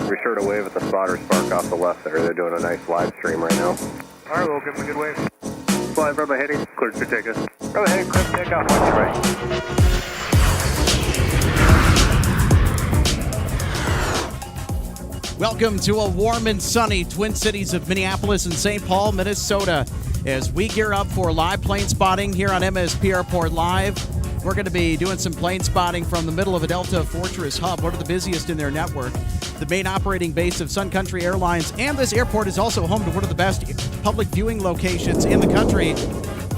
Be sure to wave at the spotter spark off the left there. They're doing a nice live stream right now. All right, we'll give them a good wave. Fly Bravo heading, clear to take us. Bravo heading, clear to take off. Watch your right. Welcome to a warm and sunny Twin Cities of Minneapolis and St. Paul, Minnesota. As we gear up for live plane spotting here on MSP Airport Live, we're going to be doing some plane spotting from the middle of a Delta Fortress hub, one of the busiest in their network, the main operating base of Sun Country Airlines, and this airport is also home to one of the best public viewing locations in the country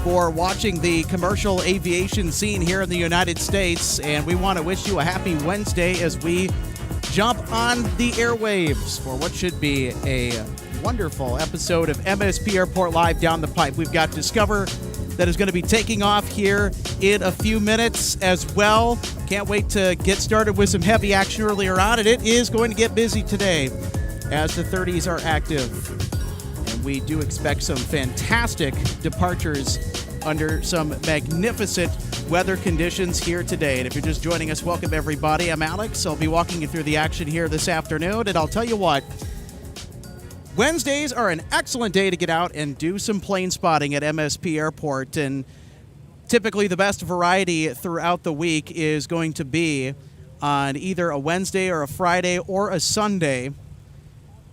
for watching the commercial aviation scene here in the United States. And we want to wish you a happy Wednesday as we jump on the airwaves for what should be a wonderful episode of MSP Airport Live down the pipe. We've got Discover that is going to be taking off here in a few minutes as well. Can't wait to get started with some heavy action earlier on, and it is going to get busy today as the 30s are active. And we do expect some fantastic departures under some magnificent weather conditions here today. And if you're just joining us, welcome everybody. I'm Alex. I'll be walking you through the action here this afternoon, and I'll tell you what, Wednesdays are an excellent day to get out and do some plane spotting at MSP Airport, and typically the best variety throughout the week is going to be on either a Wednesday or a Friday or a Sunday,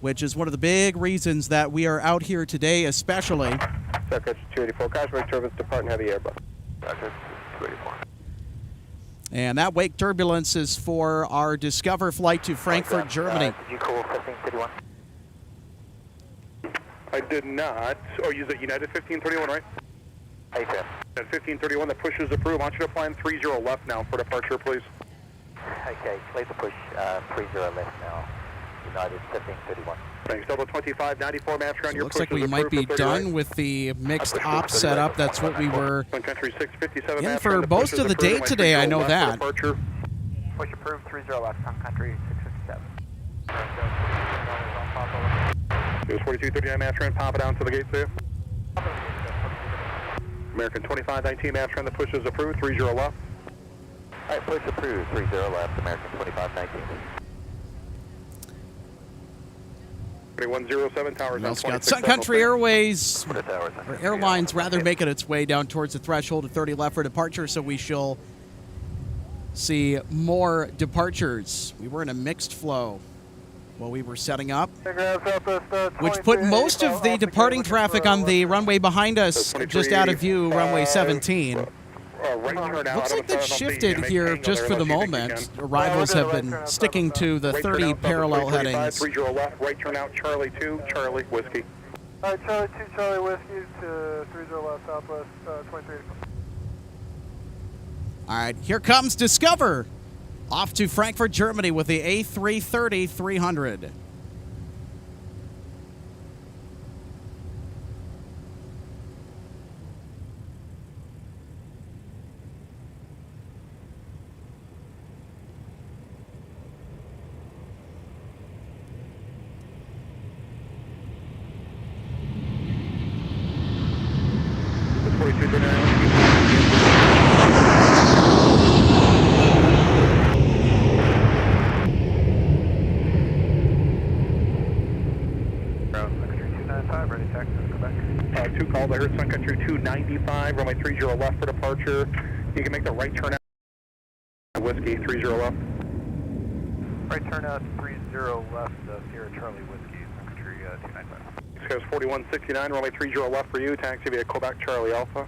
which is one of the big reasons that we are out here today especially. Secretary 284, Cosmic Turbulence, departing heavy Airbus. Secretary 284. And that wake turbulence is for our Discover flight to Frankfurt, Germany. Did you call 1531? I did not. Oh, you said United 1531, right? Hey, sir. At 1531, the push is approved. I want you to plan 30 left now for departure, please. Okay, laser push 30 left now. United 1531. Thanks. Delta 2594, master on So your looks push like we is might be approved for 30 done right. with the mixed ops setup. That's what we were Sun Country 657, in master, for and the push most is of the approved. day My today, 30 I know left that. for departure. Push approved 30 left, Sun Country 657. It was 4239, master, and pop it down to the gate there. American 2519, master, and the push is approved. 30 left. All right, push approved 30 left, American 2519. 2107, towers We on also got 26. Sun Country Airways, Or or Airlines rather, making its way down towards the threshold of 30 left for departure, so we shall see more departures. We were in a mixed flow while we were setting up, which put most of the departing traffic on the runway behind us, just out of view, runway 17. Right turn out. Looks like that shifted here just for the moment. Arrivals have been sticking to the 30 parallel headings. 30 left, right turn out, Charlie 2, Charlie, whiskey. All right, Charlie 2, Charlie Whiskey to 30 left, Southwest 23. All right, here comes Discover, off to Frankfurt, Germany with the A330-300. It's 4239. 295, ready taxi, Quebec. 2 calls, I heard Sun Country 295, runway 30 left for departure. You can make the right turn out. Whiskey, 30 left. Right turn out 30 left, Sierra Charlie Whiskey, Sun Country 295. Skies 4169, runway 30 left for you, taxi via Quebec Charlie Alpha.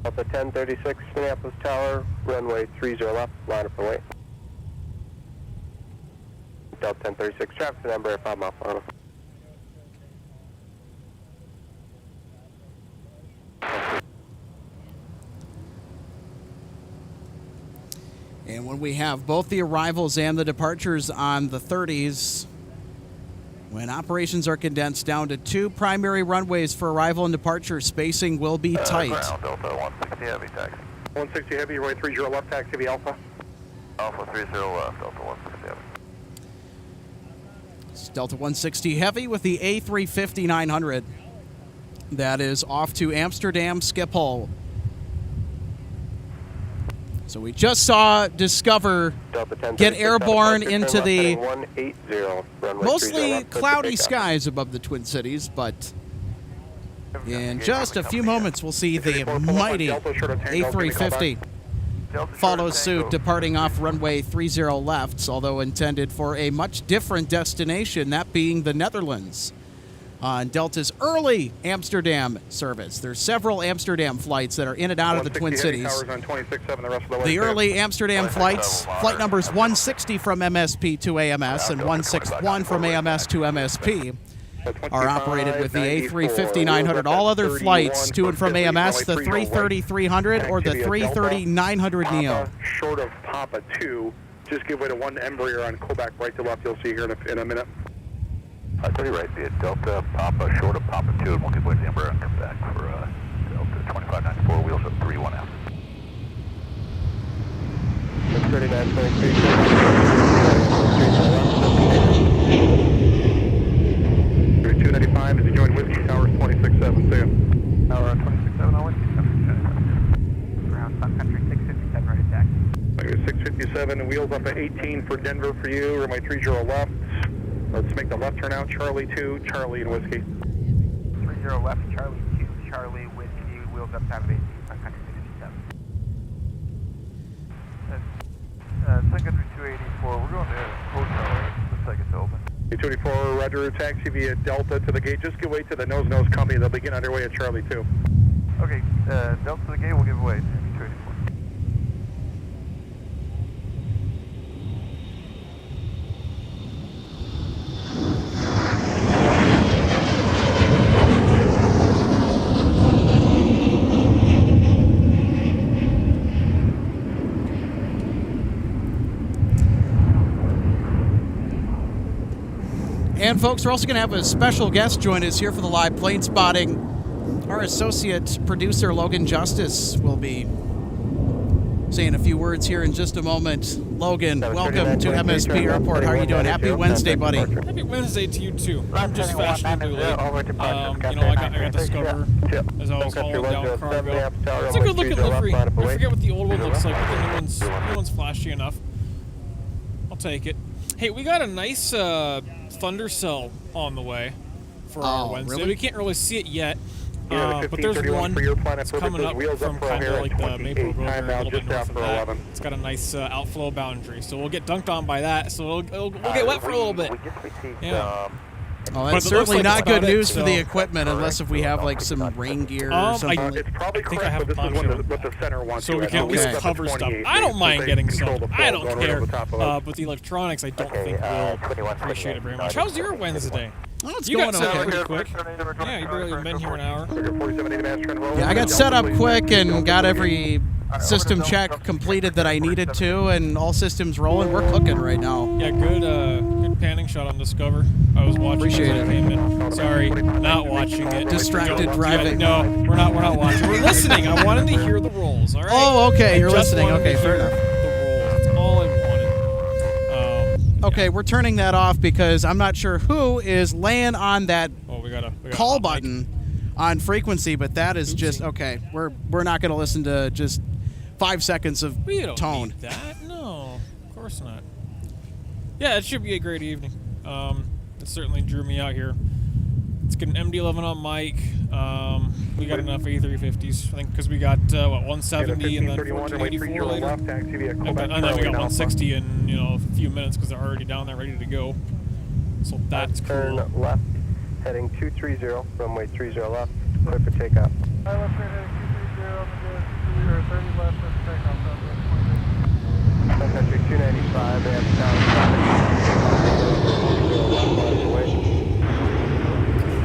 Delta 1036, Minneapolis Tower, runway 30 left, line up for wait. Delta 1036, traffic number 5 mile final. And when we have both the arrivals and the departures on the 30s, when operations are condensed down to 2 primary runways for arrival and departure, spacing will be tight. Ground, Delta 160 Heavy taxi. 160 Heavy, runway 30 left, taxi via Alpha. Alpha 30 left, Delta 160 Heavy. It's Delta 160 Heavy with the A350-900. That is off to Amsterdam Schiphol. So we just saw Discover get airborne into the mostly cloudy skies above the Twin Cities, but in just a few moments we'll see the mighty A350 follow suit, departing off runway 30 left, although intended for a much different destination, that being the Netherlands. On Delta's early Amsterdam service. There's several Amsterdam flights that are in and out of the Twin Cities. The early Amsterdam flights, flight numbers 160 from MSP to AMS and 161 from AMS to MSP, are operated with the A350-900. All other flights to and from AMS, the 330-300 or the 330-900 Short of Papa 2, just give way to 1 Embraer on Quebec right to left. You'll see here in a minute. 30 right, via Delta Papa, short of Papa 2, and we'll give way to the Embraer and come back for Delta 2594, wheels up 31 out. 295 is joined Whiskey Towers 267. See you. Tower 267 on Whiskey, ground Sun Country 657, ready taxi. 657, wheels up at 18 for Denver for you, runway 30 left. Let's make the left turn out, Charlie 2, Charlie and Whiskey. 30 left, Charlie 2, Charlie Whiskey, wheels up time of 18, Sun Country 657. Sun Country 284, we're going to hotel, looks like it's open. 284, Roger, taxi via Delta to the gate. Just give way to the nose company. They'll begin underway at Charlie 2. Okay, Delta to the gate, we'll give away 284. And folks, we're also going to have a special guest join us here for the live plane spotting. Our associate producer, Logan Justice, will be saying a few words here in just a moment. Logan, welcome to MSP Airport. How are you doing? Happy Wednesday, buddy. Happy Wednesday to you, too. I'm just fashionably late. I got Discover as I was hauling down cargo. It's a good-looking livery. I forget what the old one looks like, but the new one's flashy enough. I'll take it. Hey, we got a nice thunder cell on the way for our Wednesday. Really? We can't really see it yet, Yeah, but there's one that's coming up wheels from up for kind of O'Hare like the at Maple 28, Grove time area, a out little bit just north of after that. 11. It's got a nice outflow boundary, so we'll get dunked on by that. So we'll get wet for a little bit. We just received, Yeah. Well, But that's it certainly looks like not that's good about news it, for the so- equipment, unless if we have like some rain gear or something. It's probably think I correct, have but this a is poncho. what the center wants So to we do. can at least Okay. cover stuff. 28, I don't so mind they getting control some. the I flow don't going right care. over top of us. But the electronics, I don't Okay, think will 21, appreciate it very much. 29, How's your Wednesday? Oh, it's You going got set up okay. pretty quick. Yeah, you barely even been here an hour. 4780 mass trend roll. Yeah, I got set up quick and got every system check completed that I needed to, and all systems rolling. We're cooking right now. Yeah, good panning shot on Discover. I was watching Appreciate as I it. came in. Sorry, not watching it. Distracted Don't- driving. No, we're not watching. We're listening. I wanted to hear the rolls. All right. Oh, okay, you're I just listening. wanted Okay, to fair hear enough. The rolls. That's all I wanted. Okay, we're turning that off because I'm not sure who is laying on that Oh, we got call a hot mic. button on frequency, but that is just okay. We're not going to listen to just 5 seconds of We don't tone. need that. No, of course not. Yeah, it should be a great evening. It certainly drew me out here. Let's get an MD-11 on mic. We got enough A350s, I think, because we got, 170 and then 1484 later. And then we got 160 in, a few minutes because they're already down there ready to go. So that's cool. Turn left, heading 230, runway 30 left, clear for takeoff. Left heading 230, 30 left, takeoff. Sun Country 295, they have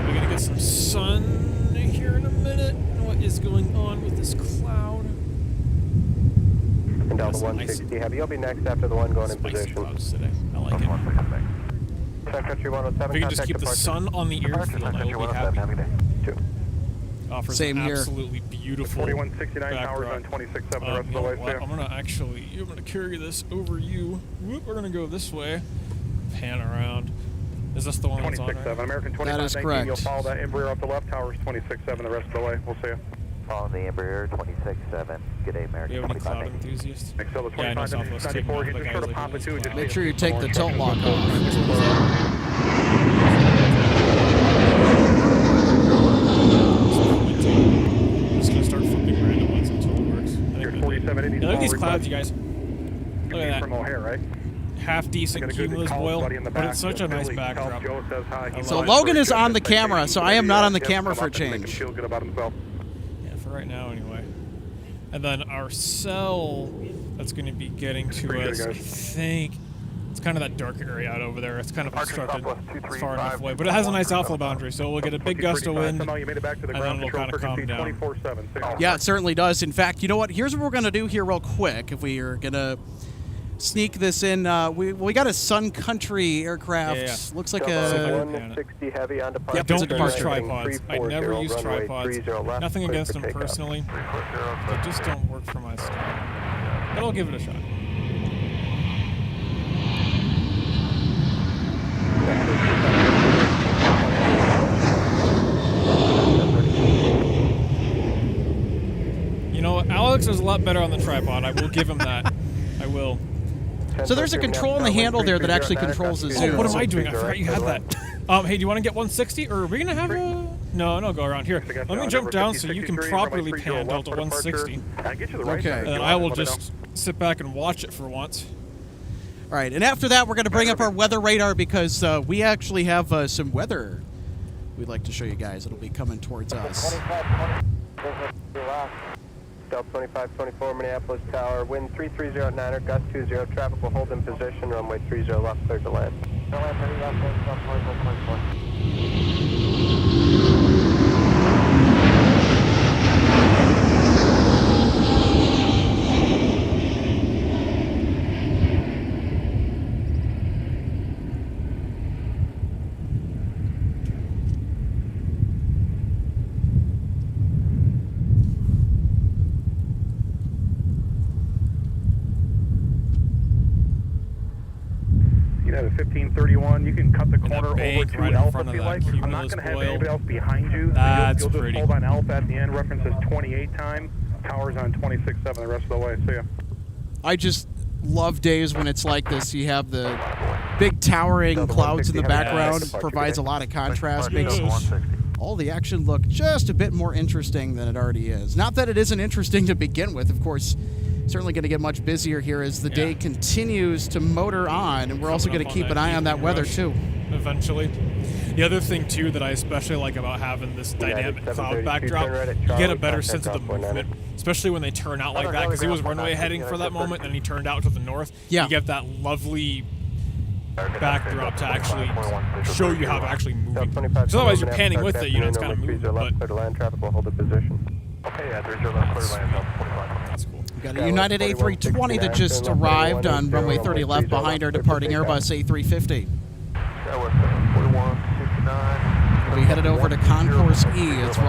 We're going to get some sun here in a minute. What is going on with this cloud? and Delta 160 Heavy. You'll be next after the one going in Spicy position. clouds today. I like it. Sun Country 107, If we can just keep the departure. sun on the airfield, I will be happy. Offers Same an here. Absolutely beautiful 4169 towers on backdrop. 26.7 the rest of the way, What? too. I'm gonna carry this over you. Whoop, we're gonna go this way. Pan around. Is this the one that's on? 26.7, Right? American That is 2519, correct. you'll follow that Embraer off the left, towers 26.7 the rest of the way. We'll see you. Following the Embraer 26-7. Good day, Do American you have any cloud 25. enthusiasts? Excel the Yeah, I know 25, Southwest taking 94, off get the just guys short of like Papa these 2, just clouds. Make sure you take the tilt lock off. I'm just gonna start flipping random ones until it works. You're 4780. Yeah, look at these clouds, you guys. Look at From that. O'Hare, right? Half decent Got a good cumulus college boil, buddy in the but back. it's such a nice Billy, backdrop. Joe says hi. He So loves Logan it. is on the Just make camera, sure so you I am not on the get camera him for up and make him change. feel good about himself. Yeah, for right now anyway. And then our cell that's going to be getting to pretty us, good, I guys. think, it's kind of that dark area out over there. It's kind of Departure obstructed. Southwest It's far enough 235, away, but it has a nice alpha 135. boundary, so we'll get a big gust of wind. Somehow you made it back to the and ground then we'll control kinda calm frequency down. 24/7. Yeah, it certainly does. In fact, you know what? Here's what we're going to do here real quick. If we are going to sneak this in, we got a Sun Country aircraft. Yeah. Looks like Delta a... 160 Heavy on departure. Yep, Don't it's a use departure. tripods. I never use runway tripods. 30 left, Nothing clear against for them takeoff. personally. They just don't work for my style. But I'll give it a shot. You know, Alex is a lot better on the tripod. I will give him that. I will. So there's a control in the handle there that actually controls the Oh, zoom. what am I doing? I forgot you had that. Hey, do you want to get 160, or are we gonna have a? No, go around here. Let me jump down so you can properly pan Delta 160, Okay. and then I will just sit back and watch it for once. All right, and after that, we're going to bring up our weather radar because we actually have some weather we'd like to show you guys. It'll be coming towards us. Delta 2524 Minneapolis Tower, wind 330 at 9er, gust 20, traffic will hold in position, runway 30 left, clear to land. You have a 1531. You can cut the corner over bank to right in Alpha front if of you that like. I'm not cumulus going to have boil. anybody else behind you. That's you'll just pretty. hold on Alpha at the end. References 28 time. Towers on 26.7 the rest of the way. See ya. I just love days when it's like this. You have the big towering Delta clouds in the 160 background, Departure provides a today. lot of contrast, makes Delta 160. all the action look just a bit more interesting than it already is. Not that it isn't interesting to begin with, of course. Certainly going to get much busier here as the day continues to motor on, and we're also going to keep an eye on that weather too. Eventually. The other thing too that I especially like about having this dynamic cloud 732, backdrop, turn right at you get a Charlie, better contact sense of the off 190. movement, especially when they turn out like that, because he was runway heading for that moment, and he turned out to the north. Yeah. You get that lovely backdrop to actually show you how to actually move. Because otherwise you're panning with it, it's kind of moving, but clear to land, traffic will hold in position. Okay, yeah, 30 left, clear to land, Delta 25. that's cool. We've got a United A320 that just arrived on runway 30 left behind our departing Airbus A350. Southwest 4169. We'll be headed over to Concourse E. It's where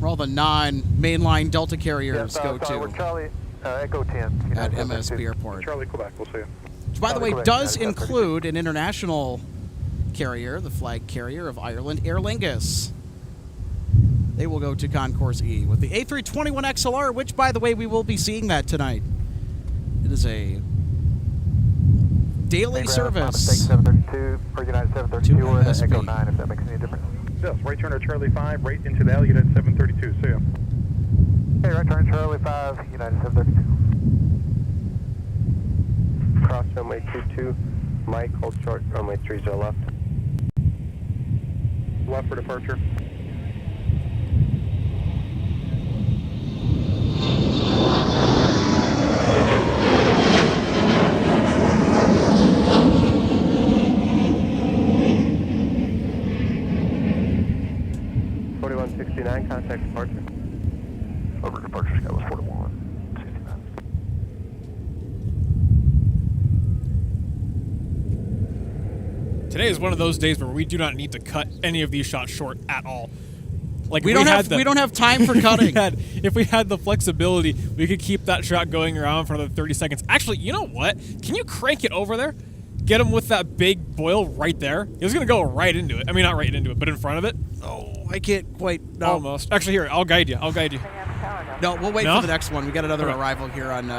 all the non-mainline Delta carriers go We're to Charlie, Echo 10. at MSP Airport. Charlie, Quebec. We'll see you. Which, by the way, Charlie, does Quebec, include an international carrier, the flag carrier of Ireland, Aer Lingus. They will go to Concourse E with the A321XLR, which, by the way, we will be seeing that tonight. It is a daily service 732 or United 732 or the MSP. Echo 9, if that makes any difference. Yes, right turner Charlie 5, right into the alley, United 732. See ya. Okay, right turn Charlie 5, United 732. Cross runway 22. Mike, hold short, runway 30 left. Left for departure. Contact departure. Over departure, Sky was 4169. Today is one of those days where we do not need to cut any of these shots short at all. Like we don't have time for cutting. If we had the flexibility, we could keep that shot going around for another 30 seconds. Actually, you know what? Can you crank it over there? Get him with that big boil right there. He was going to go right into it. I mean, not right into it, but in front of it. Oh, I can't quite. No. Almost. Actually, here, I'll guide you. No, we'll wait No? for the next one. We got another Okay. arrival here on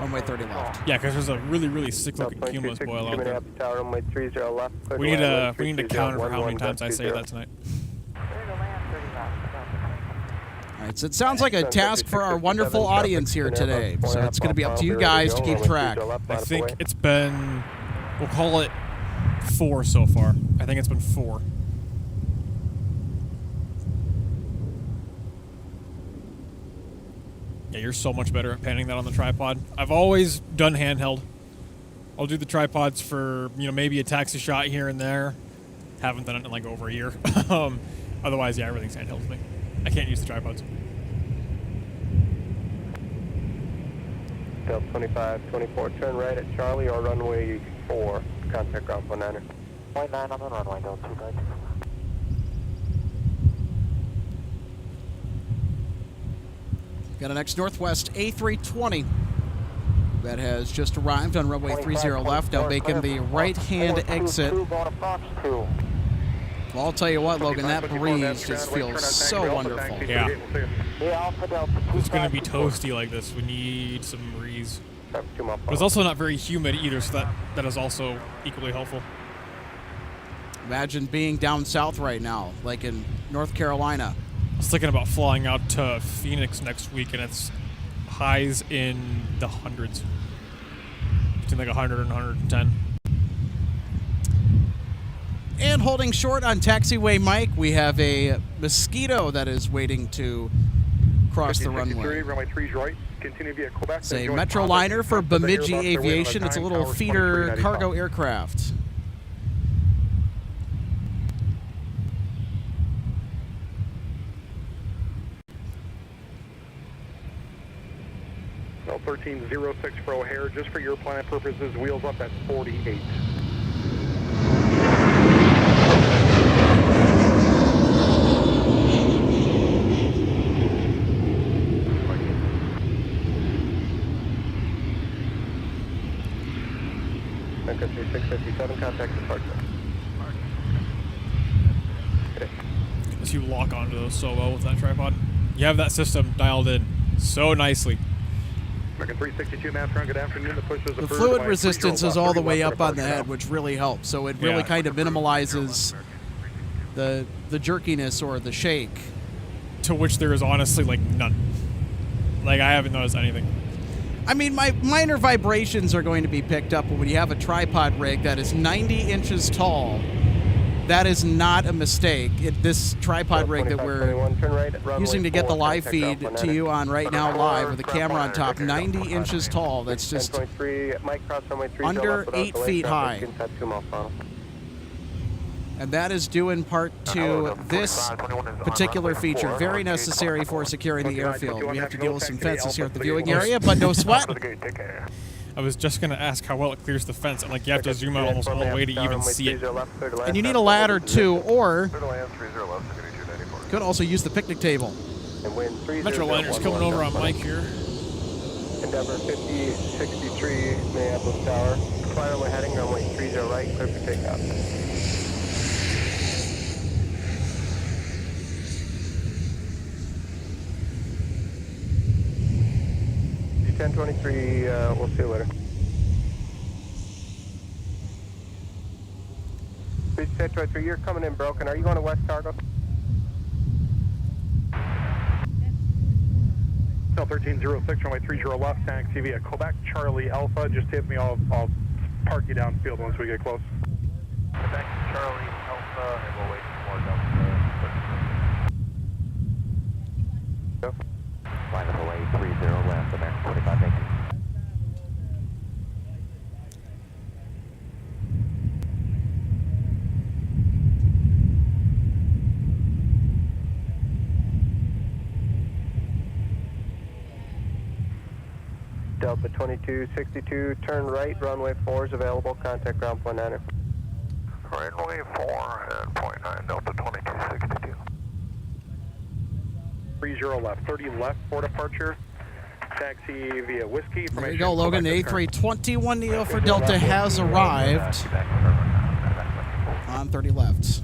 runway 30 left. Yeah, because there's a really, really sick-looking cumulus boil out there. Tower, runway 30 left. We need to counter for how many times I say that tonight. All right, so it sounds like a task for our wonderful audience here today. So it's going to be up to you guys to keep track. I think it's been, we'll call it 4 so far. I think it's been 4. Yeah, you're so much better at panning that on the tripod. I've always done handheld. I'll do the tripods for, maybe a taxi shot here and there. Haven't done it in like over a year. Otherwise, yeah, everything's handheld with me. I can't use the tripods. Delta 2524, turn right at Charlie or runway 4. Contact ground 19er. Point 9 on the runway, Delta 292. Got an ex-Northwest A320 that has just arrived on runway 30 left, now making the right-hand exit. Well, I'll tell you what, Logan, that breeze just feels so wonderful. Yeah. It's going to be toasty like this. We need some breeze. But it's also not very humid either, so that is also equally helpful. Imagine being down south right now, like in North Carolina. I was thinking about flying out to Phoenix next week, and it's highs in the hundreds. Between like 100 and 110. And holding short on taxiway Mike, we have a Mosquito that is waiting to cross the runway. Runway 3's right. Continue via Quebec. It's a Metro liner for Bemidji Aviation. It's a little feeder cargo aircraft. L1306 for O'Hare, just for your planet purposes, wheels up at 48. Sun Country 657, contact departure. As you lock onto those so well with that tripod. You have that system dialed in so nicely. American 362 map front, good afternoon. The push is The approved. fluid By resistance 30 is all the way left up on the departure head, now. which really helps. So it really kind of minimalizes the jerkiness or the shake. To which there is honestly like none. Like I haven't noticed anything. I mean, my minor vibrations are going to be picked up, but when you have a tripod rig that is 90 inches tall, that is not a mistake. This tripod rig that we're using to get the live feed to you on right now live with a camera on top, 90 inches tall. That's just under 8 feet high. And that is due in part to this particular feature, very necessary for securing the airfield. We have to deal with some fences here at the viewing area, but no sweat. I was just going to ask how well it clears the fence, and like you have to zoom out almost all the way to even see it. And you need a ladder too, or could also use the picnic table. Metroliner's coming over on Mike here. Endeavor 5063 Minneapolis Tower. Fly runway heading, runway 30 right, clear for takeoff. 1023, we'll see you later. Beach 1023, you're coming in broken. Are you going to West Cargo? Hotel 1306, runway 30 left, taxi via Quebec, Charlie Alpha. Just tip me, I'll park you downfield once we get close. Quebec, Charlie Alpha, and we'll wait for more Delta. Go. Line of away 30 left, American 2519. Delta 2262, turn right, runway 4 is available. Contact ground point 9er. Runway 4 and point 9, Delta 2262. 30 left, 30 left for departure. Taxi via Whiskey. There you go, Logan. The A321neo for Delta has arrived on 30 left.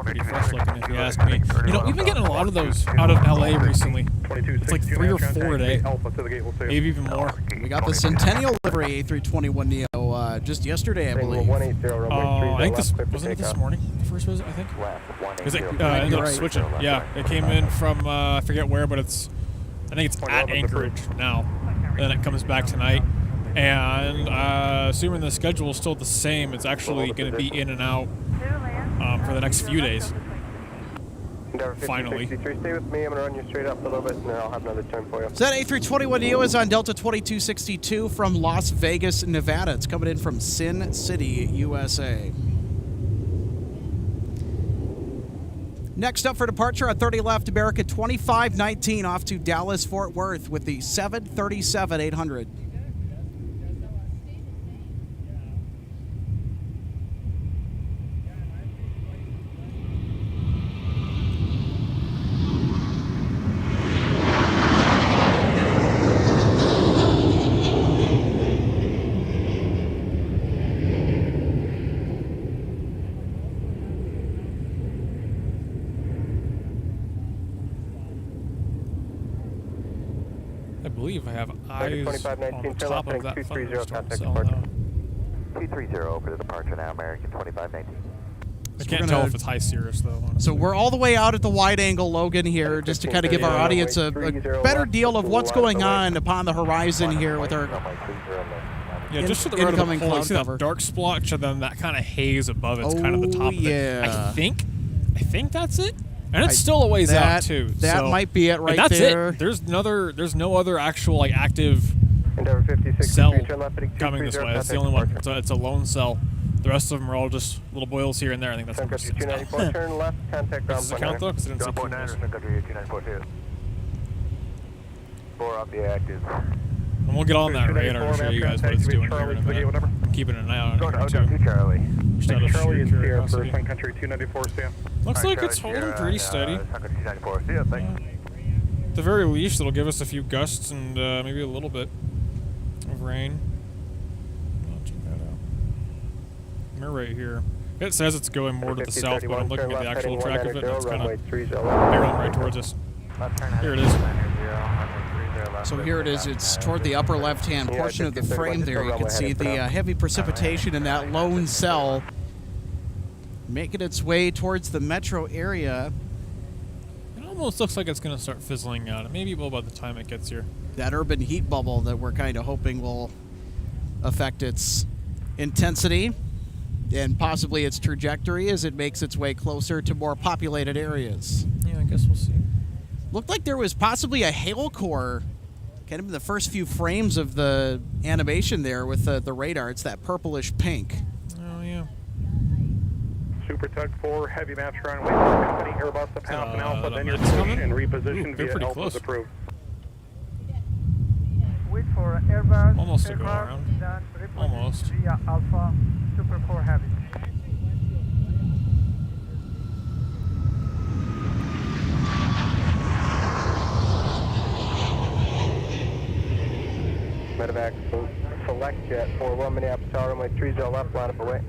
Pretty fresh looking, if you ask me. You know, we've been getting a lot of those out of LA recently. It's like 3 or 4 a day. Maybe even more. We got the Centennial livery A321neo just yesterday, I believe. I think this wasn't it this morning. The first visit, I think. Because it ended up switching. Yeah, it came in from I forget where, but I think it's at Anchorage now. And then it comes back tonight. And assuming the schedule is still the same, it's actually going to be in and out for the next few days. Finally. Stay with me. I'm going to run you straight up a little bit, and then I'll have another turn for you. So that A321neo is on Delta 2262 from Las Vegas, Nevada. It's coming in from Sin City, USA. Next up for departure on 30 left, American 2519 off to Dallas, Fort Worth with the 737-800. I believe I have eyes on the top of that thunderstorm cell now. 230 over to departure now, American 2519. I can't tell if it's high Cirrus, though, honestly. So we're all the way out at the wide angle, Logan, here, just to kind of give our audience a better deal of what's going on upon the horizon here with our just to the right of the incoming pole, you cloud see cover. that dark splotch and then that kind of haze above it's kind of the top of yeah. it. I think that's it. And it's still a ways out, too. That might be it right that's there. It. There's no other actual, like, active cell coming this way. That's the only one. It's a lone cell. The rest of them are all just little boils here and there. I think that's number 6 now. Turn left, contact ground Does it count, though? Because I didn't see Sun Country 294. 4 up the active. And we'll get on that radar to show you guys what it's doing here in a minute. I'm keeping an eye on it. Going to Hotel 2 Charlie. Just out of Charlie is sheer here for curiosity. Sun Country 294, Sam. Looks like it's holding pretty steady. Sun Country 294. See ya, thanks. At the very least, it'll give us a few gusts and maybe a little bit of rain. I'll check that out. We're right here. It says it's going more to the south, but I'm looking at the actual track of it, and it's kind of barreling right towards us. Here it is. So here it is. It's toward the upper left-hand portion of the frame there. You can see the heavy precipitation in that lone cell making its way towards the metro area. It almost looks like it's going to start fizzling out. Maybe it will by the time it gets here. That urban heat bubble that we're kind of hoping will affect its intensity and possibly its trajectory as it makes its way closer to more populated areas. Yeah, I guess we'll see. Looked like there was possibly a hail core kind of in the first few frames of the animation there with the radar. It's that purplish pink. Oh, yeah. Super Tug 4, heavy match runway, company Airbus up half an alpha, then your push and reposition via pretty Alpha close. approved. Wait for Airbus. Almost a go around. Almost. Via Alpha, Super 4 heavy. Medevac select jet 41 Minneapolis Tower, runway 30 left, line up away.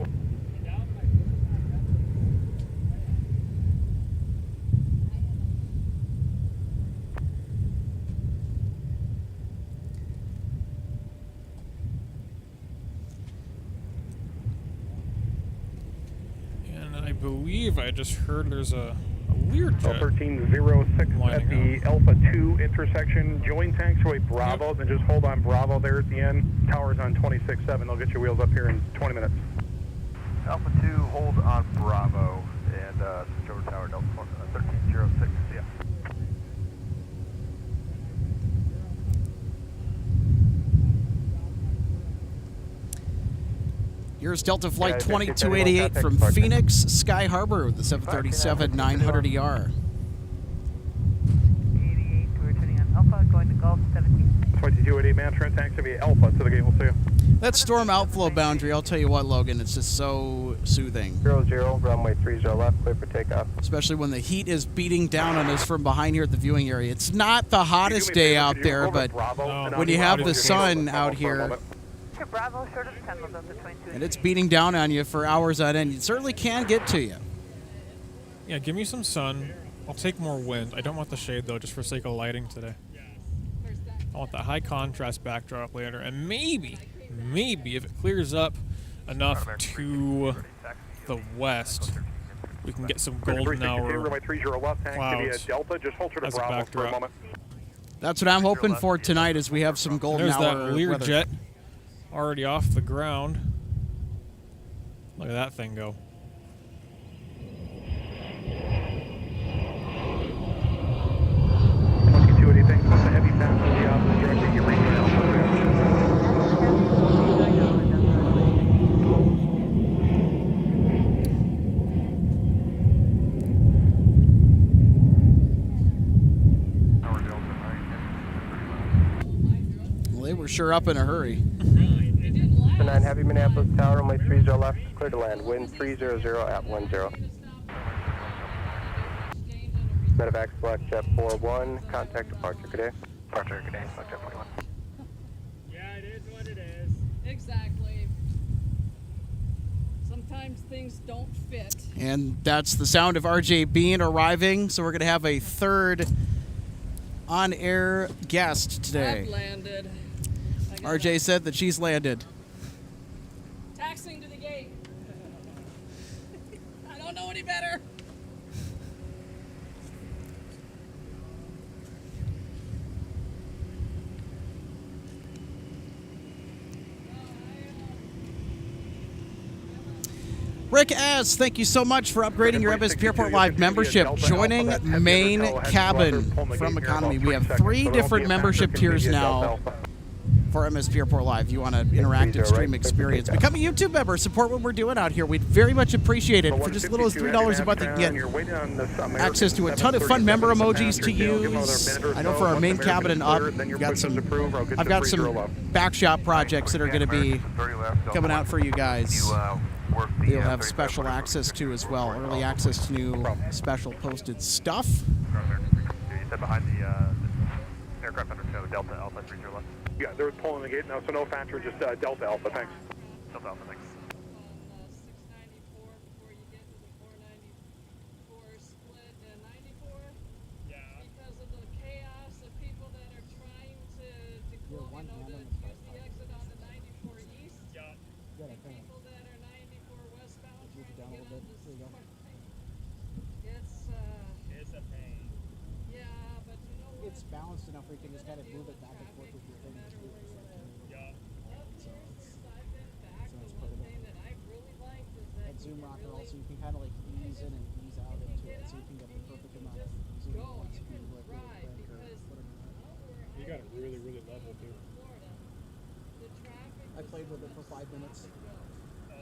believe I just heard there's a Learjet 1306 at the Alpha 2 intersection. Join taxiway Bravo, then just hold on Bravo there at the end. Tower's on 26.7. They'll get your wheels up here in 20 minutes. Alpha 2, hold on Bravo, and switch over tower Delta 1306. Yeah. Here's Delta Flight 2288 from Phoenix, Sky Harbor with the 737-900ER. 88, we're turning on Alpha, going to Gulf 17. 2288 man, turn taxi via Alpha to the gate. We'll see you. That storm outflow boundary, I'll tell you what, Logan, it's just so soothing. 00, runway 30 left, clear for takeoff. Especially when the heat is beating down on us from behind here at the viewing area. It's not the hottest day out there, but when you have the sun out here, Bravo, short of 10, Delta 22. and it's beating down on you for hours on end, it certainly can get to you. Yeah, give me some sun. I'll take more wind. I don't want the shade, though, just for sake of lighting today. I want the high contrast backdrop later, and maybe if it clears up enough to the west, we can get some golden hour clouds as a backdrop. That's what I'm hoping for tonight, is we have some golden There's hour that weather. Learjet already off the ground. Look at that thing go. Well, they were sure up in a hurry. 9 Heavy Minneapolis Tower, runway 30 left, clear to land. Wind 300 at 10. Medevac select jet 41, contact departure, good day. Departure, good day, select jet 41. Yeah, it is what it is. Exactly. Sometimes things don't fit. And that's the sound of RJ Bean arriving, so we're going to have a third on-air guest today. I've landed. RJ said that she's landed. Taxiing to the gate. I don't know any better. Rick S., thank you so much for upgrading your MSP Airport Live membership. Joining main cabin from economy. We have 3 different membership tiers now for MSP Airport Live. You want an interactive stream experience, become a YouTube member. Support what we're doing out here. We'd very much appreciate it. For just as little as $3 a month, you can get access to a ton of fun member emojis to use. I know for our main cabin and up, I've got some backshop projects that are going to be coming out for you guys. You'll have special access to as well. Early access to new special posted stuff. You said behind the aircraft under Delta Alpha 30 left. Yeah, they're pulling the gate now, so no factor, just Delta Alpha, thanks. Delta Alpha, thanks. 694 before you get to the 494 split to 94. Yeah. Because of the chaos of people that are trying to use the exit on the 94 east. Yeah. And people that are 94 westbound trying to get on this north. It's a pain. Yeah, but you know what? It's balanced enough where you can just kind of move it back and forth with your thing. Yeah. So it's part of it. That I really liked is that Zoom rocker also, you can kind of like ease in and ease out into it, so you can get the perfect amount of zoom. You can ride because You got it really level too. I played with it for 5 minutes,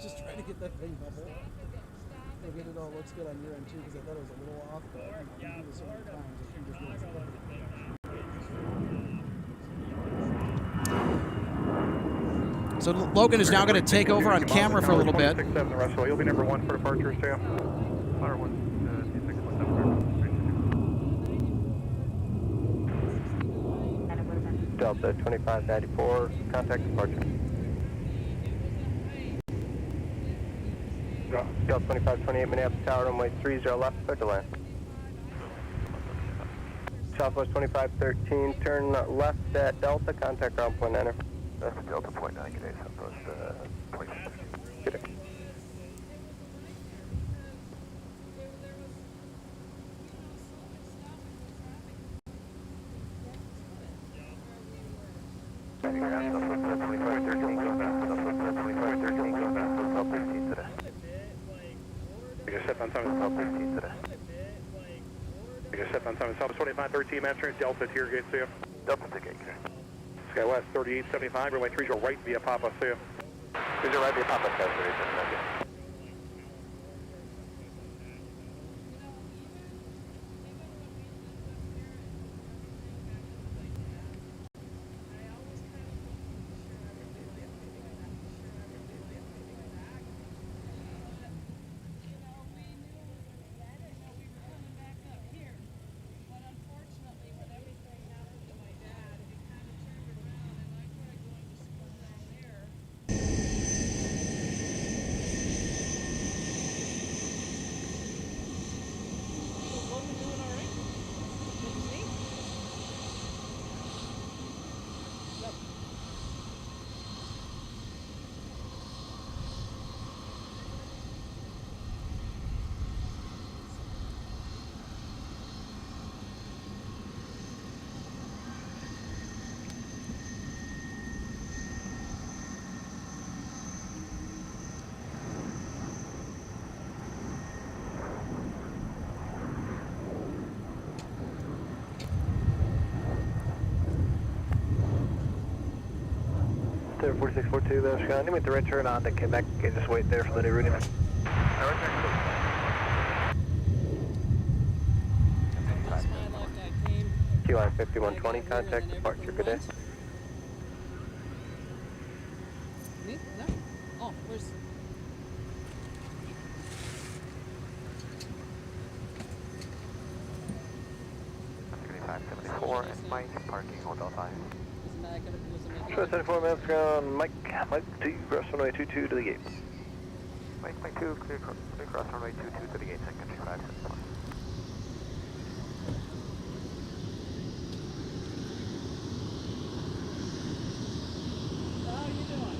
just trying to get that thing level. I get it all looks good on your end too, because I thought it was a little off, but you do this so many times, I think just it's perfect. So Logan is now going to take over on camera for a little bit. You'll be number 1 for departure, Sam. Delta 2594, contact departure. Delta 2528 Minneapolis Tower, runway 30 left, clear to land. Southwest 2513, turn left at Delta, contact ground point enter. That's Delta point 9, good day, Southwest point 9. Good day. Step on Summit South 13 today. Step on Summit South 2513, Master Delta to your gate, see you. Delta to gate, Skywest 3875, runway 30 right via Papa, see you. 30 right via Papa, Sky 3875. There, 4642, that's Sky. Make the right turn on to Quebec and just wait there for the new routing. Q-line 5120, contact departure, good day. Me? No? Oh, where's... and Mike, parking Hotel 5. Isn't that gonna be... Sure, 74 minutes ground, Mike 2, cross runway 22 to the gate. Mike 2, clear cross runway 22 to the gate, Sun Country 5. How are you doing?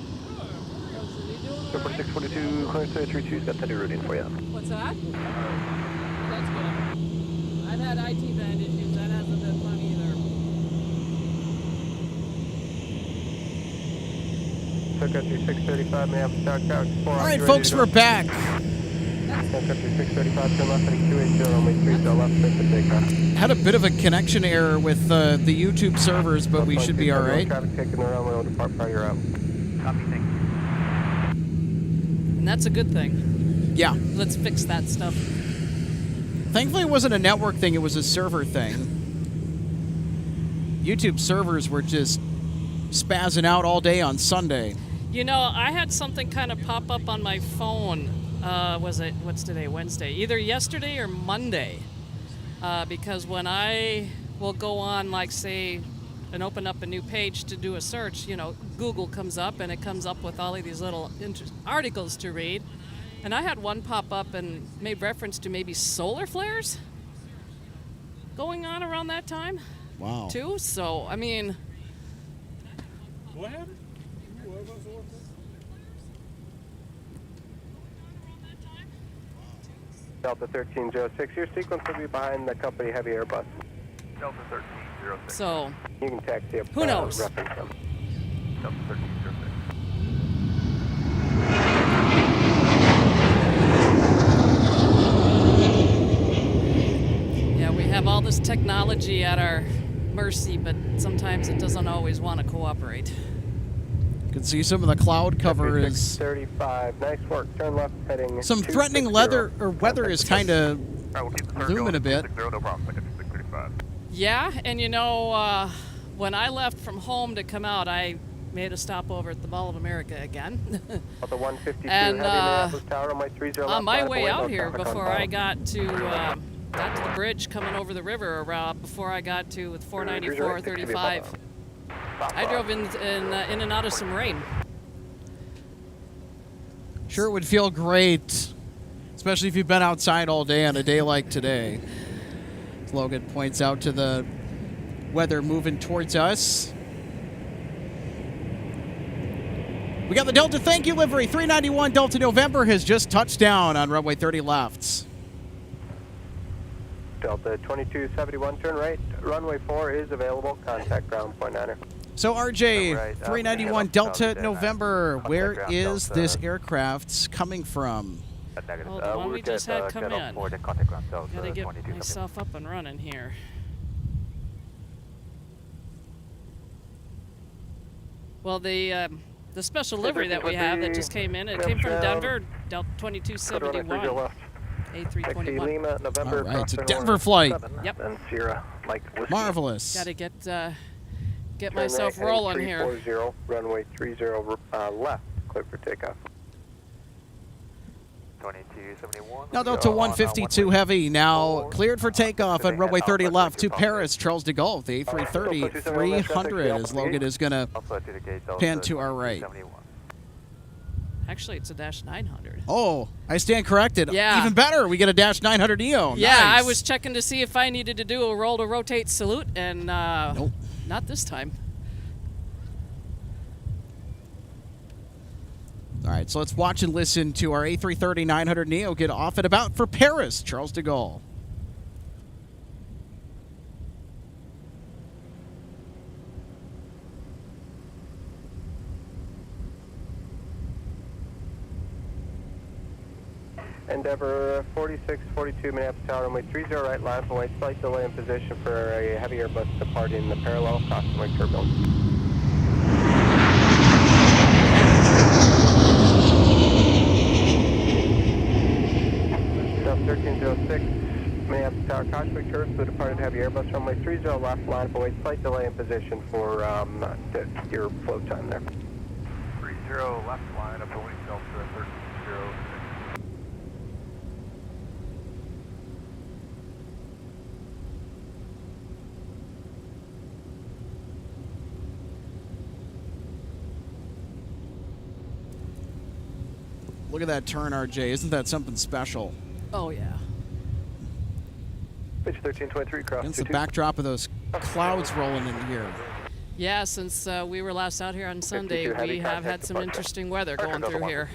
Sure, 4642, clearance 32's got the new routing for you. What's that? That's good. I've had IT band issues. That hasn't been fun either. Sun Country 635, Minneapolis Tower, 4. All right, folks, we're back. Sun Country 635, turn left heading 280, runway 30 left, circle takeoff. Had a bit of a connection error with the YouTube servers, but we should be all right. Traffic taking the runway, will depart prior you're out. Copy, thank you. And that's a good thing. Yeah. Let's fix that stuff. Thankfully, it wasn't a network thing. It was a server thing. YouTube servers were just spazzing out all day on Sunday. You know, I had something kind of pop up on my phone. Was it, what's today, Wednesday? Either yesterday or Monday. Because when I will go on, like, say, and open up a new page to do a search, you know, Google comes up and it comes up with all of these little articles to read. And I had one pop up and made reference to maybe solar flares going on around that time. Wow. Too. So, I mean... What happened? Delta 1306, your sequence will be behind the company heavy Airbus. Delta 1306. So, You can taxi up. Who knows? Reference them. Delta 1306. yeah, we have all this technology at our mercy, but sometimes it doesn't always want to cooperate. You can see some of the cloud cover is... 35, nice work, turn left heading... Some threatening weather is kind of looming a bit. 60, no problem, 635. Yeah, and you know, when I left from home to come out, I made a stop over at the Mall of America again. The 152 And, heavy Minneapolis Tower, runway 30 on my left, way right out away, no here, traffic on before I file. got to the bridge coming over the river, before I got to with 494, 35, I drove in and out of some rain. Sure, it would feel great, especially if you've been outside all day on a day like today. Logan points out to the weather moving towards us. We got the Delta thank you livery. 391 Delta November has just touched down on runway 30 left. Delta 2271, turn right, runway 4 is available, contact ground point 9er. So RJ, 391 Delta November, where is this aircraft coming from? Oh, the one we just had come in. Gotta get myself up and running here. Well, the special livery that we have that just came in, it came from Denver, Delta 2271, A321. All right, it's a Denver flight. Yep. Marvelous. Gotta get myself rolling here. 340, runway 30 left, clear for takeoff. 2271. Now Delta 152 Heavy, now cleared for takeoff on runway 30 left to Paris, Charles de Gaulle. The A330 300 as Logan is going to pan to our right. Actually, it's a Dash 900. Oh, I stand corrected. Yeah. Even better, we get a Dash 900 Neo. Yeah, Nice. I was checking to see if I needed to do a roll to rotate salute, and Nope. not this time. All right, so let's watch and listen to our A330 900 Neo get off and about for Paris, Charles de Gaulle. Endeavor 4642 Minneapolis Tower, runway 30 right, line from way, slight delay in position for a heavy Airbus departing the parallel, crossing way turbulence. Delta 1306 Minneapolis Tower, caution curves for the departed heavy Airbus, runway 30 left, line from way, slight delay in position for your flow time there. 30 left line up to wing Delta 1306. Look at that turn, RJ. Isn't that something special? Oh, yeah. Pitch 1323, cross Against the 22. backdrop of those clouds rolling in here. Yeah, since we were last out here on Sunday, we have had some interesting weather going through here.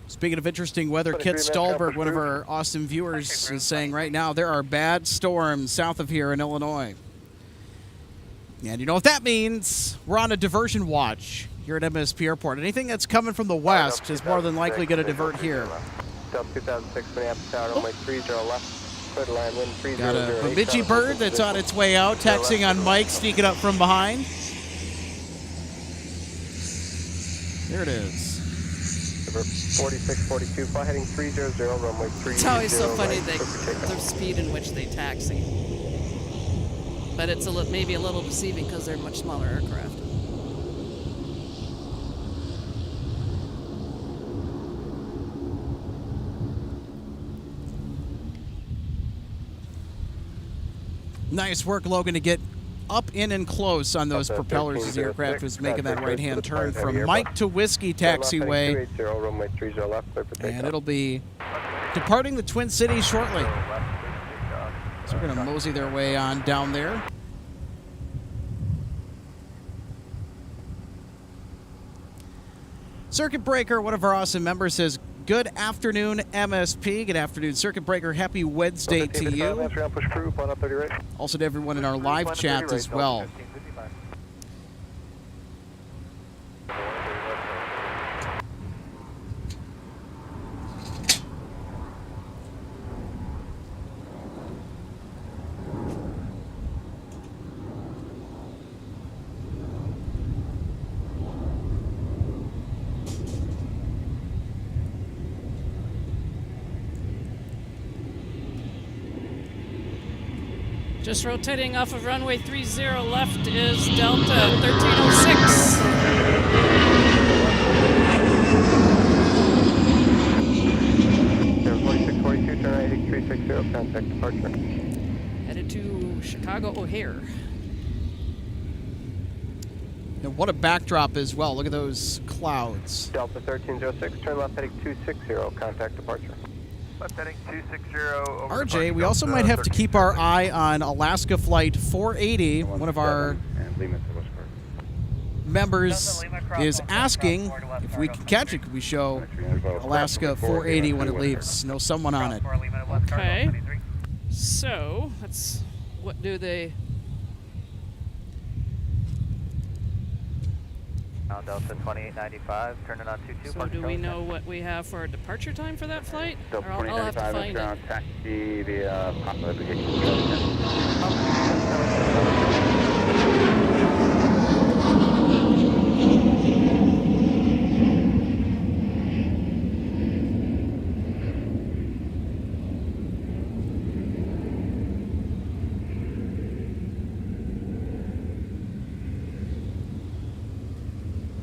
Speaking of interesting weather, Kit Stolberg, one of our awesome viewers, is saying right now there are bad storms south of here in Illinois. And you know what that means? We're on a diversion watch here at MSP Airport. Anything that's coming from the west is more than likely going to divert here. Delta 2006 Minneapolis Tower, runway 30 left, clear to land, wind 30. Got a Bemidji bird that's on its way out, texting on Mike, sneaking up from behind. There it is. 4642, fly heading 300, runway 30. It's always so funny the speed in which they taxi. But it's maybe a little deceiving because they're much smaller aircraft. Nice work, Logan, to get up in and close on those propellers as the aircraft was making that right-hand turn from Mike to Whiskey Taxiway. And it'll be departing the Twin Cities shortly. So we're going to mosey their way on down there. Circuit Breaker, one of our awesome members, says, good afternoon, MSP. Good afternoon, Circuit Breaker. Happy Wednesday to you. Also to everyone in our live chat as well. Just rotating off of runway 30 left is Delta 1306. Air 4642, turn right, 8360, contact departure. Headed to Chicago O'Hare. And what a backdrop as well. Look at those clouds. Delta 1306, turn left heading 260, contact departure. Left heading 260 over RJ, we also might have to keep our eye on Alaska Flight 480. One of our members is asking if we can catch it. Could we show Alaska 480 when it leaves? Know someone on it. Okay. So, what do they... Delta 2895, turning on 22. So do we know what we have for a departure time for that flight? Delta Or I'll have to 2895 find is it. ground taxi via Papa Aviation.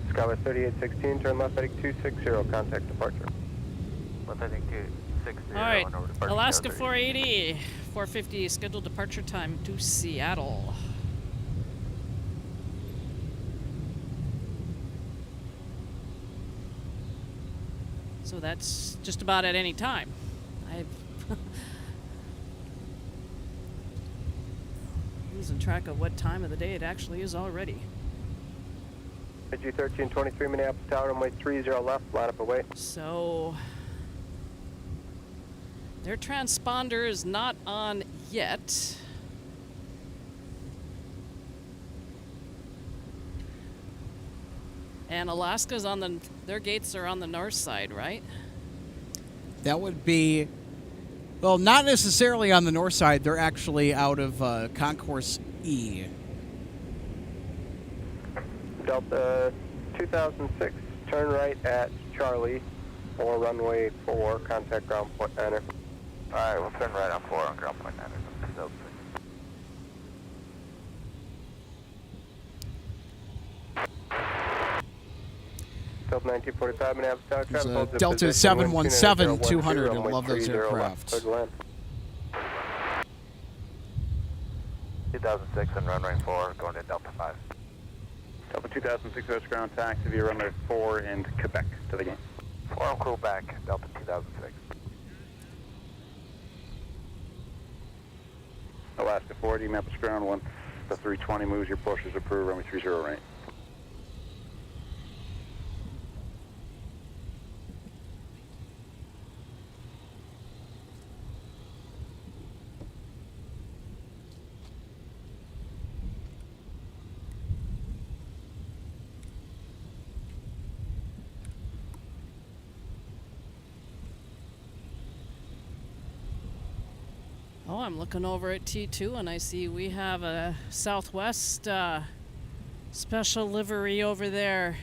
Skywest 3816, turn left heading 260, contact departure. Left heading 260. All right, over departure Alaska 30. 480, 450 scheduled departure time to Seattle. So that's just about at any time. I've losing track of what time of the day it actually is already. G1323 Minneapolis Tower, runway 30 left, line up away. So their transponder is not on yet. And Alaska's on the, their gates are on the north side, right? That would be, well, not necessarily on the north side. They're actually out of Concourse E. Delta 2006, turn right at Charlie, or runway 4, contact ground point 9. Alright, we'll turn right on 4 on ground point 9. Delta 1945 Minneapolis Tower, There's traffic a holds in Delta position, wind 717 290, 200. I runway love those 30 left, aircraft. clear to land. 2006 on runway 4, going to Delta 5. Delta 2006 West ground taxi via runway 4 in Quebec to the game. 4 on Quebec, Delta 2006. Alaska 40, Memphis ground, once the 320 moves, your push is approved, runway 30 right. Oh, I'm looking over at T2 and I see we have a Southwest special livery over there.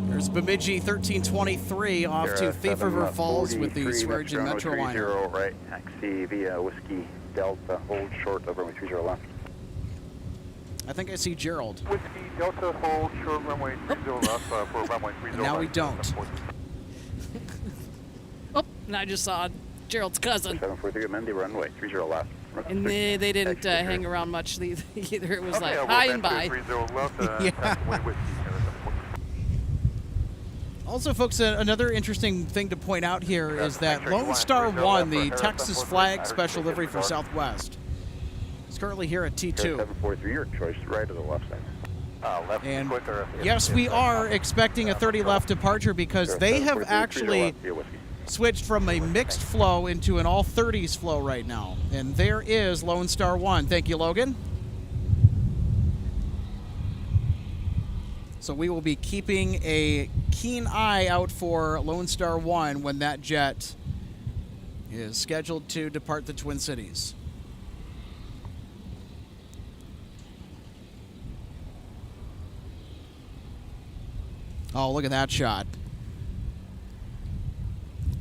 There's Bemidji 1323 off to Thief River Falls with the Swearingen Metroliner. Right, taxi via Whiskey Delta, hold short of runway 30 left. I think I see Gerald. Whiskey Delta, hold short runway 30 left for runway 30 Now left. we don't. Oh, and I just saw Gerald's cousin. 743 Mendy, runway 30 left. And they didn't hang around much either. It was Okay, like, we'll hi bend and bye. 30 left, Yeah. taxiway Whiskey, Also, folks, another interesting thing to point out here is that Lone Star 1, the Texas flag special livery for Southwest, is currently here at T2. 743, your choice, right or the left side. left And quicker. yes, we are expecting a 30 left departure because they have actually switched from a mixed flow into an all 30s flow right now. And there is Lone Star 1. Thank you, Logan. So we will be keeping a keen eye out for Lone Star 1 when that jet is scheduled to depart the Twin Cities. Oh, look at that shot.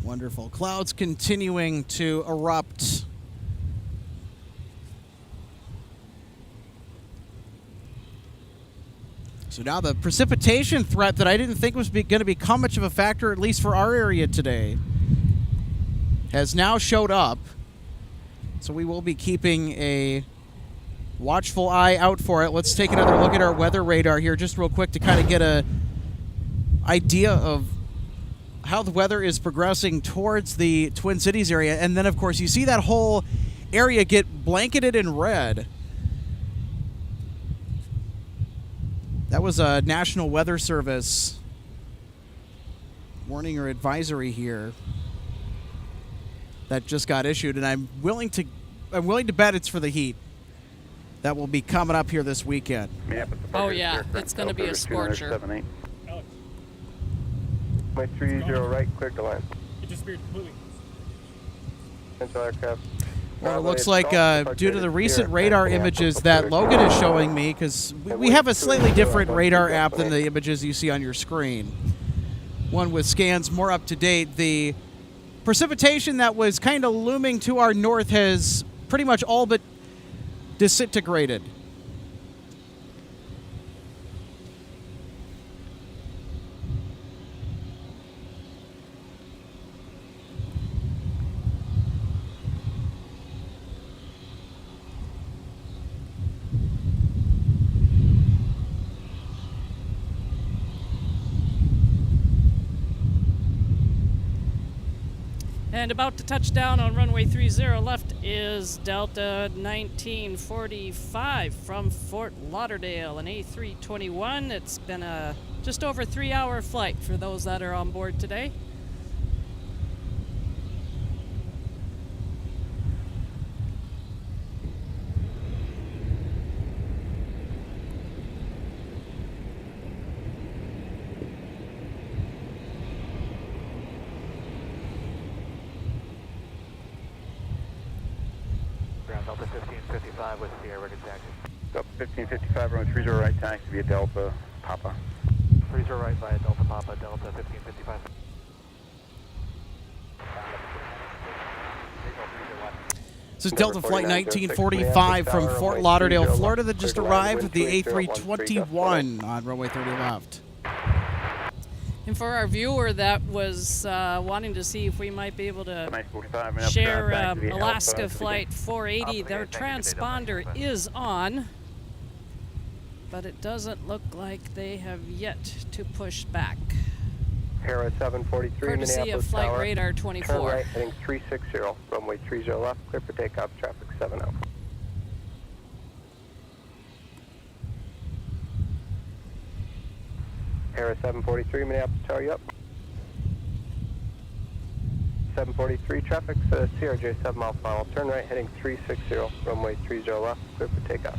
Wonderful. Clouds continuing to erupt. So now the precipitation threat that I didn't think was going to become much of a factor, at least for our area today, has now showed up. So we will be keeping a watchful eye out for it. Let's take another look at our weather radar here just real quick to kind of get a idea of how the weather is progressing towards the Twin Cities area. And then, of course, you see that whole area get blanketed in red. That was a National Weather Service warning or advisory here that just got issued, and I'm willing to bet it's for the heat that will be coming up here this weekend. Oh yeah, it's going to be a scorcher. My 30 right, cleared to land. It disappeared completely. Central aircraft. Well, it looks like due to the recent radar images that Logan is showing me, because we have a slightly different radar app than the images you see on your screen. One with scans more up to date. The precipitation that was kind of looming to our north has pretty much all but disintegrated. And about to touch down on runway 30 left is Delta 1945 from Fort Lauderdale, an A321. It's been a just over 3-hour flight for those that are on board today. Delta 1555 with Sierra ready taxi. Delta 1555, runway 30 right, taxi via Delta Papa. 30 right via Delta Papa, Delta 1555. This is Delta Flight 1945 from Fort Lauderdale, Florida, that just arrived with the A321 on runway 30 left. And for our viewer that was wanting to see if we might be able to share Alaska Flight 480, their transponder is on, but it doesn't look like they have yet to push back. Para 743, Courtesy Minneapolis of Flight Tower. Radar Turn 24. right, heading 360, runway 30 left, clear for takeoff, traffic 70. Para 743, Minneapolis Tower, yep. 743, traffic's CRJ 7 mile final. Turn right, heading 360, runway 30 left, clear for takeoff.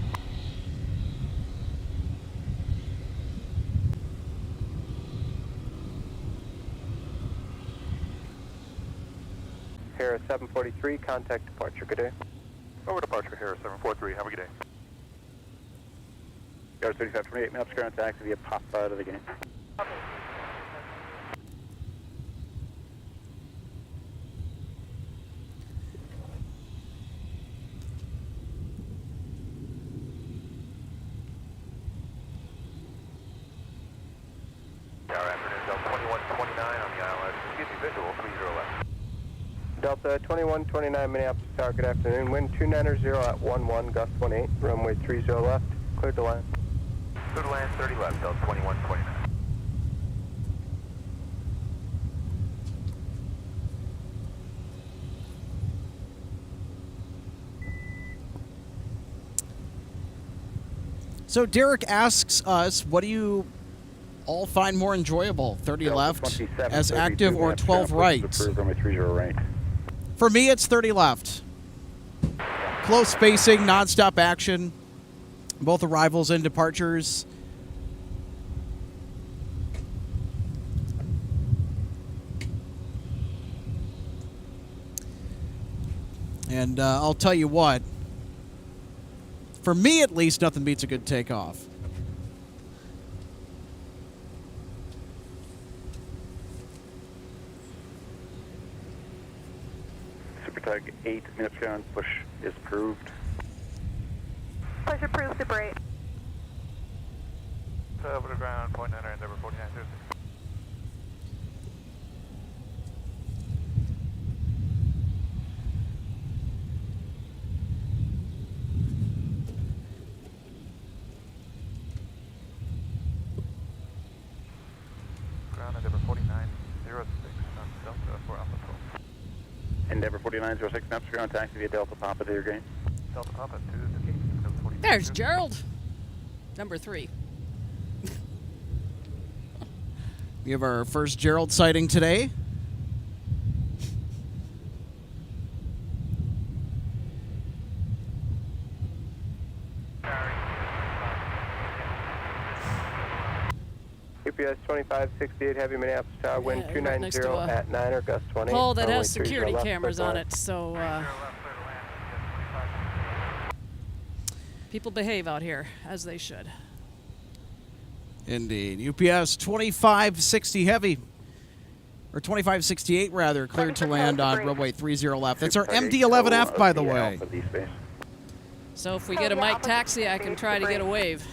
Para 743, contact departure, good day. Over departure, Harris 743, have a good day. Yard 3528, Minneapolis ground taxi via Papa to the game. Tower afternoon, Delta 2129 on the ILS. Excuse me, visual 30 left. Delta 2129, Minneapolis Tower, good afternoon. Wind 290 at 11, gust 18, runway 30 left, cleared to land. Clear to land 30 left, Delta 2129. So Derek asks us, what do you all find more enjoyable, 30 left as active or 12 right? For me, it's 30 left. Close spacing, nonstop action, both arrivals and departures. And I'll tell you what, for me at least, nothing beats a good takeoff. SuperTug 8 minutes ground, push is approved. Push approved, Super 8. Over to ground, 0.9 Endeavor 4930. Ground Endeavor 4906 on Delta for Alpha 12. Endeavor 4906, Minneapolis ground taxi via Delta Papa to your game. Delta Papa to the gate. Delta 42. There's Gerald, number 3. We have our first Gerald sighting today. UPS 2568 Heavy Minneapolis Tower, wind Yeah, right next to 290 at 9 or gust 20. pole that runway has 30 security left, cameras on clear it, so people behave out here, as they should. Indeed. UPS 2560 Heavy, or 2568 rather, cleared to land on runway 30 left. That's our MD-11F, by the way. So if we get a Mike taxi, I can try to get a wave.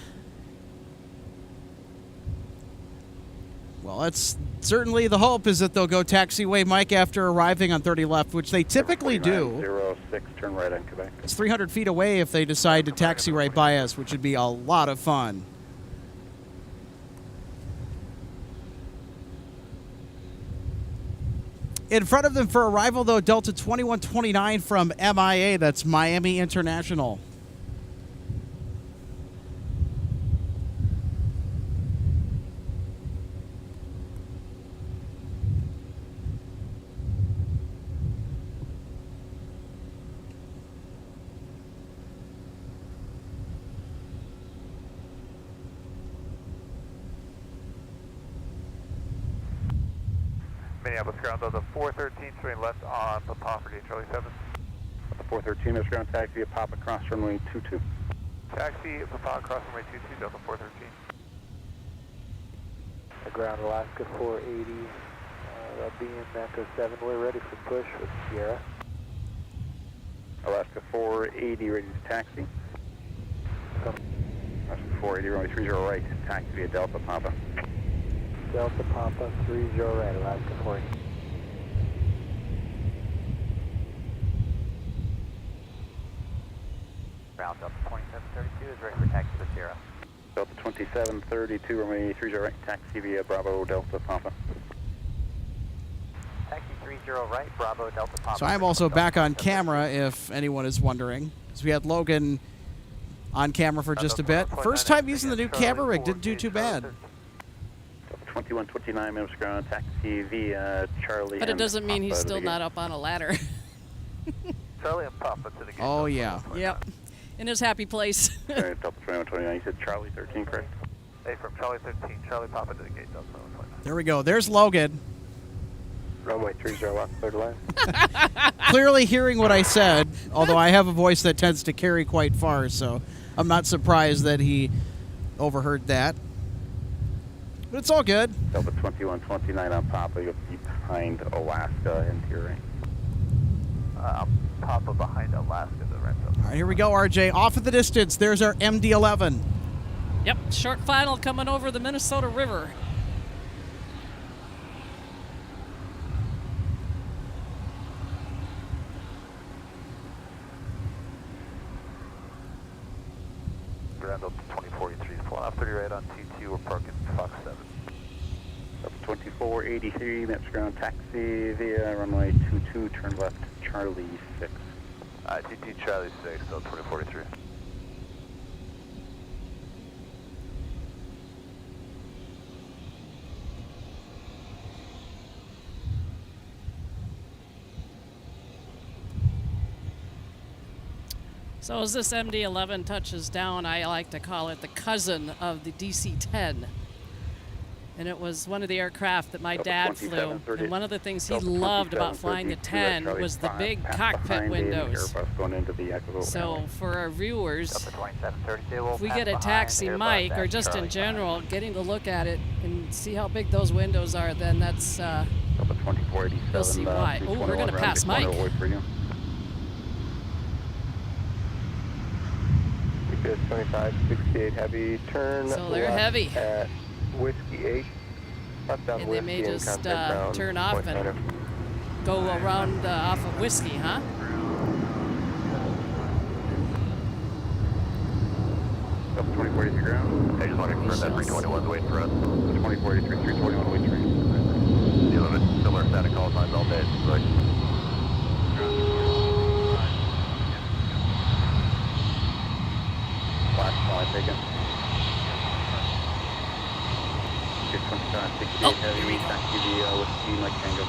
Well, that's certainly the hope, is that they'll go taxiway Mike after arriving on 30 left, which they typically do. 06, turn right on Quebec. It's 300 feet away if they decide to taxi right by us, which would be a lot of fun. In front of them for arrival, though, Delta 2129 from MIA. That's Miami International. Minneapolis ground, the 413 swing left on the property, Charlie 7. The 413, Mr. Ground, taxi at Papa Cross runway 22. Taxi, Papa Cross runway 22, Delta 413. The ground, Alaska 480, that'll be in Echo 7. We're ready for push with Sierra. Alaska 480, ready to taxi. Alaska 480, runway 30 right, taxi via Delta Papa. Delta Papa 30 right, Alaska 480. Ground, Delta 2732 is ready for taxi to Sierra. Delta 2732, runway 30 right, taxi via Bravo Delta Papa. Taxi 30 right, Bravo Delta Papa. So I'm also back on camera, if anyone is wondering. So we had Logan on camera for just a bit. First time using the new camera rig, didn't do too bad. Delta 2129, Minutes Ground, taxi via Charlie. But it doesn't mean he's still not up on a ladder. Charlie and Papa to the gate. Oh, yeah. Yep. In his happy place. Delta 2129, you said Charlie 13, correct? Hey, from Charlie 13, Charlie Papa to the gate, Delta 2129. There we go. There's Logan. Runway 30 left, clear to land. Clearly hearing what I said, although I have a voice that tends to carry quite far, so I'm not surprised that he overheard that. But it's all good. Delta 2129 on Papa, you'll be behind Alaska and to your right. Papa behind Alaska, the right. All right, here we go, RJ. Off at the distance, there's our MD-11. Yep, short final coming over the Minnesota River. Ground Delta 2483 is pulling off 30 right on T2, we're parking Fox 7. Delta 2483, Minutes Ground, taxi via runway 22, turn left, Charlie 6. T2 Charlie 6, Delta 2043. So as this MD-11 touches down, I like to call it the cousin of the DC-10. And it was one of the aircraft that my dad flew. And one of the things he loved about flying the 10 was the big cockpit windows. So for our viewers, if we get a taxi mic, or just in general, getting to look at it and see how big those windows are, then that's, you'll see why. Oh, we're going to pass Mike. UPS 2568 heavy, turn So they're left heavy. at Whiskey 8. Left on And they Whiskey may just contact ground, turn off point and center. go around off of Whiskey, huh? Delta 2043 ground. I just want to confirm that 321's waiting for us. 2043, 321 wait train. The 11 similar static call times all day, right? Flash fly taken. 2568 Heavy, reach taxi via Whiskey Mike Tango.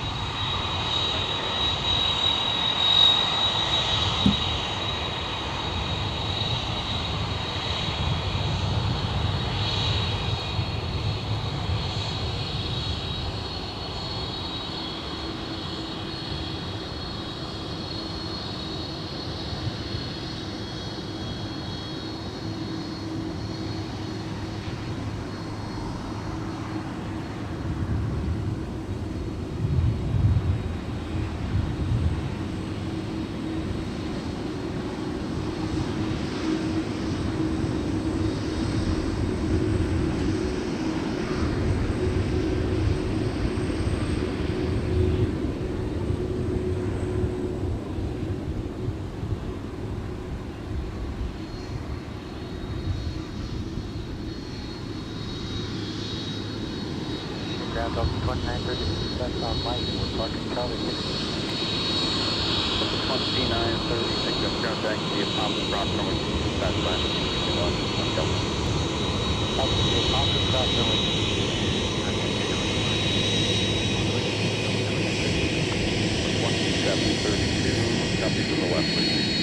Ground up to 2930, that's on Mike, we're parking Charlie. 2936, that's ground taxi via Thompson Cross runway 25 on Delta. Thompson Cross runway 1732, copy to the left, please.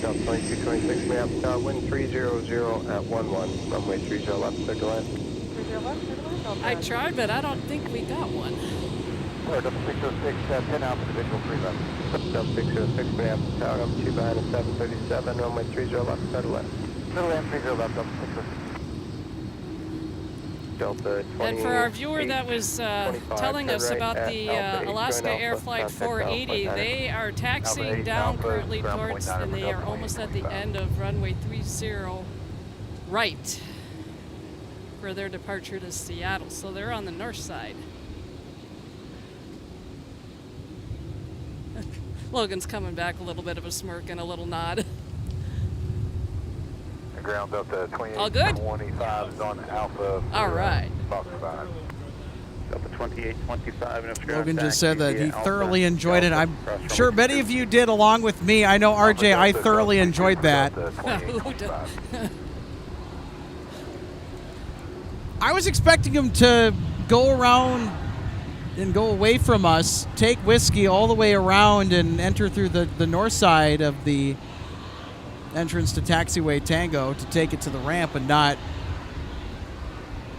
Delta 2226, may have tower wind 300 at 11, runway 30 left, clear to land. 30 left, clear to land. I tried, but I don't think we got one. Delta 606, 10 Alpha, divisional 3 left. Delta 606, may have tower up 2 behind a 737, runway 30 left, clear to land. Clear to land, 30 left, Delta 606. Delta 20. And for our viewer that was telling us about the Alaska Air Flight 480, they are taxiing down currently towards, and they are almost at the end of runway 30 right for their departure to Seattle. So they're on the north side. Logan's coming back, a little bit of a smirk and a little nod. Ground up to 2825 All good? is on Alpha. All right. Fox 5. Delta 2825, and Logan just said that he thoroughly enjoyed it. I'm sure many of you did along with me. I know, RJ, I thoroughly enjoyed that. I was expecting him to go around and go away from us, take Whiskey all the way around and enter through the north side of the entrance to Taxiway Tango to take it to the ramp, and not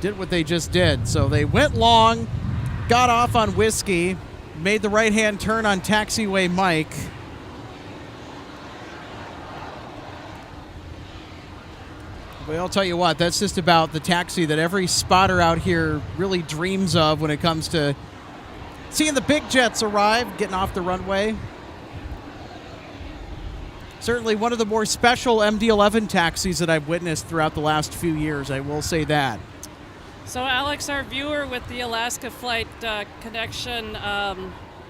did what they just did. So they went long, got off on Whiskey, made the right-hand turn on Taxiway Mike. But I'll tell you what, that's just about the taxi that every spotter out here really dreams of when it comes to seeing the big jets arrive, getting off the runway. Certainly one of the more special MD-11 taxis that I've witnessed throughout the last few years, I will say that. So Alex, our viewer with the Alaska flight connection,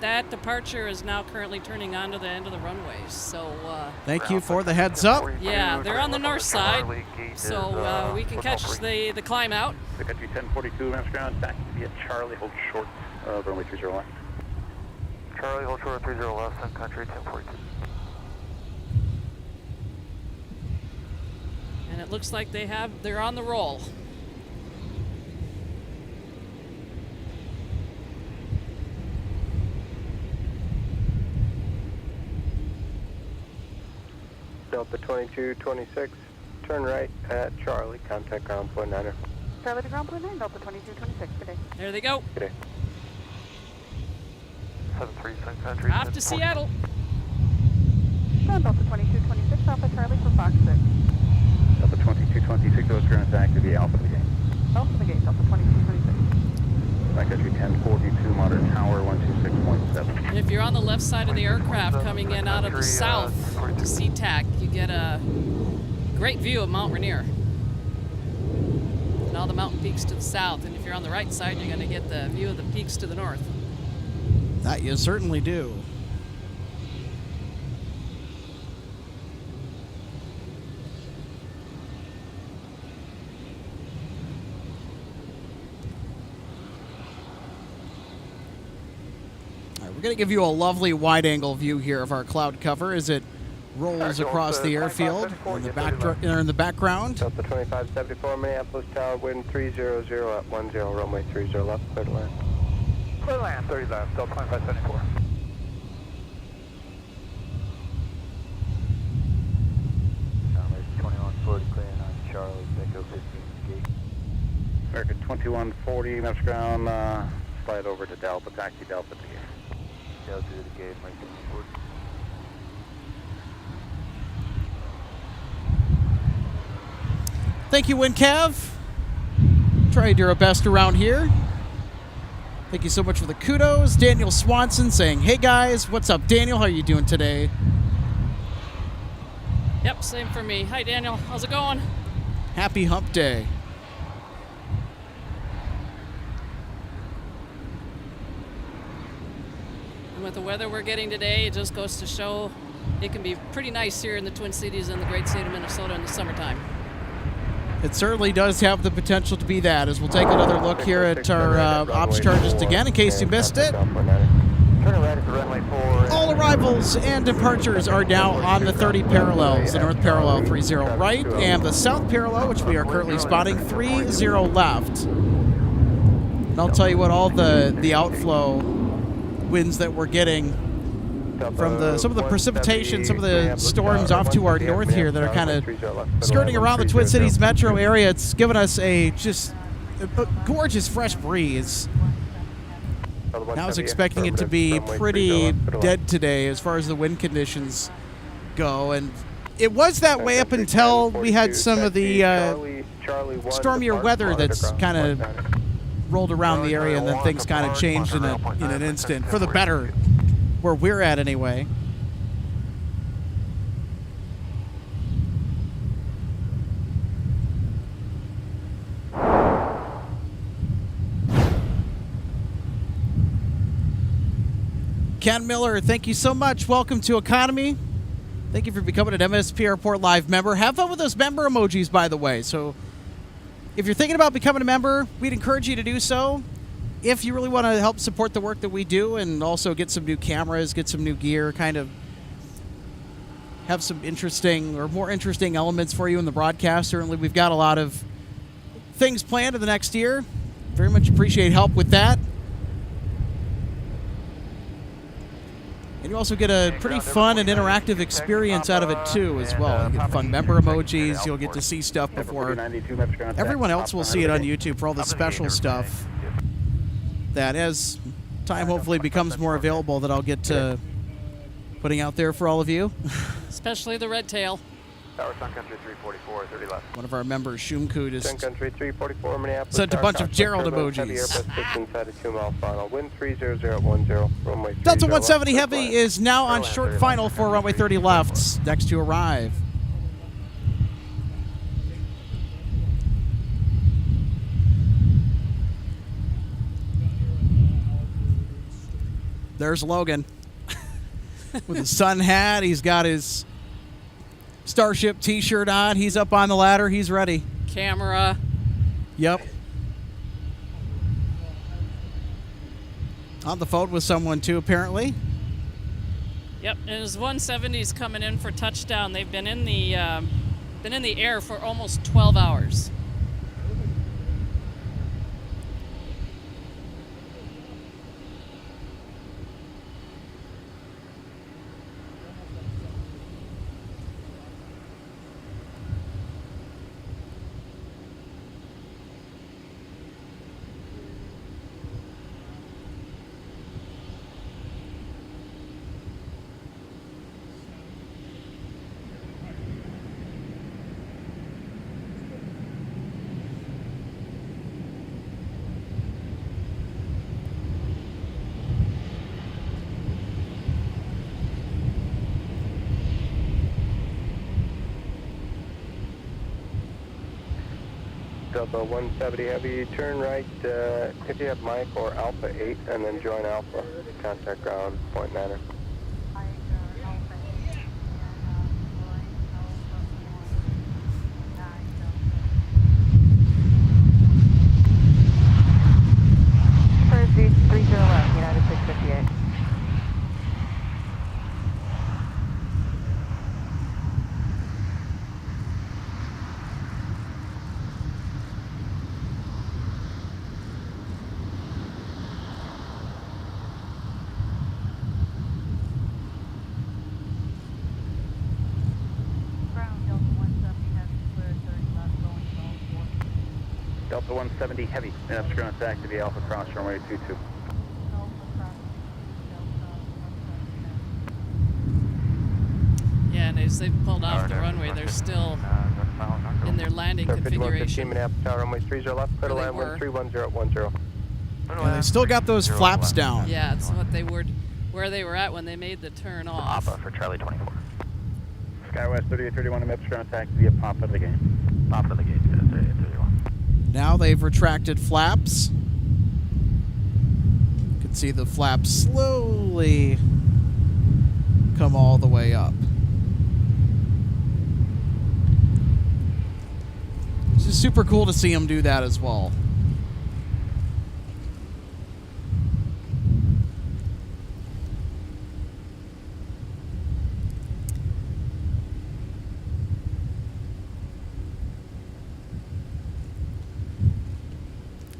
that departure is now currently turning onto the end of the runway. So thank you for the heads up. Yeah, they're on the north side, so we can catch the climb out. Pick up 1042, Mass Ground, taxi via Charlie, hold short, runway 30 left. Charlie, hold short 30 left, Sun Country 1042. And it looks like they're on the roll. Delta 2226, turn right at Charlie, contact ground point 9er. Charlie to ground point 9, Delta 2226, good day. There they go. Good day. 73 Sun Country. Off to Seattle. Ground Delta 2226, Alpha Charlie for Fox 6. Delta 2226, those ground taxi via Alpha to the gate. Alpha the gate, Delta 2226. Sun Country 1042, modern tower 126.7. And if you're on the left side of the aircraft coming in out of the south to SeaTac, you get a great view of Mount Rainier and all the mountain peaks to the south. And if you're on the right side, you're going to get the view of the peaks to the north. That you certainly do. going to give you a lovely wide-angle view here of our cloud cover as it rolls across the airfield in the background. Delta 2574, Minneapolis Tower, wind 300 at 10, runway 30 left, clear to land. Clear land, 30 left, Delta 2574. Sound 2140, clear on Charlie, Echo 15, gate. American 2140, left ground, slide over to Delta, taxi Delta to the gate. Delta to the gate, Mike 40. Thank you, WinCav. Try to do our best around here. Thank you so much for the kudos. Daniel Swanson saying, hey guys, what's up? Daniel, how are you doing today? Yep, same for me. Hi, Daniel. How's it going? Happy hump day. And with the weather we're getting today, it just goes to show it can be pretty nice here in the Twin Cities and the great state of Minnesota in the summertime. It certainly does have the potential to be that, as we'll take another look here at our ops charges again in case you missed it. All arrivals and departures are now on the 30 parallels, the north parallel 30 right, and the south parallel, which we are currently spotting, 30 left. And I'll tell you what, all the outflow winds that we're getting from some of the precipitation, some of the storms off to our north here that are kind of skirting around the Twin Cities metro area, it's given us a gorgeous fresh breeze. I was expecting it to be pretty dead today as far as the wind conditions go, and it was that way up until we had some of the stormier weather that's kind of rolled around the area, and then things kind of changed in an instant for the better. Where we're at anyway. Ken Miller, thank you so much. Welcome to Economy. Thank you for becoming an MSP Airport Live member. Have fun with those member emojis, by the way. So if you're thinking about becoming a member, we'd encourage you to do so. If you really want to help support the work that we do and also get some new cameras, get some new gear, kind of have some interesting or more interesting elements for you in the broadcast, certainly we've got a lot of things planned in the next year. Very much appreciate help with that. And you also get a pretty fun and interactive experience out of it too as well. You get fun member emojis, you'll get to see stuff before everyone else will see it on YouTube for all the special stuff that as time hopefully becomes more available that I'll get to putting out there for all of you. Especially the red tail. Tower Sun Country 344, 30 left. One of our members, Shumku, just Sun Country 344, Minneapolis. sent a bunch of Gerald emojis. Inside a 2-mile final. Wind 300 at 10, runway 30 Delta 170 left, Heavy is now on short final for runway 30 left, next to arrive. There's Logan with his sun hat. He's got his Starship t-shirt on. He's up on the ladder. He's ready. Camera. Yep. On the phone with someone too, apparently. Yep, and his 170's coming in for touchdown. They've been in the air for almost 12 hours. Delta 170 Heavy, turn right, if you have Mike or Alpha 8, and then join Alpha. Contact ground, point 9er. First 30 left, United 658. Delta 170 heavy, Minneapolis contact to the Alpha Cross runway 22. Yeah, and as they pulled off the runway, they're still in their landing configuration. Minneapolis Tower, runway 30 left, clear to land, wind 31010. Yeah, they still got those flaps down. Yeah, it's what they were, where they were at when they made the turn off. Papa for Charlie 24. Skywest 3831, Minneapolis contact via Papa to the gate. Papa to the gate, 3831. Now they've retracted flaps. You can see the flaps slowly come all the way up. It's just super cool to see them do that as well.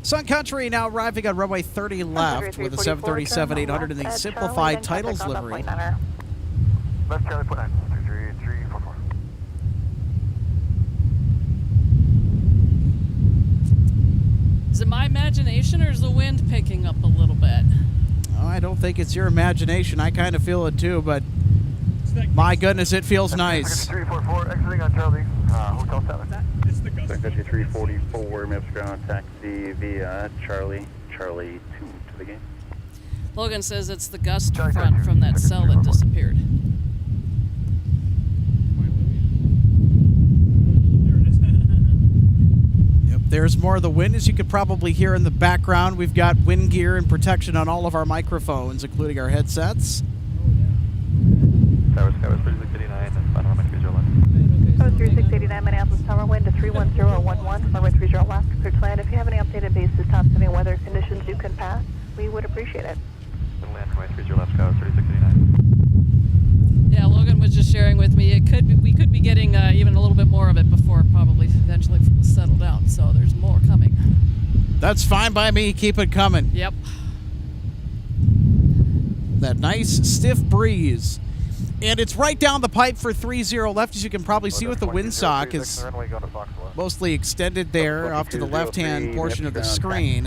Sun Country now arriving on runway 30 left with a 737-800 in the simplified titles livery. Left Charlie, put 9, 344. Is it my imagination or is the wind picking up a little bit? Oh, I don't think it's your imagination. I kind of feel it too, but my goodness, it feels nice. 344, exiting on Charlie, Hotel 7. It's the gust. 344, Minneapolis ground taxi via Charlie 2 to the gate. Logan says it's the gust front from that cell that disappeared. There it is. Yep, there's more of the wind, as you could probably hear in the background. We've got wind gear and protection on all of our microphones, including our headsets. Tower Skywest 3689, and final runway 30 left. Tower 3689, Minneapolis Tower, wind to 31011, runway 30 left, clear to land. If you have any updated bases, top 7 weather conditions you can pass, we would appreciate it. Land runway 30 left, Skywest 3689. Yeah, Logan was just sharing with me. We could be getting even a little bit more of it before it probably eventually settle down. So there's more coming. That's fine by me. Keep it coming. Yep. That nice stiff breeze. And it's right down the pipe for 30 left, as you can probably see with the windsock is mostly extended there off to the left-hand portion of the screen.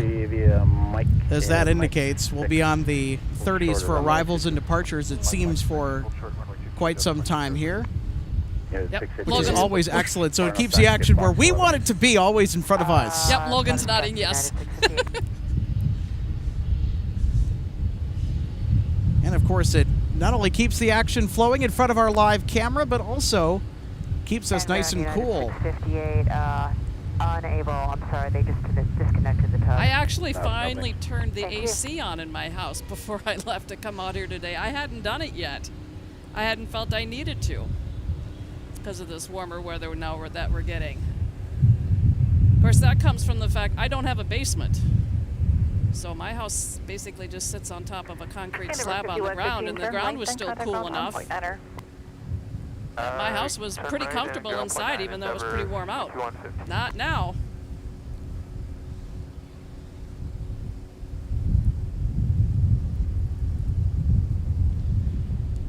As that indicates, we'll be on the 30s for arrivals and departures, it seems, for quite some time here. Yep. Which is always excellent, so it keeps the action where we want it to be, always in front of us. Yep, Logan's nodding yes. And of course, it not only keeps the action flowing in front of our live camera, but also keeps us nice and cool. 658, unable, I'm sorry, they just disconnected the tug. I actually finally turned the AC on in my house before I left to come out here today. I hadn't done it yet. I hadn't felt I needed to because of this warmer weather now that we're getting. Of course, that comes from the fact I don't have a basement. So my house basically just sits on top of a concrete slab on the ground, and the ground was still cool enough. My house was pretty comfortable inside, even though it was pretty warm out. Not now.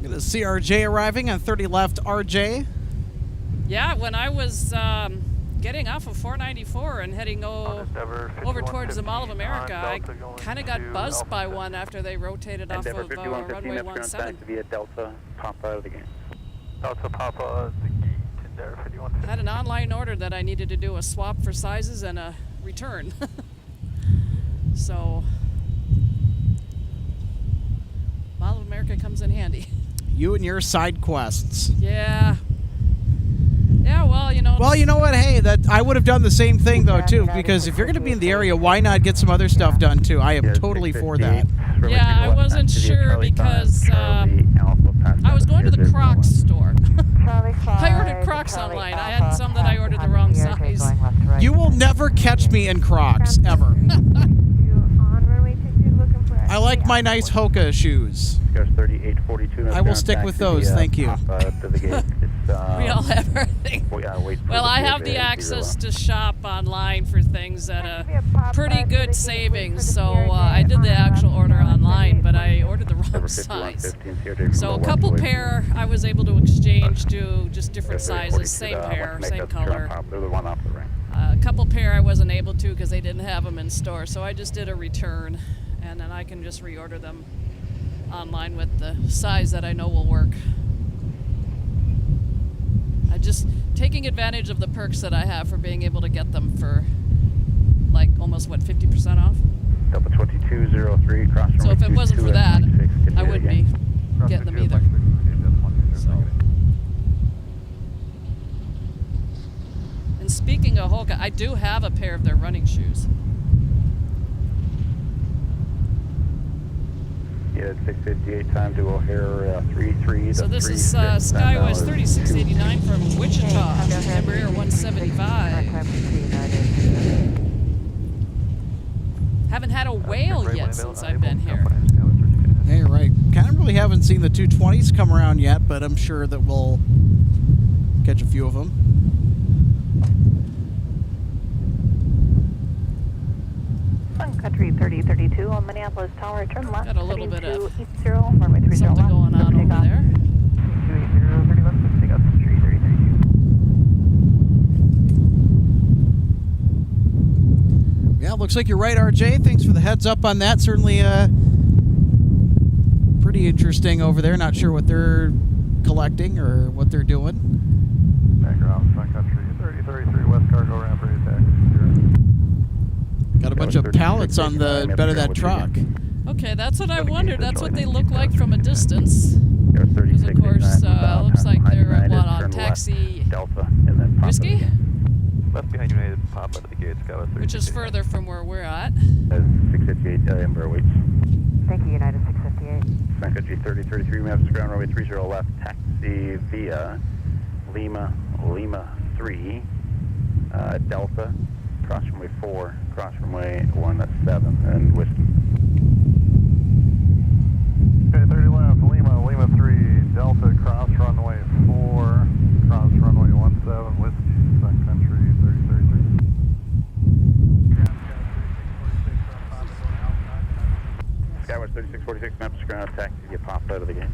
Got a CRJ arriving on 30 left RJ. Yeah, when I was getting off of 494 and heading over towards the Mall of America, I kind of got buzzed by one after they rotated off of runway 17. Via Delta Papa the gate. Delta Papa the gate in there 5150. Had an online order that I needed to do a swap for sizes and a return. So Mall of America comes in handy. You and your side quests. Yeah. Yeah, well, you know. Well, you know what? Hey, I would have done the same thing though too, because if you're going to be in the area, why not get some other stuff done too? I am totally for that. Yeah, I wasn't sure because I was going to the Crocs store. I ordered Crocs online. I had some that I ordered the wrong size. You will never catch me in Crocs ever. I like my nice Hoka shoes. I will stick with those, thank you. We all have everything. Well, I have the access to shop online for things at a pretty good savings, so I did the actual order online, but I ordered the wrong size. So a couple pair I was able to exchange to just different sizes, same pair, same color. A couple pair I wasn't able to because they didn't have them in store, so I just did a return, and then I can just reorder them online with the size that I know will work. I'm just taking advantage of the perks that I have for being able to get them for like almost, what, 50% off? Delta 2203, cross runway. So if it wasn't for that, 26, I wouldn't be getting them either. So. And speaking of Holga, I do have a pair of their running shoes. Yeah, 658 time to O'Hare 33. So this is Skywest 3689 from Wichita, Embraer 175. Haven't had a whale yet since I've been here. Yeah, you're right. Kind of really haven't seen the 220s come around yet, but I'm sure that we'll catch a few of them. Sun Country 3032 on Minneapolis Tower, turn left. Got a little bit of something going on over there. 280, 30 left, take out 3032. Yeah, looks like you're right, RJ. Thanks for the heads up on that. Certainly pretty interesting over there. Not sure what they're collecting or what they're doing. Background, Sun Country 3033, West Cargo Ramp, ready to taxi. Got a bunch of pallets on the bed of that truck. Okay, that's what I wondered. That's what they look like from a distance. Because, of course, looks like they're on taxi Whiskey, Left behind United, pop out of the gates, which is further from where we're at. 658 Embraer waits. Thank you, United 658. Sun Country 3033, maps ground runway 30 left, taxi via Lima 3, Delta, cross runway 4, cross runway 17, and whiskey. Okay, 30 left, Lima 3, Delta, cross runway 4, cross runway 17, whiskey, Sun Country 3033. Skywest 3646, maps ground, taxi via pop out of the gate.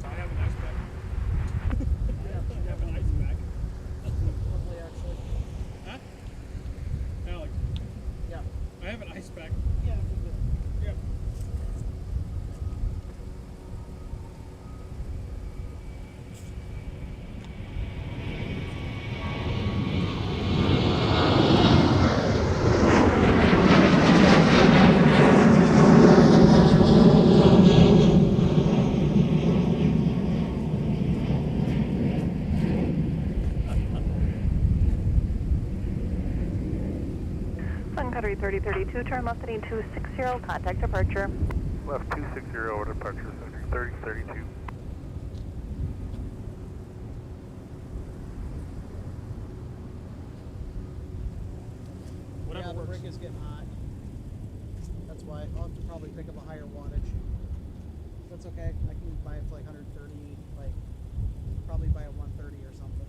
I have an ice pack. You have an ice pack. That's lovely, actually. Huh? Alex. Yeah. I have an ice pack. Yeah. Yeah. Sun Country 3032, turn left heading 260, contact departure. Left 260 over departure, Sun Country 3032. Yeah, the rig is getting hot. That's why I'll have to probably pick up a higher wattage. That's okay. I can buy it for like 130, like probably buy a 130 or something.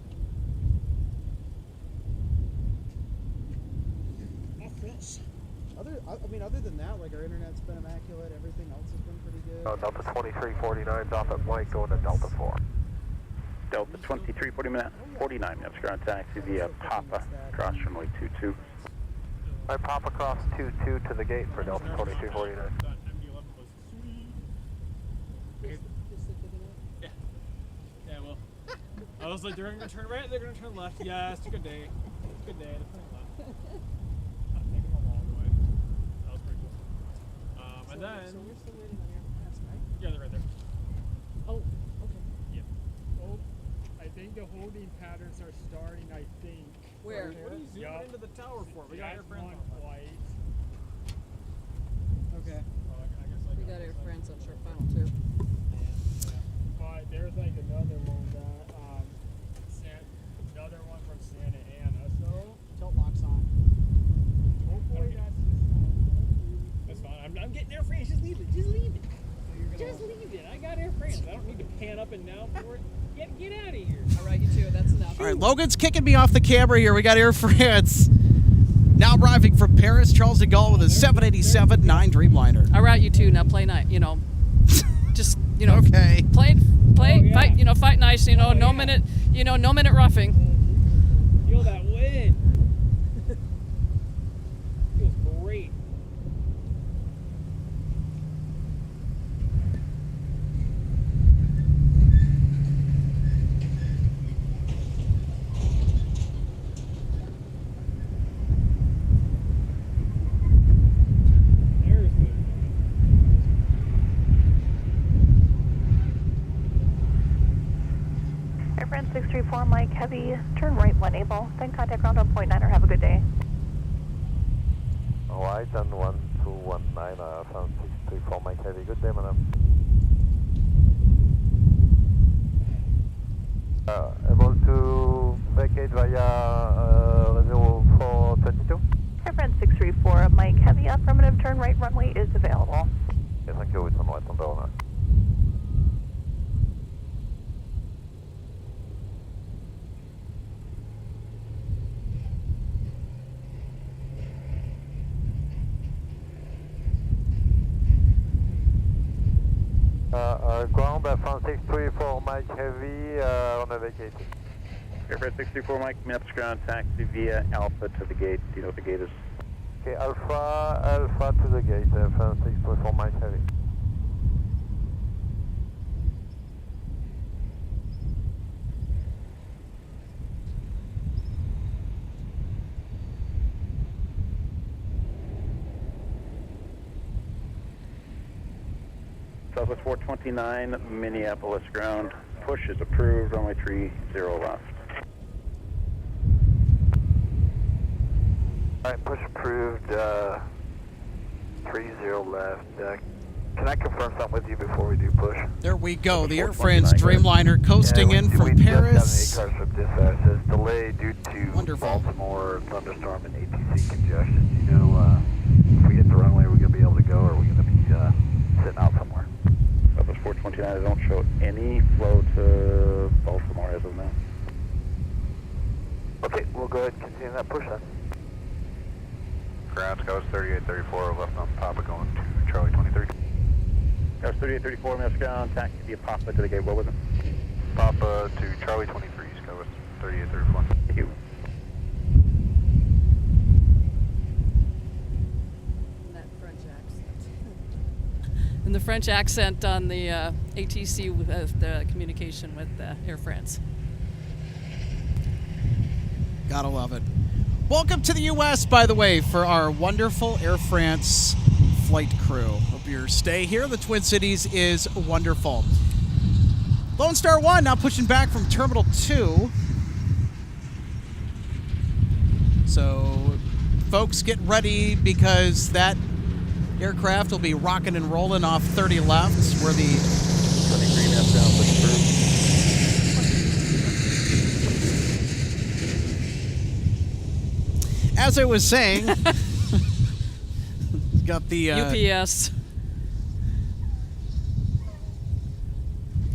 Other than that, like our internet's been immaculate. Everything else has been pretty good. Delta 2349's off at Mike going to Delta 4. Delta 2349, maps ground, taxi via Papa, cross runway 22. I pop across 22 to the gate for Delta 2349. Yeah, well, I was like, they're going to turn right, they're going to turn left. Yes, good day. Good day. They're turning left. I'm taking them a long way. That was pretty cool. And then... So we're still waiting on your pass, right? Yeah, they're right there. Oh, okay. Yeah. Oh, I think the holding patterns are starting, I think. Where? What are you zooming into the tower for? We got air friends on flight. Okay. Well, I guess I We got Air France on short final too. But there's like another one that, another one from Santa Ana, so. Tilt locks on. Hopefully That's fine. I'm getting Air France. Just leave it. Just leave it. Just leave it. I got Air France. I don't need to pan up and down for it. Get out of here. All right, you too. That's enough. All right, Logan's kicking me off the camera here. We got Air France. Now arriving from Paris, Charles de Gaulle with a 787-9 Dreamliner. All right, you two. Now play night. Just Okay. play, yeah. fight. Fight nice. No minute. No minute roughing. Feel that wind. 634 Mike Heavy, turn right when able, then contact ground on point 9 or have a good day. Alright, and 1219, Sun 634 Mike Heavy, good day, madam. Able to vacate via 0422? Air France 634 Mike Heavy, affirmative, turn right runway is available. Okay, thank you, it's on right on Belmont. Ground Air France 634 Mike Heavy on a vacate. Air France 634 Mike, Minneapolis ground, taxi via Alpha to the gate. Do you know what the gate is? Okay, Alpha to the gate, Air France 634 Mike Heavy. Southwest 429, Minneapolis ground. Push is approved, runway 30 left. Alright, push approved, 30 left. Can I confirm something with you before we do push? There we go. The Air France Dreamliner coasting in from Paris. We just have an 8 cars from dispatch. Says delay due to Wonderful. Baltimore thunderstorm and ATC congestion. You know, if we hit the runway, are we going to be able to go, or are we going to be sitting out somewhere? Southwest 429, I don't show any flow to Baltimore as of now. Okay, we'll go ahead and continue that push then. Ground Coast 3834, left on Papa going to Charlie 23. Coast 3834, Minneapolis ground, taxi via Papa to the gate. What was it? Papa to Charlie 23, Coast 3834. Thank you. That French accent. And the French accent on the ATC with the communication with Air France. Gotta love it. Welcome to the U.S., by the way, for our wonderful Air France flight crew. Hope your stay here in the Twin Cities is wonderful. Lone Star 1 now pushing back from Terminal 2. So, folks, get ready because that aircraft will be rocking and rolling off 30 left, where the 23 minutes down, push approved. as I was saying, got the UPS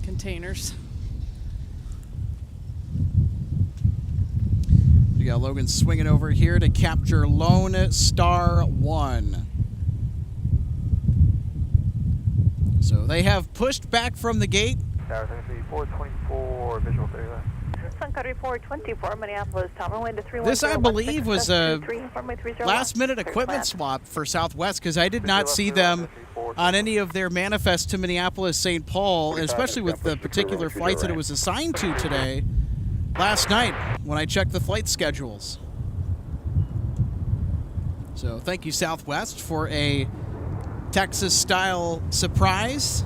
containers. We got Logan swinging over here to capture Lone Star 1. So they have pushed back from the gate. Tower 424, visual 30 left. Sun Country 424, Minneapolis, tower wind to 310. This, I believe, was a last-minute equipment swap for Southwest because I did not see them on any of their manifests to Minneapolis, St. Paul, especially with the particular flights that it was assigned to today, last night when I checked the flight schedules. So thank you, Southwest, for a Texas-style surprise.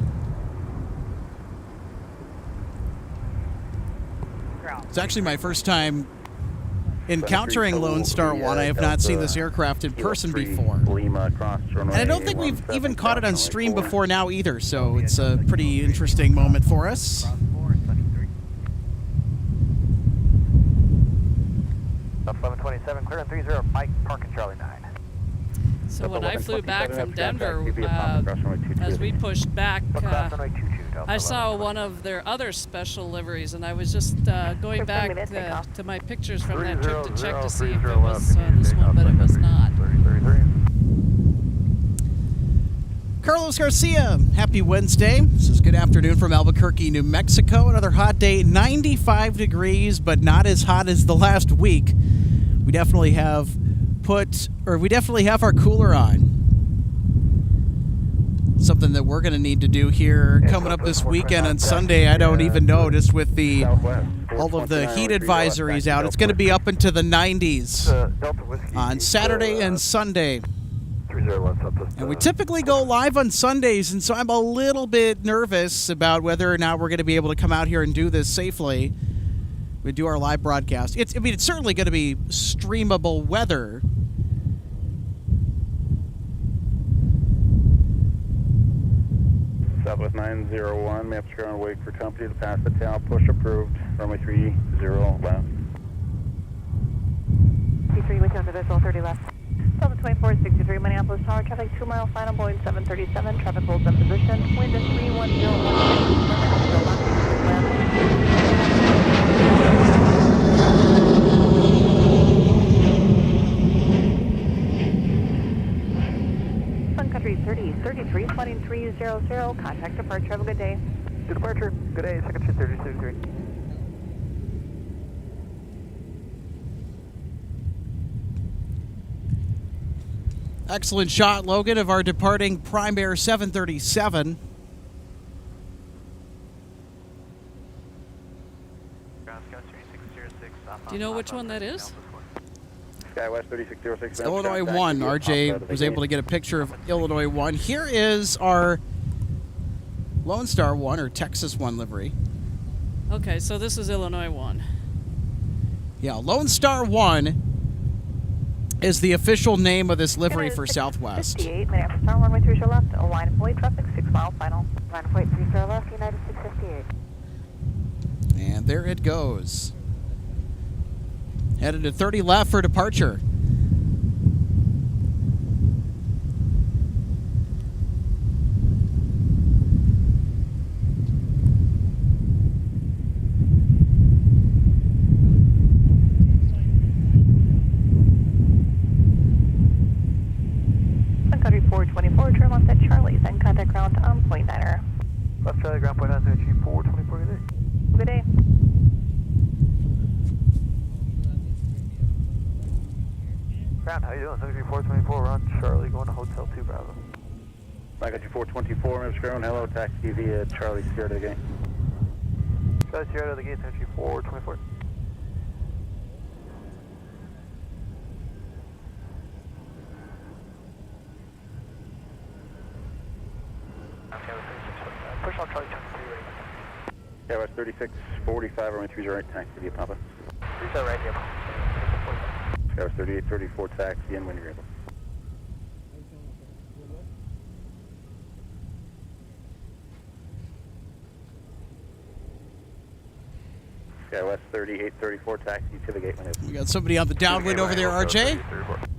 It's actually my first time encountering Lone Star 1. I have not seen this aircraft in person before. And I don't think we've even caught it on stream before now either, so it's a pretty interesting moment for us. Up 1127, clear on 30, Mike, parking Charlie 9. So when I flew back from Denver, as we pushed back, I saw one of their other special liveries, and I was just going back to my pictures from that trip to check to see if it was this one, but it was not. Carlos Garcia, happy Wednesday. This is good afternoon from Albuquerque, New Mexico. Another hot day, 95 degrees, but not as hot as the last week. We definitely have our cooler on. Something that we're going to need to do here coming up this weekend on Sunday. I don't even know, just with the all of the heat advisories out. It's going to be up into the 90s on Saturday and Sunday. And we typically go live on Sundays, and so I'm a little bit nervous about whether or not we're going to be able to come out here and do this safely. We do our live broadcast. It's certainly going to be streamable weather. Southwest 901, maps are on wake for company to pass the tail, push approved, runway 30 left. C3 with you on the visual 30 left. Delta 2463, Minneapolis Tower, traffic 2 mile final, Boeing 737, traffic holds in position, wind is 310 Sun Country 3033, flighting 300, contact departure, have a good day. Good departure, good day, Sun Country 3033. Excellent shot, Logan, of our departing Prime Air 737. Do you know which one that is? SkyWest 3606. Illinois 1. RJ was able to get a picture of Illinois 1. Here is our Lone Star 1 or Texas 1 livery. Okay, so this is Illinois 1. Yeah, Lone Star 1 is the official name of this livery for Southwest. 58, Minneapolis Tower, runway 30 left, a line of flight traffic, 6 mile final. Line of flight 30 left, United 658. And there it goes. Headed to 30 left for departure. Sun Country 424, turn left at Charlie, then contact ground on point 9er. Left Charlie, ground point 9, Chief 424, good day. Good day. Ground, how you doing? Sun Country 424, we're on Charlie, going to Hotel 2 Bravo. Sun Country 424, maps ground, hello, taxi via Charlie Sierra to the gate. Charlie Sierra to the gate, Sun Country 424. Push on Charlie 23 right. SkyWest 3645, runway 30 right, taxi via Papa. 30 right here. SkyWest 3834, taxi in when you're able. SkyWest 3834, taxi to the gate when able. We got somebody on the downwind over there, RJ.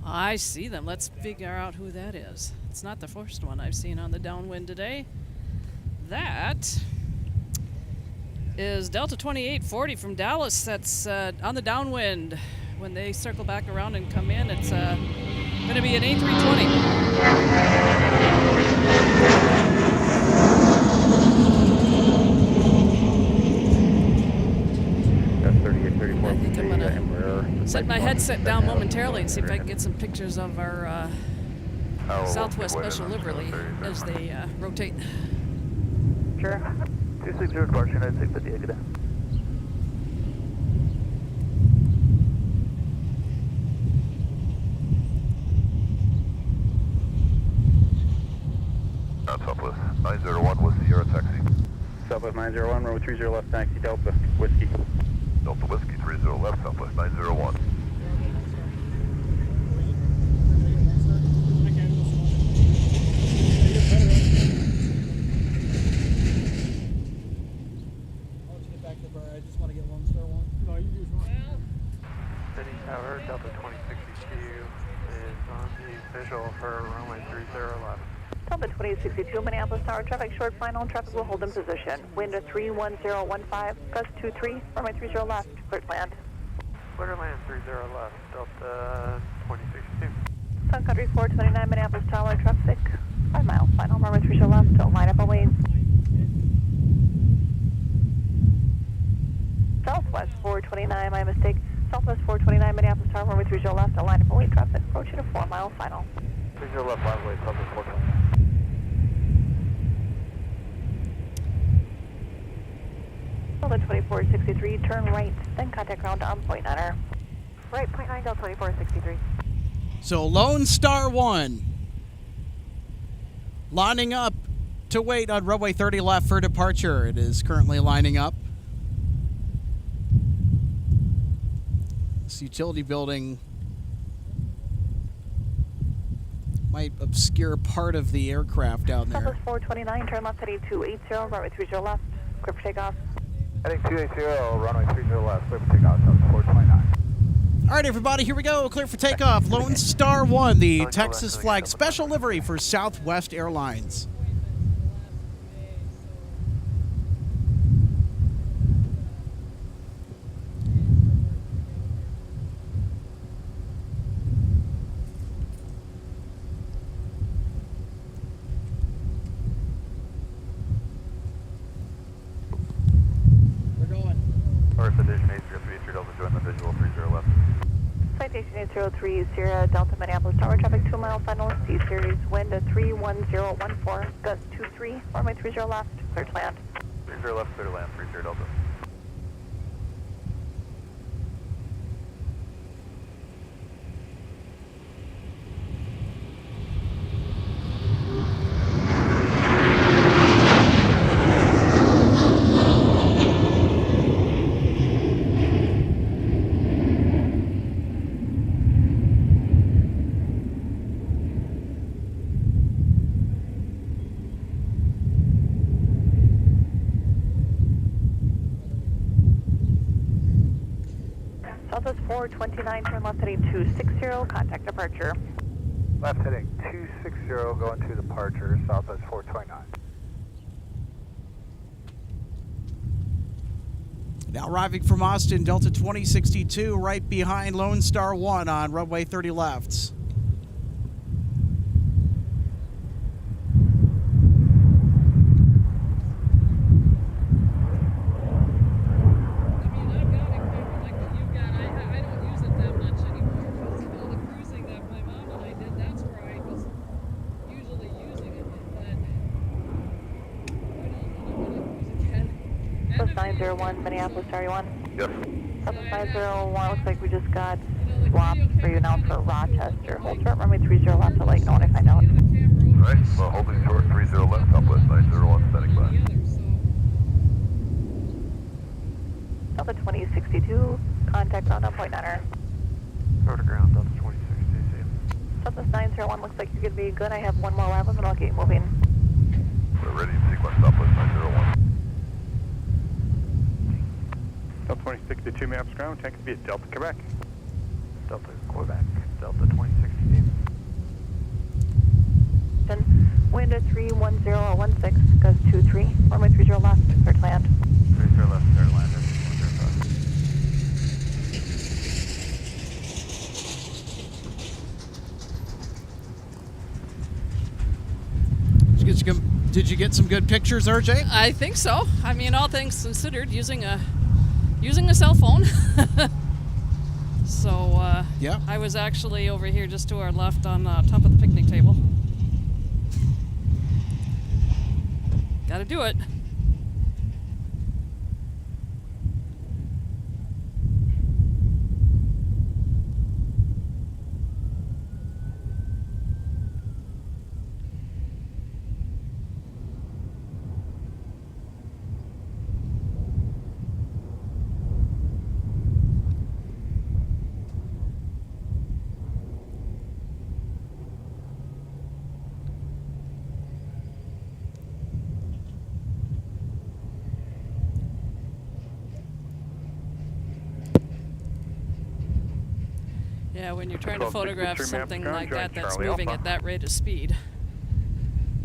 I see them. Let's figure out who that is. It's not the first one I've seen on the downwind today. That is Delta 2840 from Dallas. That's on the downwind. When they circle back around and come in, it's going to be an A320. That's 3834. I think I'm going to set my headset down momentarily and see if I can get some pictures of our Southwest Special Livery as they rotate. Sure. 260 departure, United 650, good day. Southwest 901 with Sierra taxi. Southwest 901, runway 30 left, taxi Delta, Whiskey. Delta Whiskey 30 left, Southwest 901. City Tower, Delta 2062 is on the visual for runway 30 left. Delta 2062, Minneapolis Tower, traffic short final, traffic will hold in position. Wind at 31015, gust 23, runway 30 left, clear to land. Clear to land 30 left, Delta 2062. Sun Country 429, Minneapolis Tower, traffic 5 miles final, runway 30 left, don't line up away. Southwest 429, my mistake. Southwest 429, Minneapolis Tower, runway 30 left, a line of away traffic, approaching a 4 mile final. 30 left, line away, Southwest 429. Delta 2463, turn right, then contact ground on point 9er. Right, point 9, Delta 2463. So Lone Star 1 lining up to wait on runway 30 left for departure. It is currently lining up. This utility building might obscure part of the aircraft down there. Southwest 429, turn left heading 280, runway 30 left, clear for takeoff. Heading 280, runway 30 left, clear for takeoff, Southwest 429. All right, everybody, here we go. Clear for takeoff. Lone Star 1, the Texas flag special livery for Southwest Airlines. Citation 803 Sierra Delta Minneapolis Tower, traffic 2 mile final, C-Series, wind 31014, gust 23, runway 30 left, clear to land. 30 left, clear to land, 30 Delta. Southwest 429, turn left heading 260, contact departure. Left heading 260, going to departure, Southwest 429. Now arriving from Austin, Delta 2062, right behind Lone Star 1 on runway 30 left. Southwest 901, Minneapolis, Tower 1. Yes. Southwest 901, looks like we just got swapped for you now for Rochester. Hold short, runway 30 left to Lake, know when I find out. Right, well, holding short 30 left, Southwest 901, standing by. Delta 2062, contact ground on point 9er. Go to ground, Delta 2060. Southwest 901, looks like you're going to be good. I have one more lap and I'll get you moving. We're ready to sequence Southwest 901. Delta 2062, Minneapolis ground, tank to be at Delta, Quebec. Delta, Quebec, Delta 2060. Wind at 31016, gust 23, runway 30 left, clear to land. 30 left, clear to land, 105. Did you get some good pictures, RJ? I think so. I mean, all things considered, using a cell phone. So yeah, I was actually over here just to our left on top of the picnic table. Got to do it. Yeah, when you're trying to photograph something like that that's moving at that rate of speed.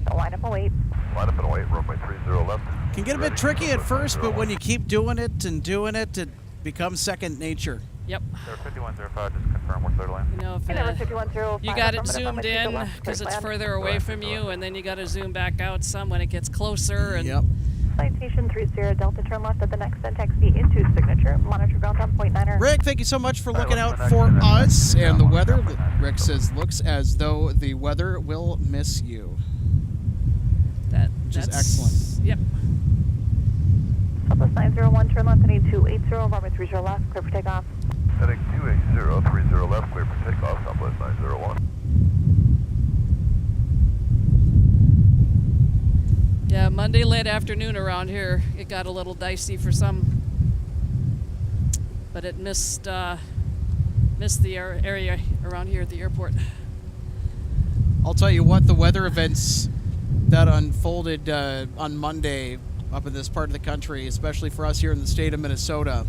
So line up and wait. Line up and wait, runway 30 left. Can get a bit tricky at first, but when you keep doing it, it becomes second nature. Yep. 5105, just confirm we're clear to land. You know, if you got it zoomed in because it's further away from you, and then you got to zoom back out some when it gets closer. And yep. Citation 30 Delta, turn left at the next and taxi into signature. Monitor ground on point 9er. Rick, thank you so much for looking out for us and the weather. Rick says, looks as though the weather will miss you. Which is excellent. Yep. Southwest 901, turn left heading 280, runway 30 left, clear for takeoff. Heading 280, 30 left, clear for takeoff, Southwest 901. Yeah, Monday late afternoon around here, it got a little dicey for some, but it missed miss the area around here at the airport. I'll tell you what, the weather events that unfolded on Monday up in this part of the country, especially for us here in the state of Minnesota,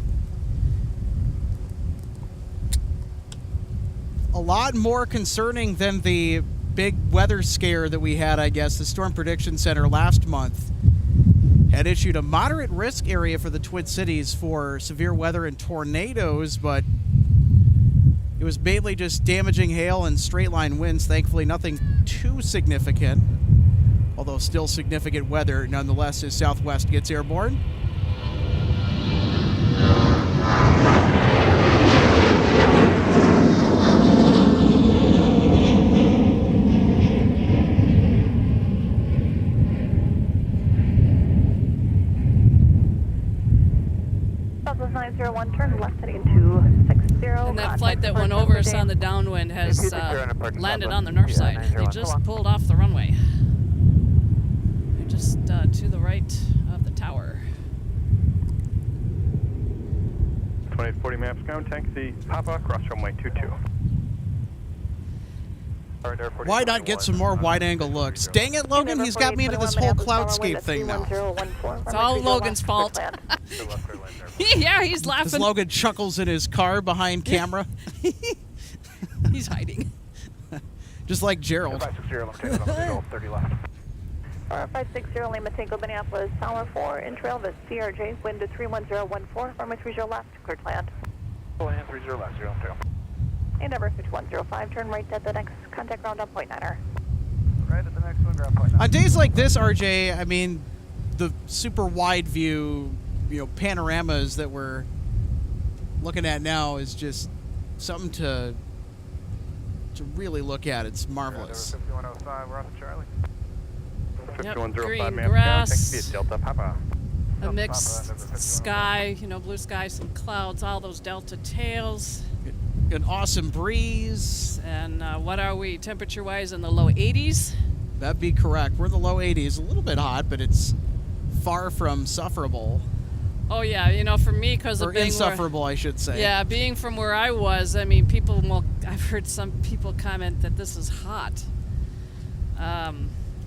a lot more concerning than the big weather scare that we had, I guess. The Storm Prediction Center last month had issued a moderate risk area for the Twin Cities for severe weather and tornadoes, but it was mainly just damaging hail and straight line winds. Thankfully, nothing too significant, although still significant weather nonetheless as Southwest gets airborne. Southwest 901, turn left heading to 60. And that flight that went over us on the downwind has landed on the north side. They just pulled off the runway. They're just to the right of the tower. 2840 maps count, taxi Papa, cross runway 22. Why not get some more wide-angle looks? Dang it, Logan, he's got me into this whole cloudscape thing now. It's all Logan's fault. Yeah, he's laughing. As Logan chuckles in his car behind camera. He's hiding. Just like Gerald. 30 left. 560 Lima Tango, Minneapolis, Tower 4, in trail of CRJ, wind to 31014, runway 30 left, cleared to land. 30 left, 0 tail. And number 5105, turn right at the next contact ground on point 9er. Right at the next one, ground point 9. On days like this, RJ, I mean, the super wide view, panoramas that we're looking at now is just something to really look at. It's marvelous. 5105, we're on to Charlie. Yep, green grass, Delta Papa. a mixed sky, blue sky, some clouds, all those delta tails. An awesome breeze. And what are we temperature-wise in the low 80s? That'd be correct. We're in the low 80s. A little bit hot, but it's far from sufferable. Oh, yeah. For me, because of or being insufferable, I should say. Yeah, being from where I was, I've heard some people comment that this is hot.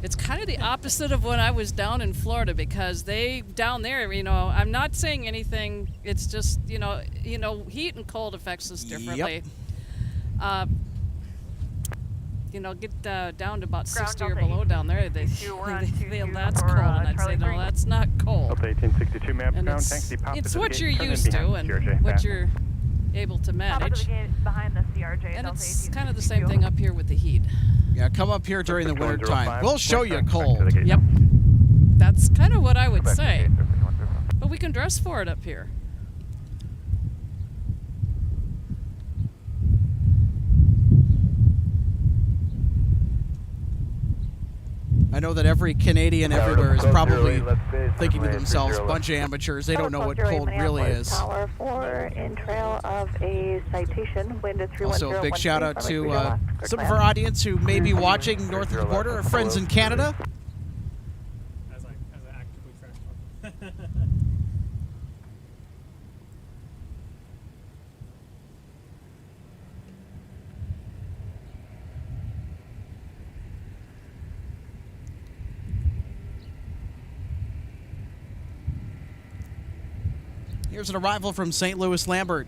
It's kind of the opposite of when I was down in Florida, because down there, I'm not saying anything. It's just, heat and cold affects us differently. Yep. Get down to about 60 or below down there. They feel that's cold, and I'd say, no, that's not cold. Delta 1862 maps And count, it's, taxi Papa. it's what you're used to and what you're able to manage. Behind the CRJ, And it's kind of the same thing up here with the heat. Yeah, come up here during the winter time. We'll show you cold. Yep. That's kind of what I would say. But we can dress for it up here. I know that every Canadian everywhere is probably thinking to themselves, bunch of amateurs, they don't know what cold really is. Tower 4, in trail of a citation, wind at 310. Also, a big shout out to some of our audience who may be watching north of the border, our friends in Canada. As I actively trash talk. Here's an arrival from St. Louis Lambert.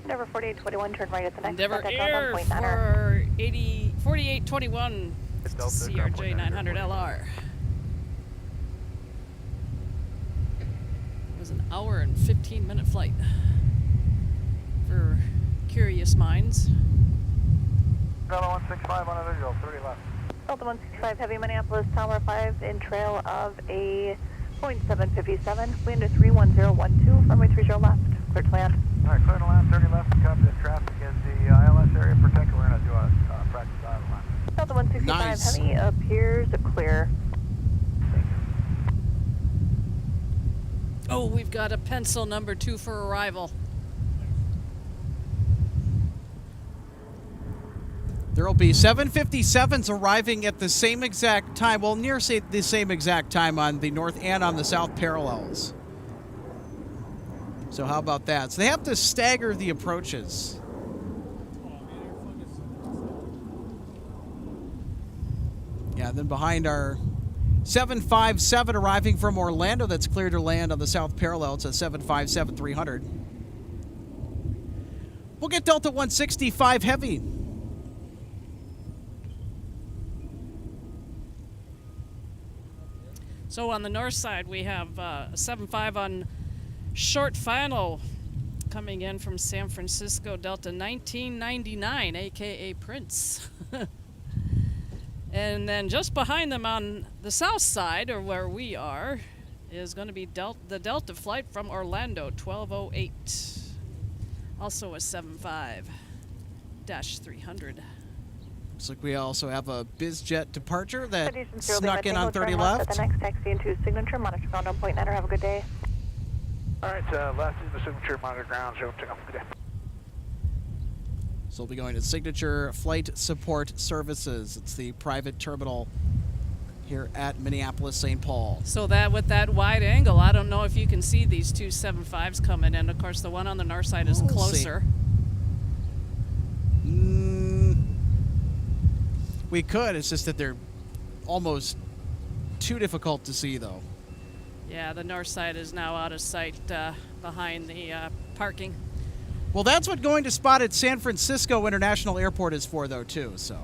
Endeavor 4821, turn right at the next Endeavor contact Air ground on point 9er. for 4821 CRJ 900 LR. It was an hour and 15-minute flight for curious minds. Delta 165 on a visual, 30 left. Delta 165 Heavy, Minneapolis, Tower 5, in trail of a 0.757, wind at 31012, runway 30 left, clear to land. All right, clear to land, 30 left, copy this traffic is the ILS area protector. We're going to do a practice ILS. Delta 165 Nice. Heavy appears clear. Oh, we've got a pencil number 2 for arrival. There will be 757s arriving at the same exact time, well, near the same exact time on the north and on the south parallels. So how about that? So they have to stagger the approaches. Yeah, then behind our 757 arriving from Orlando that's cleared to land on the south parallel. It's a 757-300. We'll get Delta 165 Heavy. So on the north side, we have a 75 on short final coming in from San Francisco, Delta 1999, a.k.a. Prince. And then just behind them on the south side, or where we are, is going to be the Delta flight from Orlando, 1208. Also a 75-300. Looks like we also have a BizJet departure that snuck in on 30 left. The next taxi into Signature, monitor ground on point 9. Have a good day. All right, left is the Signature, monitor ground, so take off. Good day. So we'll be going to Signature Flight Support Services. It's the private terminal here at Minneapolis, St. Paul. So that with that wide angle, I don't know if you can see these two 75s coming in. Of course, the one on the north side is closer. We could. It's just that they're almost too difficult to see, though. Yeah, the north side is now out of sight behind the parking. Well, that's what going to spot at San Francisco International Airport is for, though, too. So,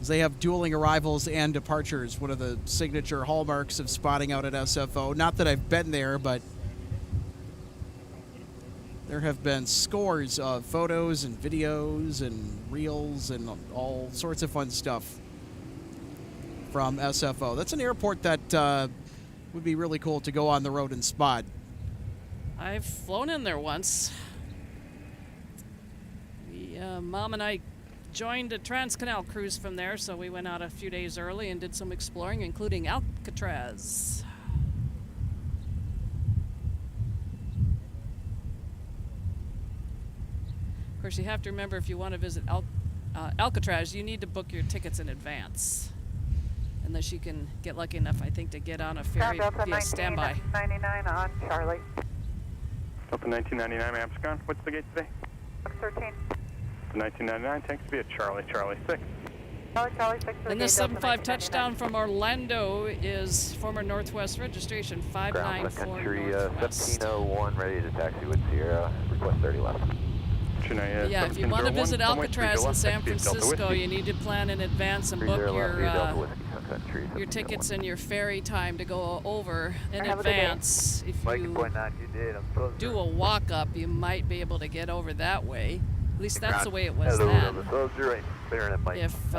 as they have dueling arrivals and departures, one of the signature hallmarks of spotting out at SFO. Not that I've been there, but there have been scores of photos and videos and reels and all sorts of fun stuff from SFO. That's an airport that would be really cool to go on the road and spot. I've flown in there once. Mom and I joined a Trans-Canal cruise from there, so we went out a few days early and did some exploring, including Alcatraz. Of course, you have to remember, if you want to visit Alcatraz, you need to book your tickets in advance. Unless you can get lucky enough, I think, to get on a ferry via standby. 1999 on Charlie. Delta 1999, maps gone. What's the gate today? 13. 1999, takes to be at Charlie 6. Charlie 6. And this 75 touchdown from Orlando is former Northwest registration 594 Northwest. 1701, ready to taxi with Sierra, request 30 left. Yeah, if you want to visit Alcatraz in San Francisco, you need to plan in advance and book your tickets and your ferry time to go over in advance. If you do a walk-up, you might be able to get over that way. At least that's the way it was then. If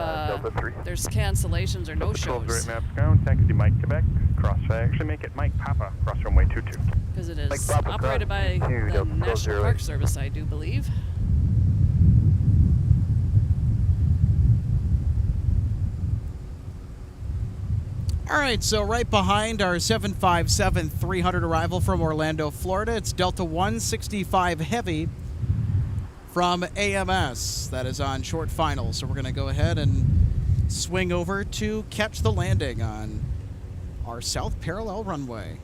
there's cancellations or no-shows. Taxi Mike Quebec, cross, actually make it Mike Papa, cross runway 22. Because it is operated by the National Park Service, I do believe. All right, so right behind our 757-300 arrival from Orlando, Florida, it's Delta 165 Heavy from AMS. That is on short final, so we're going to go ahead and swing over to catch the landing on our south parallel runway.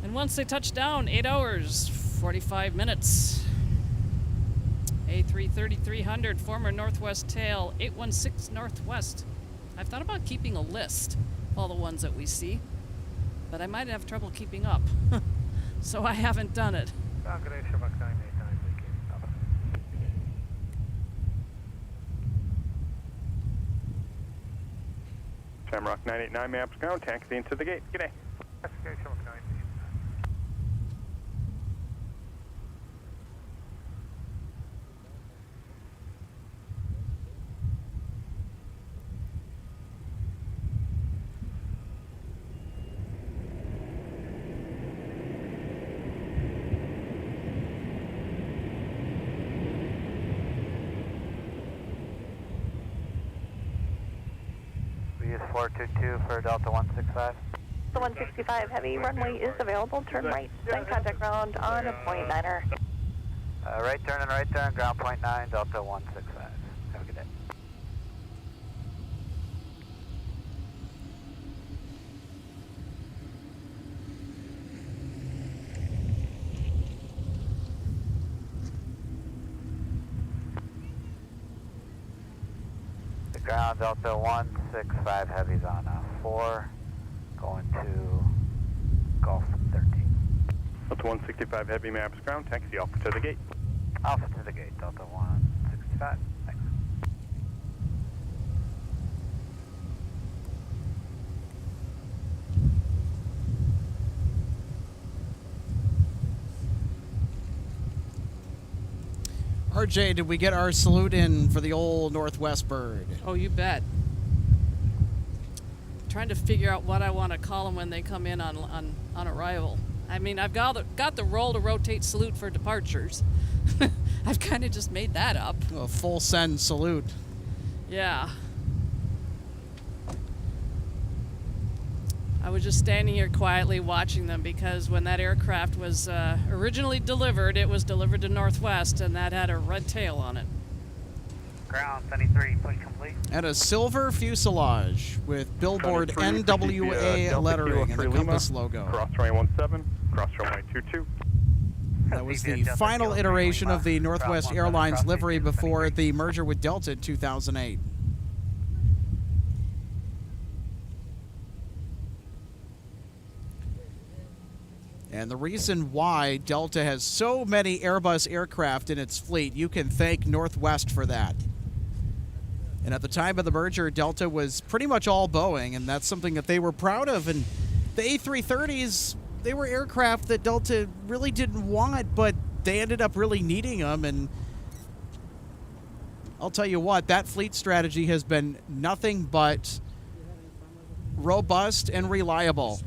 And once they touch down, 8 hours, 45 minutes. A330-300, former Northwest tail, 816 Northwest. I've thought about keeping a list of all the ones that we see, but I might have trouble keeping up. So I haven't done it. Shamrock 989, maps go, taxi into the gate. G'day. Use 422 for Delta 165. The 165 Heavy runway is available. Turn right, then contact ground on a point 9er. Right turn, ground point 9, Delta 165. Have a good day. Ground Delta 165 heavies on 4, going to Gulf 13. Delta 165 Heavy maps ground, taxi Alpha to the gate. Alpha to the gate, Delta 165. Thanks. RJ, did we get our salute in for the old Northwest bird? Oh, you bet. Trying to figure out what I want to call them when they come in on arrival. I mean, I've got the roll to rotate salute for departures. I've kind of just made that up. A full send salute. Yeah. I was just standing here quietly watching them because when that aircraft was originally delivered, it was delivered to Northwest, and that had a red tail on it. Ground 73, push complete. And a silver fuselage with billboard NWA lettering and the Compass logo. Cross runway 17, cross runway 22. That was the final iteration of the Northwest Airlines livery before the merger with Delta in 2008. And the reason why Delta has so many Airbus aircraft in its fleet, you can thank Northwest for that. And at the time of the merger, Delta was pretty much all Boeing, and that's something that they were proud of. And the A330s, they were aircraft that Delta really didn't want, but they ended up really needing them. And I'll tell you what, that fleet strategy has been nothing but robust and reliable.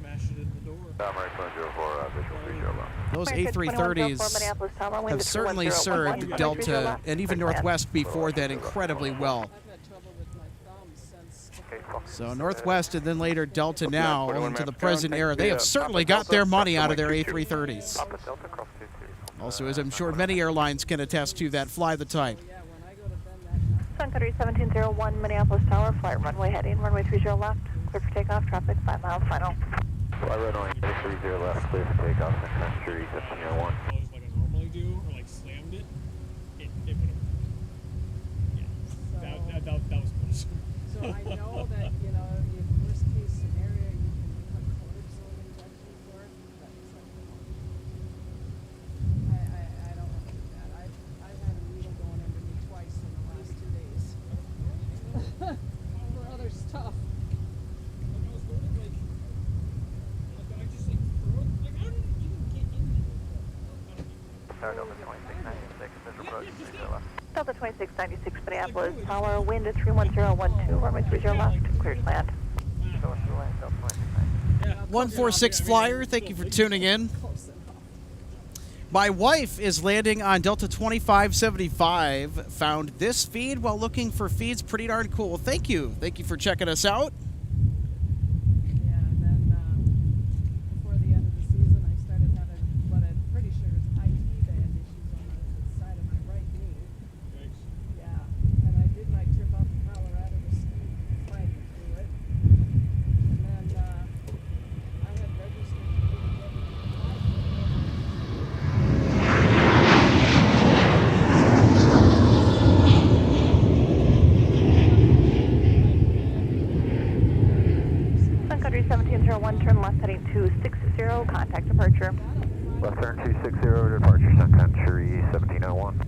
Those A330s have certainly served Delta and even Northwest before that incredibly well. So Northwest and then later Delta now into the present era, they have certainly got their money out of their A330s. Also, as I'm sure many airlines can attest to, that fly the type. Sun Country 1701 Minneapolis Tower, flight runway heading, runway 30 left, clear for takeoff, traffic 5 miles final. Fly runway 30 left, clear for takeoff, Sun Country 1701. Like I normally do, or like slammed it, it would have. Yeah, that was close. So I know that, you know, if worst case scenario, you can have cortisone injection for it, but it's like, I don't want to do that. I've had a needle going into me twice in the last 2 days. For other stuff. Like I was going to I just like threw it. Like how did it even get in there? Delta 2696, visual approach, 30 left. Delta 2696 Minneapolis Tower, wind at 31012, runway 30 left, clear to land. 146 Flyer, thank you for tuning in. My wife is landing on Delta 2575. Found this feed while looking for feeds. Pretty darn cool. Thank you. Thank you for checking us out. Yeah, and then before the end of the season, I started having what I'm pretty sure is IT band issues on the side of my right knee. Thanks. Yeah, and I did my trip out to Colorado to ski fighting through it. And then I had registered to do Sun Country 1701, turn left heading 260, contact departure. Left turn 260, departure, Sun Country 1701.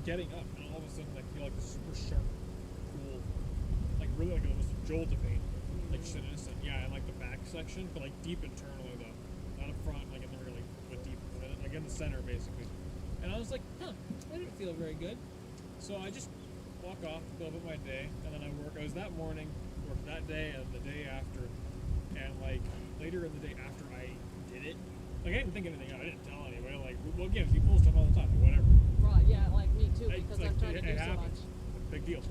Getting up, and all of a sudden I feel like this super sharp, cool, like really like almost a jolt of pain, like just an instant. Yeah, in like the back section, but like deep internally though, not up front, like in the rear, like, but deep, like in the center basically. And I was like, huh, that didn't feel very good. So I just walk off, go about my day, and then I work. I was that morning, worked that day, and the day after, and like later in the day after I did it, like I didn't think anything out. I didn't tell anybody. Like, well, again, you pull stuff all the time, like, whatever. Right, yeah, like me too, because like, I'm trying to do it so happens. much. Big deal.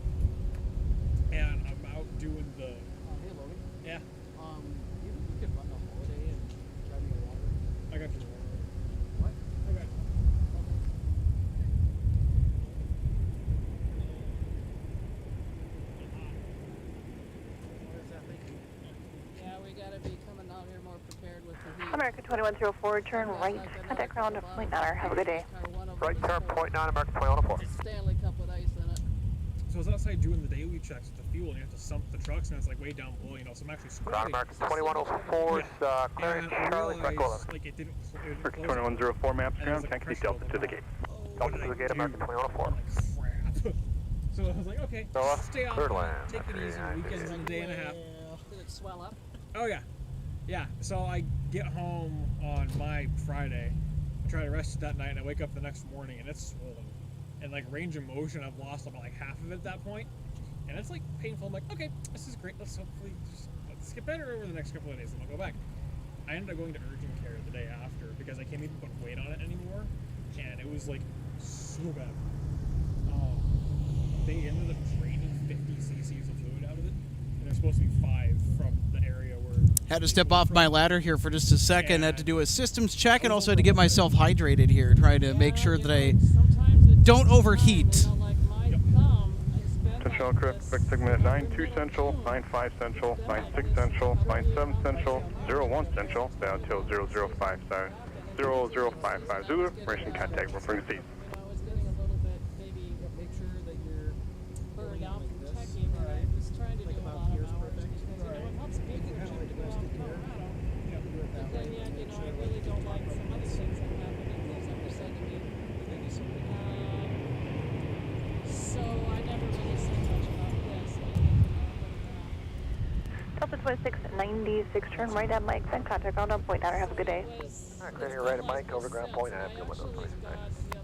And I'm out doing the. Hey, Logan. Yeah. You could run the holiday and drive me to water. I got you. What? I got you. Yeah, we gotta be coming out here more prepared with the heat. American 2104, turn right. Contact ground at Point Niner. Have a good day. Right turn, point 9, American 2104. Stanley Cup with ice in it. So I was outside doing the daily checks with the fuel, and you have to sump the trucks, and it's like way down below, you know. So I'm actually squatting. Ground American 2104 is clearing Charlie, Franco 11. Like it didn't. American 2104 maps ground, taxi Delta to the gate. Delta to the gate, American 2104. Crap. So I was like, okay, Noah, stay out, cleared land. take it easy. Weekend's in a day and a half. Did it swell up? Oh yeah, yeah. So I get home on my Friday, I try to rest that night, and I wake up the next morning, and it's swollen. And like range of motion, I've lost about like half of it at that point, and it's like painful. I'm like, okay, this is great. Let's get better over the next couple of days, and I'll go back. I ended up going to urgent care the day after because I can't even put weight on it anymore, and it was like so bad. They ended up draining 50 cc's of fluid out of it, and there's supposed to be 5 from the area where. Had to step off my ladder here for just a second. Had to do a systems check and also had to get myself hydrated here, trying to make sure that I don't overheat. Attention aircraft, expect segment 92 Central, 95 Central, 96 Central, 97 Central, 01 Central, down till 0055, 0055 Zulu, racing contact, referring to seat. Delta 2696, turn right at Mike, then contact ground on Point Niner. Have a good day. Clearing your right at Mike, over ground point 9, good window 29.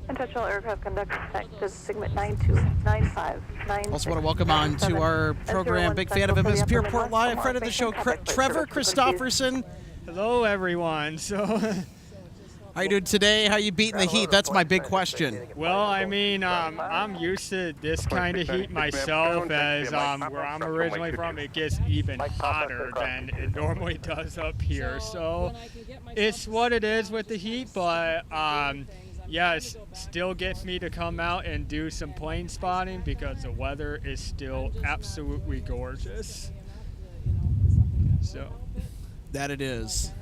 Intentional aircraft conduct effective segment 929596. Also want to welcome on to our program. Big fan of MSP Airport Live. Friend of the show, Trevor Christofferson. Hello, everyone. So, how you doing today? How you beating the heat? That's my big question. well, I mean, I'm used to this kind of heat myself, as where I'm originally from, it gets even hotter than it normally does up here. So, it's what it is with the heat, but yes, still gets me to come out and do some plane spotting because the weather is still absolutely gorgeous. So, that it is.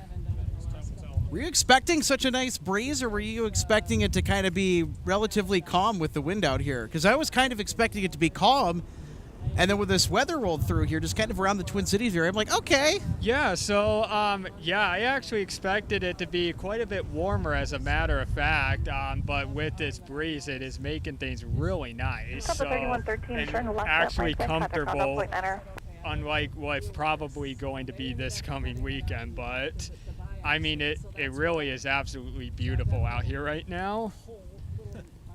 Were you expecting such a nice breeze, or were you expecting it to kind of be relatively calm with the wind out here? Because I was kind of expecting it to be calm, and then when this weather rolled through here, just kind of around the Twin Cities area, I'm like, okay. Yeah, so, I actually expected it to be quite a bit warmer, as a matter of fact, but with this breeze, it is making things really nice. So, and actually comfortable, unlike what's probably going to be this coming weekend, but I mean, it really is absolutely beautiful out here right now,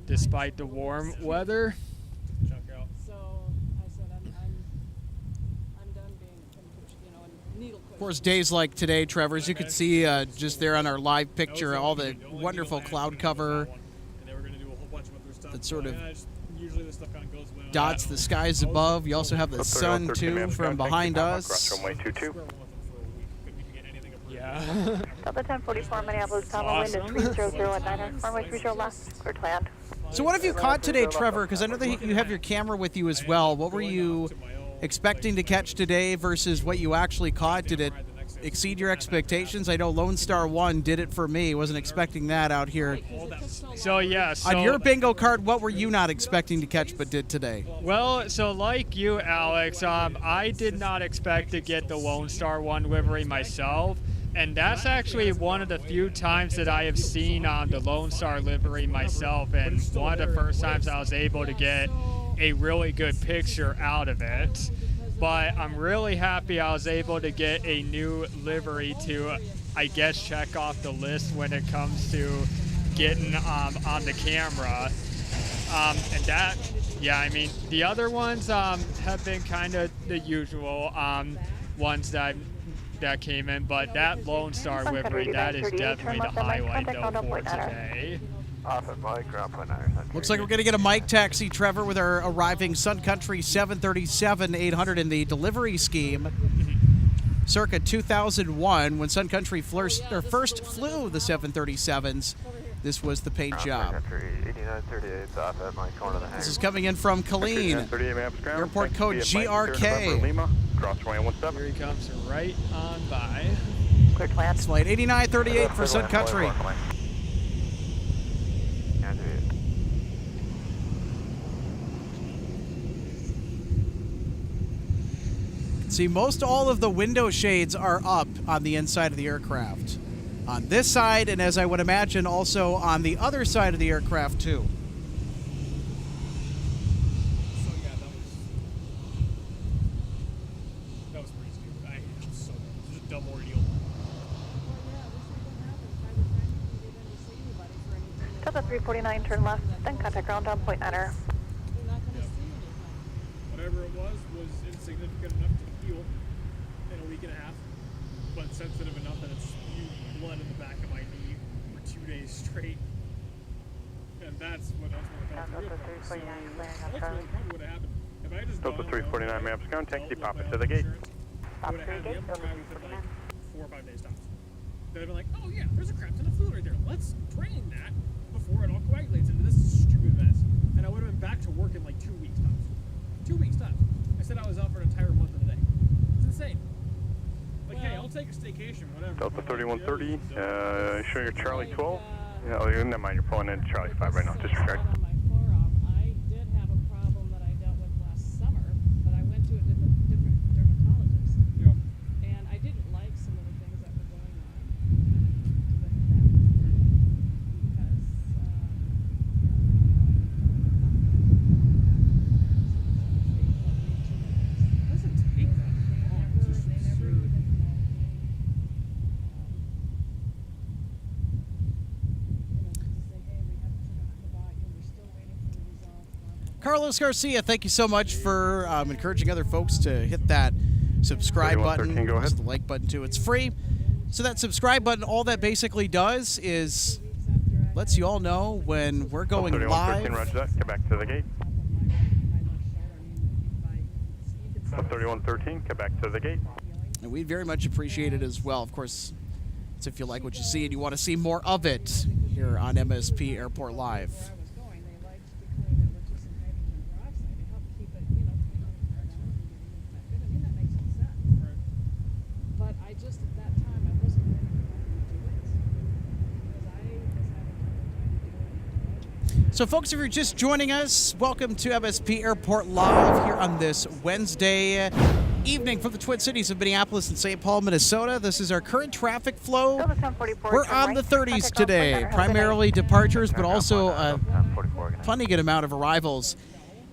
despite the warm weather. So I said I'm done being, needle push. Of course, days like today, Trevor, as you can see just there on our live picture, all the wonderful cloud cover that sort of dots the skies above. You also have the sun, too, from behind us. Yeah. Delta 1044, Minneapolis, Tower, wind is 300 at 9, runway 30 left, clear to land. So what have you caught today, Trevor? Because I know that you have your camera with you as well. What were you expecting to catch today versus what you actually caught? Did it exceed your expectations? I know Lone Star 1 did it for me. Wasn't expecting that out here. So, yeah. On your bingo card, what were you not expecting to catch but did today? Well, so like you, Alex, I did not expect to get the Lone Star 1 livery myself. And that's actually one of the few times that I have seen the Lone Star livery myself, and one of the first times I was able to get a really good picture out of it. But I'm really happy I was able to get a new livery to, I guess, check off the list when it comes to getting on the camera. And that Yeah, I mean, the other ones have been kind of the usual ones that came in, but that Lone Star livery, that is definitely the highlight though for today. Off at Mike, ground point 9. Looks like we're going to get a mic taxi, Trevor, with our arriving Sun Country 737-800 in the delivery scheme. Circa 2001, when Sun Country first flew the 737s, this was the paint job. This is coming in from Colleen. Airport code GRK. Here he comes right on by. Clear to land. It's flight 8938 for Sun Country. See, most all of the window shades are up on the inside of the aircraft. On this side, and as I would imagine, also on the other side of the aircraft, too. So yeah, that was pretty stupid. I hate it so much. It's just a dumb ordeal. Delta 349, turn left, then contact ground on point 9er. Whatever it was insignificant enough to heal in a week and a half, but sensitive enough that it spewed blood in the back of my knee for 2 days straight. And that's what ultimately caused the real problem. So ultimately, probably would have happened if I just Delta 349 maps, ground taxi, pop it to the gate. I would have had the MRI within like 4 or 5 days tops. They'd have been like, oh yeah, there's a crap ton of fluid right there. Let's drain that before it all coagulates into this stupid mess. And I would have been back to work in like 2 weeks tops. 2 weeks tops. I said I was out for an entire month and a day. It's insane. Like, hey, I'll take a staycation, whatever. Delta 3130, show your Charlie 12. Yeah, oh, never mind, you're pulling in Charlie 5 right now. Disregard. On my forearm, I did have a problem that I dealt with last summer, but I went to a different dermatologist. Yeah. And I didn't like some of the things that were going on with that. It doesn't take that long. It's just absurd. Carlos Garcia, thank you so much for encouraging other folks to hit that subscribe button. Go ahead. It's the like button too. It's free. So that subscribe button, all that basically does is lets you all know when we're going 3113, live. roger that. Get back to the gate. 3113, get back to the gate. And we'd very much appreciate it as well. Of course, it's if you like what you see and you want to see more of it here on MSP Airport Live. But I just, at that time, I wasn't ready to do it. Because I was having a hard time doing it. So, folks, if you're just joining us, welcome to MSP Airport Live here on this Wednesday evening from the Twin Cities of Minneapolis and St. Paul, Minnesota. This is our current traffic flow. We're on the 30s today, primarily departures, but also a plenty good amount of arrivals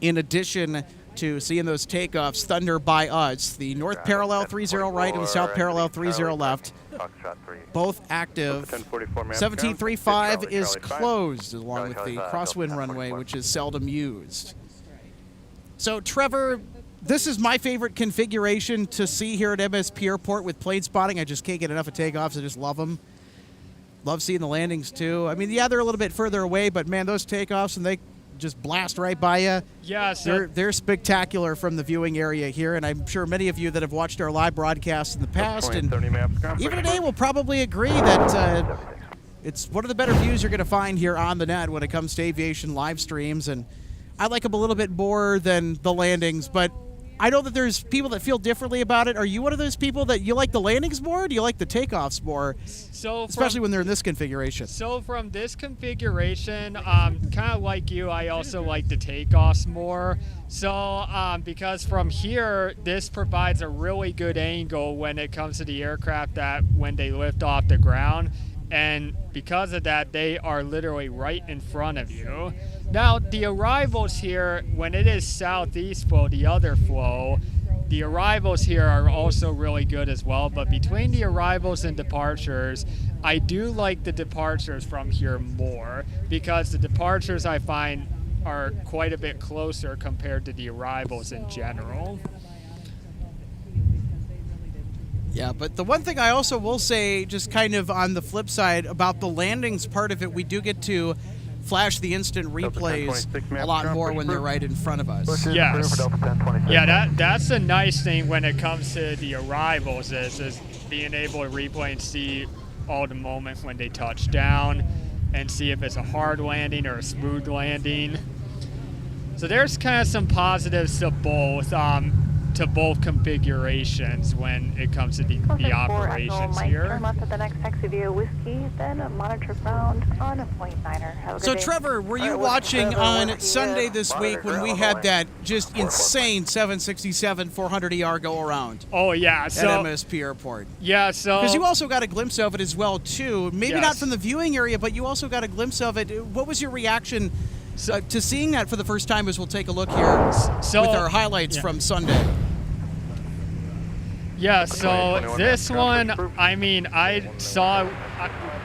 in addition to seeing those takeoffs thunder by us. The north parallel 30 right and the south parallel 30 left, both active. 1735 is closed, along with the crosswind runway, which is seldom used. So, Trevor, this is my favorite configuration to see here at MSP Airport with plane spotting. I just can't get enough of takeoffs. I just love them. Love seeing the landings, too. I mean, yeah, they're a little bit further away, but, man, those takeoffs, and they just blast right by you. Yeah, so they're spectacular from the viewing area here, and I'm sure many of you that have watched our live broadcasts in the past and even today will probably agree that it's one of the better views you're going to find here on the net when it comes to aviation live streams, and I like them a little bit more than the landings, but I know that there's people that feel differently about it. Are you one of those people that you like the landings more, or do you like the takeoffs more? So especially when they're in this configuration. So from this configuration, kind of like you, I also like the takeoffs more. So because from here, this provides a really good angle when it comes to the aircraft that when they lift off the ground. And because of that, they are literally right in front of you. Now, the arrivals here, when it is southeast flow, the other flow, the arrivals here are also really good as well. But between the arrivals and departures, I do like the departures from here more because the departures I find are quite a bit closer compared to the arrivals in general. Yeah, but the one thing I also will say, just kind of on the flip side, about the landings part of it, we do get to flash the instant replays a lot more when they're right in front of us. Yes. Yeah, that's the nice thing when it comes to the arrivals is being able to replay and see all the moments when they touch down and see if it's a hard landing or a smooth landing. So there's kind of some positives to both configurations when it comes to the operations here. Turn left at the next taxi via Whiskey, then a monitor ground on a .9er. So Trevor, were you watching on Sunday this week when we had that just insane 767 400ER go around? Oh yeah, so at MSP Airport. Yeah, so because you also got a glimpse of it as well too. Maybe yes. not from the viewing area, but you also got a glimpse of it. What was your reaction to seeing that for the first time? As we'll take a look here with our highlights from Sunday. Yeah, so this one, I mean, I saw,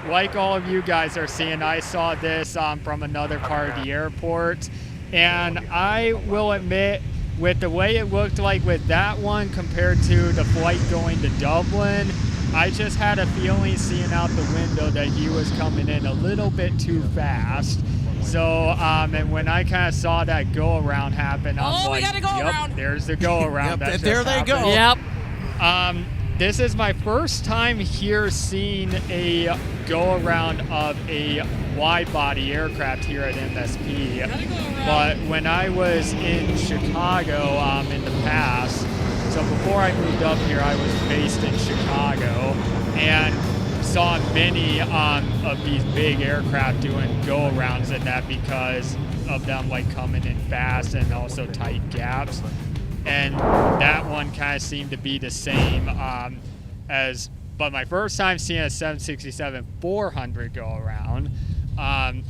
like all of you guys are seeing, I saw this from another part of the airport, and I will admit, with the way it looked like with that one compared to the flight going to Dublin, I just had a feeling seeing out the window that he was coming in a little bit too fast. So, and when I kind of saw that go-around happen, I'm like, we gotta go yep, around. There's the go-around. Yep, there they go. Yep. This is my first time here seeing a go-around of a wide-body aircraft here at MSP. But when I was in Chicago in the past, so before I moved up here, I was based in Chicago and saw many of these big aircraft doing go-arounds and that because of them like coming in fast and also tight gaps. And that one kind of seemed to be the same but my first time seeing a 767-400 go around.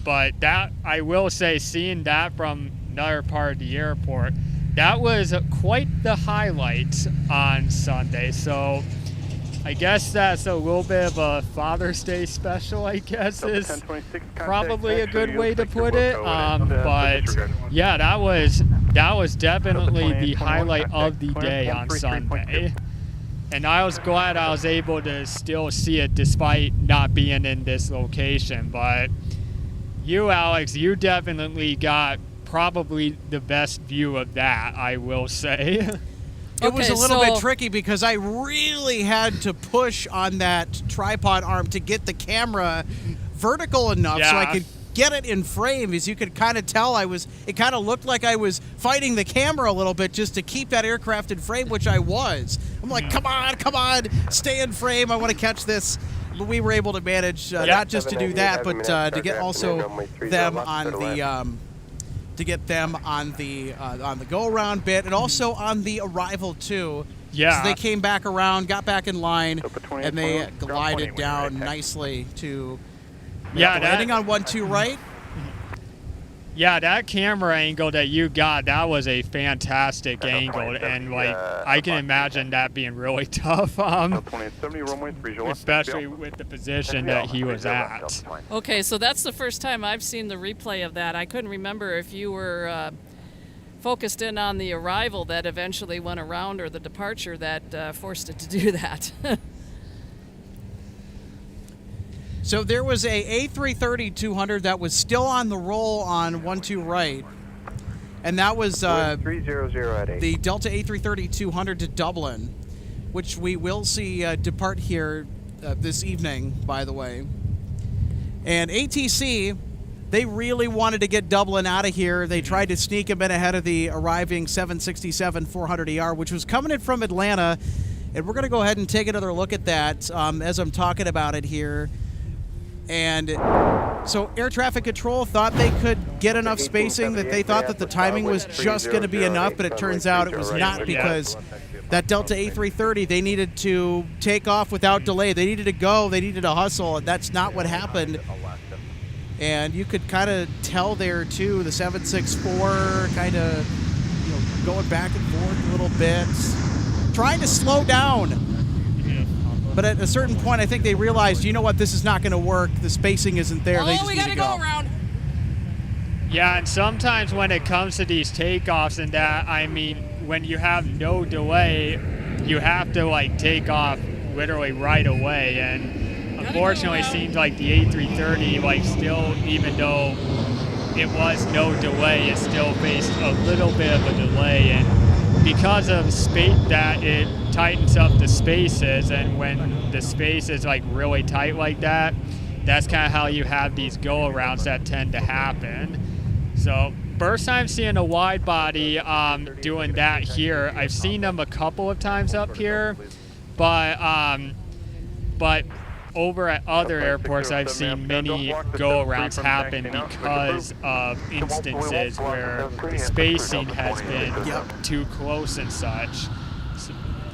But that, I will say, seeing that from another part of the airport, that was quite the highlight on Sunday. So I guess that's a little bit of a Father's Day special, I guess, is probably a good way to put it. But yeah, that was definitely the highlight of the day on Sunday. And I was glad I was able to still see it despite not being in this location. But you, Alex, you definitely got probably the best view of that, I will say. It was a little bit tricky because I really had to push on that tripod arm to get the camera vertical enough so I could get it in frame. As you could kind of tell, it kind of looked like I was fighting the camera a little bit just to keep that aircraft in frame, which I was. I'm like, come on, stay in frame. I want to catch this. But we were able to manage not just to do that, but to get also them on the to get them on the go-around bit and also on the arrival too. Yeah. So they came back around, got back in line, and they glided down nicely to landing on 1-2 right. Yeah, that camera angle that you got, that was a fantastic angle, and like I can imagine that being really tough, especially with the position that he was at. Okay, so that's the first time I've seen the replay of that. I couldn't remember if you were focused in on the arrival that eventually went around or the departure that forced it to do that. So there was a A330-200 that was still on the roll on 1-2 right, and that was the Delta A330-200 to Dublin, which we will see depart here this evening, by the way. And ATC, they really wanted to get Dublin out of here. They tried to sneak him in ahead of the arriving 767-400ER, which was coming in from Atlanta, and we're going to go ahead and take another look at that as I'm talking about it here. And so air traffic control thought they could get enough spacing, that they thought that the timing was just going to be enough, but it turns out it was not, because that Delta A330, they needed to take off without delay. They needed to go. They needed to hustle, and that's not what happened. And you could kind of tell there, too, the 764 kind of going back and forth a little bit, trying to slow down. But at a certain point, I think they realized, you know what, this is not going to work. The spacing isn't there. They just we need gotta to go around. Yeah, and sometimes when it comes to these takeoffs and that, I mean, when you have no delay, you have to like take off literally right away. And unfortunately, it seems like the A330, like still, even though it was no delay, it still faced a little bit of a delay. And because of space, that it tightens up the spaces, and when the space is like really tight like that, that's kind of how you have these go-arounds that tend to happen. So first time seeing a wide body doing that here. I've seen them a couple of times up here, but over at other airports I've seen many go-arounds happen because of instances where the spacing has been too close and such.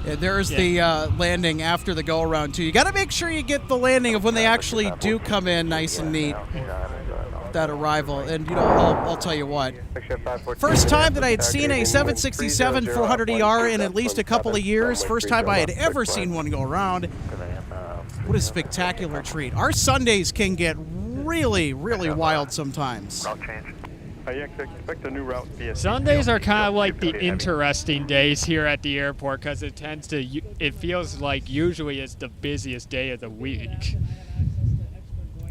Yeah, there's the landing after the go-around, too. You got to make sure you get the landing of when they actually do come in nice and neat, that arrival. And, you know, I'll tell you what. First time that I had seen a 767 400ER in at least a couple of years. First time I had ever seen one go around. What a spectacular treat. Our Sundays can get really, really wild sometimes. I expect a new route via Sundays are kind of like the interesting days here at the airport because it feels like usually it's the busiest day of the week.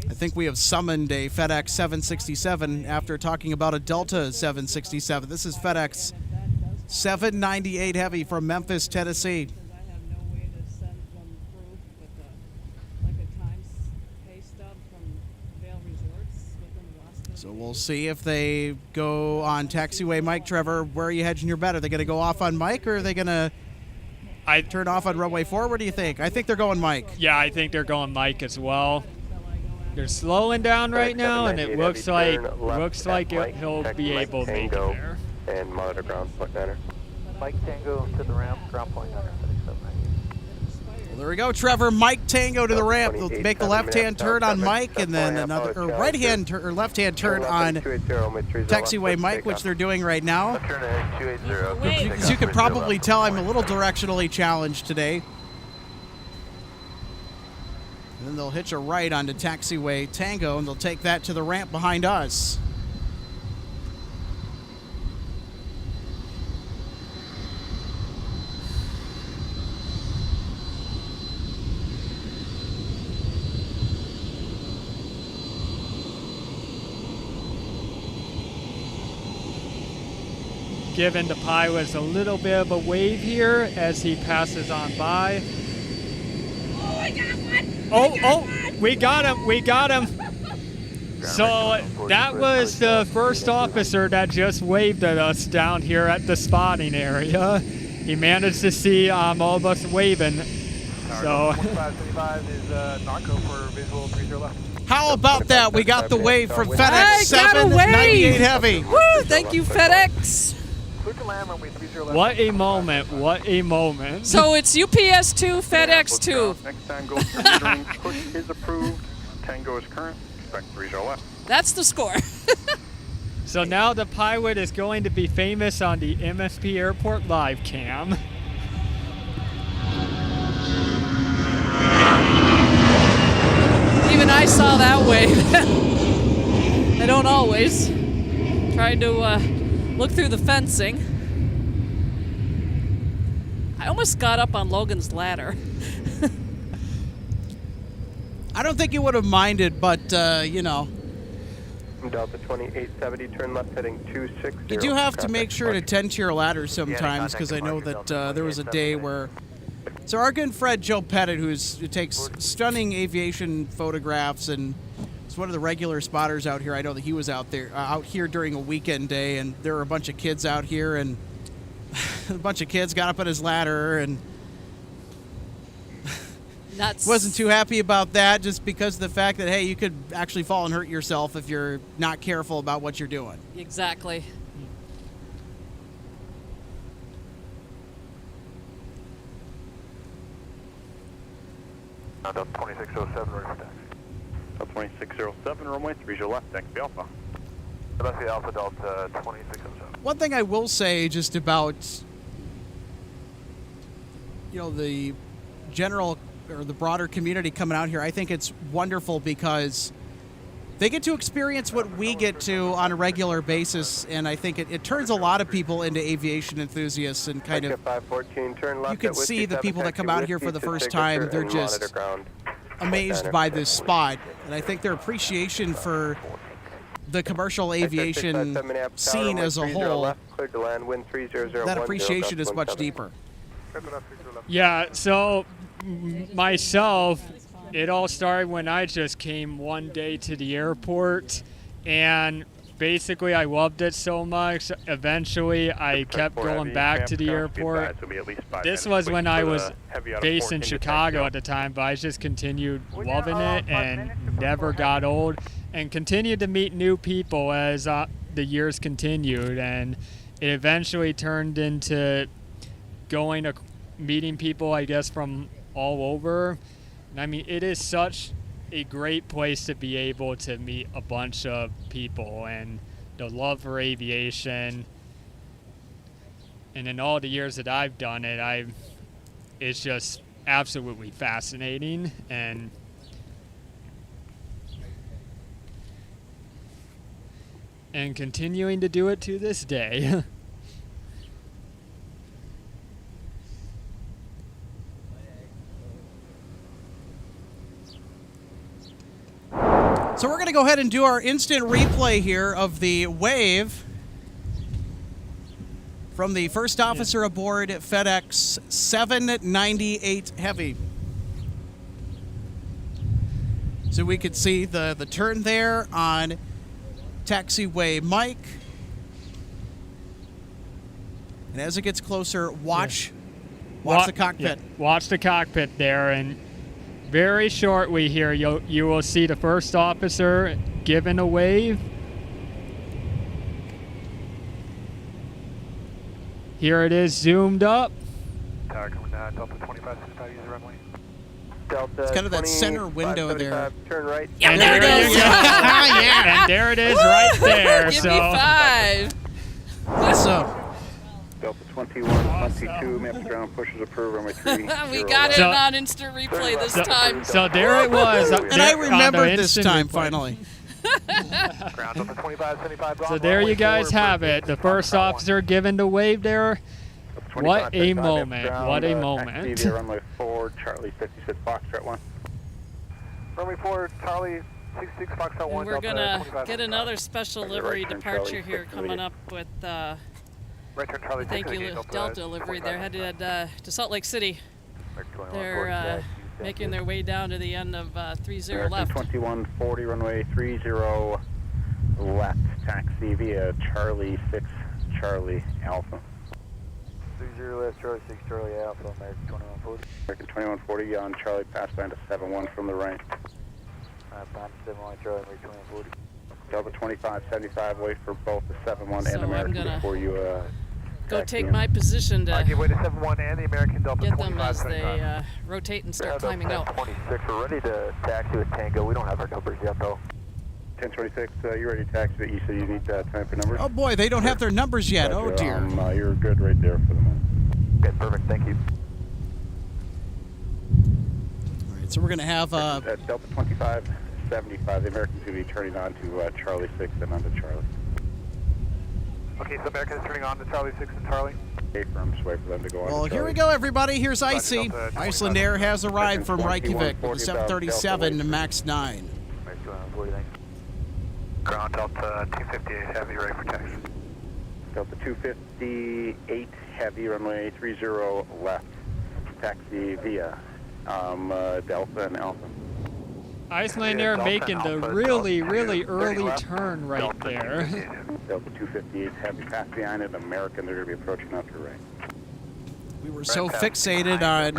I think we have summoned a FedEx 767 after talking about a Delta 767. This is FedEx 798 Heavy from Memphis, Tennessee. So we'll see if they go on taxiway Mike. Trevor, where are you hedging your bet? Are they going to go off on Mike, or are they going to turn off on runway 4? What do you think? I think they're going Mike. Yeah, I think they're going Mike as well. They're slowing down right now, and it looks like he'll be able to make it there. And monitor ground point center. Mike Tango to the ramp, ground point center. Well, there we go, Trevor. Mike Tango to the ramp. They'll make the left-hand turn on Mike, and then another right-hand or left-hand turn on taxiway Mike, which they're doing right now. As you can probably tell, I'm a little directionally challenged today. And then they'll hitch a right onto taxiway Tango, and they'll take that to the ramp behind us. Giving the pilots a little bit of a wave here as he passes on by. Oh, I got one! We got him! So that was the first officer that just waved at us down here at the spotting area. He managed to see all of us waving. So. 575 is not go for visual 30 left. How about that? We got the wave from FedEx 798 Heavy. Woo! Thank you, FedEx. What a moment, what a moment. So it's UPS 2, FedEx 2. Next Tango considering push is approved. Tango is current. Expect 30 left. That's the score. So now the pilot is going to be famous on the MSP Airport live cam. Even I saw that wave. I don't always. Trying to look through the fencing. I almost got up on Logan's ladder. I don't think you would have minded, but, you know. Delta 2870, turn left heading 260. You do have to make sure to tend to your ladder sometimes, because I know that there was a day where... So our good friend Joe Pettit, who takes stunning aviation photographs and is one of the regular spotters out here. I know that he was out here during a weekend day, and there were a bunch of kids out here, and a bunch of kids got up on his ladder and wasn't too happy about that, just because of the fact that, hey, you could actually fall and hurt yourself if you're not careful about what you're doing. Exactly. Delta 2607, ready for taxi. Delta 2607, runway 30 left, taxi Alpha. MSP Alpha Delta 2607. One thing I will say just about, you know, the general or the broader community coming out here, I think it's wonderful because they get to experience what we get to on a regular basis, and I think it turns a lot of people into aviation enthusiasts and kind of, 514, turn left you can at see the Whiskey people that come 7, out here for the Whiskey first to time, signature they're and just monitor ground. amazed by this spot, and I think their appreciation for the commercial aviation scene as a whole, that appreciation is much deeper. Yeah, so myself, it all started when I just came one day to the airport, and basically I loved it so much. Eventually, I kept going back to the airport. This was when I was based in Chicago at the time, but I just continued loving it and never got old, and continued to meet new people as the years continued, and it eventually turned into going to meeting people, I guess, from all over. And I mean, it is such a great place to be able to meet a bunch of people, and the love for aviation. And in all the years that I've done it, it's just absolutely fascinating, and continuing to do it to this day. So we're going to go ahead and do our instant replay here of the wave from the first officer aboard FedEx 798 Heavy. So we could see the turn there on taxiway Mike. And as it gets closer, watch the cockpit. Yeah. Watch the cockpit there, and very shortly here, you will see the first officer giving a wave. Here it is, zoomed up. Tower coming down, Delta 25, 65, use the runway. Delta It's kind of that center window there. Turn right. Yeah, there it is. Yeah. And there it is right there. Give so. me 5. So Delta 2122, maps ground, pushes approved, runway 3. We got it on instant replay this time. So there it was. And I remembered this time, finally. Ground Delta 25, 75. So there you guys have it. The first officer giving the wave there. What a moment. What a moment. Runway 4, Charlie 56, Foxtrot 1. Runway 4, Charlie 66, Foxtrot 1. And we're going to get another special livery departure here coming up with Right turn, Charlie, thank you, Delta livery. They're headed to Salt Lake City. They're making their way down to the end of 30 left. 2140, runway 30 left, taxi via Charlie 6, Charlie Alpha. 30 left, Charlie 6, Charlie Alpha, American 2140. American 2140 on Charlie, pass line to 71 from the right. Bound 71, Charlie, American 2140. Delta 2575, wait for both the 71 So and I'm American gonna before you go take my position to give way to 71 and the American Delta get 25, them as 75. they rotate and start climbing out. 26, we're ready to taxi with Tango. We don't have our numbers yet, though. 1026, you ready to taxi, but you said you need time for numbers? Oh boy, they don't have their numbers yet. Oh dear. You're good right there for the moment. Okay, perfect. Thank you. All right, so we're going to have Delta 2575, the American's going to be turning on to Charlie 6 and onto Charlie. Okay, so American's turning on to Charlie 6 and Charlie. Okay, firm, just wait for them to go on. Well, here we go, everybody. Here's Icy. Iceland Air has arrived from Reykjavik with the 737 MAX 9. Ground Delta 258 Heavy, ready for taxi. Delta 258 Heavy, runway 30 left, taxi via Delta and Alpha. Iceland Air making the really, really early turn right there. Delta 258 Heavy, pass behind it, American, they're going to be approaching out to right. We were so fixated on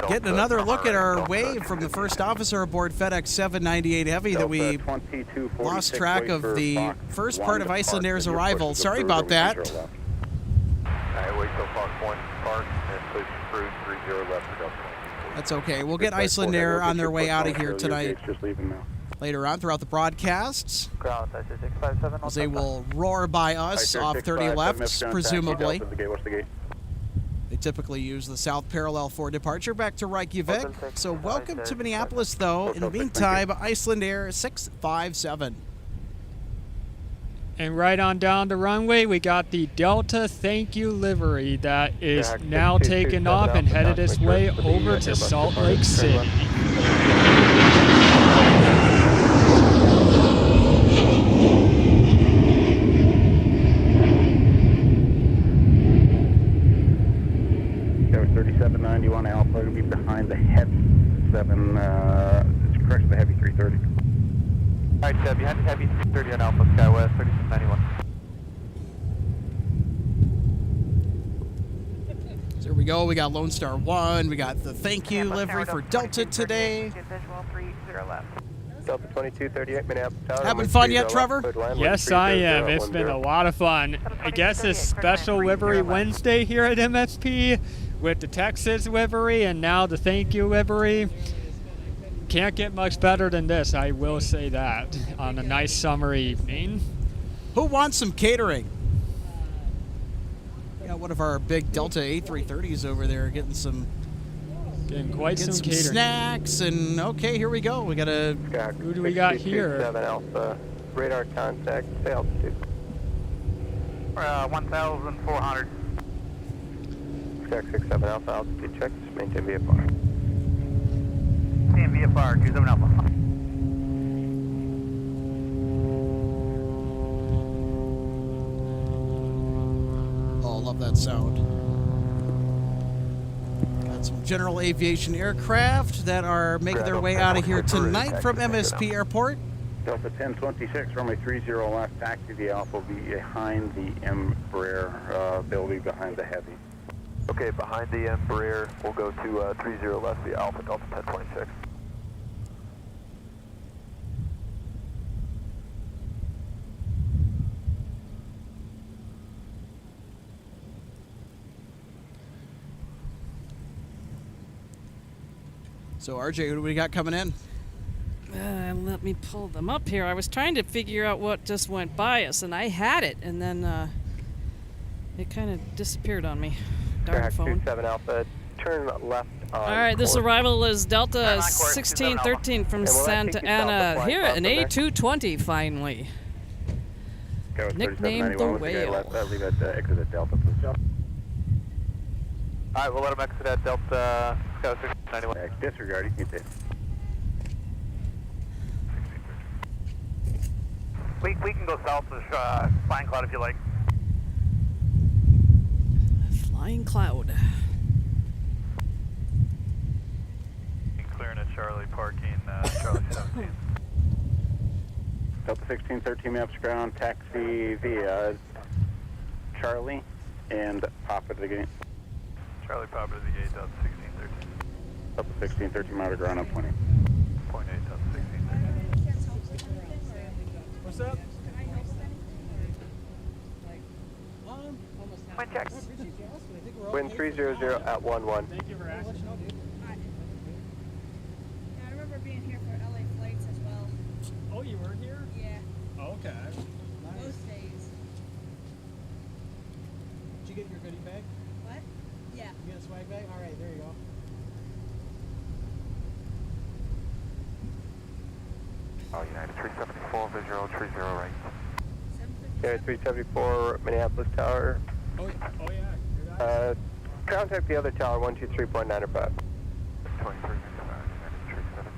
getting another look at our wave from the first officer aboard FedEx 798 Heavy that we lost track of the first part of Iceland Air's arrival. Sorry about that. Alright, wait till Fox 1 park and push through 30 left for Delta. That's okay. We'll get Iceland Air on their way out of here tonight. Later on throughout the broadcasts, as they will roar by us off 30 left, presumably. They typically use the south parallel for departure back to Reykjavik. So welcome to Minneapolis, though. In the meantime, Iceland Air 657. And right on down the runway, we got the Delta Thank You livery that is now taken off and headed its way over to Salt Lake City. Tower 3791 Alpha will be behind the Heavy 7, correction, the Heavy 330. Alright, behind the Heavy 330 on Alpha Skywest 3791. So here we go. We got Lone Star 1. We got the thank you livery for Delta today. Delta 2238 Minneapolis Tower. Having fun yet, Trevor? Yes, I am. It's been a lot of fun. I guess this special livery Wednesday here at MSP with the Texas livery and now the thank you livery. Can't get much better than this, I will say that, on a nice summer evening. Who wants some catering? Got one of our big Delta A330s over there getting some catering. Snacks, and okay, here we go. We got a... Who do we got here? 7 Alpha, radar contact, say altitude. 1,400. Sky 67 Alpha, altitude check, just maintain VFR. Maintain VFR, 27 Alpha. Oh, love that sound. Got some general aviation aircraft that are making their way out of here tonight from MSP Airport. Delta 1026, runway 30 left, taxi the Alpha will be behind the Embraer, they'll be behind the Heavy. Okay, behind the Embraer, we'll go to 30 left, the Alpha Delta 1026. So, RJ, who do we got coming in? Let me pull them up here. I was trying to figure out what just went by us, and I had it, and then it kind of disappeared on me. Darn phone. 27 Alpha, turn left on. All right, this arrival is Delta 1613 from Santa Ana. Here, an A220 finally. Nicknamed the Whale. Leave at exit at Delta, please. Alright, we'll let him exit at Delta Sky 691. Disregard, you can take. We can go south of Flying Cloud if you like. Flying Cloud. Clearing at Charlie, parking Charlie 17. Delta 1613 maps ground, taxi via Charlie and Papa to the gate. Charlie Papa to the gate, Delta 1613. Delta 1613 mile to ground on 20. 0.8, Delta 1613. What's up? Wind check. Wind 300 at 11. Thank you for asking. Yeah, I remember being here for LA flights as well. Oh, you were here? Yeah, Okay. most days. Did you get your goodie bag? What? Yeah. You get a swag bag? All right, there you go. Oh, United 374, visual 30 right. Okay, 374 Minneapolis Tower. Oh yeah. Contact the other tower, 123.9 or 5. 23 United 37.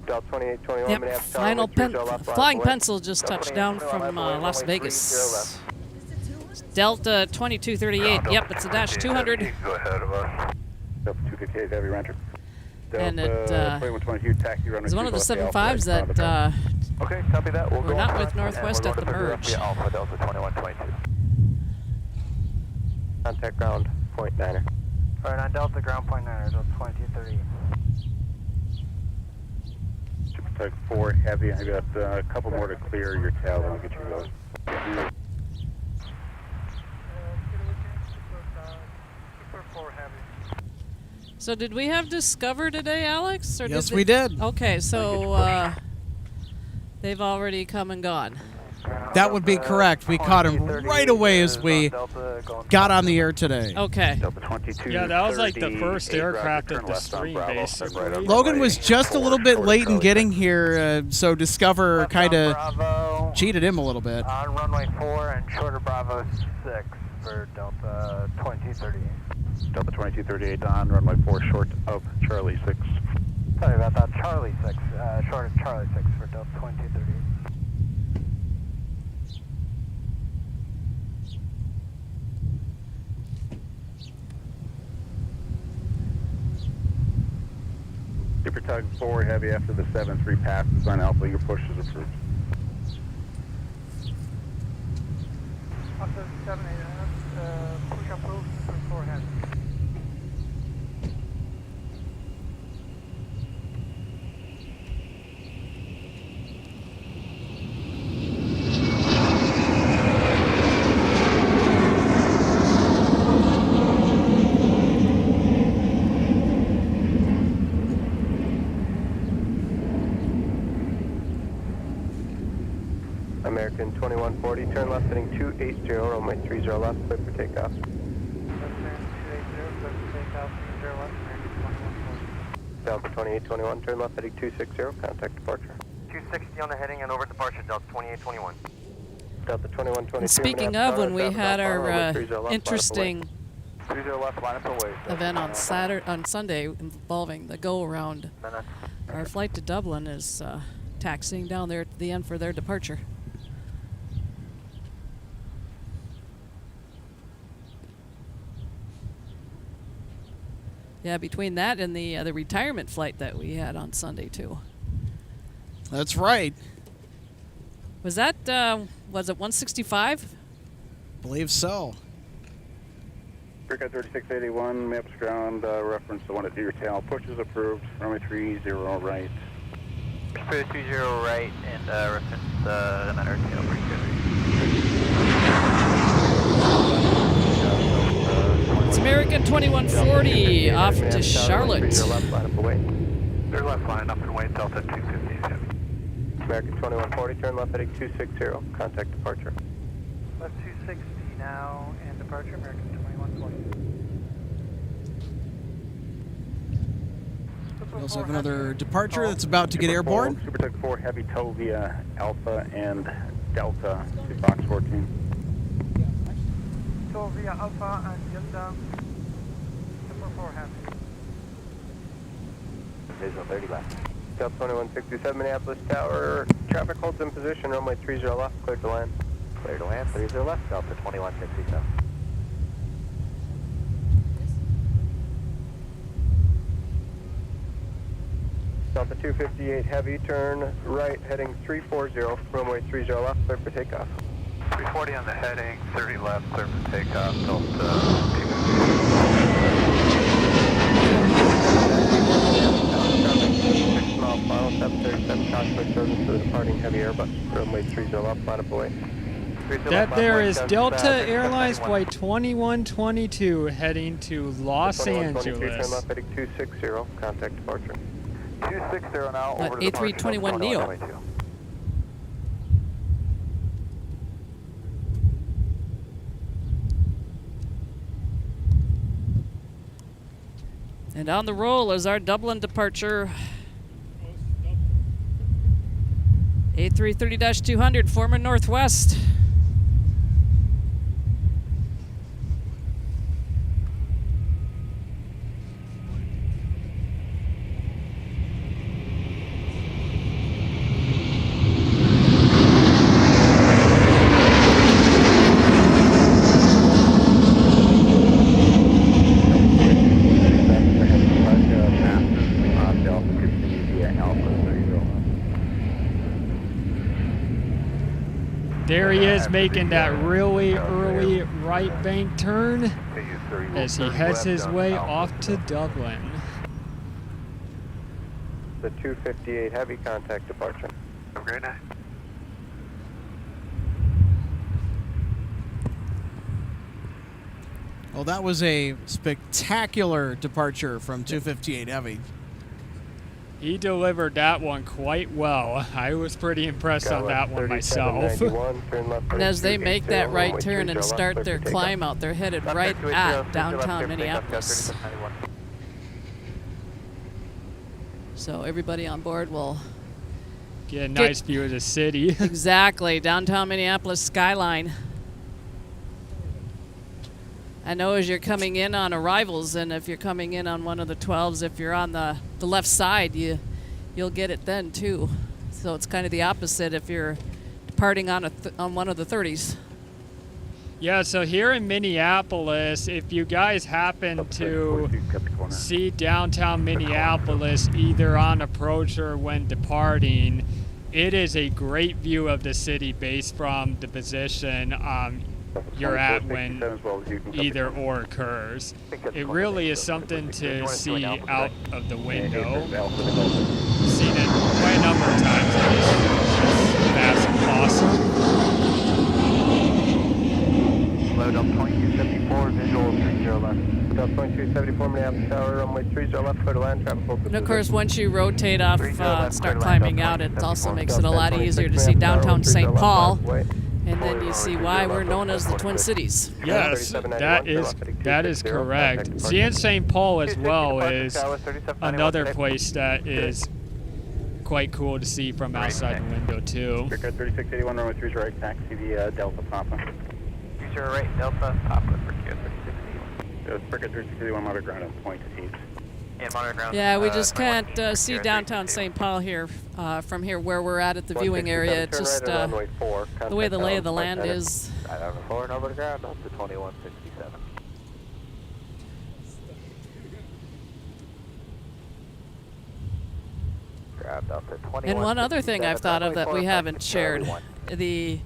Delta 2821 Yep, Minneapolis final Tower. flying pencil just touched down from Las Vegas. Delta 2238. Yep, it's a dash 200. Go ahead of us. Delta 258 heavy renter. And it taxi runway was one of the 75s that Okay, copy that. We'll were go not with Northwest at the merge. Alpha Delta 2122. Contact ground, point 9er. Alright, on Delta ground point 9er, Delta 2238. Type 4 heavy. I got a couple more to clear your tail, then I'll get you going. So did we have Discover today, Alex? Or Yes, did we did. Okay, so they've already come and gone. That would be correct. We caught him right away as we got on the air today. Okay. Yeah, that was like the first aircraft at the stream, basically. Logan was just a little bit late in getting here, so Discover kind of cheated him a little bit. On runway 4 and shorter Bravo 6 for Delta 2238. Delta 2238 on runway 4 short of Charlie 6. Sorry about that, Charlie 6, short of Charlie 6 for Delta 2238. Super Tug 4 Heavy after the 7-3 passes on Alpha, your push is approved. After 7-8, push approved, Super 4 Heavy. American 2140, turn left heading 280, runway 30 left, clear for takeoff. Delta 2821, turn left heading 260, contact departure. 260 on the heading and over departure, Delta 2821. Delta 2122. And speaking of, when we had our interesting event on Sunday involving the go-around, our flight to Dublin is taxiing down there at the end for their departure. Yeah, between that and the retirement flight that we had on Sunday too. That's right. Was that was it 165? Believe so. American 3681, maps ground, reference the one at your tail. Push is approved. Runway 30 right. 30 right and reference the matter tail pretty good. It's American 2140 off to Charlotte. They're left line up away. They're left line up and away, Delta 250. American 2140, turn left heading 260, contact departure. Left 260 now and departure, American 2140. We also have another departure that's about to get airborne. Super Tug 4 Heavy tow via Alpha and Delta to Box 14. Tow via Alpha and Delta, Super 4 Heavy. Visual 30 left. Delta 2167, Minneapolis Tower. Traffic holds in position, runway 30 left, clear to land. Clear to land, 30 left, Delta 2167. Delta 258 Heavy, turn right heading 340, runway 30 left, clear for takeoff. 340 on the heading, 30 left, clear for takeoff, Delta 6 mile final, 737 cockpit service for the departing heavy Airbus, runway 30 left, line up away. That there is Delta Airlines Flight 2122 heading to Los Angeles. Turn left heading 260, contact departure. 260 now, over to A321 Neo. And on the roll is our Dublin departure. A330-200, former Northwest. There he is making that really early right bank turn as he heads his way off to Dublin. The 258 Heavy, contact departure. Have a great night. Well, that was a spectacular departure from 258 Heavy. He delivered that one quite well. I was pretty impressed on that one myself. And as they make that right turn and start their climb out, they're headed right at downtown Minneapolis. So everybody on board will get a nice view of the city. Exactly, downtown Minneapolis skyline. I know as you're coming in on arrivals, and if you're coming in on one of the 12s, if you're on the left side, you'll get it then too. So it's kind of the opposite if you're departing on one of the 30s. Yeah, so here in Minneapolis, if you guys happen to see downtown Minneapolis either on approach or when departing, it is a great view of the city based from the position you're at when either or occurs. It really is something to see out of the window. I've seen it quite a number of times. That's awesome. Load up 2274, visual 30 left. Up 2274 Minneapolis Tower, runway 30 left, clear to land, traffic focus. And of course, once you rotate off, start climbing out, it also makes it a lot easier to see downtown St. Paul. And then you see why we're known as the Twin Cities. Yes, that is correct. Seeing St. Paul as well is another place that is quite cool to see from outside the window too. 3681, runway 30 right, taxi via Delta Papa. 30 right, Delta Papa for Q3681. Spirit 3681, moderate ground on point 8. Yeah, we just can't see downtown St. Paul here from here where we're at the viewing area. It's just the way the lay of the land is. Forward over the ground up to 2167. And one other thing I've thought of that we haven't shared, the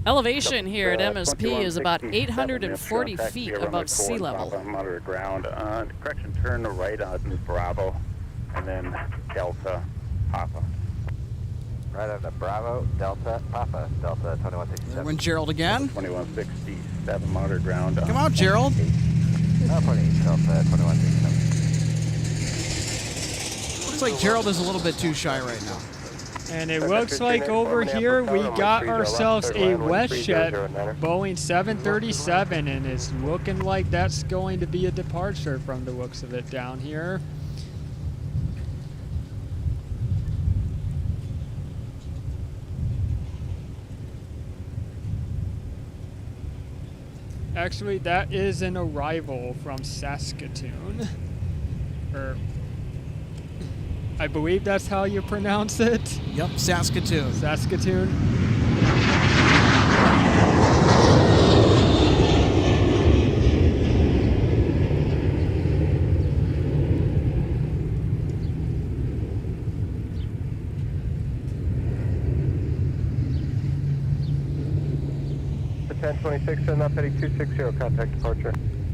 elevation here at MSP is about 840 feet above sea level. Moderate ground. Correction, turn to right on Bravo, and then Delta Papa. Right on the Bravo, Delta Papa, Delta 2167. When Gerald again. 2167, moderate ground. Come out, Gerald. 28, Delta 2167. Looks like Gerald is a little bit too shy right now. And it looks like over here we got ourselves a WestJet Boeing 737, and it's looking like that's going to be a departure from the looks of it down here. Actually, that is an arrival from Saskatoon. I believe that's how you pronounce it. Yep, Saskatoon. Saskatoon. The 1026, turn left heading 260, contact departure.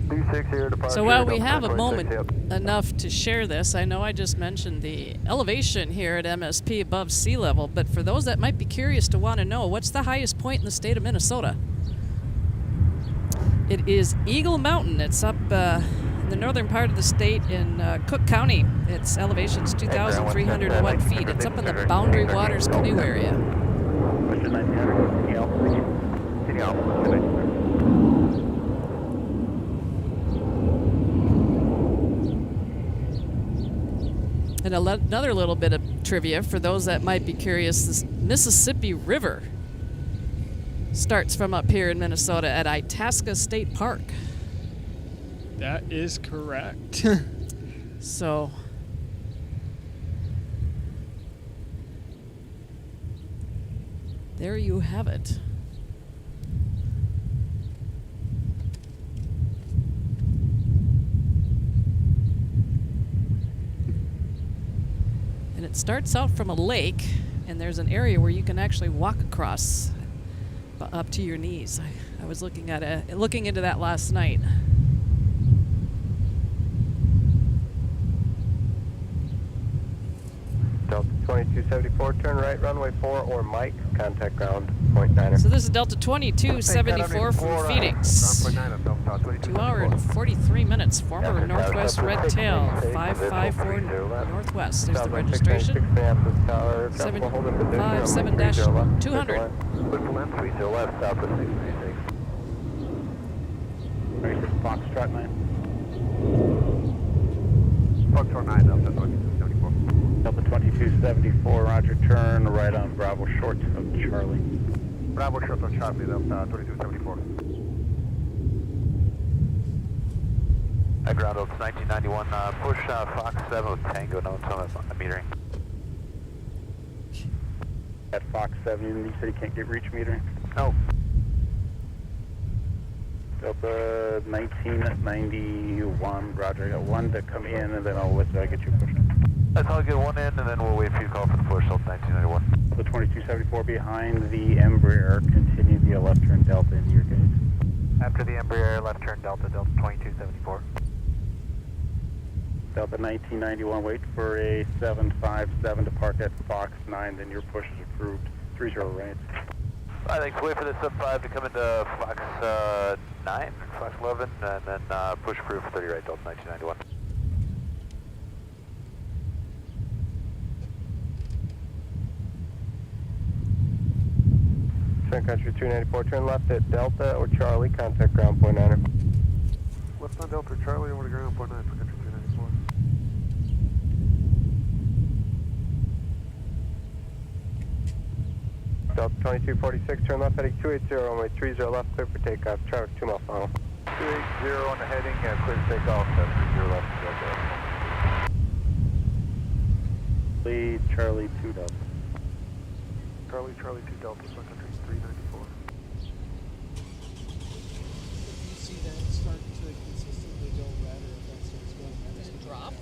260 departure. So while we have a moment enough to share this, I know I just mentioned the elevation here at MSP above sea level, but for those that might be curious to want to know, what's the highest point in the state of Minnesota? It is Eagle Mountain. It's up in the northern part of the state in Cook County. Its elevation is 2,301 feet. It's up in the Boundary Waters Canoe area. And another little bit of trivia for those that might be curious, this Mississippi River starts from up here in Minnesota at Itasca State Park. That is correct. So there you have it. And it starts out from a lake, and there's an area where you can actually walk across up to your knees. I was looking into that last night. Delta 2274, turn right, runway 4 or Mike, contact ground, point 9. So this is Delta 2274 from Phoenix. 2 hours and 43 minutes. Former Northwest Red Tail, 554 Northwest. There's the registration. 757-200. Foxtrot 9. Foxtrot 9, Delta 2274. Delta 2274, roger, turn right on Bravo short of Charlie. Bravo short of Charlie, Delta 2274. Ground Oaks 1991, push Fox 7 with Tango, no summit metering. At Fox 7, you said you can't get reach metering? No. Delta 1991, roger, I got one to come in and then I'll get you pushed. That's all, get one in and then we'll wait for you to call for the push, Delta 1991. The 2274 behind the Embraer, continue via left turn Delta into your gate. After the Embraer, left turn Delta, Delta 2274. Delta 1991, wait for a 757 to park at Fox 9, then your push is approved. 30 right. I think wait for the sub 5 to come into Fox 9, Fox 11, and then push approved for 30 right, Delta 1991. Sun Country 294, turn left at Delta or Charlie, contact ground point 9er. Left on Delta Charlie, over to ground point 9 for Country 294. Delta 2246, turn left heading 280, runway 30 left, clear for takeoff, traffic 2 mile final. 280 on the heading, clear to take off, 30 left, Delta. Lead Charlie 2 Delta. Charlie 2 Delta, Sun Country 394. If you see that start to consistently go red, or if that starts going red, does it drop?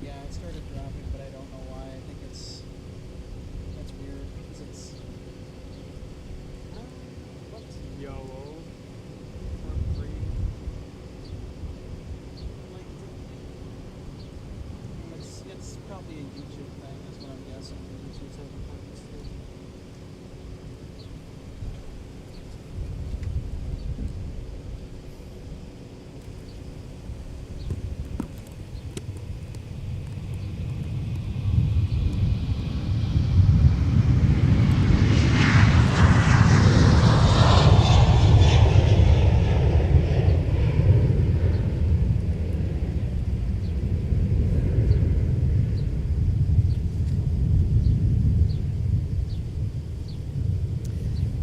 Yeah, it started dropping, but I don't know why. I think that's weird because it's what? Yellow. Or green. Like it's probably a YouTube thing, is what I'm guessing. YouTube's having problems too.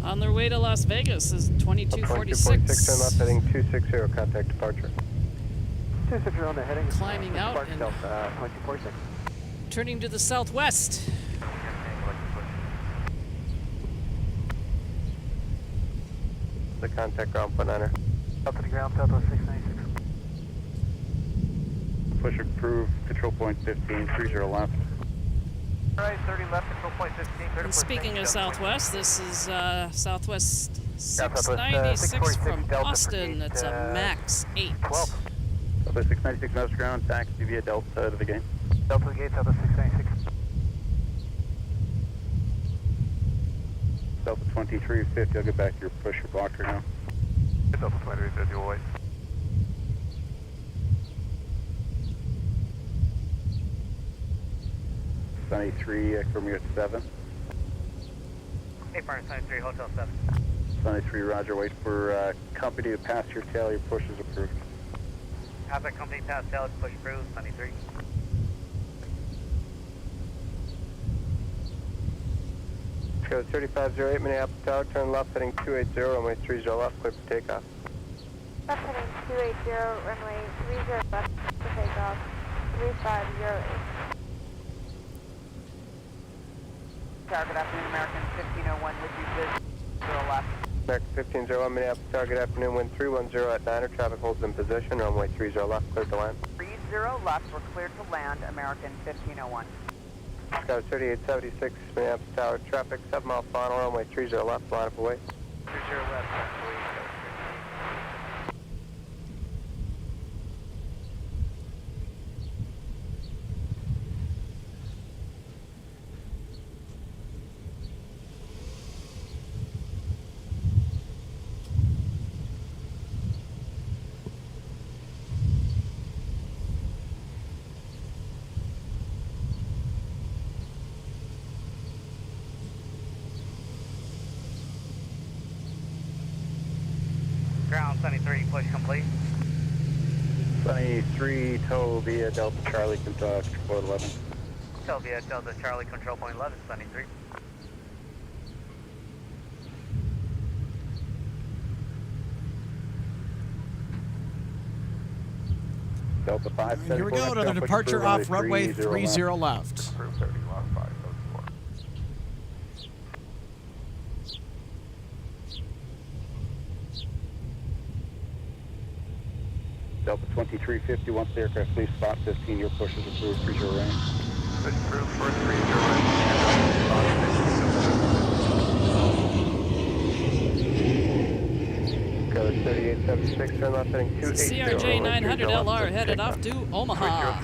On their way to Las Vegas is 2246. 2246, turn left heading 260, contact departure. 260 on the heading. Climbing out and 2246. turning to the southwest. The contact ground point 9er. Up to the ground, Southwest 696. Push approved, control point 15, 30 left. Alright, 30 left, control point 15, 30 And speaking of southwest, this is Southwest 696 from Austin. It's a max 8. 12. Southwest 696 miles ground, taxi via Delta to the gate. Delta to the gate, Southwest 696. Delta 2350, I'll get back to your pusher blocker now. Delta 2350, we'll wait. Sunny 3, Chromeo 7. Hey, Farm, Sunny 3, Hotel 7. Sunny 3, roger, wait for company to pass your tail, your push is approved. How's that company pass tail, push approved, Sunny 3. Go 3508 Minneapolis Tower, turn left heading 280, runway 30 left, clear for takeoff. Left heading 280, runway 30 left for takeoff, 3508. Tower, good afternoon, American 1501 with you, business 0 left. American 1501 Minneapolis Tower, good afternoon, wind 310 at 9er, traffic holds in position, runway 30 left, clear to land. 30 left, we're cleared to land, American 1501. Sky 3876 Minneapolis Tower, traffic 7 mile final, runway 30 left, line up away. 30 left, 3, push complete. Sunny 3, tow via Delta Charlie, control point 11. Tow via Delta Charlie, control point 11, Sunny 3. Delta 5. Here we go to the departure off runway 30 left. Delta 2350, once the aircraft leaves spot 15, your push is approved, 30 range. Approved for 30 range. Code 3876, turn left heading 280. CRJ 900 LR headed off to Omaha.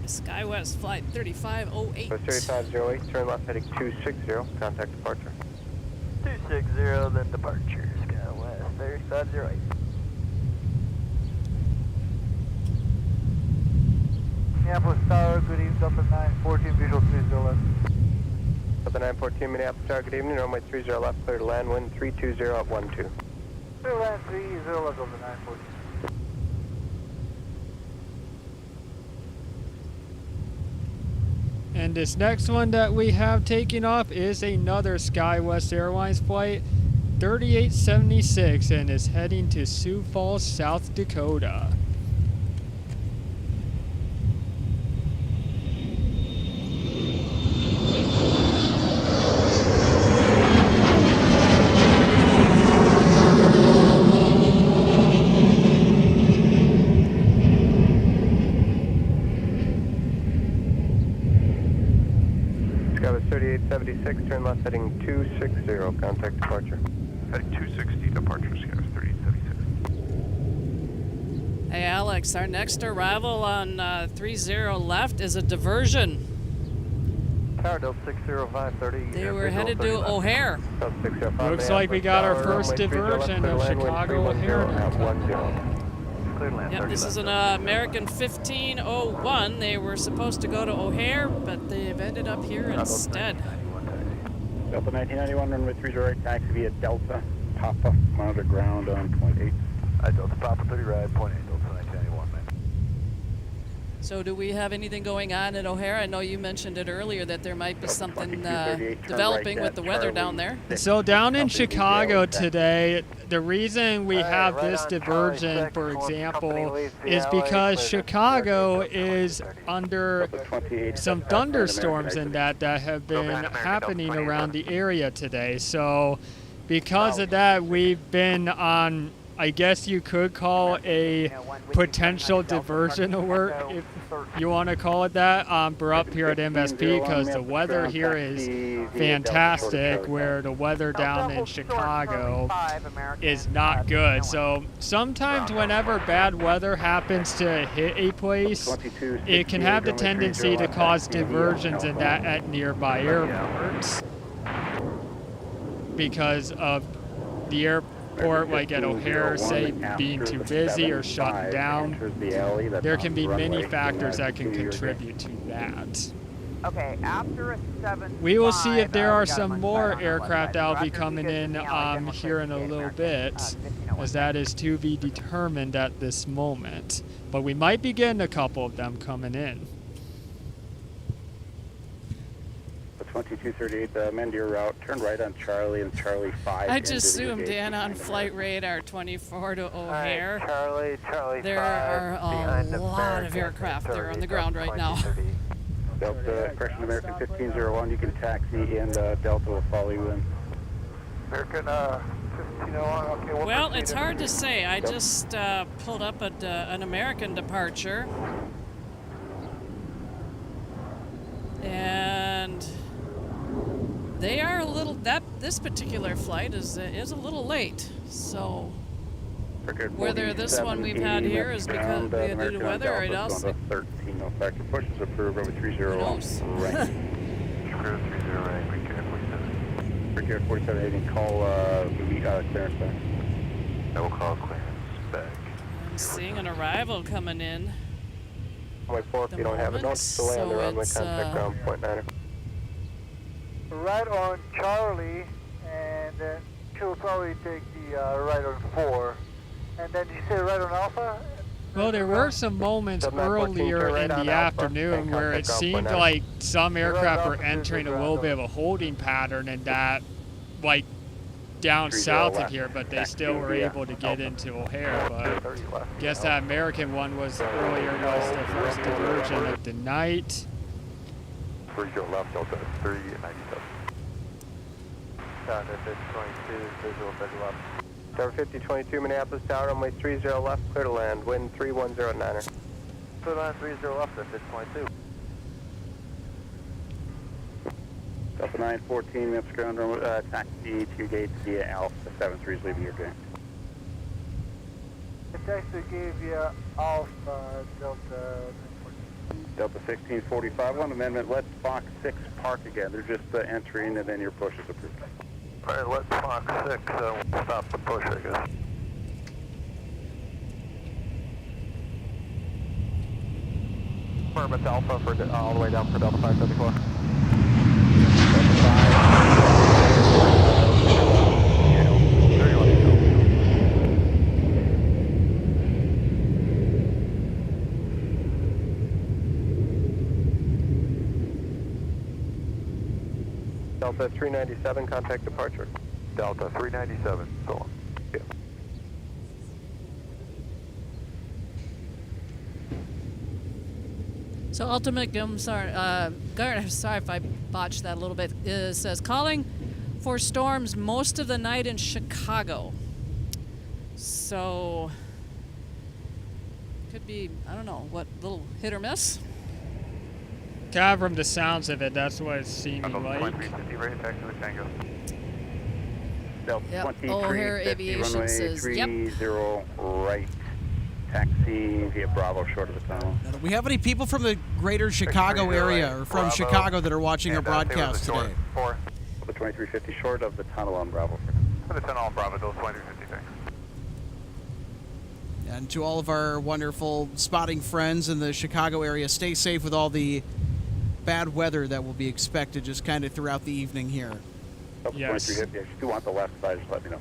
SkyWest flight 3508. Code 3508, turn left heading 260, contact departure. 260, then departure, SkyWest 3508. Minneapolis Tower, good evening, Delta 914, visual 30 left. Delta 914, Minneapolis Tower, good evening, runway 30 left, clear to land, wind 320 at 12. Clear to land 30 left, Delta 914. And this next one that we have taking off is another SkyWest Airlines flight, 3876, and is heading to Sioux Falls, South Dakota. SkyWest 3876, turn left heading 260, contact departure. Heading 260, departure, SkyWest 3876. Hey Alex, our next arrival on 30 left is a diversion. Tower Delta 60530. They were headed to O'Hare. Looks like we got our first diversion of Chicago O'Hare. Yep, this is an American 1501. They were supposed to go to O'Hare, but they've ended up here instead. Delta 1991, runway 30 taxi via Delta Papa, monitor ground on point 8. Delta Papa 30 right, point 8, Delta 1991, man. So do we have anything going on at O'Hare? I know you mentioned it earlier that there might be something developing with the weather down there. So down in Chicago today, the reason we have this diversion, for example, is because Chicago is under some thunderstorms and that have been happening around the area today. So because of that, we've been on, I guess you could call a potential diversion alert, if you want to call it that. We're up here at MSP because the weather here is fantastic, where the weather down in Chicago is not good. So sometimes whenever bad weather happens to hit a place, it can have the tendency to cause diversions in that at nearby airports because of the airport, like at O'Hare, say, being too busy or shutting down. There can be many factors that can contribute to that. Okay, after a 7. We will see if there are some more aircraft that will be coming in here in a little bit, as that is to be determined at this moment. But we might be getting a couple of them coming in. 2238, amend your route, turn right on Charlie and Charlie 5. I just zoomed in on flight radar 24 to O'Hare. Charlie there 5, are a lot of aircraft there on the ground right now. Delta, correction, American 1501, you can taxi and Delta will follow you in. American 1501, okay. Well, it's hard to say. I just pulled up an American departure. And they are a little, this particular flight is a little late. So whether this one we've had here is because due to weather or else. 13, no factor. Push is approved over 30 right. Approved 30 right. Recare 4780, call clearance back. I will call clearance back. I'm seeing an arrival coming in. Runway 4, if you don't have it, don't delay on the runway, contact ground, point 9. Right on Charlie, and Departure will probably take the right on 4. And then did you say right on Alpha? Well, there were some moments earlier in the afternoon where it seemed like some aircraft were entering a little bit of a holding pattern, and that, like, down south of here, but they still were able to get into O'Hare. But I guess that American one was earlier, was the first diversion of the night. 30 left, Delta 397. Tower 5022, visual 30 left. Tower 5022, Minneapolis Tower, runway 30 left, clear to land, wind 3109er. Clear to land 30 left at 5022. Delta 914, Minneapolis ground, taxi 2 gates via Alpha 73 is leaving your gate. The taxi gave you Alpha Delta 914. Delta 1645, on amendment, let Fox 6 park again. They're just entering, and then your push is approved. All right, let Fox 6 stop the push, I guess. Permit Alpha for all the way down for Delta 574. Delta 397, contact departure. Delta 397, so on. Yeah. So ultimate sorry if I botched that a little bit. It says calling for storms most of the night in Chicago. So could be, I don't know, what, little hit or miss? Kind of from the sounds of it, that's what it's seeming like. Yep. O'Hare Aviation says, yep. 30 right, taxi via Bravo short of the tunnel. Do we have any people from the greater Chicago area or from Chicago that are watching our broadcast today? The 2350 short of the tunnel on Bravo. For the tunnel on Bravo, those 2350, thanks. And to all of our wonderful spotting friends in the Chicago area, stay safe with all the bad weather that will be expected just kind of throughout the evening here. Yes. 2350, if you want the left side, just let me know.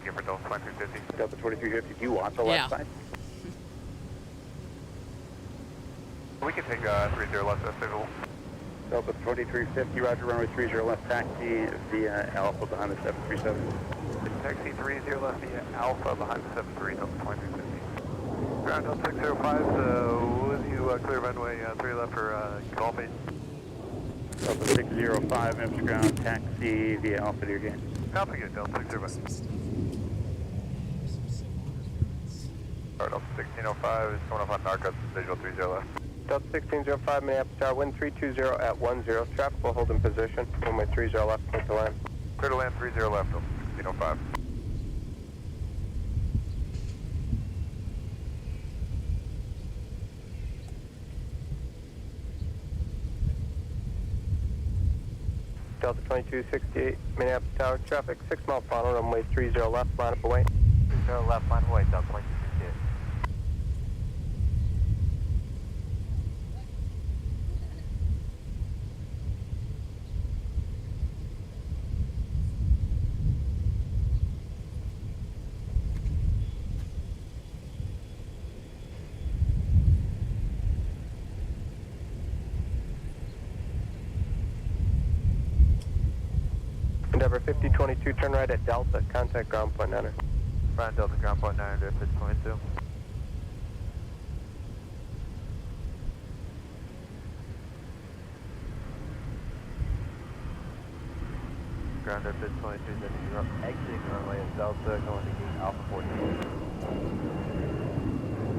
Give for Delta 2350. Delta 2350, do you want the left side? We can take 30 left, that's signal. Delta 2350, roger, runway 30 left, taxi via Alpha behind the 737. Taxi 30 left via Alpha behind the 73, Delta 2350. Ground Delta 605, with you clear runway 3 left for call base. Delta 605, Memphis ground, taxi via Alpha to your game. Copy good, Delta 605. Delta 1605 is coming up on Narcos, visual 30 left. Delta 1605, Minneapolis Tower, wind 320 at 10. Traffic will hold in position. Runway 30 left, clear to land. Clear to land 30 left, Delta 1605. Delta 2268, Minneapolis Tower, traffic 6 mile final, runway 30 left, line up away. 30 left, line away, Delta 2268. Endeavor 5022, turn right at Delta, contact ground point 9. Ground Delta, ground point 9, Endeavor 5022. Ground Delta 5022, you're exiting the runway at Delta, going to gate Alpha 14.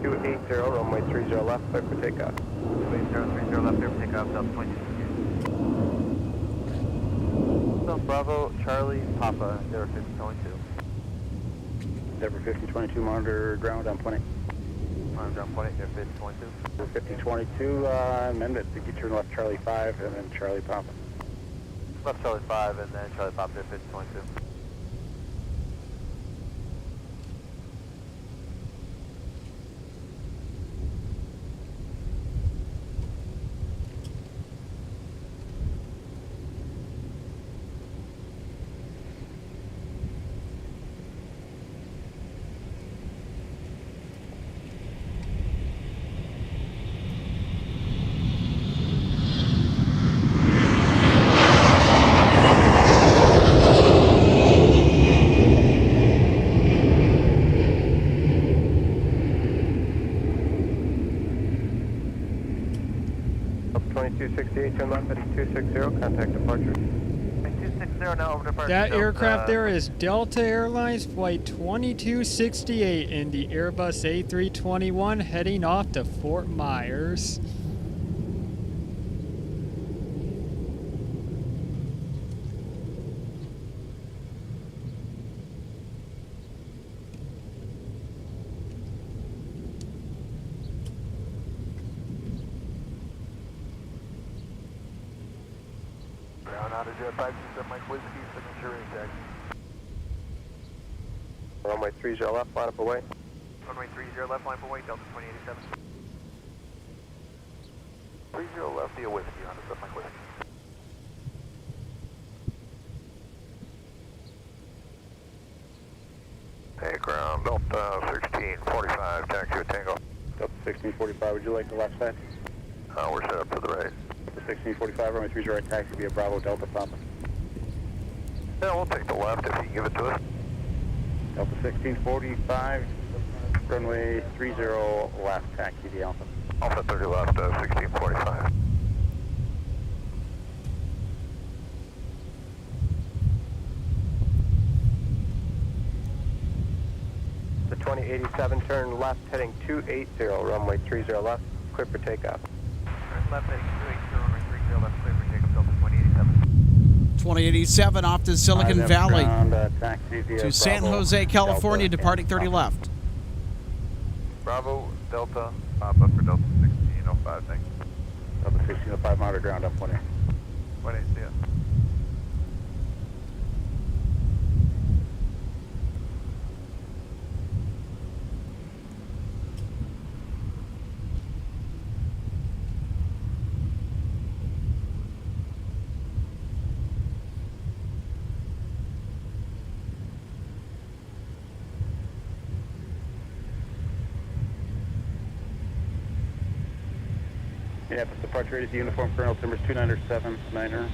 280, runway 30 left, clear for takeoff. 280, 30 left, clear for takeoff, Delta 2268. Bravo, Charlie, Papa, Endeavor 5022. Endeavor 5022, monitor ground on 20. Monitor ground 20, Endeavor 5022. 5022, amendment, you turn left Charlie 5 and then Charlie Papa. Left Charlie 5 and then Charlie Papa, Endeavor 5022. 260, contact departure. 260 now over departure. That aircraft there is Delta Airlines Flight 2268 in the Airbus A321 heading off to Fort Myers. Ground out of jet 527 Mike Whiskey, signature intact. Runway 30 left, line up away. Runway 30 left, line up away, Delta 2087. 30 left via Whiskey, on to Mike Whiskey. Hey, ground, Delta 1645, taxi with Tango. Delta 1645, would you like the left side? We're set up to the right. Delta 1645, runway 30 right, taxi via Bravo, Delta Papa. Yeah, we'll take the left if you can give it to us. Delta 1645, runway 30 left, taxi via Alpha. Alpha 30 left, 1645. The 2087, turn left, heading 280, runway 30 left, clear for takeoff. Turn left, heading 280, runway 30 left, clear for takeoff, Delta 2087. 2087 off to Silicon Valley taxi via to San Bravo, Jose, California, Delta, departing 30 left. Bravo, Delta, pop up for Delta 1605, thanks. Delta 1605, monitor ground up 18. 18, see ya. Minneapolis departure rate is uniform Colonel Timbers 2907 Niner.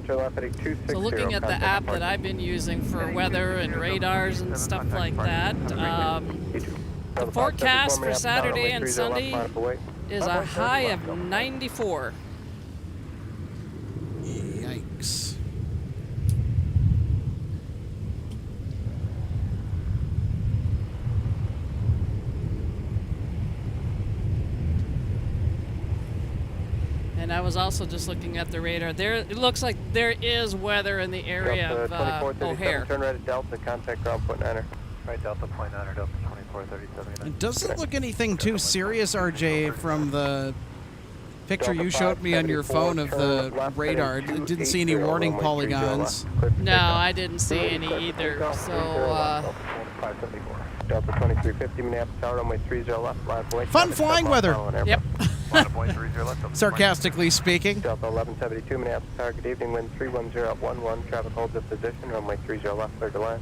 Turn left, heading 260. So looking at the app that I've been using for weather and radars and stuff like that, the forecast for Saturday and Sunday is a high of 94. Yikes. And I was also just looking at the radar. There, it looks like there is weather in the area of O'Hare. Turn right at Delta, contact ground point 9er. Right, Delta point 9er, Delta 2437. It doesn't look anything too serious, RJ, from the picture you showed me on your phone of the radar. Didn't see any warning polygons. No, I didn't see any either. So, Delta 2350, Minneapolis Tower, runway 30 left, line point. Fun flying weather. Yep. Sarcastically speaking. Delta 1172, Minneapolis Tower, good evening, wind 310 at 11, traffic holds at position, runway 30 left, clear to land.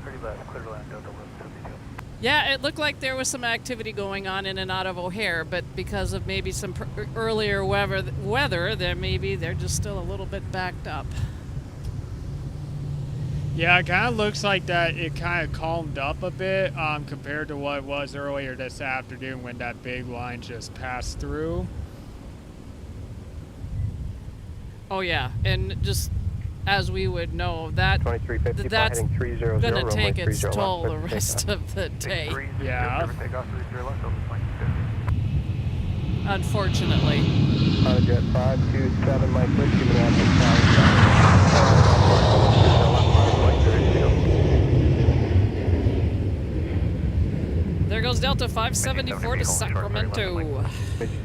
30 left, clear to land, Delta 1172. Yeah, it looked like there was some activity going on in and out of O'Hare, but because of maybe some earlier weather, they're just still a little bit backed up. Yeah, it kind of looks like that it kind of calmed up a bit compared to what it was earlier this afternoon when that big line just passed through. Oh yeah, and just as we would know, that's going to take its toll the rest of the day. Yeah. Unfortunately. Jet 527, Mike Whiskey, Minneapolis Tower. There goes Delta 574 to Sacramento.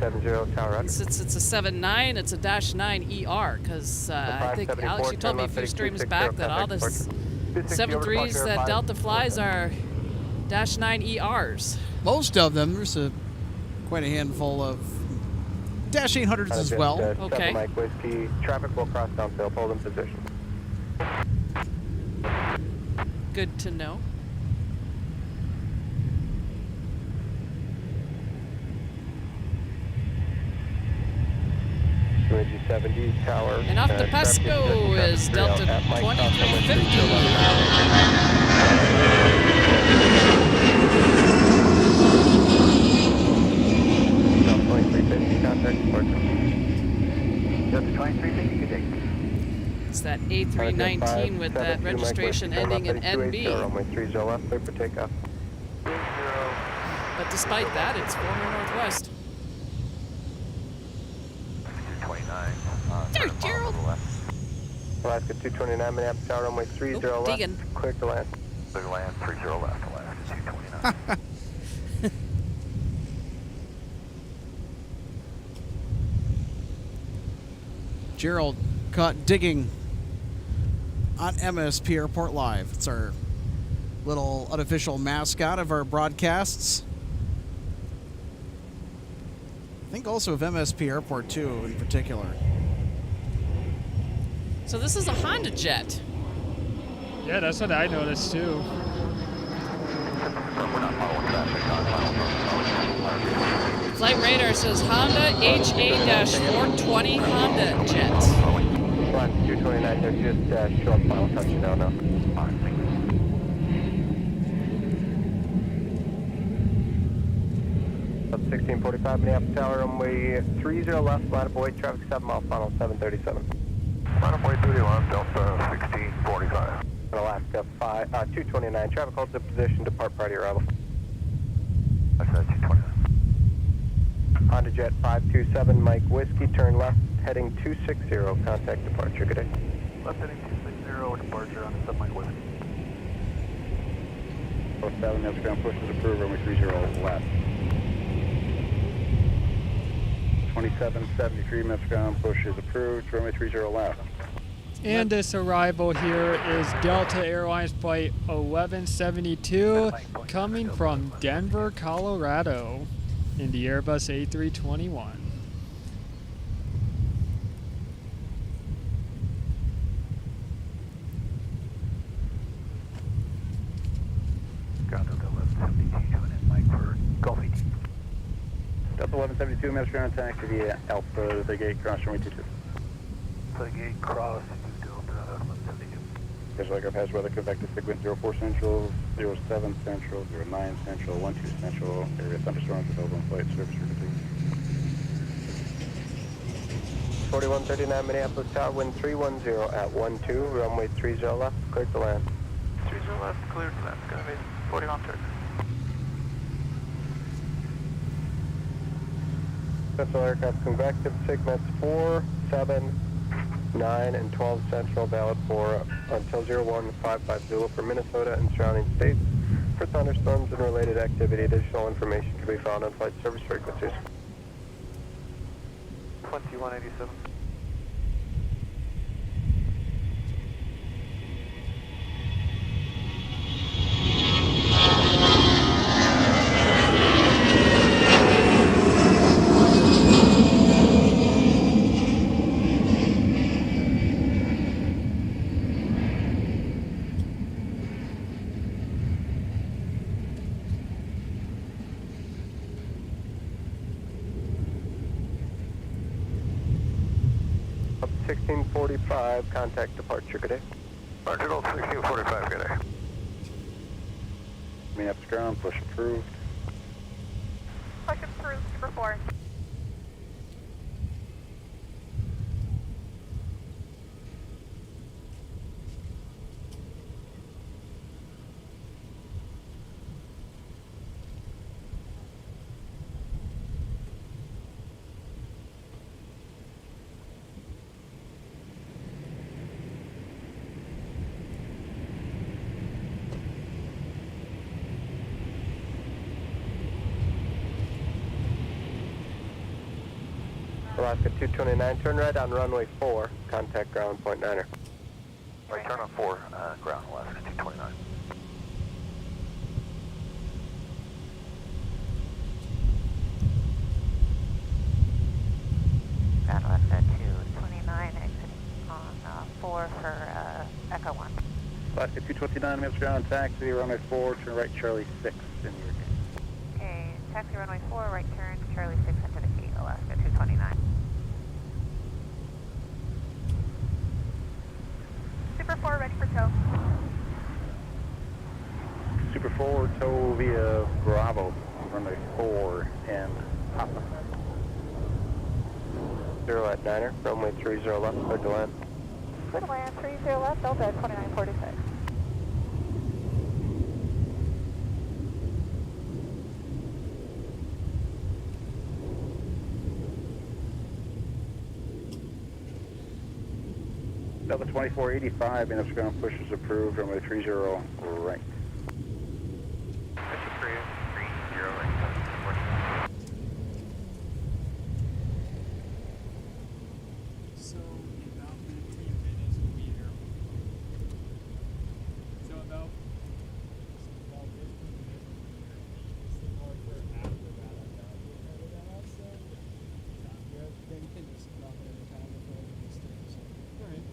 70 Tower. It's a 79, it's a -9 ER, because I think Alex, you told me a few streams back that all the 73s that Delta flies are -9 ERs. Most of them. There's quite a handful of Dash 800s as well. Okay. Mike Whiskey, traffic will cross downfield, hold in position. Good to know. Energy 70 tower. And off the Pesco is Delta 2350, contact departure. Delta 2350, good day. It's that A319 with that registration ending in NB. Runway 30 left, clear for takeoff. But despite that, it's former Northwest. 229. There, Gerald. Alaska 229, Minneapolis tower, runway 30 left, digging. clear to land. Clear to land, 30 left, Alaska 229. Gerald caught digging on MSP Airport Live. It's our little unofficial mascot of our broadcasts. I think also of MSP Airport too, in particular. So this is a Honda jet. Yeah, that's what I noticed too. Flight radar says Honda HA-420 Honda jet. Alaska 229, they're just short final touchdown now. Up 1645, Minneapolis tower, runway 30 left, line of weight, traffic 7 mile, final 737. Line of weight 30 left, Delta 1645. Alaska 229, traffic holds in position, depart prior to arrival. That's 229. Honda Jet 527, Mike Whiskey, turn left, heading 260, contact departure, good day. Left heading 260, departure on the 7 Mike Whiskey. 47, that's ground push is approved, runway 30 left. 2773, Mets ground push is approved, runway 30 left. And this arrival here is Delta Airlines Flight 1172 coming from Denver, Colorado in the Airbus A321. Ground Delta 1172 coming in, Mike, for Gulf 18. Delta 1172, Mets ground taxi via Alpha, the gate cross runway 22. The gate cross to Delta 1172. Visual aircraft has weather convective sequence 04 Central, 07 Central, 09 Central, 12 Central, area thunderstorms available in flight service for complete. 4139, Minneapolis tower, wind 310 at 12, runway 30 left, clear to land. 30 left, clear to land, gonna be 4130. Central aircraft convective segments 4, 7, 9, and 12 Central, valid for until 0155 Zulu for Minnesota and surrounding states. For thunderstorms and related activity, additional information can be found on flight service frequencies. 2187. Up 1645, contact departure, good day. Roger, 1645, good day. Minneapolis ground push approved. Push approved for 4. Alaska 229, turn right on runway 4, contact ground point 9er. Right, turn on 4, ground, Alaska 229. Ground Alaska 229, exiting on 4 for Echo 1. Alaska 229, Minneapolis ground taxi, runway 4, turn right Charlie 6 in your gate. Okay, taxi runway 4, right turn, Charlie 6 into the gate, Alaska 229. 0 at Niner, runway 30 left, clear to land. Clear to land, 30 left, Delta 2946. Delta 2485, and ground push is approved, runway 30 right. Mission 30 right. So, in about 15 minutes, we'll be here. So, about 15 minutes, we'll be here. After that, I got it. Yeah, then you can just drop it every time before it gets there. So. Alright.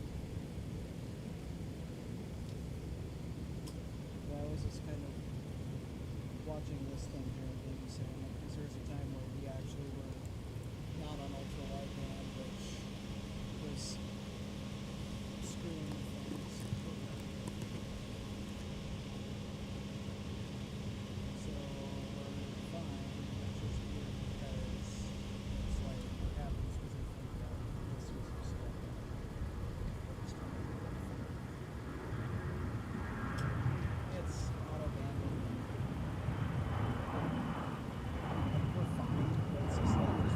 Yeah, I was just kind of watching this thing here again, saying because there was a time where we actually were not on ultra wideband, which was screwing things. So we're fine. It's just weird because it's like what happens because I think this was a step. It's auto banding. We're fine, but it's just like this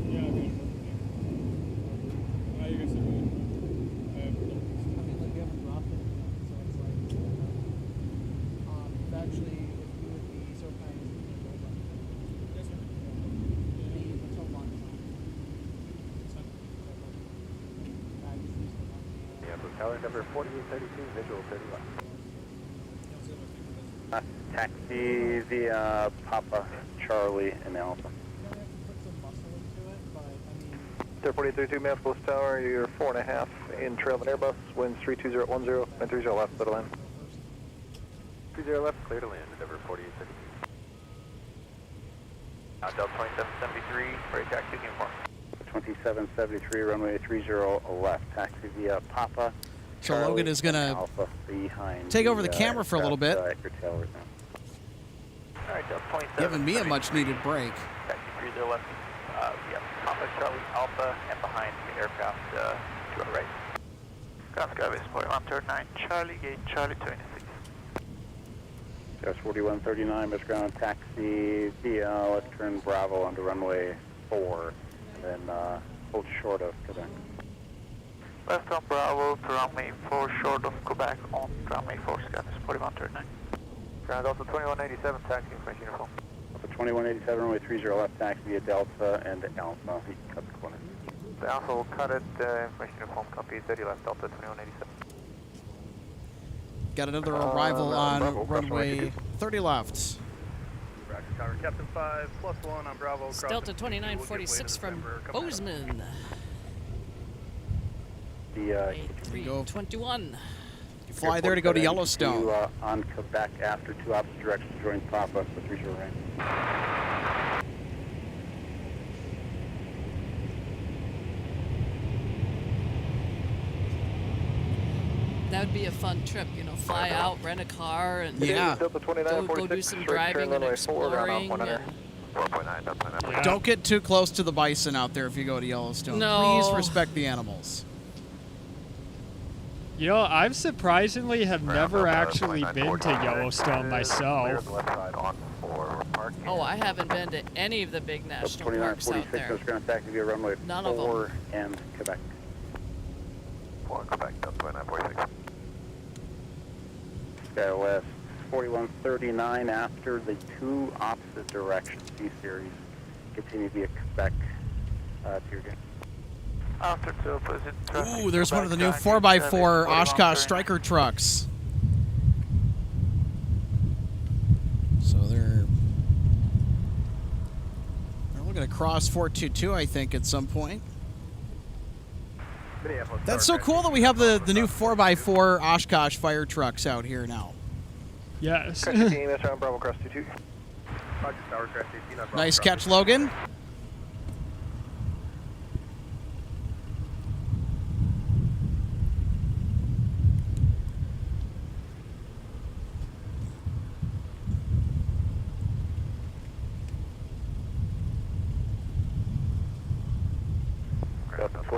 Yeah, I mean, how you guys are doing? I mean, like, we haven't dropped it yet, so it's like, if actually, if you would be so kind as to take over. Yes, sir. Until lunch. Tower number 4832, visual 31. Taxi via Papa, Charlie, and Alpha. You have to put some muscle into it, but, I mean, 4832 Minneapolis Tower, you're 4.5 in trail of an Airbus, winds 320 at 10, and 30 left, clear to land. 30 left, clear to land, number 4832. Now Delta 2773, ready taxi uniform. 2773, runway 30 left, taxi via Papa. So Logan is going to Alpha behind take over the camera for a little bit. At your tail right now. Alright, Delta 2773. Giving me a much needed break. Taxi 30 left, yeah, Papa, Charlie, Alpha, and behind the aircraft to our right. Ground Skyway Support 139, Charlie, gate Charlie 26. Just 4139, Miss Ground, taxi via, let's turn Bravo onto runway 4, and then hold short of Quebec. Left on Bravo to runway 4 short of Quebec on runway 4, Skyway Support 139. Ground Delta 2187, taxi information uniform. Delta 2187, runway 30 left, taxi via Delta and Alpha. You can cut the corner. The Alpha will cut it, information uniform, copy 30 left, Delta 2187. Got another arrival on runway 30 left. Tower Captain 5, +1 on Bravo. It's Delta 2946 from Bozeman. The 8321. You fly there to go to Yellowstone. On Quebec after two opposite directions, join Papa for 30 range. That would be a fun trip, you know, fly out, rent a car, and Yeah. go do some driving and exploring. And 4.9. Don't get too close to the bison out there if you go to Yellowstone. No. Please respect the animals. You know, I've surprisingly have never actually been to Yellowstone myself. Oh, I haven't been to any of the big national parks out 2946, there. Miss Ground, taxi via runway None of 4 and Quebec. 4 Quebec, Delta 2946. SkyWest 4139 after the two opposite directions, C-Series, continue via Quebec to your game. After two opposite traffic. Ooh, there's one of the new 4x4 Oshkosh Striker trucks. So they're looking to cross 422, I think, at some point. That's so cool that we have the new 4x4 Oshkosh fire trucks out here now. Yes. Bravo cross 22. Nice catch, Logan.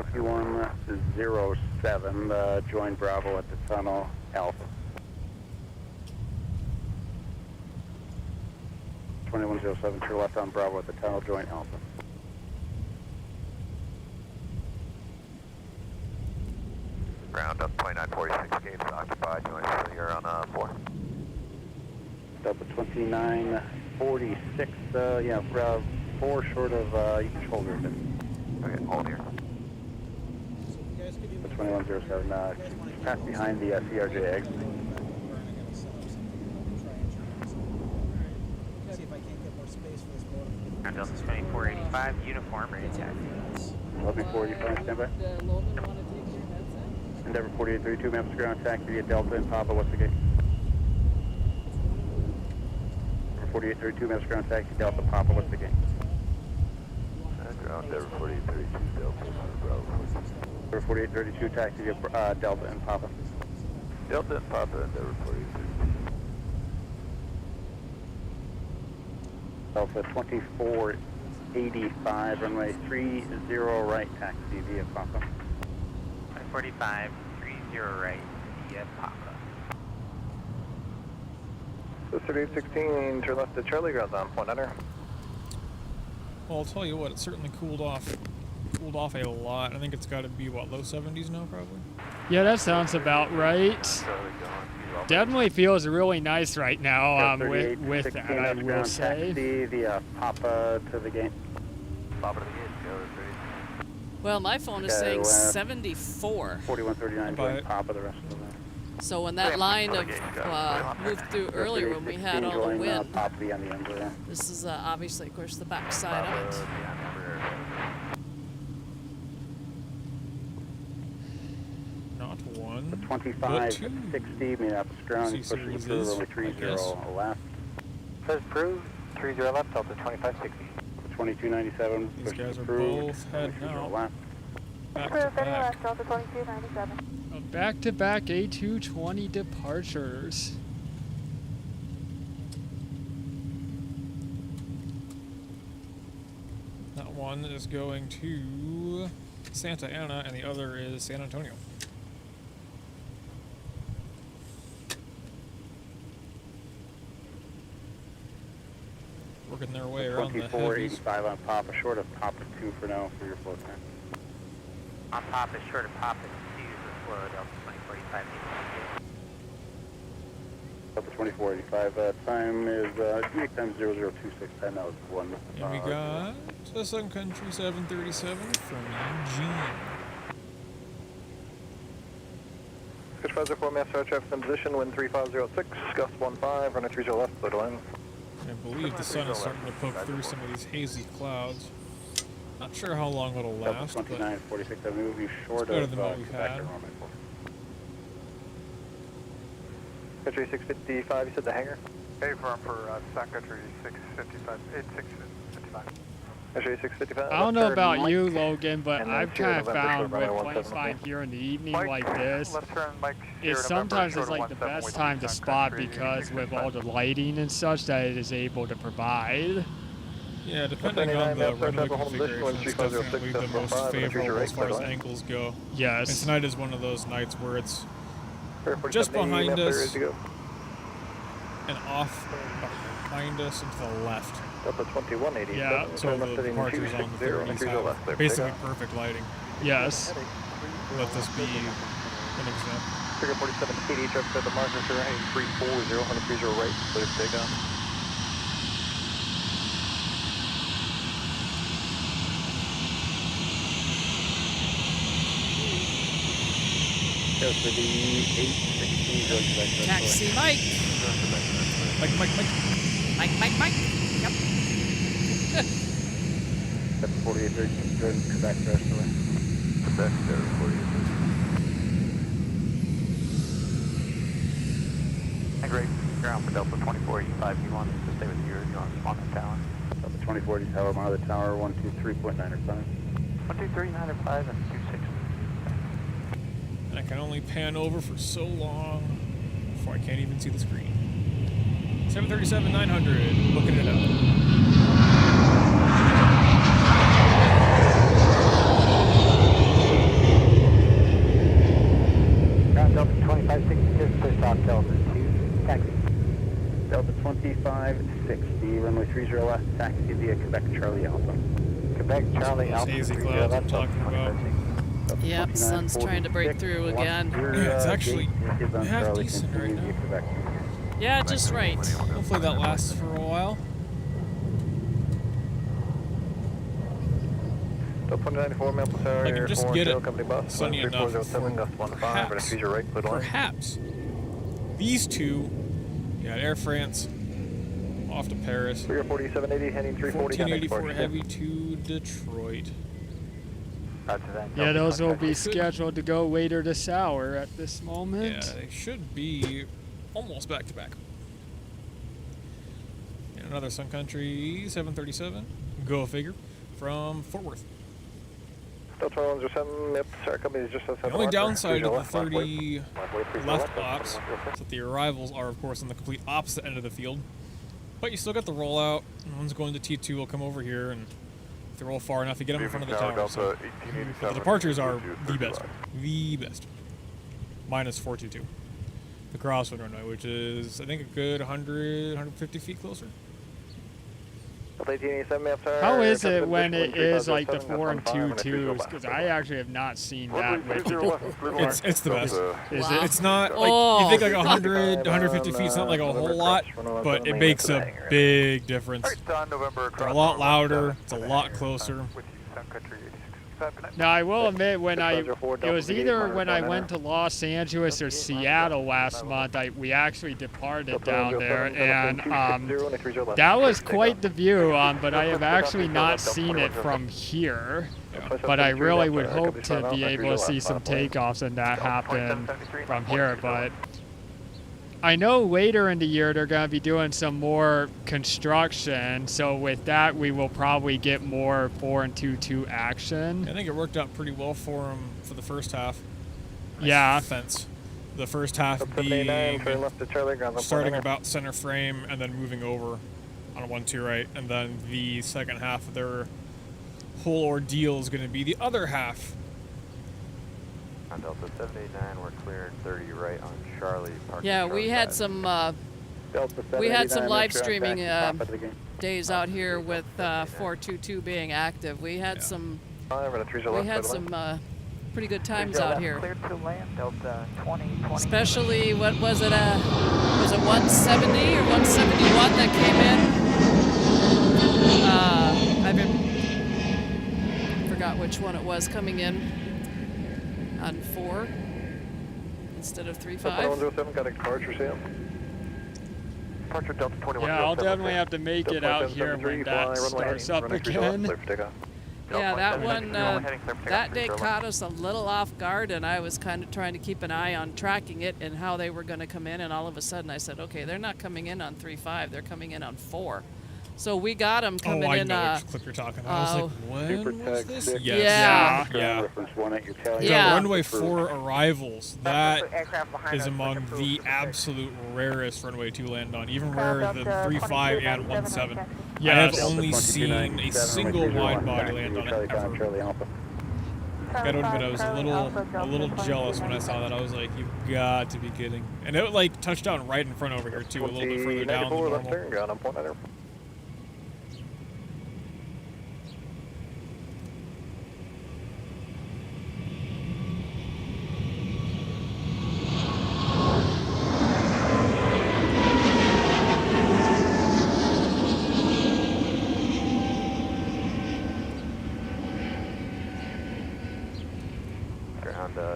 2107, join Bravo at the tunnel, Alpha. 2107 to your left on Bravo at the tunnel, join Alpha. Ground up 2946 gates occupied, join you're on 4. Delta 2946, yeah, 4 short of, you can shoulder a bit. Okay, hold here. 2107, pass behind the CRJ exit. See if I can't get more space for this boat. Delta 2485, uniform, ready to taxi. 11485, stand by. Endeavor 4832, maps ground, taxi via Delta and Papa, what's the gate? 4832, maps ground, taxi Delta, Papa, what's the gate? Ground, Endeavor 4832, Delta, Bravo. Endeavor 4832, taxi via Delta and Papa. Delta and Papa, Endeavor 4832. Delta 2485, runway 30 right, taxi via Papa. 45, 30 right, via Papa. So 3816, turn left to Charlie, ground on point under. Well, I'll tell you what, it certainly cooled off. Cooled off a lot. I think it's got to be, what, low 70s now, probably? Yeah, that sounds about right. Definitely feels really nice right now with that, I will say. Taxi via Papa to the gate. Papa to the gate, go. Well, my phone is saying 74. 4139, join Papa the rest of the way. So when that line of moved through earlier when we had all the wind, this is obviously, of course, the backside of it. Not one. 2560, Minneapolis ground, pushing approval, runway 30 left. Says approved, 30 left, Delta 2560. 2297, these guys are approved, both heading out. left. Back to back. Delta 2297. Back-to-back A220 departures. That one is going to Santa Ana, and the other is San Antonio. Working their way around the heavies. 2485 on Papa, short of Papa 2 for now for your flow time. On Papa, short of Papa 2, the flow, Delta 2045. Delta 2485, time is, unique time 002610, that was 1. And we got the Sun Country 737 from Eugene. Switch 504, master traffic in position, wind 3506, gust 15, runway 30 left, clear to land. I believe the sun is starting to poke through some of these hazy clouds. Not sure how long it'll last, but 2946, I move you short better of than what we've had. Country 655, you said the hangar? Hey, firm for Sun Country 655, 8655. Country 655. I don't know about you, Logan, but I've kind of found with plane flying here in the evening like this, sometimes it's like the best time to spot because with all the lighting and such that it is able to provide. Yeah, depending on the runway configuration, it's definitely the most favorable as far as angles go. Yes. And tonight is one of those nights where it's just behind us and off behind us and to the left. Delta 2180. Yeah, so the departures on the 30s have basically perfect lighting. Yes. Let this be an example. Figure 4780, traffic at the marker, sir, heading 340, 130 right, clear to take off. Go for the 816 Taxi Mike. Mike. Yep. That's 4813, go back the rest of the way. Quebec, there, 4813. Hey, great. Ground for Delta 2485. You want to stay with you or you want to spawn the tower? Delta 2480 tower, monitor tower, 123.905. 123.905 and 26. And I can only pan over for so long before I can't even see the screen. 737-900, looking it up. 2560, runway 30 left, taxi via Quebec Charlie Alpha. Quebec Charlie Alpha. Hazy clouds I'm talking about. Yep, sun's trying to break through again. Yeah, it's actually half decent right now. Yeah, just right. Hopefully that lasts for a while. Delta 94, Minneapolis Tower, I can just Air get it 4 company bus, sunny enough 3407, gust 15, your right, cleared line. perhaps these two, yeah, Air France, off to Paris. 4780, heading 340. 1484 heavy to Detroit. Yeah, those will be scheduled to go later this hour at this moment. Yeah, they should be almost back to back. And another Sun Country 737, go figure, from Fort Worth. Delta 107, yep, Star Company is just outside The only the downside of the left, 30 left ops is that the arrivals are, of course, on the complete opposite end of the field. But you still got the rollout. One's going to T2 will come over here, and if they roll far enough, you get them in front of the tower. So the departures are the best. The best. Minus 422. The crosswind runway, which is, I think, a good 100, 150 feet closer. How is it when it is like the 4 and 2 twos? Because I actually have not seen that with It's the best. Is it? it? It's not like you think like 100, 150 feet. It's not like a whole lot, but it makes a big difference. They're a lot louder. It's a lot closer. Now I will admit, when it was either when I went to Los Angeles or Seattle last month, we actually departed down there, and that was quite the view. But I have actually not seen it from here. But I really would hope to be able to see some takeoffs and that happen from here. But I know later in the year they're going to be doing some more construction, so with that we will probably get more 4 and 2 action. I think it worked out pretty well for them for the first half. Yeah. Fence. The first half being starting about center frame and then moving over on a 1-2 right, and then the second half of their whole ordeal is going to be the other half. On Delta 789, we're clearing 30 right on Charlie. Yeah, we had some live streaming days out here with 422 being active. We had some pretty good times out here. Cleared to land, Delta 20. Especially, what was it? Was it 170 or 171 that came in? I forgot which one it was coming in. On 4 instead of 3-5. 107 got a departure, Sam. Departure Delta 21. Yeah, I'll definitely have to make it out here when that starts up again. Yeah, that one, that day caught us a little off guard, and I was kind of trying to keep an eye on tracking it and how they were going to come in, and all of a sudden I said, okay, they're not coming in on 3-5, they're coming in on 4. So we got them coming in. Oh, I know which clip you're talking about. I was like, when was this? Yes. Yeah. Yeah. Runway 4 arrivals. That is among the absolute rarest runway to land on, even rarer than 3-5 and 1-7. Yes. I have only seen a single wide body land on it ever. Gotta admit, I was a little jealous when I saw that. I was like, you've got to be kidding. And it like touched down right in front over here too, a little bit further down than normal.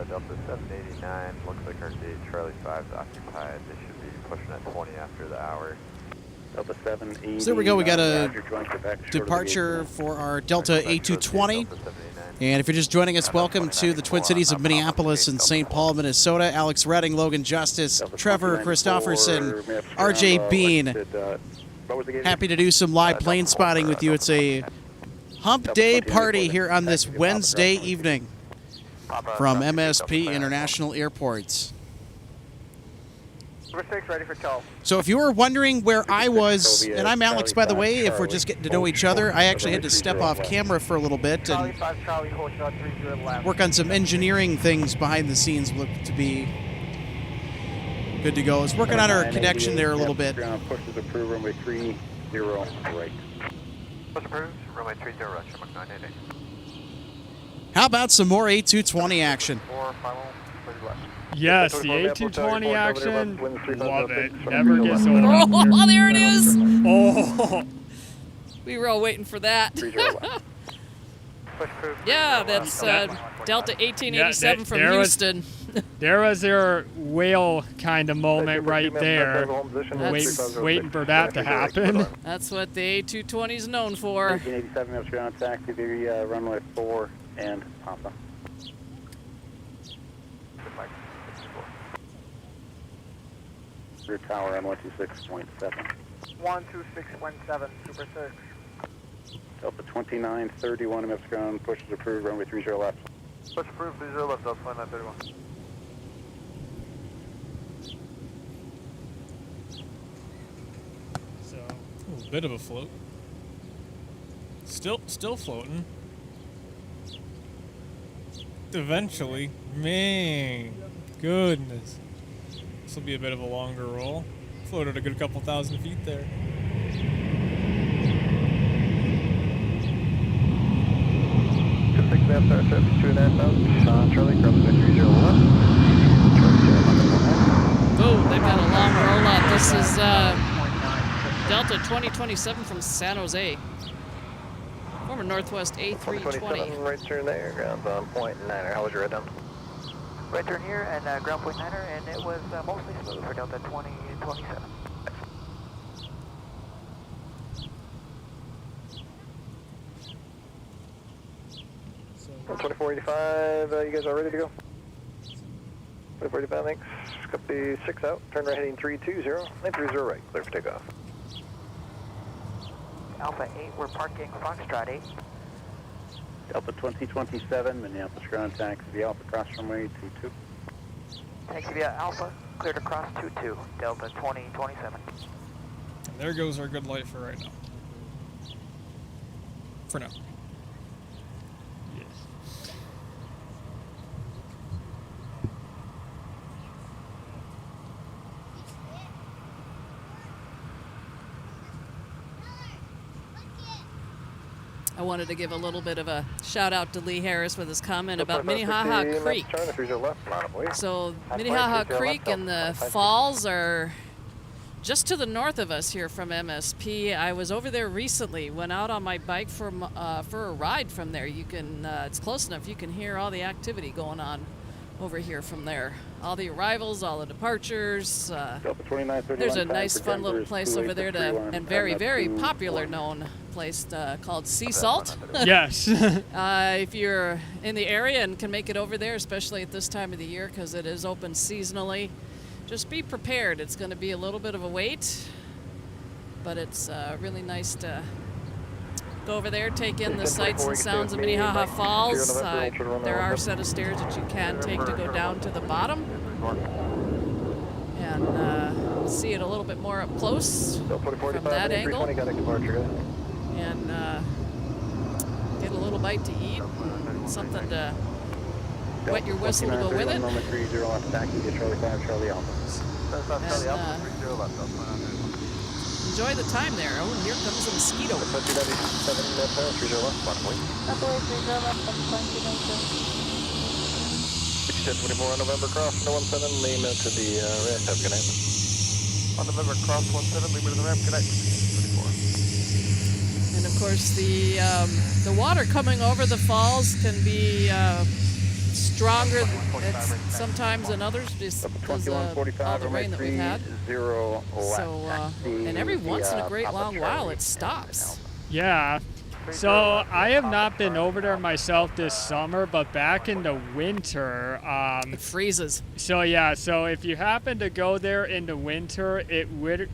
Delta 789, looks like our gate Charlie 5 is occupied. They should be pushing at 20 after the hour. Delta 780. So there we go. We got a departure for our Delta A220. And if you're just joining us, welcome to the Twin Cities of Minneapolis and St. Paul, Minnesota. Alex Redding, Logan Justice, Trevor Christofferson, RJ Bean. Happy to do some live plane spotting with you. It's a hump day party here on this Wednesday evening from MSP International Airports. Number 6, ready for tow. So if you were wondering where I was, and I'm Alex, by the way, if we're just getting to know each other, I actually had to step off camera for a little bit and work on some engineering things behind the scenes. Look to be Good to go. It's working on our connection there a little bit. Ground pushes approved, runway 30 right. Push approved, runway 30 right, Shamrock 988. How about some more A220 action? 4, final, 30 left. Yes, the A220 action, love it. Never gets old. Oh, there it is. Oh. We were all waiting for that. Yeah, that's Delta 1887 from Houston. There was your whale kind of moment right there. Waiting for that to happen. That's what the A220 is known for. 1887 miles ground taxi, runway 4 and Papa. Rear tower on 126.7. 12617, Super 6. Delta 2931 miles ground, pushes approved, runway 30 left. Push approved, 30 left, Delta 2931. So, a bit of a float. Still floating. Eventually, man, goodness. This will be a bit of a longer roll. Floated a good couple thousand feet there. Charlie, crossing 30 left. Oh, they've got a long roll up. This is Delta 2027 from San Jose. Former Northwest A320. Right turn there, ground's on point 9er. How was your ride down? Right turn here and ground point 9er, and it was mostly smooth for Delta 2027. 2485, you guys are ready to go? 2485, thanks. Copy 6 out. Turn right heading 320, 930 right. Clear for takeoff. Alpha 8, we're parking Foxtrot 8. Delta 2027, Minneapolis ground taxi, the Alpha cross runway 22. Taxi via Alpha, cleared across 22, Delta 2027. And there goes our good light for right now. For now. I wanted to give a little bit of a shout out to Lee Harris with his comment about Minnehaha Creek. So Minnehaha Creek and the falls are just to the north of us here from MSP. I was over there recently, went out on my bike for a ride from there. You can, it's close enough, you can hear all the activity going on over here from there. All the arrivals, all the departures. There's a nice fun little place over there and very, very popular known place called Sea Salt. Yes. If you're in the area and can make it over there, especially at this time of the year because it is open seasonally, just be prepared. It's going to be a little bit of a wait, but it's really nice to go over there, take in the sights and sounds of Minnehaha Falls. There are a set of stairs that you can take to go down to the bottom and see it a little bit more up close from that angle, and get a little bite to eat, something to wet your whistle to go with it. Enjoy the time there. Oh, and here comes a mosquito. 24 on November cross, 17, Lima to the ramp. Have a good night. On November cross 17, Lima to the ramp. Good night. 24. And of course, the water coming over the falls can be stronger sometimes than others because of all the rain that we've had. So, and every once in a great long while, it stops. Yeah. So I have not been over there myself this summer, but back in the winter, it freezes. So yeah, so if you happen to go there in the winter,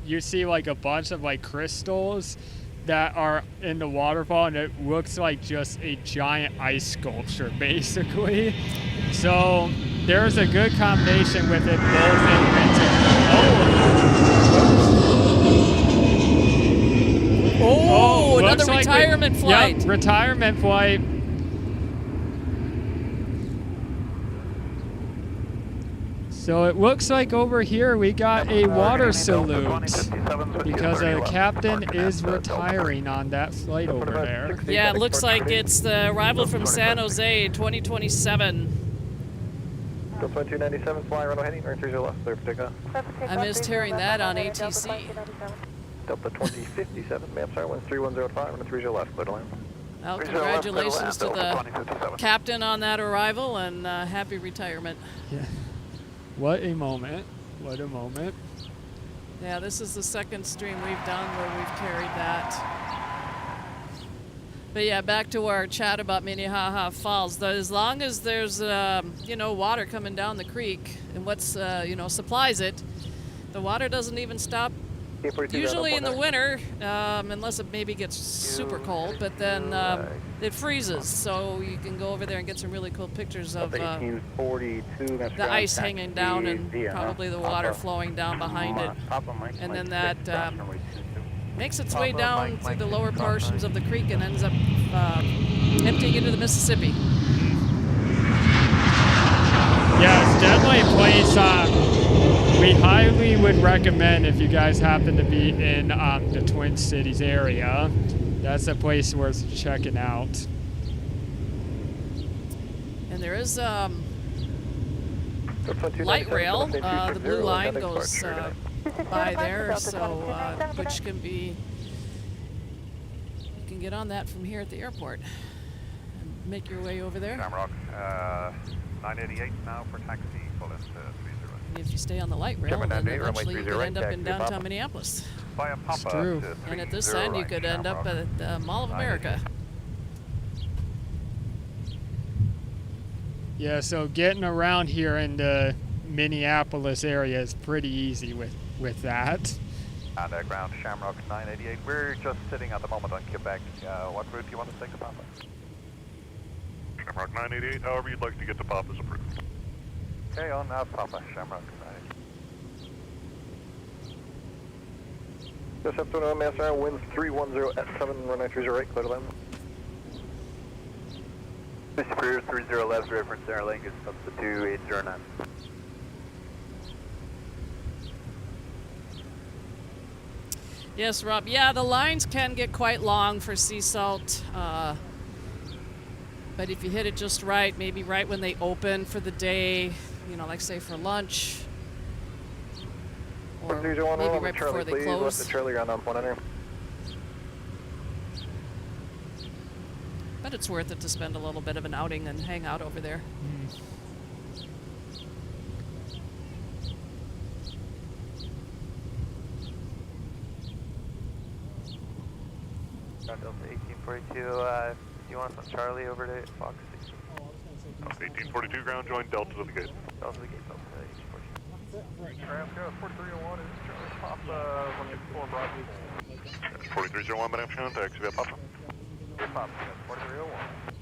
you see like a bunch of like crystals that are in the waterfall, and it looks like just a giant ice sculpture basically. So there's a good combination with it both in winter. Oh, another retirement flight. Yep, retirement flight. So it looks like over here we got a water salute because the captain is retiring on that flight over there. Yeah, it looks like it's the arrival from San Jose, 2027. Delta 2297, fly runway heading, or 30 left, clear for takeoff. I missed hearing that on ATC. Delta 2057, ma'am, sorry, 13105, and 30 left, clear to land. Well, congratulations to the captain on that arrival, and happy retirement. Yeah. What a moment. What a moment. Yeah, this is the second stream we've done where we've carried that. But yeah, back to our chat about Minnehaha Falls. As long as there's, you know, water coming down the creek and what's, you know, supplies it, the water doesn't even stop. Usually in the winter, unless it maybe gets super cold, but then it freezes, so you can go over there and get some really cool pictures of the ice hanging down and probably the water flowing down behind it. And then that makes its way down through the lower portions of the creek and ends up emptying into the Mississippi. Yeah, it's definitely a place we highly would recommend if you guys happen to be in the Twin Cities area. That's a place worth checking out. And there is light rail. The blue line goes by there, so which can be, you can get on that from here at the airport and make your way over there. Shamrock, 988 now for taxi, full into 30. And if you stay on the light rail, then eventually you could end up in downtown Minneapolis. It's true. And at this end, you could end up at the Mall of America. Yeah, so getting around here in the Minneapolis area is pretty easy with that. And ground Shamrock 988. We're just sitting at the moment on Quebec. What route do you want to take to Papa? Shamrock 988, however you'd like to get to Papa is approved. Okay, on Papa, Shamrock 988. Just up to an MSR, winds 310 at 7, runway 30 right, clear to land. Mr. Superior 30 left, reference Air Lingus up to 2809. Yes, Rob. Yeah, the lines can get quite long for sea salt. But if you hit it just right, maybe right when they open for the day, you know, like say for lunch, or maybe right before they close. But it's worth it to spend a little bit of an outing and hang out over there. Delta 1842, you want some Charlie over to Fox 6? 1842 ground, join Delta to the gate. Delta to the gate, Delta 1842. Tram 4301 is Charlie Papa, 164 Broadway. 4301, Madame Shannon, taxi via Papa. Via Papa, 4301.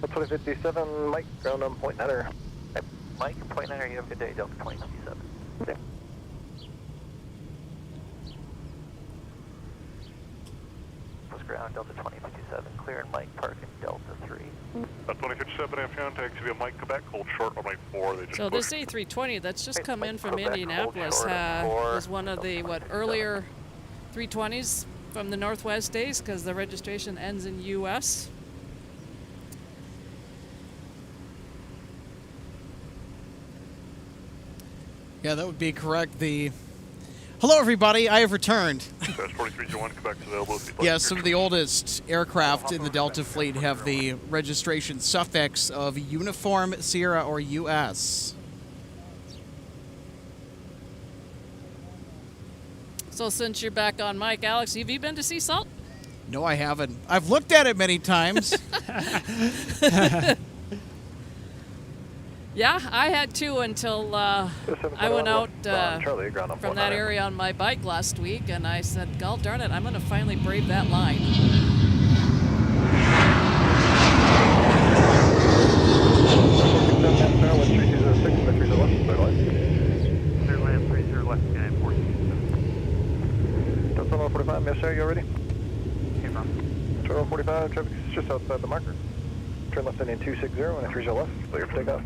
Delta 2057, Mike, ground on Point Niner. Mike, Point Niner, you have a good day, Delta 2057. Okay. Ground, Delta 2057, clear and Mike, park in Delta 3. 2057, Shannon, taxi via Mike, Quebec, hold short on Mike 4. They just so this A320 that's just come in from Indianapolis was one of the, earlier 320s from the Northwest days, because the registration ends in U.S. Yeah, that would be correct. Hello, everybody. I have returned. Quebec available. Yeah, some of the oldest aircraft in the Delta fleet have the registration suffix of Uniform, Sierra, or U.S. So since you're back on Mike, Alex, have you been to Sea Salt? No, I haven't. I've looked at it many times. Yeah, I had to until I went out from that area on my bike last week, and I said, "God darn it, I'm going to finally brave that line." Clear land 30 left, and 14. Delta 145, yes sir, you ready? Okay, from. Total 45, traffic is just outside the marker. Turn left heading 260 and 30 left, clear for takeoff.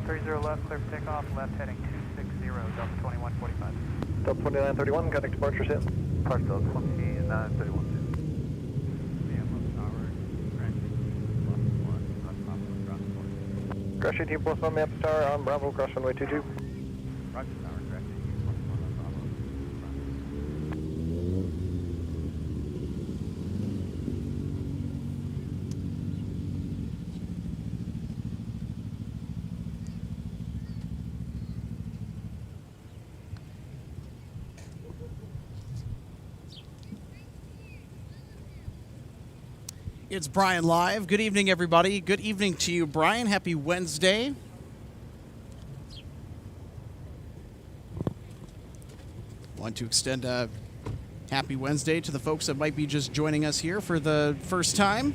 30 left, clear for takeoff, left heading 260, Delta 2145. Delta 2931, contact departure set. Parcel 2931. Crash 18 plus 1, Minneapolis Tower on Bravo, cross runway 22. Roger, Tower, crash 18 plus 1 on Bravo. It's Brian live. Good evening, everybody. Good evening to you, Brian. Happy Wednesday. Want to extend a happy Wednesday to the folks that might be just joining us here for the first time.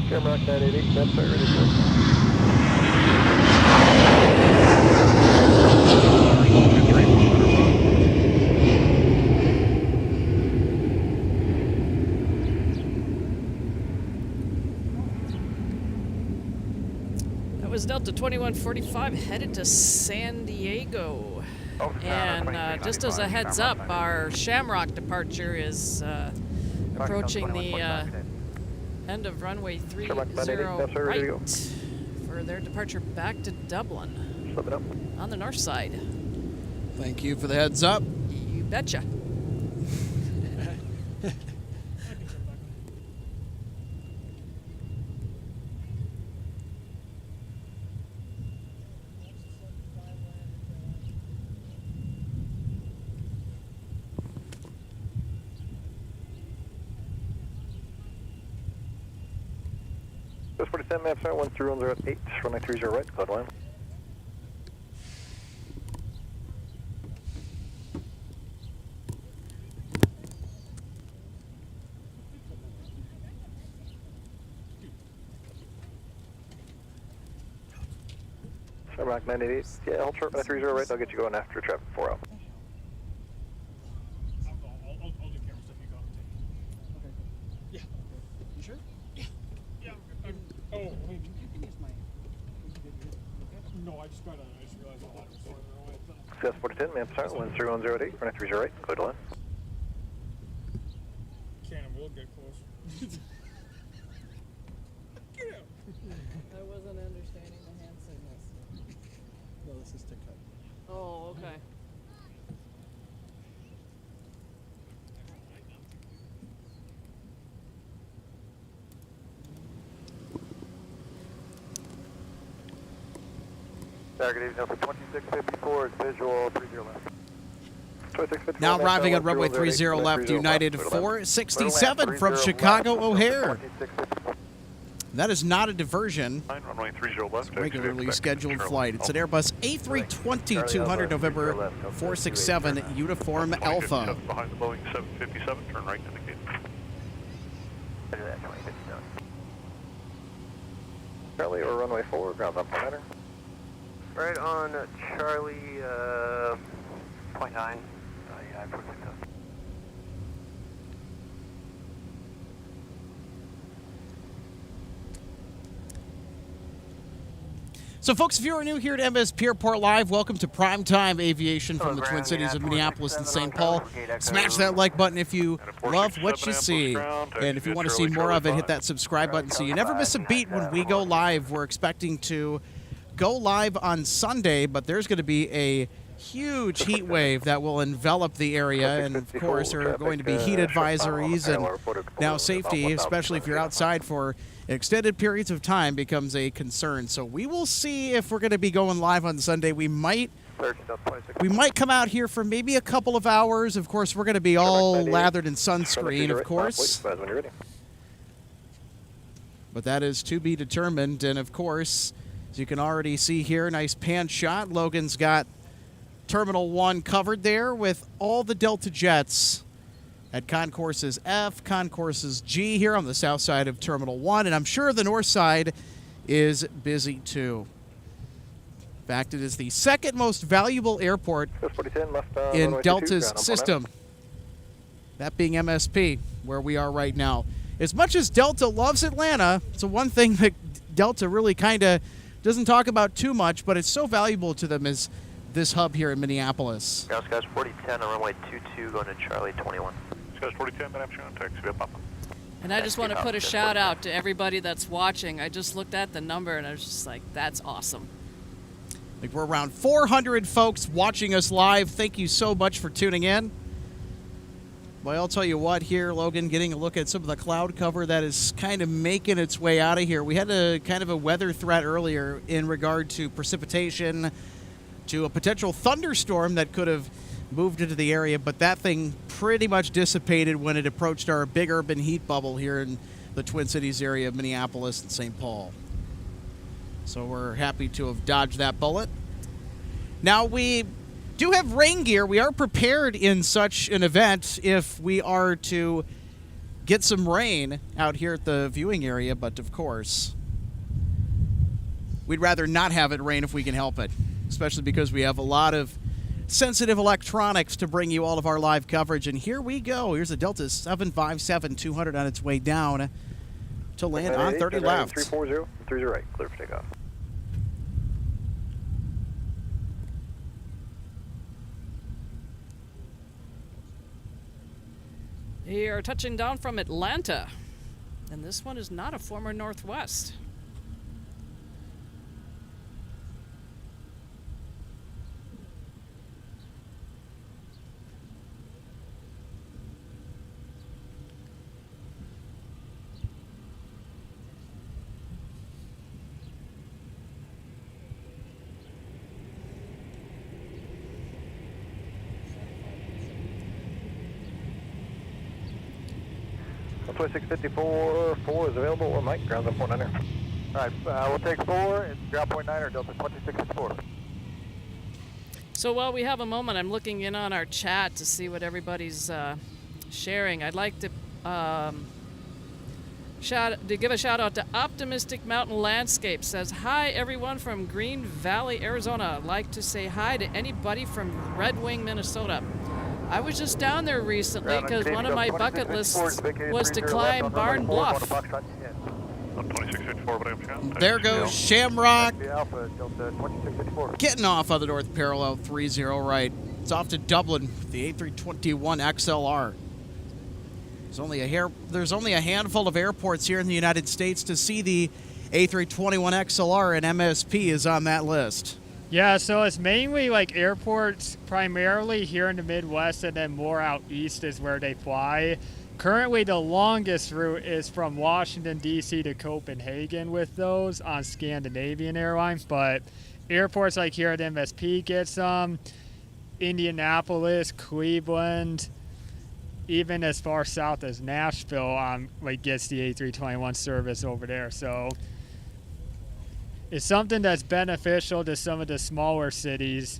Camera 988, that's ready, sir. Was Delta 2145 headed to San Diego. And just as a heads up, our Shamrock departure is approaching the end of runway 30 right for their departure back to Dublin on the north side. Thank you for the heads up. You betcha. Just 47 maps out, 1308, runway 30 right, cloud line. Shamrock 988, yeah, hold short, runway 30 right, I'll get you going after traffic 4 out. CS 410, man, start, 1308, runway 30 right, clear to line. Cannon will get closer. Get out! I wasn't understanding the hand signals. No, this is to cut. Oh, okay. Target evening for 2654 is visual 30 left. Now arriving at runway 30 left, United 467 from Chicago O'Hare. That is not a diversion. Runway 30 left. It's a regularly scheduled flight. It's an Airbus A320-200 November 467 Uniform Alpha. Just behind the Boeing 757, turn right to the gate. Charlie or runway 4, ground up matter. Right on Charlie, 0.9. Yeah, 467. So, folks, if you are new here at MSP Airport Live, welcome to Primetime Aviation from the Twin Cities of Minneapolis and St. Paul. Smash that like button if you love what you see. And if you want to see more of it, hit that subscribe button so you never miss a beat when we go live. We're expecting to go live on Sunday, but there's going to be a huge heat wave that will envelop the area, and of course there are going to be heat advisories, and now safety, especially if you're outside for extended periods of time, becomes a concern. So we will see if we're going to be going live on Sunday. We might come out here for maybe a couple of hours. Of course, we're going to be all lathered in sunscreen, of course. but that is to be determined. And, of course, as you can already see here, nice pan shot. Logan's got Terminal 1 covered there with all the Delta jets at concourses F, concourses G here on the south side of Terminal 1. And I'm sure the north side is busy, too. In fact, it is the second most valuable airport in Delta's system, that being MSP, where we are right now. As much as Delta loves Atlanta, it's the one thing that Delta really kind of doesn't talk about too much, but it's so valuable to them is this hub here in Minneapolis. Skies 4010 on runway 22 going to Charlie 21. Skies 4010, Minneapolis, taxi via Papa. And I just want to put a shout out to everybody that's watching. I just looked at the number and I was just like, that's awesome. Like, we're around 400 folks watching us live. Thank you so much for tuning in. Well, I'll tell you what here, Logan, getting a look at some of the cloud cover that is kind of making its way out of here. We had a kind of a weather threat earlier in regard to precipitation, to a potential thunderstorm that could have moved into the area, but that thing pretty much dissipated when it approached our big urban heat bubble here in the Twin Cities area of Minneapolis and St. Paul. So we're happy to have dodged that bullet. Now, we do have rain gear. We are prepared in such an event if we are to get some rain out here at the viewing area, but of course, we'd rather not have it rain if we can help it, especially because we have a lot of sensitive electronics to bring you all of our live coverage. And here we go. Here's a Delta 757-200 on its way down to land on 30 left. 340, 30 right, clear for takeoff. We are touching down from Atlanta, and this one is not a former Northwest. Runway 654, 4 is available, or Mike, ground on 49er. All right, we'll take 4, it's ground point 9 or Delta 2664. So while we have a moment, I'm looking in on our chat to see what everybody's sharing. I'd like to give a shout out to Optimistic Mountain Landscape. Says, hi everyone from Green Valley, Arizona. I'd like to say hi to anybody from Red Wing, Minnesota. I was just down there recently because one of my bucket lists was to climb Barn Bluff. There goes Shamrock getting off of the North Parallel 30 right. It's off to Dublin, the A321 XLR. There's only a handful of airports here in the United States to see the A321 XLR, and MSP is on that list. Yeah, so it's mainly like airports primarily here in the Midwest, and then more out east is where they fly. Currently, the longest route is from Washington, D.C. to Copenhagen with those on Scandinavian Airlines, but airports like here at MSP get some, Indianapolis, Cleveland, even as far south as Nashville gets the A321 service over there. So it's something that's beneficial to some of the smaller cities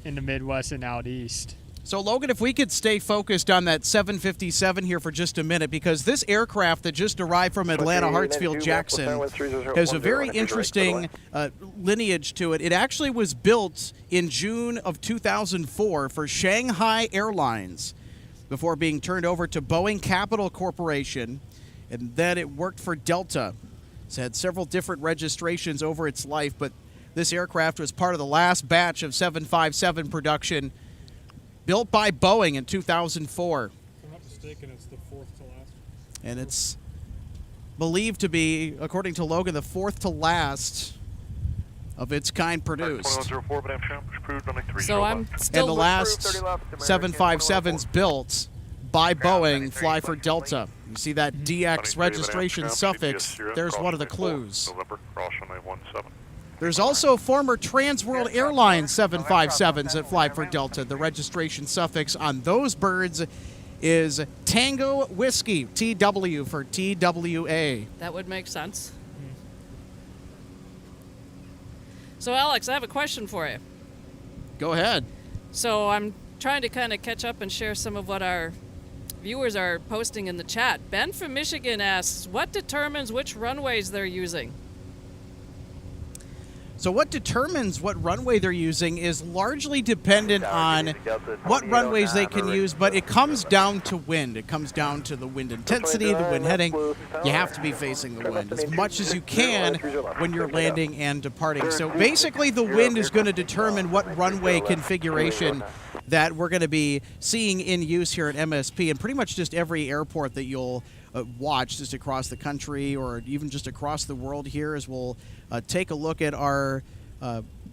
in the Midwest and out east. So, Logan, if we could stay focused on that 757 here for just a minute, because this aircraft that just arrived from Atlanta Hartsfield Jackson has a very interesting lineage to it. It actually was built in June of 2004 for Shanghai Airlines before being turned over to Boeing Capital Corporation, and then it worked for Delta. It's had several different registrations over its life, but this aircraft was part of the last batch of 757 production built by Boeing in 2004. If I'm not mistaken, it's the fourth to last. And it's believed to be, according to Logan, the fourth to last of its kind produced. So I'm still... And the last 757s built by Boeing fly for Delta. You see that DX registration suffix? There's one of the clues. There's also former Trans World Airlines 757s that fly for Delta. The registration suffix on those birds is Tango Whiskey, TW for TWA. That would make sense. So, Alex, I have a question for you. Go ahead. So I'm trying to kind of catch up and share some of what our viewers are posting in the chat. Ben from Michigan asks, what determines which runways they're using? So what determines what runway they're using is largely dependent on what runways they can use, but it comes down to wind. It comes down to the wind intensity, the wind heading. You have to be facing the wind as much as you can when you're landing and departing. So basically the wind is going to determine what runway configuration that we're going to be seeing in use here at MSP, and pretty much just every airport that you'll watch just across the country or even just across the world here, as we'll take a look at our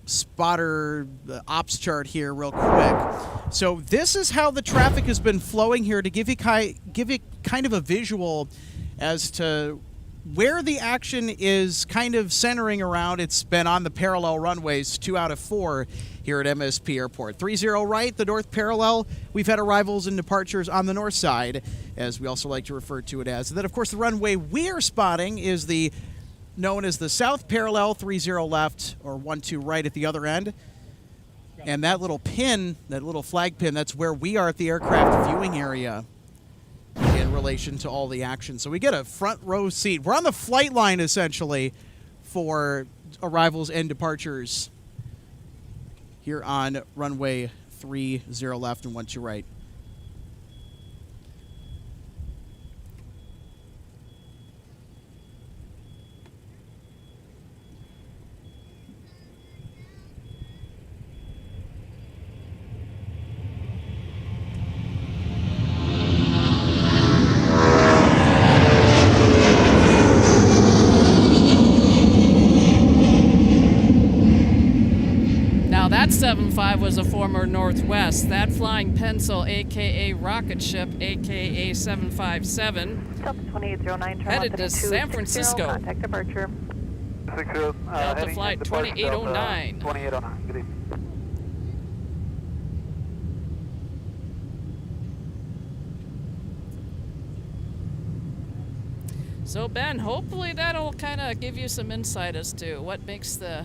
spotter ops chart here real quick. So this is how the traffic has been flowing here to give you kind of a visual as to where the action is kind of centering around. It's been on the parallel runways, 2 out of 4 here at MSP Airport. 30 right, the north parallel. We've had arrivals and departures on the north side, as we also like to refer to it as. And then, of course, the runway we're spotting is the known as the south parallel, 30 left, or 12 right at the other end. And that little pin, that little flag pin, that's where we are at the aircraft viewing area in relation to all the action. So we get a front row seat. We're on the flight line, essentially, for arrivals and departures here on runway 30 left and 12 right. That 7.5 was a former Northwest. That flying pencil, a.k.a. rocket ship, a.k.a. 757, headed to San Francisco. Contact departure. Delta flight 2809. 2809. Good evening. So Ben, hopefully that'll kind of give you some insight as to what makes the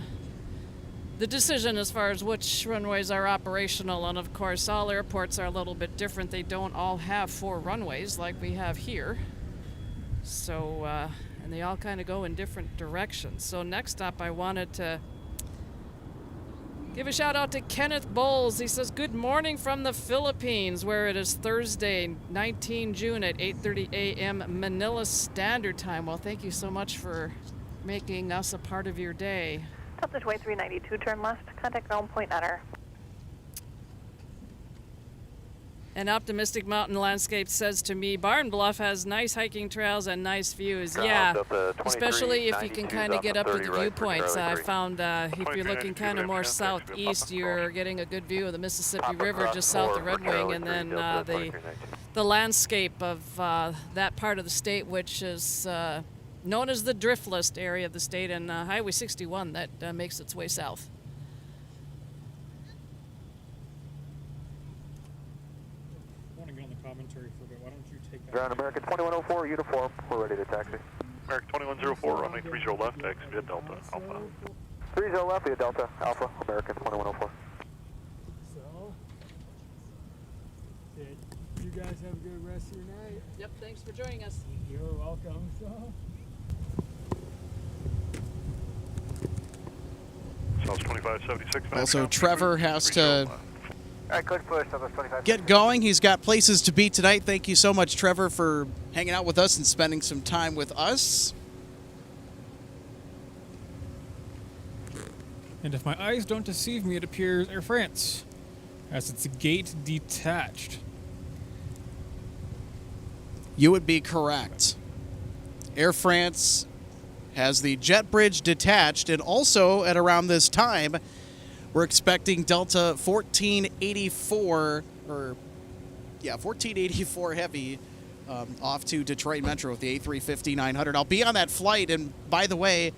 decision as far as which runways are operational. And of course, all airports are a little bit different. They don't all have 4 runways like we have here. So, and they all kind of go in different directions. So next up, I wanted to give a shout out to Kenneth Bowles. He says, good morning from the Philippines, where it is Thursday, 19 June at 8:30 a.m. Manila Standard Time. Well, thank you so much for making us a part of your day. Delta 2392, turn left, contact ground point enter. An optimistic mountain landscape says to me, Barn Bluff has nice hiking trails and nice views. Yeah, especially if you can kind of get up to the viewpoints. I found if you're looking kind of more southeast, you're getting a good view of the Mississippi River just south of Red Wing, and then the landscape of that part of the state, which is known as the driftless area of the state, and Highway 61 that makes its way south. I want to get on the commentary for a bit. Why don't you take that? Ground American 2104, uniform. We're ready to taxi. American 2104, runway 30 left, taxi via Delta Alpha. 30 left via Delta Alpha, American 2104. So, did you guys have a good rest of your night? Yep, thanks for joining us. You're welcome. So. South 2576. Also, Trevor has to get going. He's got places to be tonight. Thank you so much, Trevor, for hanging out with us and spending some time with us. And if my eyes don't deceive me, it appears Air France has its gate detached. You would be correct. Air France has the jet bridge detached, and also at around this time, we're expecting Delta 1484, 1484 Heavy off to Detroit Metro with the A350-900. I'll be on that flight, and by the way,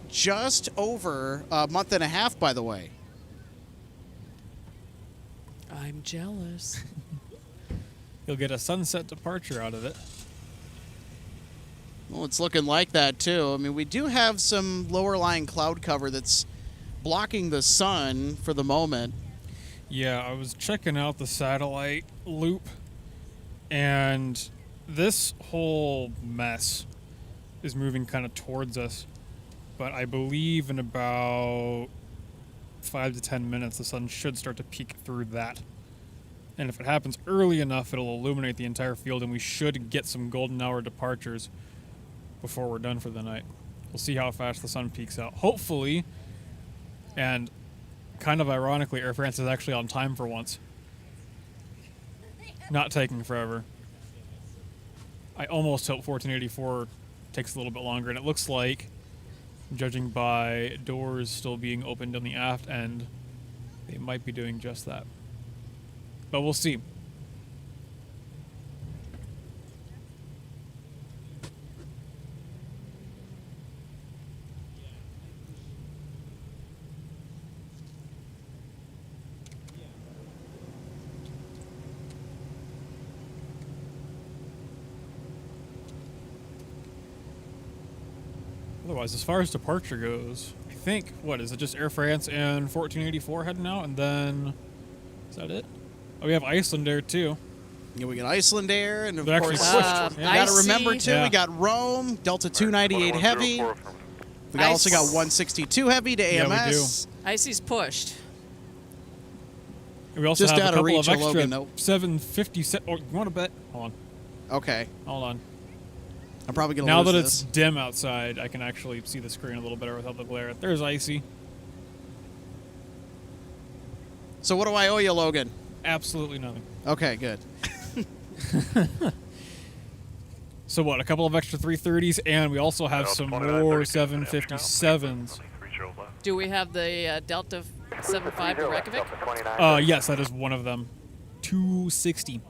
just over a month and a half, by the way. I'm jealous. You'll get a sunset departure out of it. Well, it's looking like that, too. I mean, we do have some lower-lying cloud cover that's blocking the sun for the moment. Yeah, I was checking out the satellite loop, and this whole mess is moving kind of towards us. But I believe in about 5 to 10 minutes, the sun should start to peek through that. And if it happens early enough, it'll illuminate the entire field, and we should get some golden hour departures before we're done for the night. We'll see how fast the sun peaks out. Hopefully, and kind of ironically, Air France is actually on time for once. Not taking forever. I almost hope 1484 takes a little bit longer, and it looks like, judging by doors still being opened on the aft end, they might be doing just that. But we'll see. Otherwise, as far as departure goes, I think, what, is it just Air France and 1484 heading out, and then, is that it? Oh, we have Iceland Air, too. Yeah, we got Iceland Air, and of They're course, actually you got to remember, too, we got Rome, Delta 298 Heavy. We also got 162 Heavy to AMS. Yeah, we do. Icy's pushed. We also Just have out a of couple reach of of extra Logan, nope. 750. Oh, you want to bet? Hold on. Okay. Hold on. I'm probably going to Now lose that this. it's dim outside, I can actually see the screen a little better without the glare. There's Icy. So what do I owe you, Logan? Absolutely nothing. Okay, good. So what, a couple of extra 330s, and we also have some more 757s. Do we have the Delta 75 to Reykjavik? Yes, that is one of them. 260.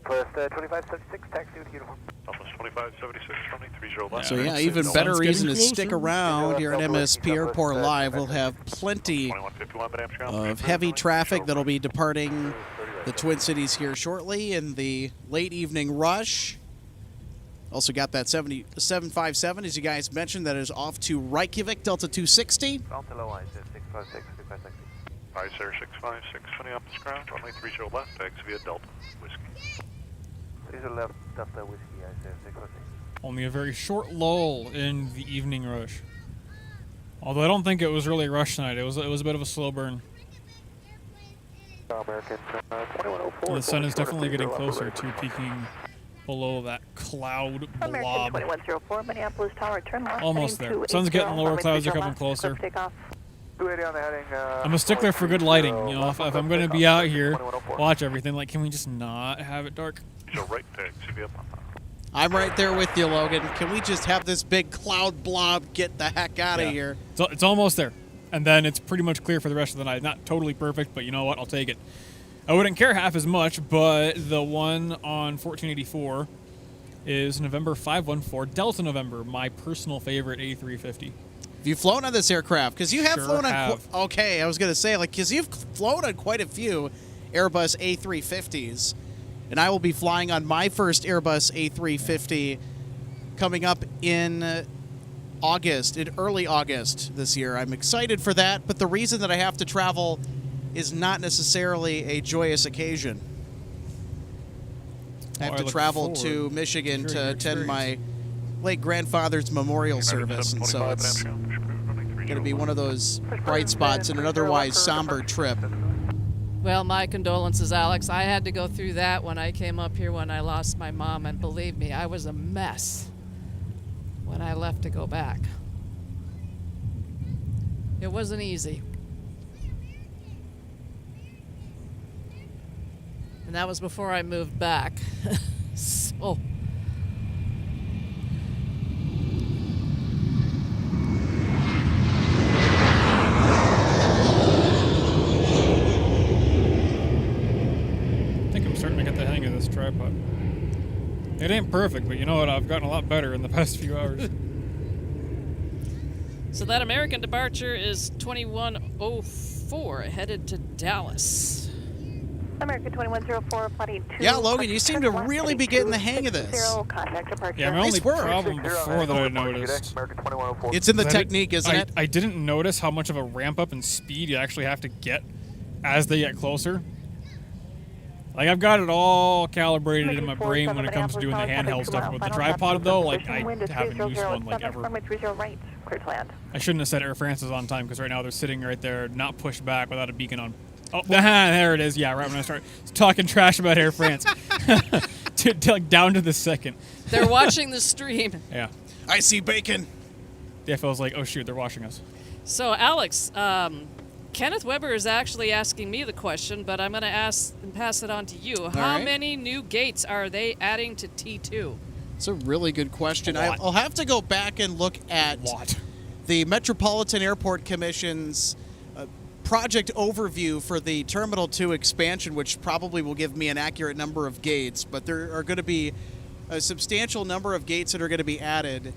Plus 2576, taxi with uniform. Almost 2576, runway 30 left. So yeah, even better reason to stick around here at MSP Airport Live. We'll have plenty of heavy traffic that'll be departing the Twin Cities here shortly in the late evening rush. Also got that 757, as you guys mentioned, that is off to Reykjavik, Delta 260. Delta low line, 656, 656. Hi, sir, 656, 20 off this ground, runway 30 left, taxi via Delta, whiskey. 30 left, Delta, whiskey, I say 656. Only a very short lull in the evening rush. Although I don't think it was really a rush tonight. It was a bit of a slow burn. American 2104. The sun is definitely getting closer to peaking below that cloud blob. 2104, Minneapolis Tower, turn left. Almost there. Sun's getting lower, clouds are coming closer. 280 on the heading. I'm a stickler for good lighting. You know, if I'm going to be out here, watch everything. Like, can we just not have it dark? So right taxi via I'm right there with you, Logan. Can we just have this big cloud blob get the heck out of here? So it's almost there. And then it's pretty much clear for the rest of the night. Not totally perfect, but you know what? I'll take it. I wouldn't care half as much, but the one on 1484 is November 514, Delta November, my personal favorite A350. Have you flown on this aircraft? Because you have Sure flown on... have. Okay, I was going to say, like, because you've flown on quite a few Airbus A350s. And I will be flying on my first Airbus A350 coming up in August, in early August this year. I'm excited for that, but the reason that I have to travel is not necessarily a joyous occasion. I have to travel to Michigan to attend my late grandfather's memorial service, and so it's going to be one of those bright spots in an otherwise somber trip. Well, my condolences, Alex. I had to go through that when I came up here when I lost my mom, and believe me, I was a mess when I left to go back. It wasn't easy. And that was before I moved back. So... starting to get the hang of this tripod. It ain't perfect, but you know what? I've gotten a lot better in the past few hours. So that American departure is 2104, headed to Dallas. American 2104, plotting 2. Yeah, Logan, you seem to really be getting the hang of this. Contact departure. Yeah, my only problem before that I noticed. It's in the technique, isn't it? I didn't notice how much of a ramp up in speed you actually have to get as they get closer. Like, I've got it all calibrated in my brain when it comes to doing the handheld stuff. With the tripod, though, like, I haven't used one, like, ever. I shouldn't have said Air France is on time, because right now they're sitting right there, not pushed back without a beacon on. Oh, there it is. Yeah, right when I start talking trash about Air France. Down to the second. They're watching the stream. Yeah. I see bacon. The FL's like, oh, shoot, they're watching us. So, Alex, Kenneth Weber is actually asking me the question, but I'm going to ask and pass it on to you. How many new gates are they adding to T2? It's a really good question. I'll have to go back and look at the Metropolitan Airport Commission's project overview for the Terminal 2 expansion, which probably will give me an accurate number of gates, but there are going to be a substantial number of gates that are going to be added.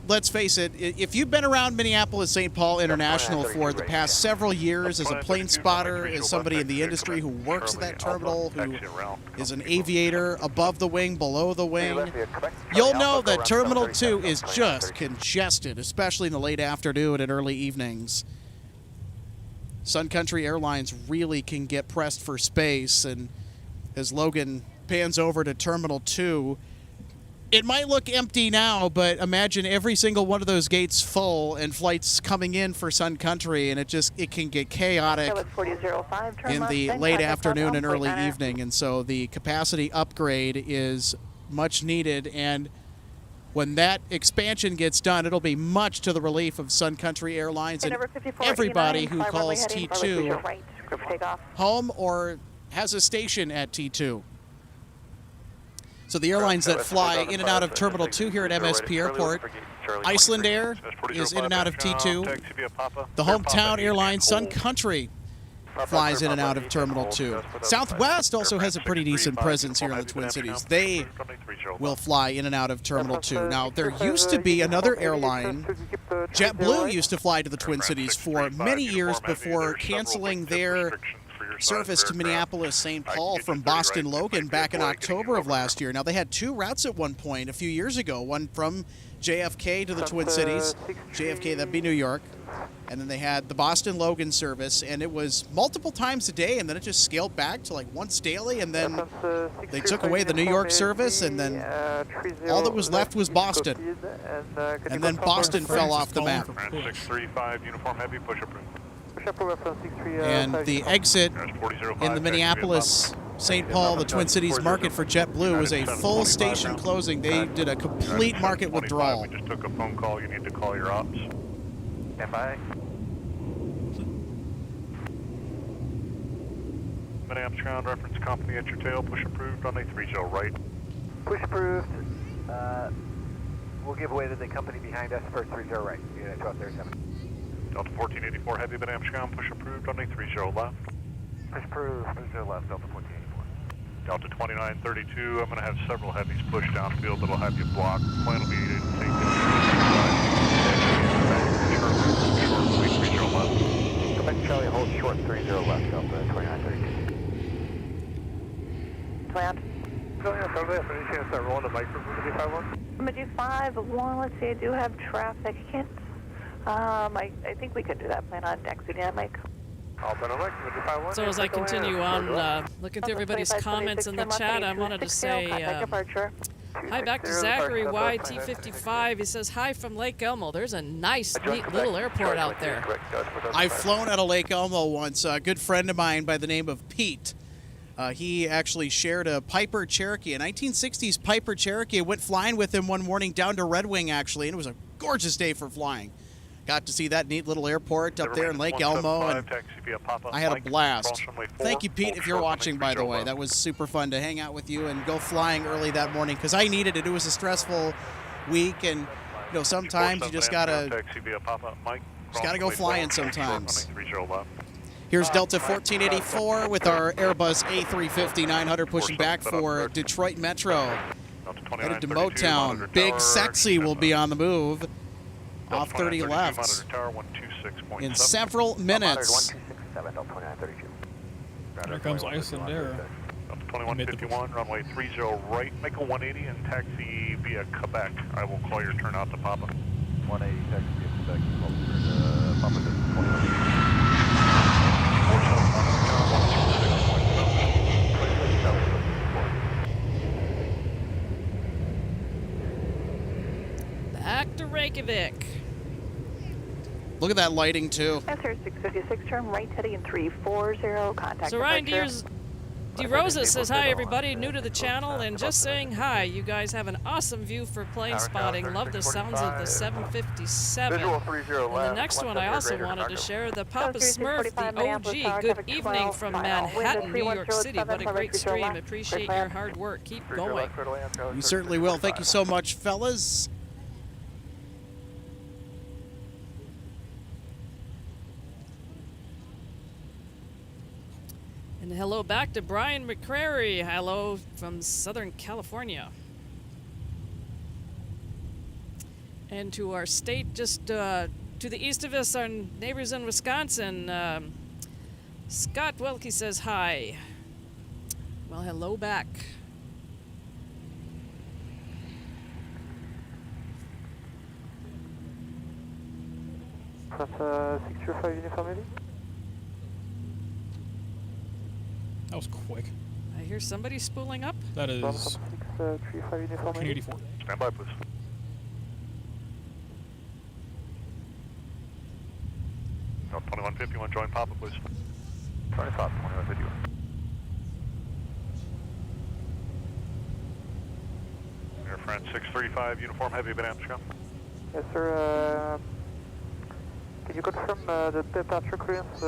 Let's face it, if you've been around Minneapolis-St. Paul International for the past several years as a plane spotter, as somebody in the industry who works at that terminal, who is an aviator above the wing, below the wing, you'll know that Terminal 2 is just congested, especially in the late afternoon and early evenings. Sun Country Airlines really can get pressed for space, and as Logan pans over to Terminal 2, it might look empty now, but imagine every single one of those gates full and flights coming in for Sun Country, and it can get chaotic in the late afternoon and early evening, and so the capacity upgrade is much needed, and when that expansion gets done, it'll be much to the relief of Sun Country Airlines and everybody who calls T2 home or has a station at T2. So the airlines that fly in and out of Terminal 2 here at MSP Airport, Iceland Air is in and out of T2. The hometown airline Sun Country flies in and out of Terminal 2. Southwest also has a pretty decent presence here in the Twin Cities. They will fly in and out of Terminal 2. Now, there used to be another airline. JetBlue used to fly to the Twin Cities for many years before canceling their service to Minneapolis, St. Paul from Boston Logan back in October of last year. Now, they had two routes at one point a few years ago, one from JFK to the Twin Cities. JFK, that'd be New York. And then they had the Boston Logan service, and it was multiple times a day, and then it just scaled back to like once daily, and then they took away the New York service, and then all that was left was Boston. And then Boston fell off the map. 635 uniform heavy, push approved. And the exit in the Minneapolis, St. Paul, the Twin Cities market for JetBlue was a full station closing. They did a complete market withdrawal. We just took a phone call. You need to call your ops. Stand by. Minneapolis ground reference company at your tail. Push approved on a 30 right. Push approved. We'll give away to the company behind us for 30 right. Unit 1237. Delta 1484 heavy, Minneapolis ground, push approved on a 30 left. Push approved, 30 left, Delta 1484. Delta 2932, I'm going to have several heavies push downfield that'll have you blocked. Plan will be to take short, 30 left. Quebec Charlie, hold short 30 left, Delta 2932. Plant. Go ahead, Delta, if any chance start rolling the mic for Booty 51? I'm going to do 5-1, let's see, I do have traffic. I can't. I think we could do that plan on deck. Mike. So as I continue on looking through everybody's comments in the chat, I wanted to say hi back to Zachary YT55. He says, hi from Lake Elmo. There's a nice, neat little airport out there. I've flown out of Lake Elmo once. A good friend of mine by the name of Pete. He actually shared a Piper Cherokee, a 1960s Piper Cherokee. I went flying with him one morning down to Red Wing, actually, and it was a gorgeous day for flying. Got to see that neat little airport up there in Lake Elmo, and I had a blast. Thank you, Pete, if you're watching, by the way. That was super fun to hang out with you and go flying early that morning, because I needed it. It was a stressful week, and you know, sometimes you just gotta go flying sometimes. Here's Delta 1484 with our Airbus A350-900 pushing back for Detroit Metro. Headed to Motown. Big Sexy will be on the move. Off 30 left in several minutes. Here comes Icelandair. 2151, runway 30 right, make a 180 and taxi via Quebec. I will call your turn out to Papa. 180 taxi via Quebec, Papa to 2180. Back to Reykjavik. Look at that lighting, too. Answer 656, turn right heading in 340, contact So Ryan departure. DeRosa says, hi everybody, new to the channel, and just saying hi. You guys have an awesome view for plane spotting. Love the sounds of the 757. And the next one I also wanted to share, the Papa Smurf, the OG. Good evening from Manhattan, New York City. What a great stream. Appreciate your hard work. Keep going. You certainly will. Thank you so much, fellas. And hello back to Brian McCrary. Hello from Southern California. And to our state just to the east of us, our neighbors in Wisconsin. Scott Welke says hi. Well, hello back. That's 635 uniform heavy. That was quick. I hear somebody spooling up. That is 1484. Stand by, please. No, 2151, join Papa, please. 2151. Air France 635, uniform heavy, been Amsterdam. Yes, sir. Can you confirm the departure clearance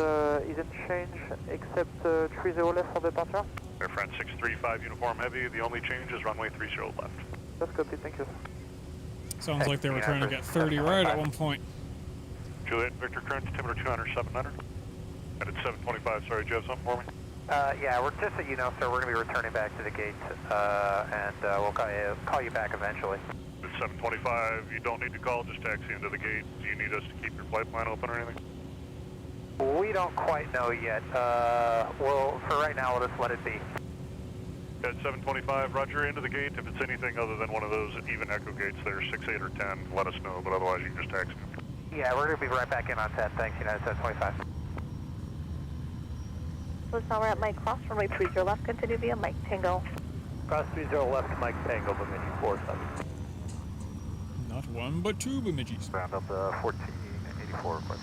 isn't changed except 30 left for departure? Air France 635, uniform heavy, the only change is runway 30 left. That's copy, thank you. Sounds like they were trying to get 30 right at one point. Juliet, Victor, current altimeter 200, 700. And it's 725, sorry, do you have something for me? Yeah, we're just so you know, sir, we're going to be returning back to the gate, and we'll call you back eventually. It's 725, you don't need to call, just taxi into the gate. Do you need us to keep your flight plan open or anything? We don't quite know yet. Well, for right now, we'll just let it be. At 725, roger, into the gate. If it's anything other than one of those even echo gates there, 6, 8, or 10, let us know, but otherwise you can just taxi. Yeah, we're going to be right back in on 10. Thanks, United 725. So now we're at Mike Cross, runway 30 left, continue via Mike Tango. Cross 30 left, Mike Tango, Bemidji 47. Not one, but two Bemidjis. Round up 1484, request.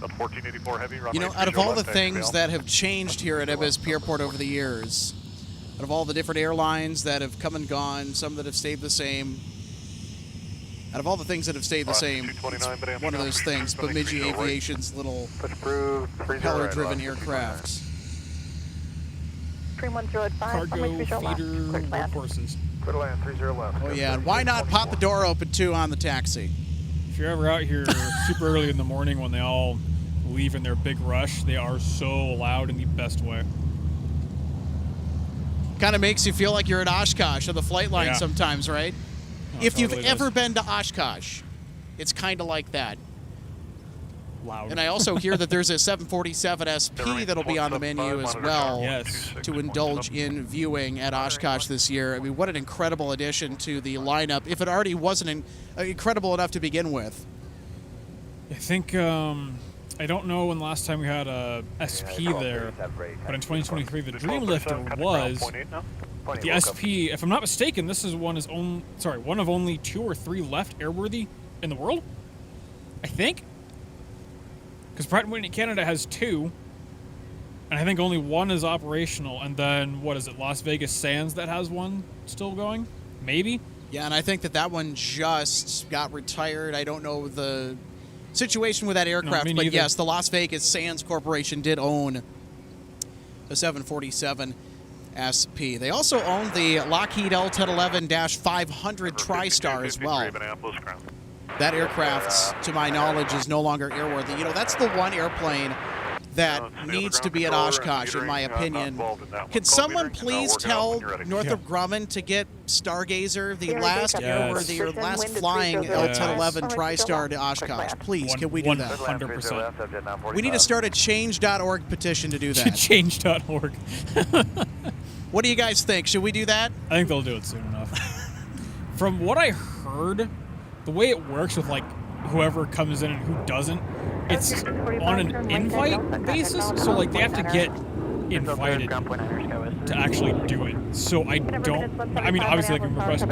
That's 1484 heavy, runway You know, out of 30 all the left, things that have changed here at MSP Airport over the years, out of all the different airlines that have come and gone, some that have stayed the same, out of all the things that have stayed the same, it's one of those things, Bemidji Aviation's little propeller-driven aircraft. 310 at 5, Cargo, runway 30 left, feeder, quick land. workhorses. Clear to land, 30 left. Oh yeah, and why not pop the door open too on the taxi? If you're ever out here super early in the morning when they all leave in their big rush, they are so loud in the best way. Kind of makes you feel like you're at Oshkosh on the flight line sometimes, right? No, If you've totally ever does. been to Oshkosh, it's kind of like that. Loud. And I also hear that there's a 747 SP that'll be on the menu as well to indulge in viewing at Oshkosh this year. I mean, what an incredible addition to the lineup, if it already wasn't incredible enough to begin with. I think, I don't know when last time we had a SP there, but in 2023 the Dreamlifter was. But the SP, if I'm not mistaken, this is one of only 2 or 3 left airworthy in the world, I think. Because Pratt & Whitney Canada has 2, and I think only 1 is operational, and then, what is it, Las Vegas Sands that has 1 still going? Maybe? Yeah, and I think that one just got retired. I don't know the situation with that aircraft, me but neither. yes, the Las Vegas Sands Corporation did own the 747 SP. They also own the Lockheed L-1011-500 TriStar as well. That aircraft, to my knowledge, is no longer airworthy. You know, that's the one airplane that needs to be at Oshkosh, in my opinion. Can someone please tell Northrop Grumman to get Stargazer, the last airworthy or last flying L-1011 TriStar to Oshkosh? Please, can we do that? 100%. We need to start a change.org petition to do that. Change.org. What do you guys think? Should we do that? I think they'll do it soon enough. From what I heard, the way it works with like whoever comes in and who doesn't, it's on an invite basis, so like they have to get invited to actually do it. So I mean, obviously they can request, to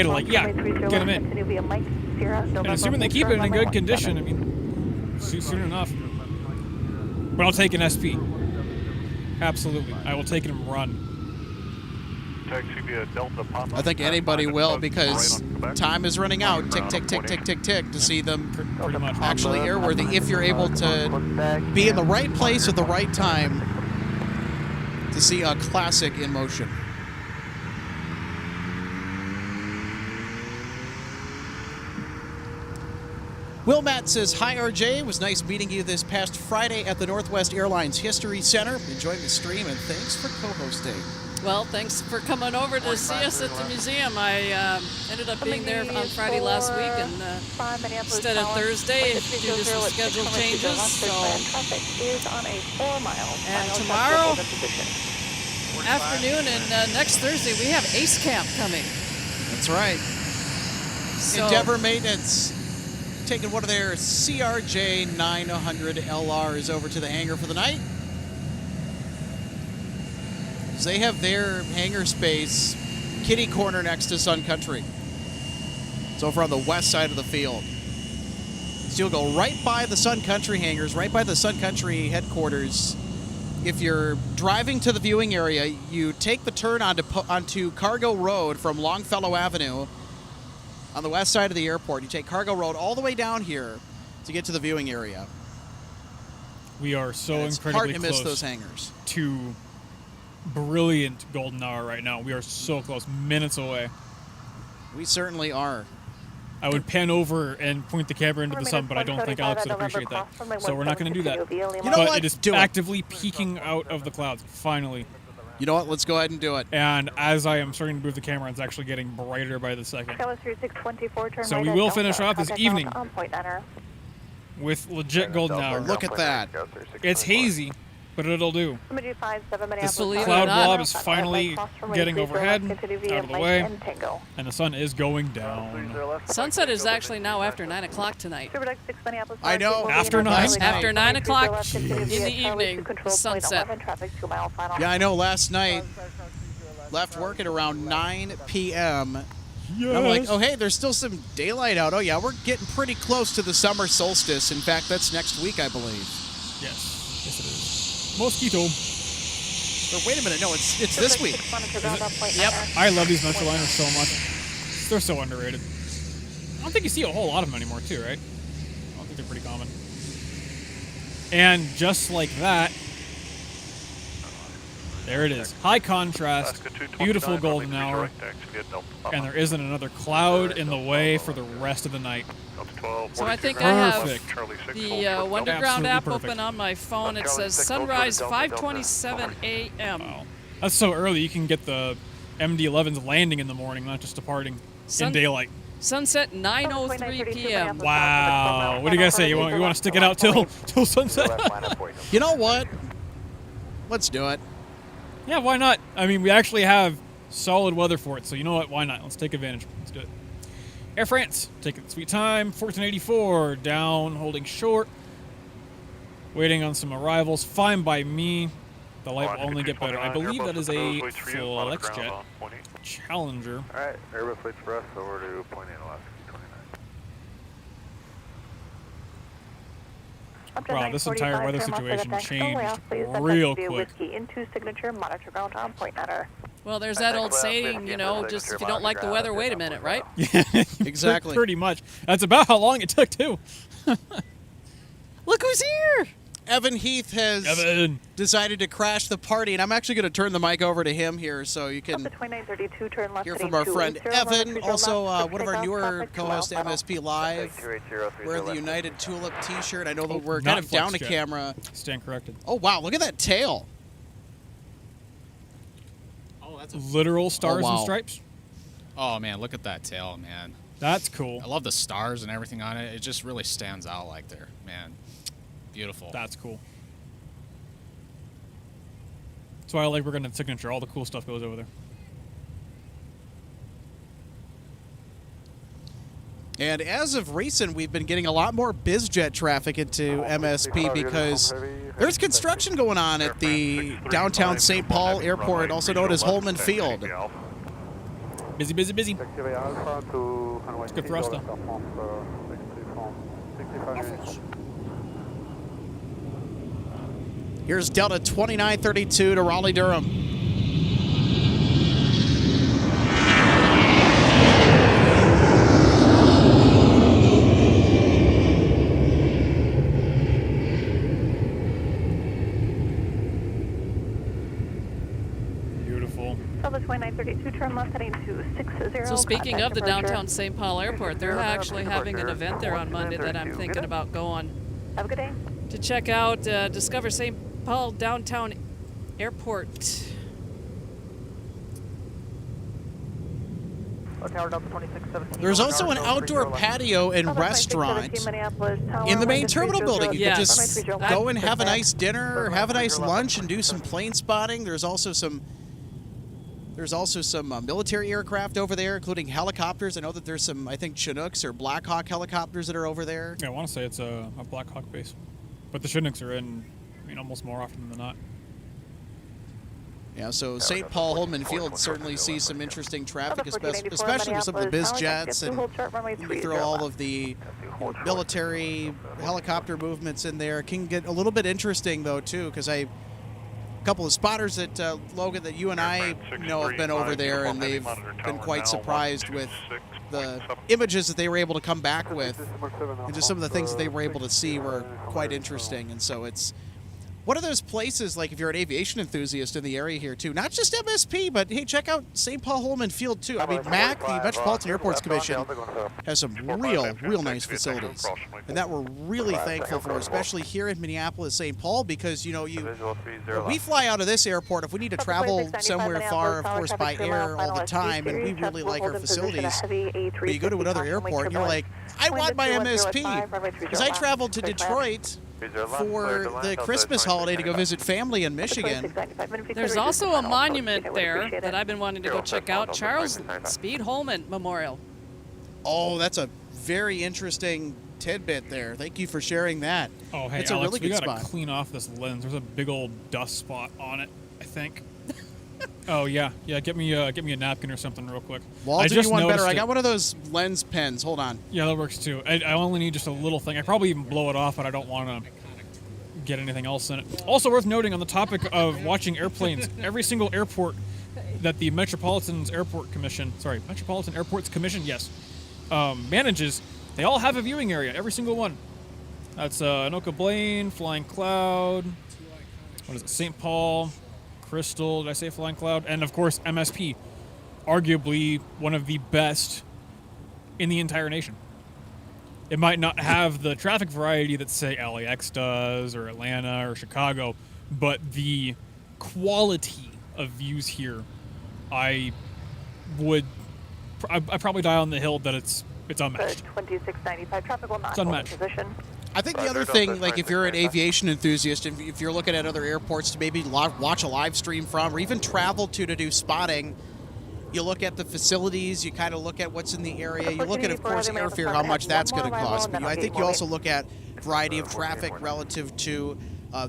like, yeah, get them in. And assuming they keep it in good condition, I mean, soon enough. But I'll take an SP. Absolutely. I will take it and run. I think anybody will, because time is running out. Tick, tick, tick, tick, tick, tick, to see them pretty much actually airworthy if you're able to be in the right place at the right time to see a classic in motion. Will Matt says, hi RJ, it was nice meeting you this past Friday at the Northwest Airlines History Center. Enjoyed the stream and thanks for co-hosting. Well, thanks for coming over to see us at the museum. I ended up being there on Friday last week and instead of Thursday due to some schedule changes. So, and tomorrow afternoon and next Thursday we have Ace Camp coming. That's right. So, Endeavor Maintenance taking one of their CRJ 900 LRs over to the hangar for the night. They have their hangar space kitty corner next to Sun Country. It's over on the west side of the field. So you'll go right by the Sun Country hangars, right by the Sun Country headquarters. If you're driving to the viewing area, you take the turn onto Cargo Road from Longfellow Avenue on the west side of the airport. You take Cargo Road all the way down here to get to the viewing area. We are so it's incredibly hard to miss close those hangars. To brilliant golden hour right now. We are so close, minutes away. We certainly are. I would pan over and point the camera into the sun, but I don't think Alex would appreciate that. So we're not going to do that. You know but what? it is actively peeking out of the clouds, finally. You know what? Let's go ahead and do it. And as I am starting to move the camera, it's actually getting brighter by the second. So we will finish off this evening with legit golden hour. Look at that. It's hazy, but it'll do. This cloud blob is finally getting overhead, out of the way, and the sun is going down. Sunset is actually now after 9 o'clock tonight. I know. After 9? After 9 o'clock in the evening, sunset. Yeah, I know. Last night, left work at around 9 p.m. Yes. I'm like, oh, hey, there's still some daylight out. Oh, yeah, we're getting pretty close to the summer solstice. In fact, that's next week, I believe. Yes. Yes, it is. Mosquito. Or wait a minute, no, it's this week. Yep. I love these Metroliners so much. They're so underrated. I don't think you see a whole lot of them anymore, too, right? I don't think they're pretty common. And just like that, there it is. High contrast, beautiful golden hour, and there isn't another cloud in the way for the rest of the night. So I think I have the Wonderground app open on my phone. It says sunrise 5:27 a.m. Wow. That's so early. You can get the MD-11s landing in the morning, not just departing in daylight. Sunset 9:03 p.m. Wow. What do you guys say? You want to stick it out till sunset? You know what? Let's do it. Yeah, why not? I mean, we actually have solid weather for it, so you know what? Why not? Let's take advantage. Let's do it. Air France, taking sweet time. 1484, down, holding short. Waiting on some arrivals. Fine by me. The light will only get better. I believe that is a FlexJet Challenger. All right, Airbus waits for us over to point 8, Alaska 29. Wow, this entire weather situation changed real quick. Well, there's that old saying, you know, just if you don't like the weather, wait a minute, right? Yeah, exactly. Pretty much. That's about how long it took, too. Look who's here! Evan Heath has decided to crash the party, and I'm actually going to turn the mic over to him here so you can hear from our friend Evan, also one of our newer co-hosts to MSP Live, wearing the United Tulip t-shirt. I know that we're kind of down to camera. Stand corrected. Oh, wow, look at that tail. Oh, that's literal stars and stripes? Oh, man, look at that tail, man. That's cool. I love the stars and everything on it. It just really stands out like there, man. Beautiful. That's cool. That's why I like working at Signature. All the cool stuff goes over there. And as of recent, we've been getting a lot more BizJet traffic into MSP because there's construction going on at the downtown St. Paul Airport, also known as Holman Field. Busy, busy, busy. It's good for us, though. Here's Delta 2932 to Raleigh-Durham. Beautiful. Delta 2932, turn left heading to 60. So speaking of the downtown St. Paul Airport, they're actually having an event there on Monday that I'm thinking about going. Have a good day. To check out, discover St. Paul Downtown Airport. There's also an outdoor patio and restaurant in the main terminal building. You can just go and have a nice dinner, have a nice lunch, and do some plane spotting. There's also some military aircraft over there, including helicopters. I know that there's some, I think, Chinooks or Black Hawk helicopters that are over there. Yeah, I want to say it's a Black Hawk base. But the Chinooks are in, almost more often than not. Yeah, so St. Paul Holman Field certainly sees some interesting traffic, especially with some of the biz jets, and you throw all of the military helicopter movements in there. It can get a little bit interesting, though, too, because a couple of spotters that, Logan, that you and I know have been over there, and they've been quite surprised with the images that they were able to come back with, and just some of the things that they were able to see were quite interesting. And so it's one of those places, like if you're an aviation enthusiast in the area here too, not just MSP, but hey, check out St. Paul Holman Field too. I mean, MAC, the Metropolitan Airports Commission, has some real nice facilities, and that we're really thankful for, especially here in Minneapolis, St. Paul, because we fly out of this airport if we need to travel somewhere far, of course, by air all the time, and we really like our facilities. But you go to another airport, and you're like, I want my MSP, because I traveled to Detroit for the Christmas holiday to go visit family in Michigan. There's also a monument there that I've been wanting to go check out, Charles Speed Holman Memorial. Oh, that's a very interesting tidbit there. Thank you for sharing that. Oh, hey, it's Alex, a really good we gotta spot. clean off this lens. There's a big old dust spot on it, I think. Oh yeah. Get me a napkin or something real quick. Well, I'll do you one better. I got one of those lens pens. Hold on. Yeah, that works too. I only need just a little thing. I probably even blow it off, but I don't want to get anything else in it. Also worth noting on the topic of watching airplanes, every single airport that the Metropolitan Airports Commission, yes, manages, they all have a viewing area. Every single one. That's Anoka Blaine, Flying Cloud. What is it? St. Paul. Crystal, did I say Flying Cloud? And of course, MSP, arguably one of the best in the entire nation. It might not have the traffic variety that, say, LAX does, or Atlanta, or Chicago, but the quality of views here, I'd probably die on the hill that it's unmatched. 2695 traffic will not It's unmatched. I think the other thing, like if you're an aviation enthusiast, if you're looking at other airports to maybe watch a live stream from, or even travel to do spotting, you look at the facilities, you kind of look at what's in the area, you look at, of course, airfare, how much that's going to cost, but I think you also look at variety of traffic relative to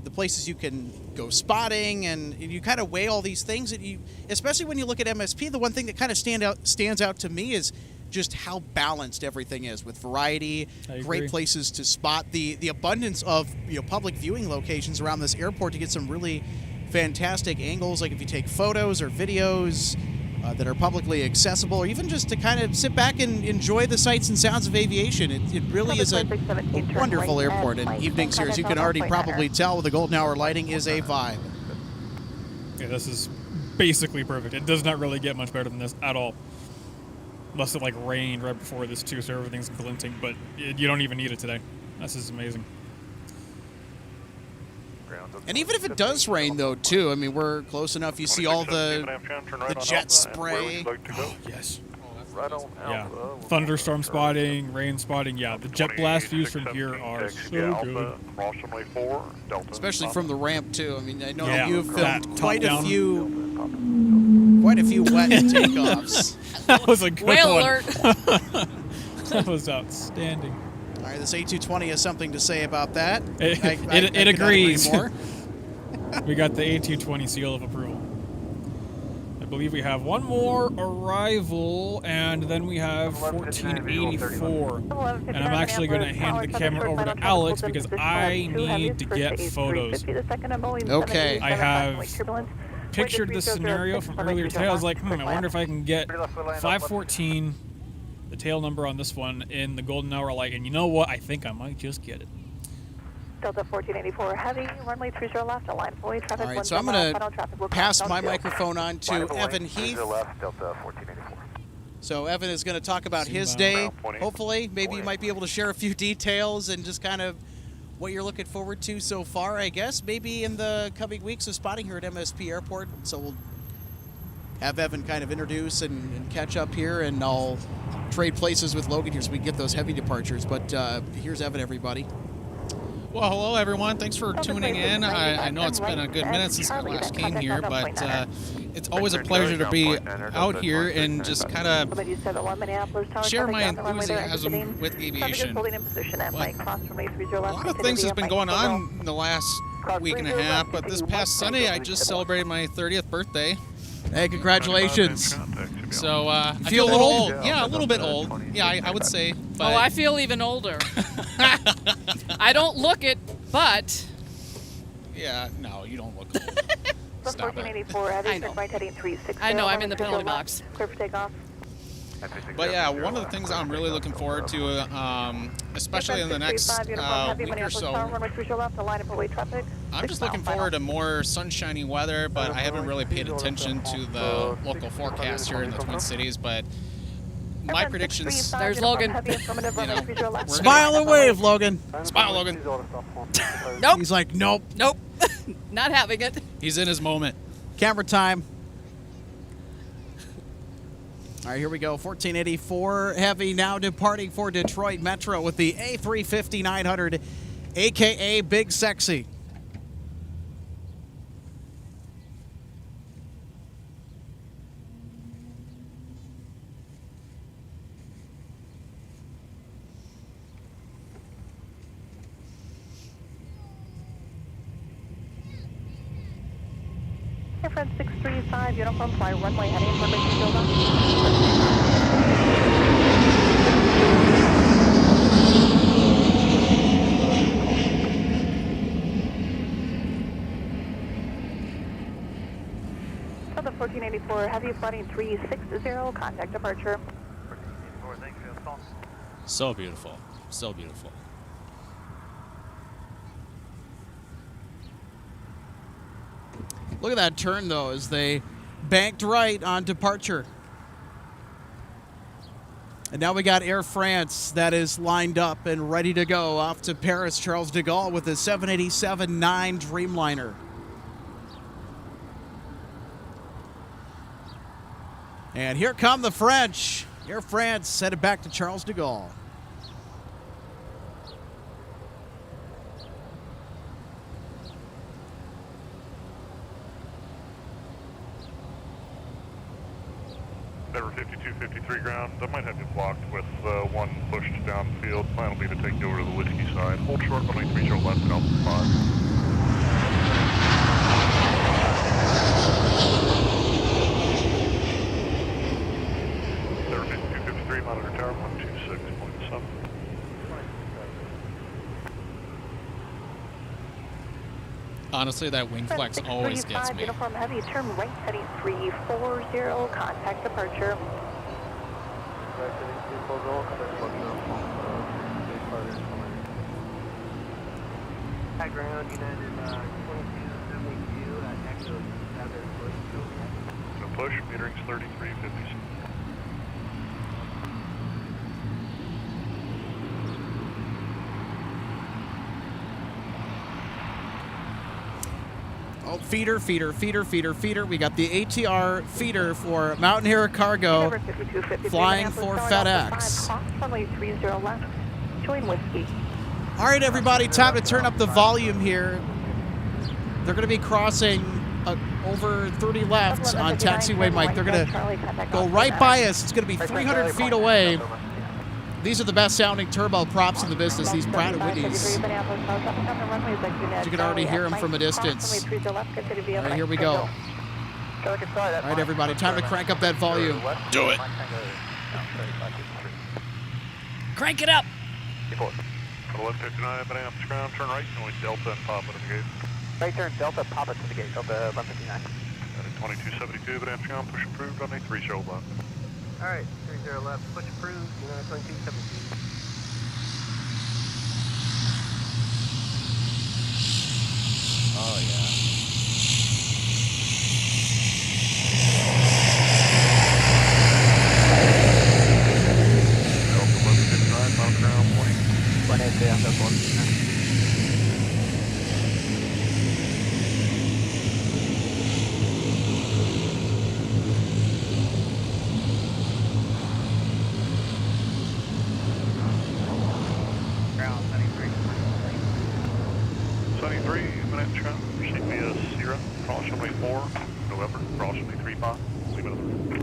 the places you can go spotting, and you kind of weigh all these things. And especially when you look at MSP, the one thing that kind of stands out to me is just how balanced everything is, with variety, great places to spot, the abundance of public viewing locations around this airport to get some really fantastic angles, like if you take photos or videos. that are publicly accessible, or even just to kind of sit back and enjoy the sights and sounds of aviation. It really is a wonderful airport, and evenings here, as you can already probably tell with the golden hour lighting, is a vibe. Yeah, this is basically perfect. It does not really get much better than this at all. Unless it like rained right before this too, so everything's glinting, but you don't even need it today. This is amazing. And even if it does rain, though, too, I mean, we're close enough. You see all the jet spray. Oh, yes. Yeah. Thunderstorm spotting, rain spotting. Yeah, the jet blast views from here are so good. Especially from the ramp, too. I mean, I know Yeah, you've that filmed top quite a down. few wet takeoffs. That was a good Whale one. alert. That was outstanding. All right, this A220 has something to say about that. It I could agrees. not agree more. We got the A220 seal of approval. I believe we have one more arrival, and then we have 1484. And I'm actually going to hand the camera over to Alex because I need to get photos. Okay. I have pictured this scenario from earlier today. I was like, I wonder if I can get 514, the tail number on this one, in the golden hour light. And you know what? I think I might just get it. Delta 1484 heavy, runway 30 left, align fully, traffic. All right, so I'm going to pass my microphone on to Evan Heath. So Evan is going to talk about his day, hopefully. Maybe you might be able to share a few details and just kind of what you're looking forward to so far, I guess. Maybe in the coming weeks of spotting here at MSP Airport. So we'll have Evan kind of introduce and catch up here, and I'll trade places with Logan here so we can get those heavy departures. But here's Evan, everybody. Well, hello everyone. Thanks for tuning in. I know it's been a good minute since I last came here, but it's always a pleasure to be out here and just kind of share my enthusiasm with aviation. But a lot of things has been going on in the last week and a half, but this past Sunday I just celebrated my 30th birthday. Hey, congratulations. So I feel a little old. Yeah, a little bit old. Yeah, I would say. But Oh, I feel even older. I don't look it, but... Yeah, no, you don't look old. Stop it. I know, I'm in the penalty box. Clear for takeoff. But yeah, one of the things I'm really looking forward to, especially in the next week or so, I'm just looking forward to more sunshiny weather, but I haven't really paid attention to the local forecast here in the Twin Cities, but my predictions... There's Logan. Smile and wave, Logan. Smile, Logan. Nope. He's like, nope. Nope. Not having it. He's in his moment. Camera time. All right, here we go. 1484 heavy now departing for Detroit Metro with the A350-900, a.k.a. Big Sexy. Air France 635, uniform fly runway heading for Big Silva. Delta 1484, heavy flooding 360, contact departure. So beautiful. So beautiful. Look at that turn, though, as they banked right on departure. And now we got Air France that is lined up and ready to go off to Paris Charles de Gaulle with the 787-9 Dreamliner. And here come the French. Air France headed back to Charles de Gaulle. Never 5253 ground. I might have you blocked with one pushed downfield. Plan will be to take you over to the whiskey side. Hold short, runway 30 left and Alpha 5. Never 5253, monitor tower 126.7. Honestly, that wing flex always gets me. Uniform heavy, turn right heading 340, contact departure. High ground, United 2272 at Echo 7 push. So push, metering's 3356. Oh, feeder. We got the ATR feeder for Mountaineer Cargo flying for FedEx. Runway 30 left, join whiskey. All right, everybody, time to turn up the volume here. They're going to be crossing over 30 left on taxiway Mike. They're going to go right by us. It's going to be 300 feet away. These are the best sounding turbo props in the business, these Pratt & Whitneys. You can already hear them from a distance. All right, here we go. All right, everybody, time to crank up that volume. Do it. Crank it up. 1159, Minneapolis ground, turn right, going Delta and pop into the gate. Right turn, Delta, pop it to the gate, Delta 159. 2272, Minneapolis ground, push approved, runway 30 left. Alright, 30 left, push approved, United 2272. Oh, yeah. Delta 1159, mount ground, point. 183 after 1.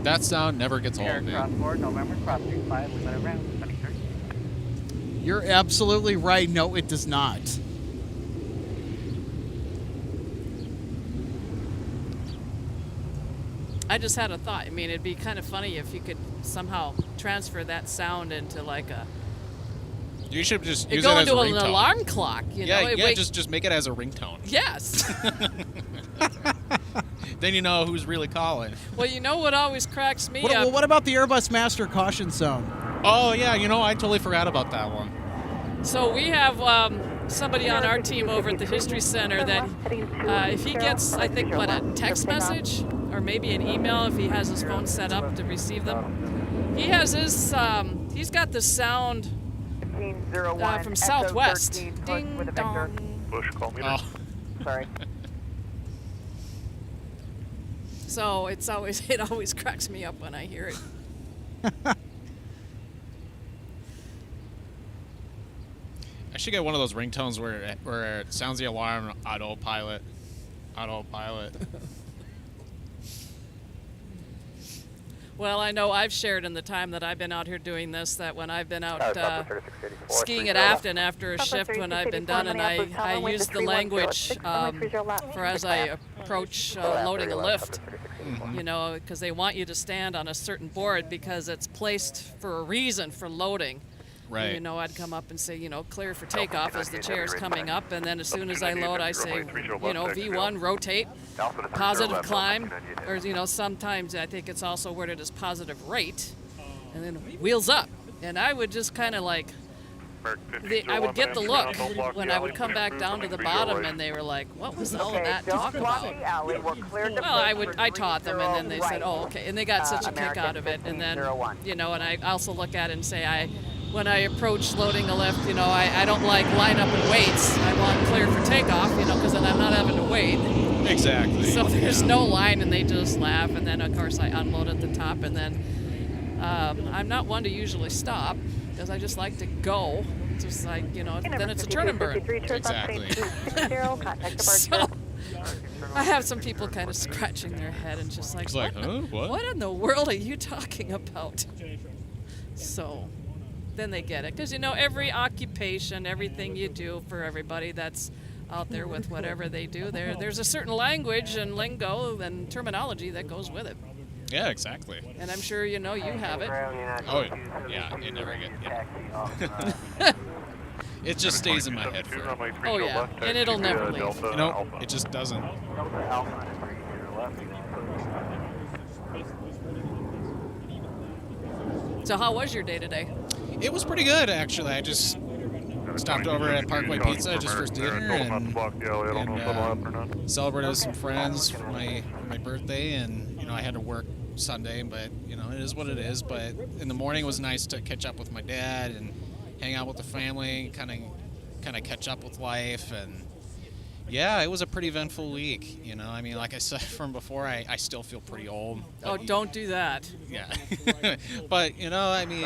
That sound never gets old, man. Cross 4, November, cross 35, limit around 73. You're absolutely right. No, it does not. I just had a thought. I mean, it'd be kind of funny if you could somehow transfer that sound into like a... You should just use go it as a into ringtone. an alarm clock, you know? Yeah, just make it as a ringtone. Yes. Then you know who's really calling. Well, you know what always cracks me up? Well, what about the Airbus Master caution sound? Oh, yeah, I totally forgot about that one. So we have somebody on our team over at the History Center that if he gets, I think, a text message or maybe an email if he has his phone set up to receive them, he has his, he's got the sound from Southwest. Ding dong. Bush, call me. Oh. Sorry. So it always cracks me up when I hear it. I should get one of those ringtones where it sounds the alarm autopilot. Well, I know I've shared in the time that I've been out here doing this that when I've been out skiing at Afton after a shift when I've been done, and I use the language for as I approach loading a lift, because they want you to stand on a certain board because it's placed for a reason for loading. Right. And, I'd come up and say, clear for takeoff as the chair's coming up, and then as soon as I load, I say, V1, rotate, positive climb, or, sometimes I think it's also worded as positive rate, and then wheels up. And I would just kind of like, I would get the look when I would come back down to the bottom, and they were like, what was all of that talk about? Well, I taught them, and then they said, oh, okay, and they got such a kick out of it, and then, and I also look at it and say, when I approach loading a lift, I don't like line up and waits. I want clear for takeoff, because then I'm not having to wait. Exactly. So there's no line, and they just laugh. And then, of course, I unload at the top. And then I'm not one to usually stop because I just like to go. It's just like, then it's a turn and burn. Exactly. So I have some people kind of scratching their head and just like, what in the world are you talking about? So... then they get it. Because, every occupation, everything you do for everybody that's out there with whatever they do, there's a certain language and lingo and terminology that goes with it. Yeah, exactly. And I'm sure you have it. Oh, yeah, you never get It just stays in my head forever. Oh yeah, and it'll never leave. You know, it just doesn't. So how was your day today? It was pretty good, actually. I just stopped over at Parkway Pizza just for dinner and celebrated with some friends for my birthday. And I had to work Sunday, but it is what it is. But in the morning it was nice to catch up with my dad and hang out with the family, kind of catch up with life. And yeah, it was a pretty eventful week. I mean, like I said from before, I still feel pretty old. Oh, don't do that. Yeah. But I mean,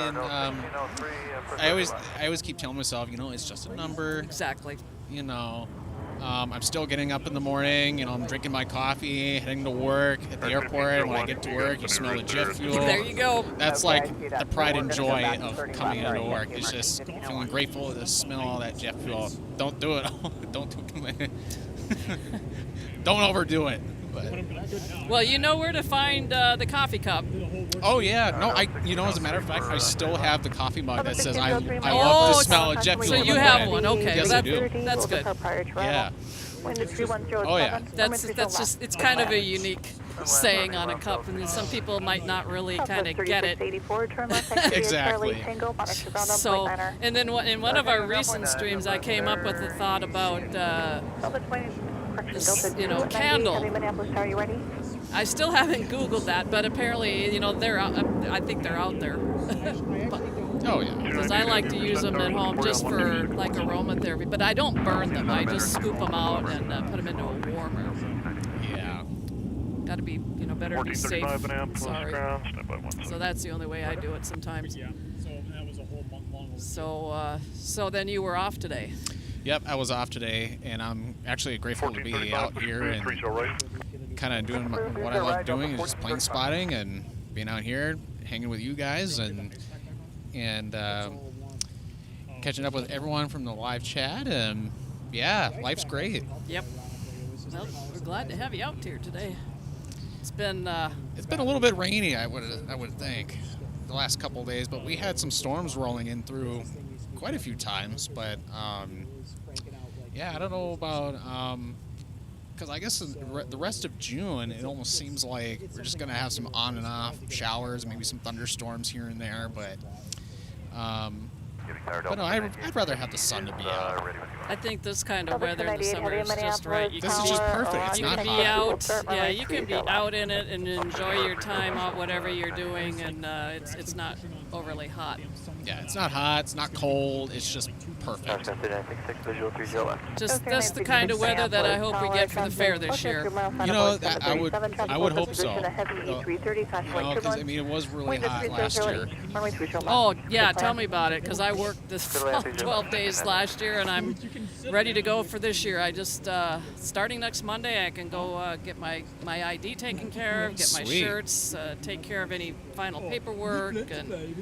I always keep telling myself, it's just a number. Exactly. I'm still getting up in the morning. I'm drinking my coffee, heading to work at the airport. And when I get to work, you smell the jet fuel. There you go. That's like the pride and joy of coming into work. It's just feeling grateful to smell all that jet fuel. Don't do it. Don't overdo it. But. Well, you know where to find the coffee cup. Oh yeah, no, as a matter of fact, I still have the coffee mug that says I love the smell of jet fuel. So you have one, okay? Yes, I do. That's good. Yeah. Oh yeah. That's just it's kind of a unique saying on a cup, and some people might not really kind of get it. Exactly. So, and then in one of our recent streams, I came up with the thought about this, candle. I still haven't Googled that, but apparently, they're out. I think they're out there. Oh yeah. Because I like to use them at home just for like aromatherapy, but I don't burn them. I just scoop them out and put them into a warmer. Yeah. Got to be, better to be safe. Sorry. So that's the only way I do it sometimes. Yeah. So that was a whole month long. So then you were off today. Yep, I was off today, and I'm actually grateful to be out here and kind of doing what I love doing, is just plane spotting and being out here, hanging with you guys, and catching up with everyone from the live chat. And yeah, life's great. Yep. Well, we're glad to have you out here today. It's been a little bit rainy, I would think, the last couple of days, but we had some storms rolling in through quite a few times. But yeah, I don't know about because I guess the rest of June, it almost seems like we're just gonna have some on and off showers, maybe some thunderstorms here and there, but no, I'd rather have the sun to be out. I think this kind of weather in the summer is just right. This is just perfect. It's not hot. Out. Yeah, you can be out in it and enjoy your time out, whatever you're doing, and it's not overly hot. Yeah, it's not hot. It's not cold. It's just perfect. Just that's the kind of weather that I hope we get for the fair this year. I would hope so. Because I mean, it was really hot last year. Oh yeah, tell me about it. Because I worked this 12 days last year, and I'm ready to go for this year. I just starting next Monday, I can go get my ID taken care of, get my shirts, take care of any final paperwork, and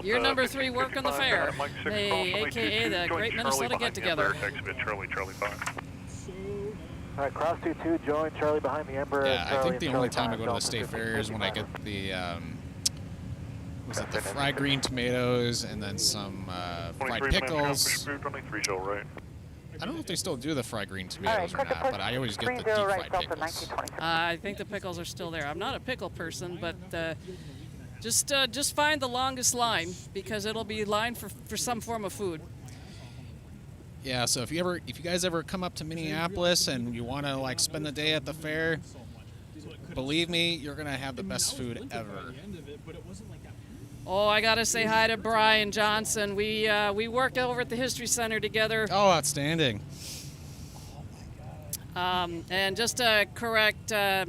your number 3 work on the fair, aka the Great Minnesota Get Together. All right, cross 22, join Charlie behind the Ember. Yeah, I think the only time I go to the state fair is when I get the the fried green tomatoes and then some fried pickles. I don't know if they still do the fried green tomatoes or not, but I always get the deep fried pickles. I think the pickles are still there. I'm not a pickle person, but just find the longest line, because it'll be line for some form of food. Yeah, so if you guys ever come up to Minneapolis and you want to spend the day at the fair, believe me, you're gonna have the best food ever. Oh, I gotta say hi to Brian Johnson. We worked over at the History Center together. Oh, outstanding. And just to correct, it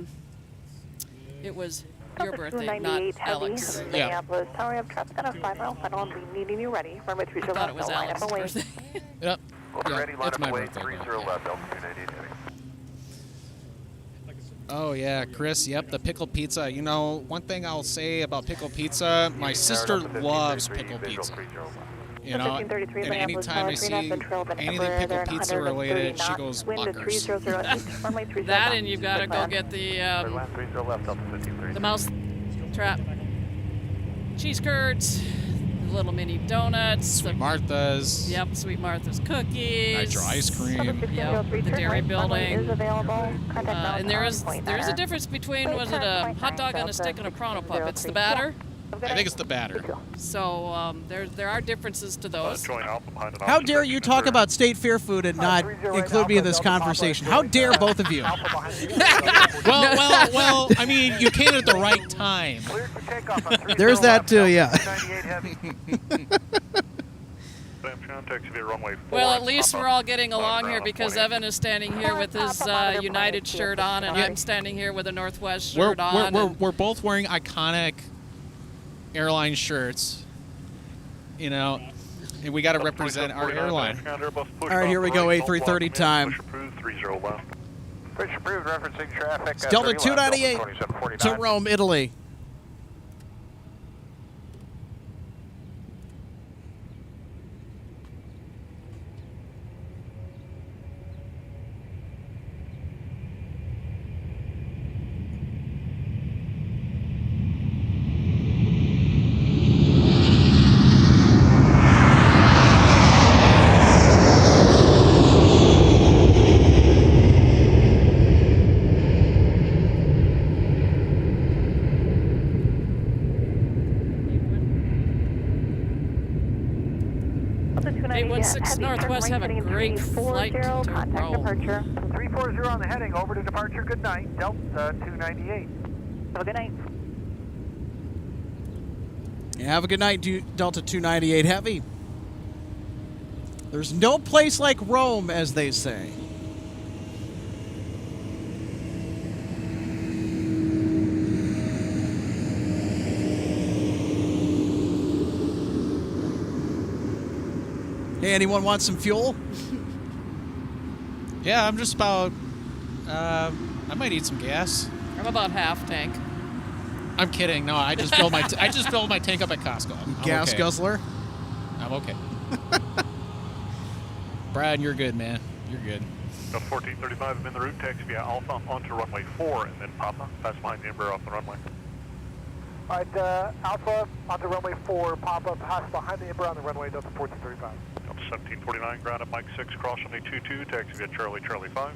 was your birthday, not Alex. Yeah. Minneapolis Tower, I'm traffic on a 5-mile funnel. I'll be meeting you ready. Runway 30 left. I thought it was Alex's birthday. Yep. Ready, line it's up my away, birthday. 30 left, altitude 88 heavy. Oh yeah, Chris. Yep, the pickle pizza. One thing I'll say about pickle pizza, my sister loves pickle pizza. And anytime I see anything pickle pizza related, she goes bonkers. That, and you've got to go get the mouse trap cheese curds, little mini donuts. Sweet Martha's. Yep, Sweet Martha's cookies. Nitro ice cream. Yep, the dairy building. Is available. And there is a difference between, was it a hot dog on a stick and a Pronto Pup? It's the batter. I think it's the batter. So there are differences to those. How dare you talk about state fair food and not include me in this conversation? How dare both of you? well, I mean, you came at the right time. There's that too, yeah. Well, at least we're all getting along here because Evan is standing here with his United shirt on, and I'm standing here with a Northwest shirt on. We're both wearing iconic airline shirts, you know, and we got to represent our airline. All right, here we go, A330 time. Push approved, referencing traffic. It's Delta 298 to Rome, Italy. Northwest have a great flight to Rome. 340 on the heading, over to departure, good night, Delta 298. Have a good night. Yeah, have a good night, Delta 298 Heavy. There's no place like Rome, as they say. Hey, anyone want some fuel? Yeah, I'm just about. I might need some gas. I'm about half tank. I'm kidding. No, I just filled my tank up at Costco. I'm gas okay. guzzler. I'm okay. Brad, you're good, man. You're good. 1435, I'm in the route, taxi via Alpha onto runway 4 and then Papa. Pass behind the Embraer off the runway. All right, Alpha onto runway 4, Papa, pass behind the Embraer on the runway, Delta 1435. Delta 1749, ground at Mike 6, cross runway 22, taxi via Charlie 5.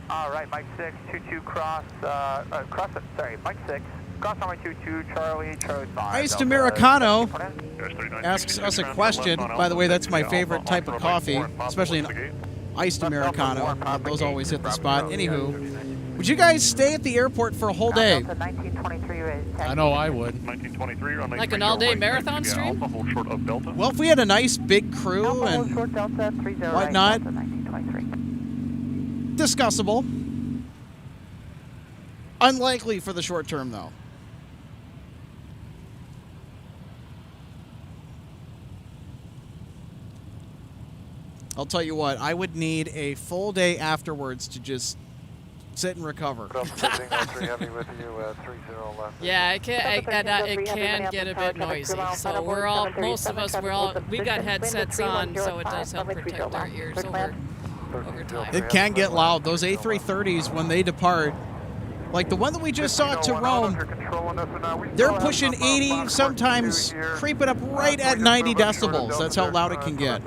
All right, Mike 6, 22, cross Mike 6, cross runway 22, Charlie 5. Iced Americano asks us a question. By the way, that's my favorite type of coffee, especially an iced Americano. Those always hit the spot. Anywho, would you guys stay at the airport for a whole day? I know I would. 1923, like an all-day marathon stream? Well, if we had a nice big crew and whatnot, discussable. Unlikely for the short term, though. I'll tell you what, I would need a full day afterwards to just sit and recover. Yeah, it can get a bit noisy. So most of us, we've got headsets on, so it does help protect our ears over time. It can get loud. Those A330s, when they depart, like the one that we just saw to Rome, they're pushing 80, sometimes creeping up right at 90 decibels. That's how loud it can get.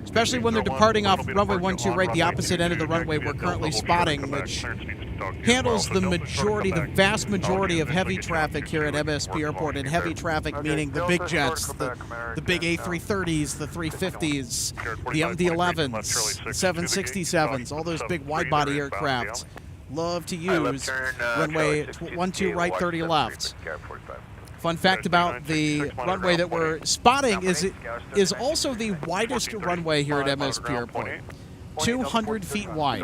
Especially when they're departing off runway 12, right the opposite end of the runway we're currently spotting, which handles the vast majority of heavy traffic here at MSP Airport. And heavy traffic meaning the big jets, the big A330s, the 350s, the MD-11s, 767s, all those big wide-body aircraft love to use runway 12 right, 30 left. Fun fact about the runway that we're spotting is also the widest runway here at MSP Airport. 200 feet wide.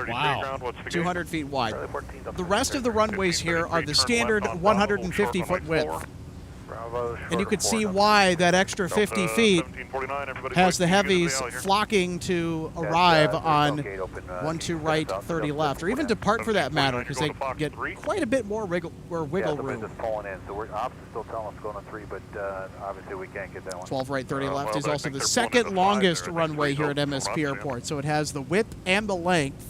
Wow. 200 feet wide. The rest of the runways here are the standard 150-foot width. And you could see why that extra 50 feet has the heavies flocking to arrive on 12 right, 30 left, or even depart for that matter, because they get quite a bit more wiggle room. Just pulling in, so options still telling us going on 3, but obviously we can't get that one. 12 right, 30 left is also the second longest runway here at MSP Airport, so it has the width and the length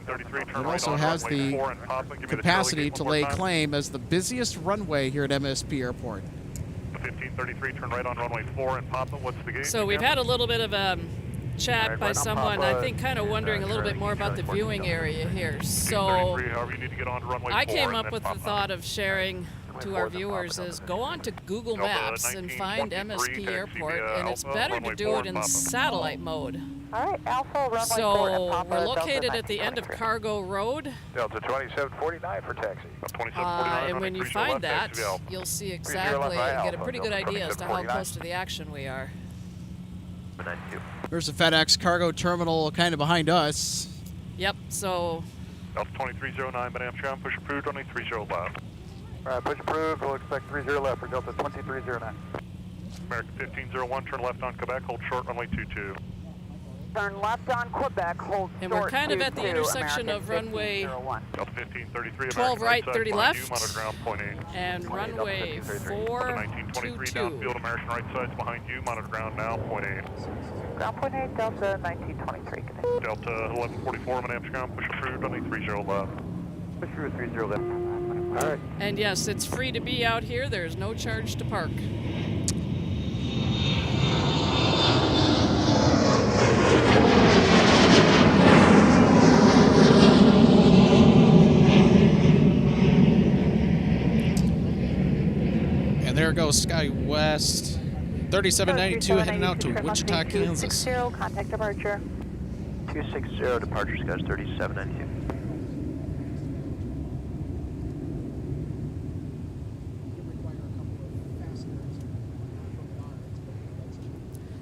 It also has the capacity to lay claim as the busiest runway here at MSP Airport. 1533, turn right on runway 4 and Papa. What's the gate? So we've had a little bit of a chat by someone, I think, kind of wondering a little bit more about the viewing area here. So I came up with the thought of sharing to our viewers is go on to Google Maps and find MSP Airport, and it's better to do it in satellite mode. All right, Alpha, runway 4 So and Papa, we're Delta located at the end of 1923. Cargo Road. Delta 2749 for taxi. And when you find that, you'll see exactly, get a pretty good idea as to how close to the action we are. There's a FedEx cargo terminal kind of behind us. Yep, so... Delta 2309, Madame Tram, push approved, runway 30 left. All right, push approved. We'll expect 30 left for Delta 2309. American 1501, turn left on Quebec, hold short, runway 22. Turn left on Quebec, hold And we're kind of at the intersection of runway 12 right, 30 left, and runway 422. Downfield, American right side's behind you, monitor ground now, point 8. Ground point 8, Delta 1923. Delta 1144, Madame Tram, push approved, runway 30 left. Push through 30 left. All right. And yes, it's free to be out here. There's no charge to park. And there goes Sky West 3792 heading out to Wichita, Kansas. 260, contact departure. 260, departure Sky 3792.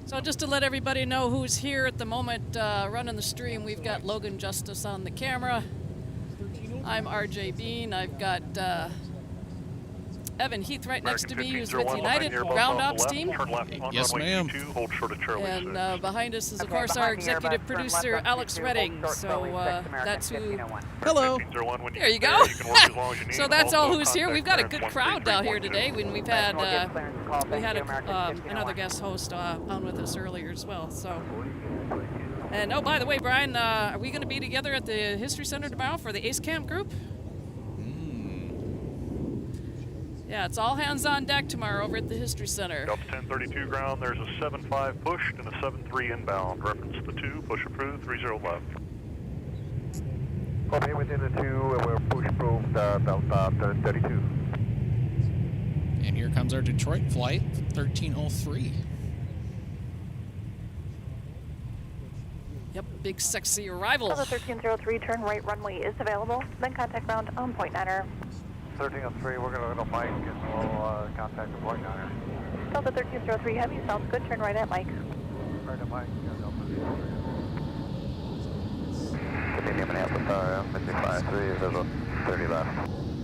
So just to let everybody know who's here at the moment running the stream, we've got Logan Justice on the camera. I'm RJ Bean. I've got Evan Heath right next to me, who's with United Ground Ops team. Yes, ma'am. And behind us is, of course, our executive producer, Alex Redding. So that's who. Hello. There you go. So that's all who's here. We've got a good crowd down here today. We've had another guest host on with us earlier as well. So. And oh, by the way, Brian, are we going to be together at the History Center tomorrow for the Ace Camp group? Yeah, it's all hands on deck tomorrow over at the History Center. Delta 1032 ground, there's a 75 pushed and a 73 inbound. Reference the 2, push approved, 30 left. Okay, within the 2, we're push approved, Delta 32. And here comes our Detroit flight, 1303. Yep, big sexy arrival. Delta 1303, turn right runway is available. Then contact ground on point 9er. 1303, we're going to go to Mike and we'll contact the point 9er. Delta 1303 Heavy, sounds good. Turn right at Mike. Right at Mike, Continue Minneapolis Tower, MSP 53, 30 left.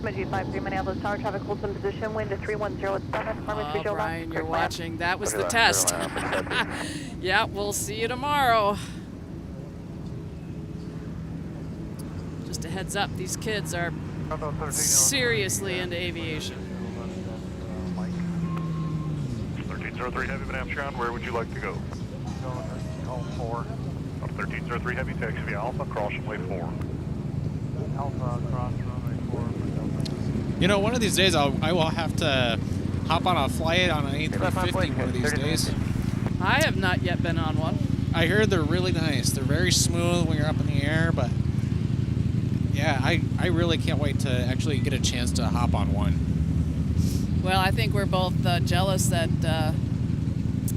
MSP 53 Minneapolis Tower, traffic holds in position, wind to 3107, Oh, Brian, you're watching. That was the test. Yeah, we'll see you tomorrow. Just a heads up, these kids are seriously into aviation. 1303 Heavy, Madame Tram, where would you like to go? Home 4. 1303 Heavy, taxi via Alpha, cross runway 4. Alpha, cross runway 4. You know, one of these days I will have to hop on a flight on an A350 one of these days. I have not yet been on one. I heard they're really nice. They're very smooth when you're up in the air, but yeah, I really can't wait to actually get a chance to hop on one. Well, I think we're both jealous that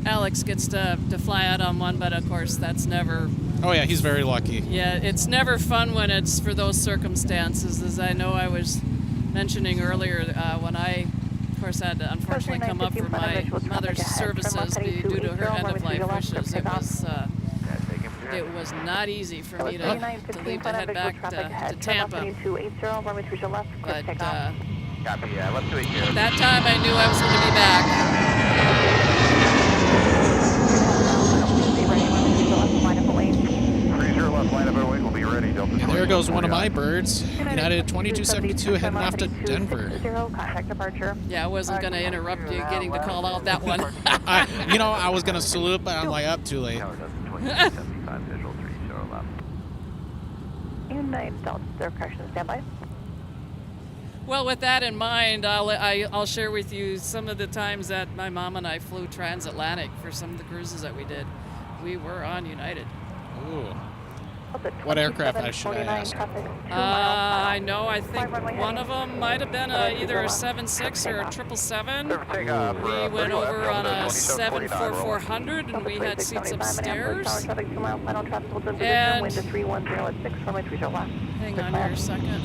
Alex gets to fly out on one, but of course that's never... Oh yeah, he's very lucky. Yeah, it's never fun when it's for those circumstances, as I know I was mentioning earlier when I, of course, had to unfortunately come up for my mother's services due to her end-of-life wishes. It was not easy for me to leave to head back to Tampa. But that time I knew I was going to be back. And there goes one of my birds. United 2272 heading off to Denver. Yeah, I wasn't going to interrupt you getting to call out that one. I was going to salute, but I'm like, up too late. and correction, stand by. Well, with that in mind, I'll share with you some of the times that my mom and I flew transatlantic for some of the cruises that we did. We were on United. Ooh. What aircraft should I ask? I know. I think one of them might have been either a 767 or a 777. We went over on a 74400 and we had seats upstairs. And hang on here a second.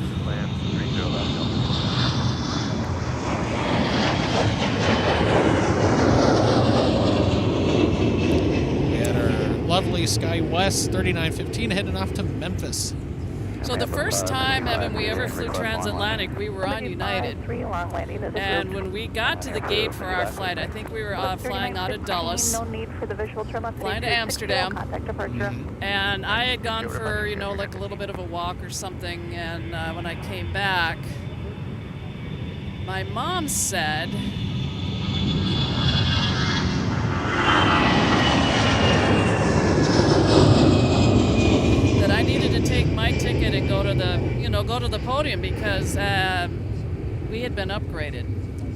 Lovely Sky West 3915 heading off to Memphis. So the first time, Evan, we ever flew transatlantic, we were on United. And when we got to the gate for our flight, I think we were flying out of Dulles, flying to Amsterdam. And I had gone for, you know, like a little bit of a walk or something. And when I came back, my mom said, that I needed to take my ticket and go to the podium because we had been upgraded.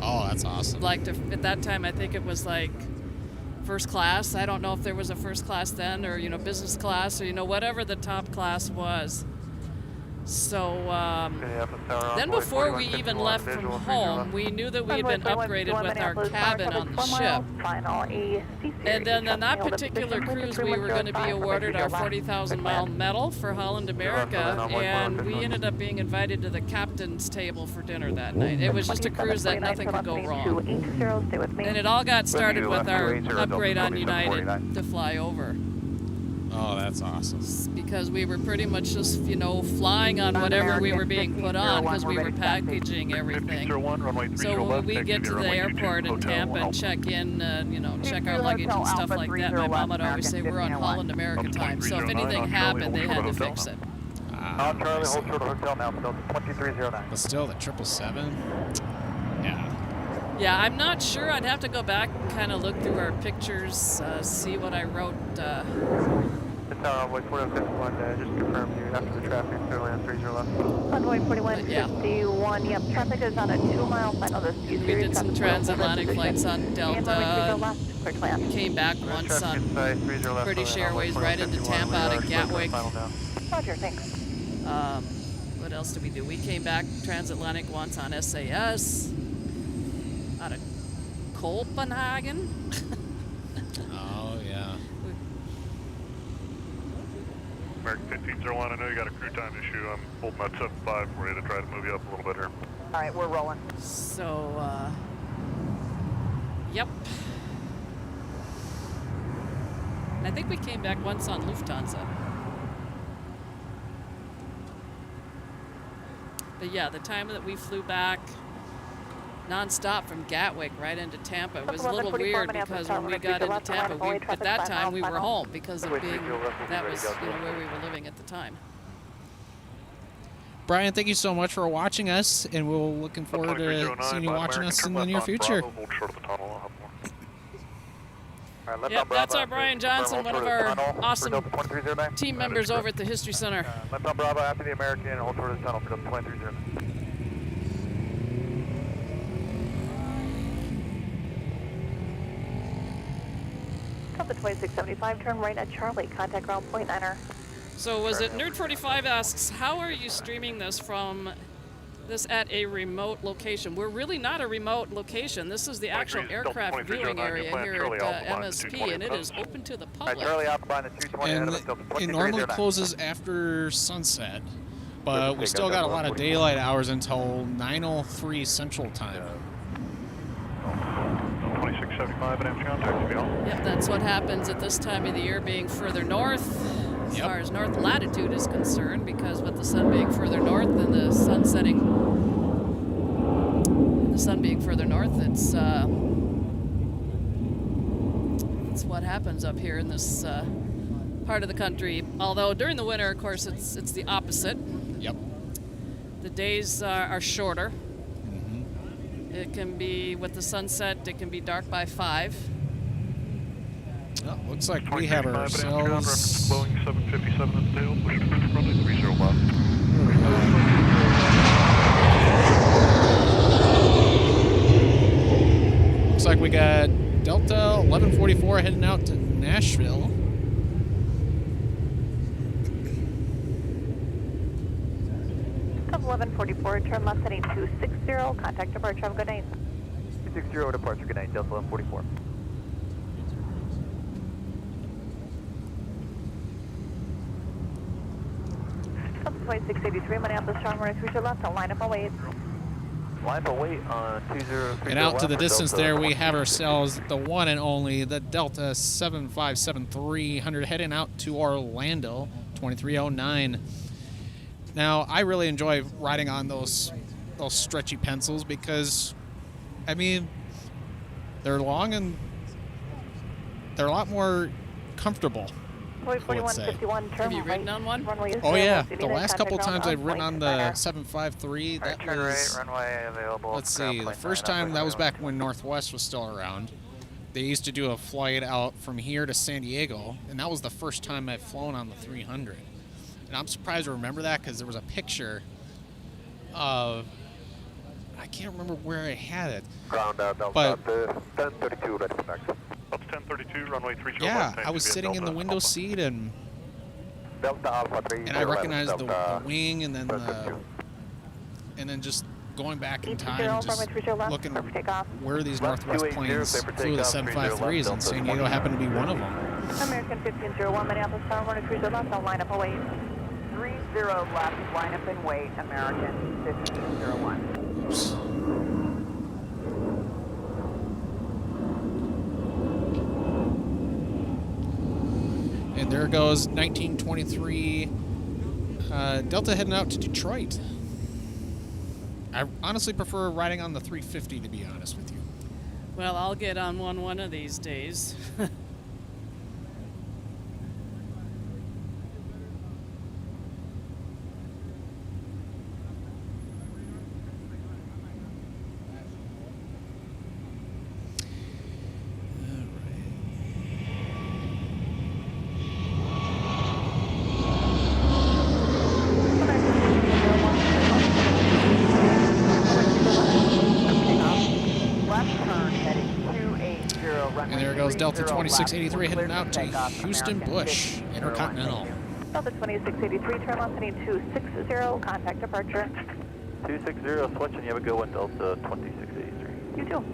Oh, that's awesome. Like at that time, I think it was like first class. I don't know if there was a first class then, or business class, or whatever the top class was. So then before we even left from home, we knew that we had been upgraded with our cabin on the ship. And then on that particular cruise, we were going to be awarded our 40,000-mile medal for Holland America, and we ended up being invited to the captain's table for dinner that night. It was just a cruise that nothing could go wrong. And it all got started with our upgrade on United to fly over. Oh, that's awesome. Because we were pretty much just, flying on whatever we were being put on because we were packaging everything. So when we get to the airport in Tampa and check in, check our luggage and stuff like that, my mom would always say we're on Holland America time. So if anything happened, they had to fix it. Charlie, hold short of hotel now, still 2309. But still, the 777? Yeah. Yeah, I'm not sure. I'd have to go back and kind of look through our pictures, see what I wrote. Envoy 4151, just confirm you after the traffic, clear land 30 left. Envoy 4151, yep, traffic is on a 2-mile final. We did some transatlantic flights on Delta. Came back once on British Airways right into Tampa out of Gatwick. Roger, thanks. What else did we do? We came back transatlantic once on SAS out of Copenhagen. Oh, yeah. American 1501, I know you got a crew time issue. I'm holding that 75 for you to try to move you up a little bit here. All right, we're rolling. So, yep. I think we came back once on Lufthansa. But yeah, the time that we flew back non-stop from Gatwick right into Tampa. It was a little weird because when we got into Tampa, at that time we were home because of being, that was where we were living at the time. Brian, thank you so much for watching us, and we're looking forward to seeing you watching us in the near future. Yep, that's our Brian Johnson, one of our awesome team members over at the History Center. Left on Bravo after the American, hold toward the tunnel for Delta 2309. Delta 2675, turn right at Charlie, contact ground point 9er. So was it Nerd45 asks, how are you streaming this from this at a remote location? We're really not a remote location. This is the actual aircraft viewing area here at MSP, and it is open to the public. And it normally closes after sunset, but we still got a lot of daylight hours until 9:03 Central Time. 2675 and contact, Yep, that's what happens at this time of the year, being further north. As far as north latitude is concerned, because with the sun being further north and the sun setting, being further north, it's what happens up here in this part of the country. Although during the winter, of course, it's the opposite. Yep. The days are shorter. It can be, with the sunset, it can be dark by 5. Well, looks like we have ourselves... Boeing 757 at the tail, push to runway 30 left. Looks like we got Delta 1144 heading out to Nashville. Delta 1144, turn left heading 260, contact departure, have a good night. 260 departure, good night, Delta 1144. Delta 2683, Minneapolis, strong runway 30 left, I'll line up and wait. Line up and wait on 2030. And out to the distance there, we have ourselves the one and only, the Delta 757300 heading out to Orlando, 2309. Now, I really enjoy riding on those stretchy pencils because, I mean, they're long and they're a lot more comfortable. I would say. Have you ridden on one? Oh yeah, the last couple of times I've ridden on the 753, that Turn was, right, runway available. let's see, the first time, that was back when Northwest was still around. They used to do a flight out from here to San Diego, and that was the first time I've flown on the 300. And I'm surprised to remember that because there was a picture of, I can't remember where I had it. Ground out, Delta, but 1032, ready for taxi. Up 1032, runway 30 yeah, I was sitting in the window seat and Delta Alpha 3, I recognized the wing and then just going back in time, just looking where these Northwest planes flew the 753s, and San Diego happened to be one of them. American 1501, Minneapolis, tower 130 left, I'll line up and wait. 30 left, line up and wait, American 1501. Oops. And there goes 1923 Delta heading out to Detroit. I honestly prefer riding on the 350, to be honest with you. Well, I'll get on one of these days. And there goes Delta 2683 heading out to Houston Bush Intercontinental. Delta 2683, turn left heading 260, contact departure. 260, switch, and you have a good one, Delta 2683. You too.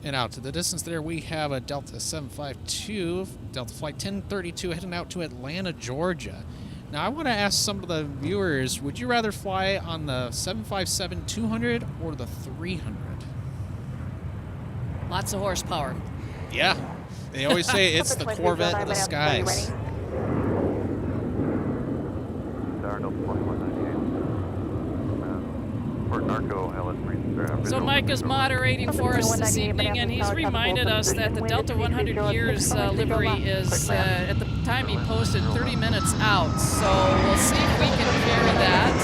And out to the distance there, we have a Delta 752, Delta Flight 1032 heading out to Atlanta, Georgia. Now, I want to ask some of the viewers, would you rather fly on the 757-200 or the 300? Lots of horsepower. Yeah. They always say it's the Corvette of the skies. So Mike is moderating for us this evening, and he's reminded us that the Delta 100 Years livery is, at the time he posted, 30 minutes out. So we'll see if we can carry that.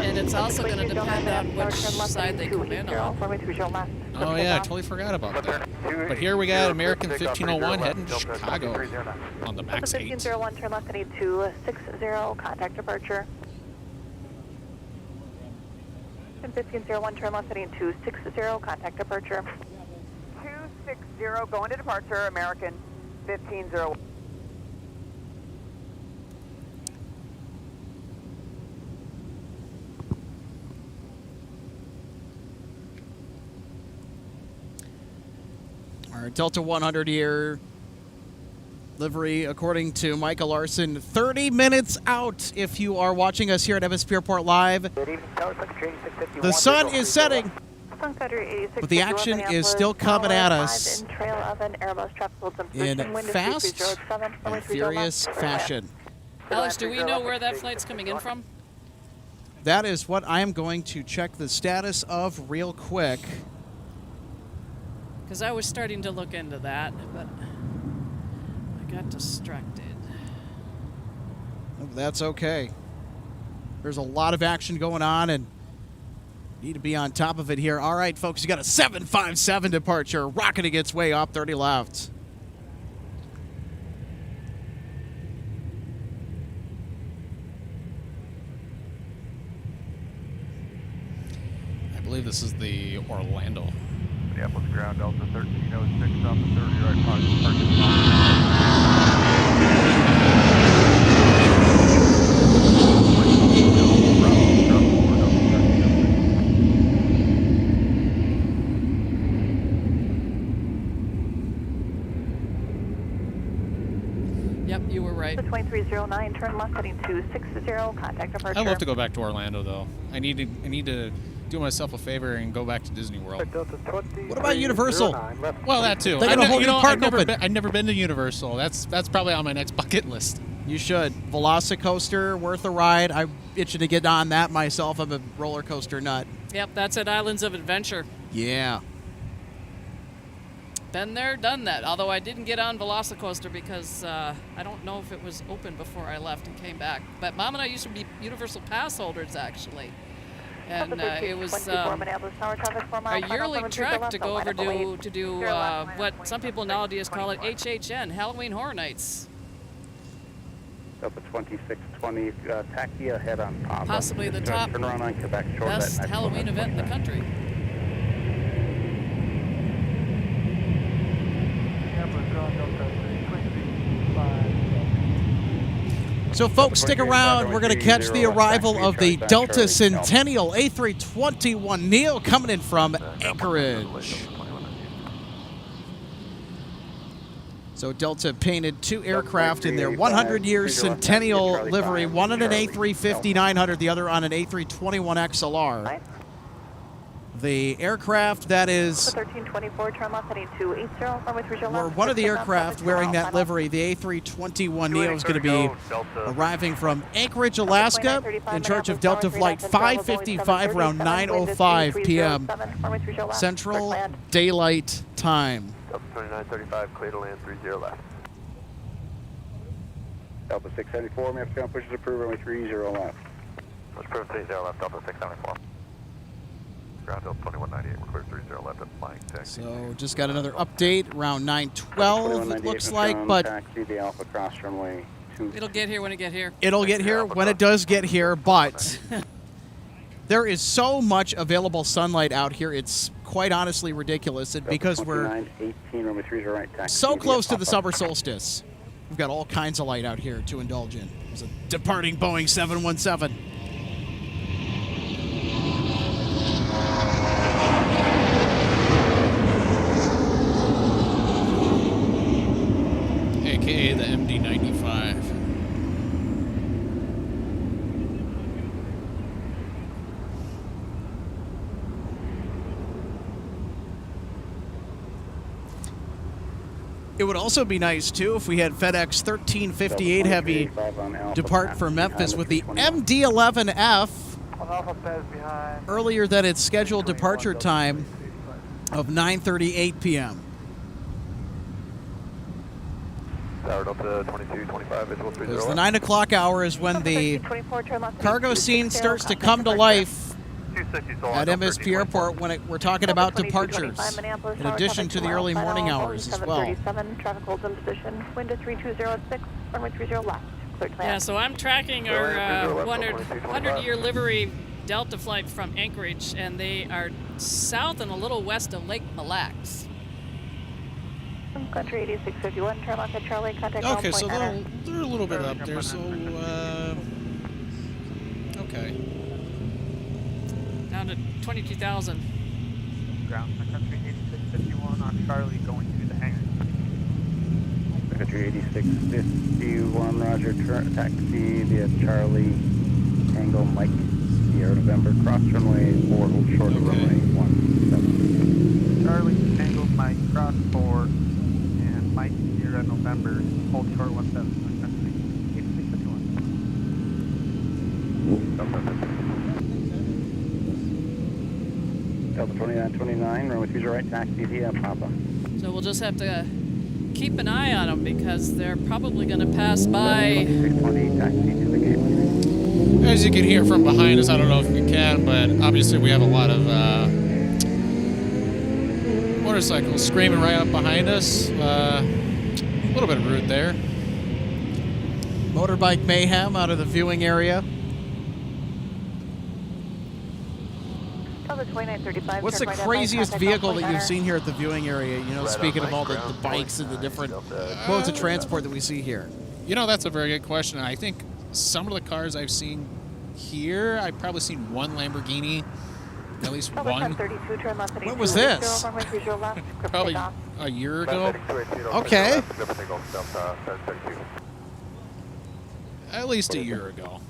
And it's also going to depend on which side they come in on. Oh yeah, I totally forgot about that. But here we got American 1501 heading to Chicago on the MAX 8. 1501, turn left heading 260, contact departure. 1501, turn left heading 260, contact departure. 260, going to departure, American 1501. Our Delta 100 year livery, according to Michael Larson, 30 minutes out if you are watching us here at MSP Airport Live. The sun is setting, Sun Country 86, but the action is still coming at us in fast and furious fashion. Alex, do we know where that flight's coming in from? That is what I am going to check the status of real quick. Because I was starting to look into that, but I got distracted. That's okay. There's a lot of action going on, and need to be on top of it here. All right, folks, you got a 757 departure, rocketing its way up 30 left. I believe this is the Orlando. Minneapolis ground, Delta 1306 off the 30 right parking Yep, you were right. 2309, turn left heading 260, contact departure. I'd love to go back to Orlando, though. I need to do myself a favor and go back to Disney World. What about Universal? Well, that too. They got a whole new park open. I've never been to Universal. That's probably on my next bucket list. You should. Velocicoaster, worth a ride. I'm itching to get on that myself. I'm a roller coaster nut. Yep, that's at Islands of Adventure. Yeah. Been there, done that. Although I didn't get on Velocicoaster because I don't know if it was open before I left and came back. But Mom and I used to be Universal Pass holders, actually. And it was a yearly trek to go over to do what some people nowadays call it HHN, Halloween Horror Nights. Delta 2620, taxi ahead on Papa. Possibly the top turn around on Quebec Shore, best Halloween event in the country. So, folks, stick around. We're going to catch the arrival of the Delta Centennial A321neo coming in from Anchorage. So Delta painted 2 aircraft in their 100-year Centennial livery, one on an A350-900, the other on an A321 XLR. The aircraft that is, 1324, turn left heading 280, or one of the aircraft wearing that livery, the A321neo, is going to be arriving from Anchorage, Alaska, in charge of Delta Flight 555 around 9:05 p.m. Central Daylight Time. Delta 2935, clear to land 30 left. Delta 674, maps ground pushes approved, runway 30 left. Let's prove 30 left, Delta 674. Ground Delta 2198, we're clear 30 left at flying taxi. So just got another update around 9:12, it looks like, but taxi, the Alpha cross runway 2. It'll get here when it get here. It'll get here when it does get here, but there is so much available sunlight out here, it's quite honestly ridiculous. And because we're so close to the summer solstice, we've got all kinds of light out here to indulge in. There's a departing Boeing 717. AKA the MD-95. It would also be nice, too, if we had FedEx 1358 Heavy depart for Memphis with the MD-11F earlier than its scheduled departure time of 9:38 p.m. Because the 9 o'clock hour is when the cargo scene starts to come to life at MSP Airport when we're talking about departures, in addition to the early morning hours as well. Yeah, so I'm tracking our 100-year livery Delta flight from Anchorage, and they are south and a little west of Lake Mille Lacs. Sun Country 8651, turn left at Charlie, contact okay, so they're a little bit up there, so, okay. Down to 22,000. Ground, Sun Country 8651 on Charlie, going to the hangar. Sun Country 8651, roger, taxi via Charlie, Tango, Mike, Sierra November, cross runway 4, hold short of runway 17. Charlie, Tango, Mike, cross 4, and Mike, Sierra November, hold short 17, Sun Country 8651. Delta 2929, runway 30 right, taxi via Papa. So we'll just have to keep an eye on them because they're probably going to pass by. As you can hear from behind us, I don't know if you can, but obviously we have a lot of motorcycles screaming right up behind us. A little bit rude there. Motorbike mayhem out of the viewing area. What's the craziest vehicle that you've seen here at the viewing area? You know, speaking of all the bikes and the different modes of transport that we see here. You know, that's a very good question. I think some of the cars I've seen here, I've probably seen one Lamborghini, at least one. When was this? Probably a year ago. Okay. At least a year ago.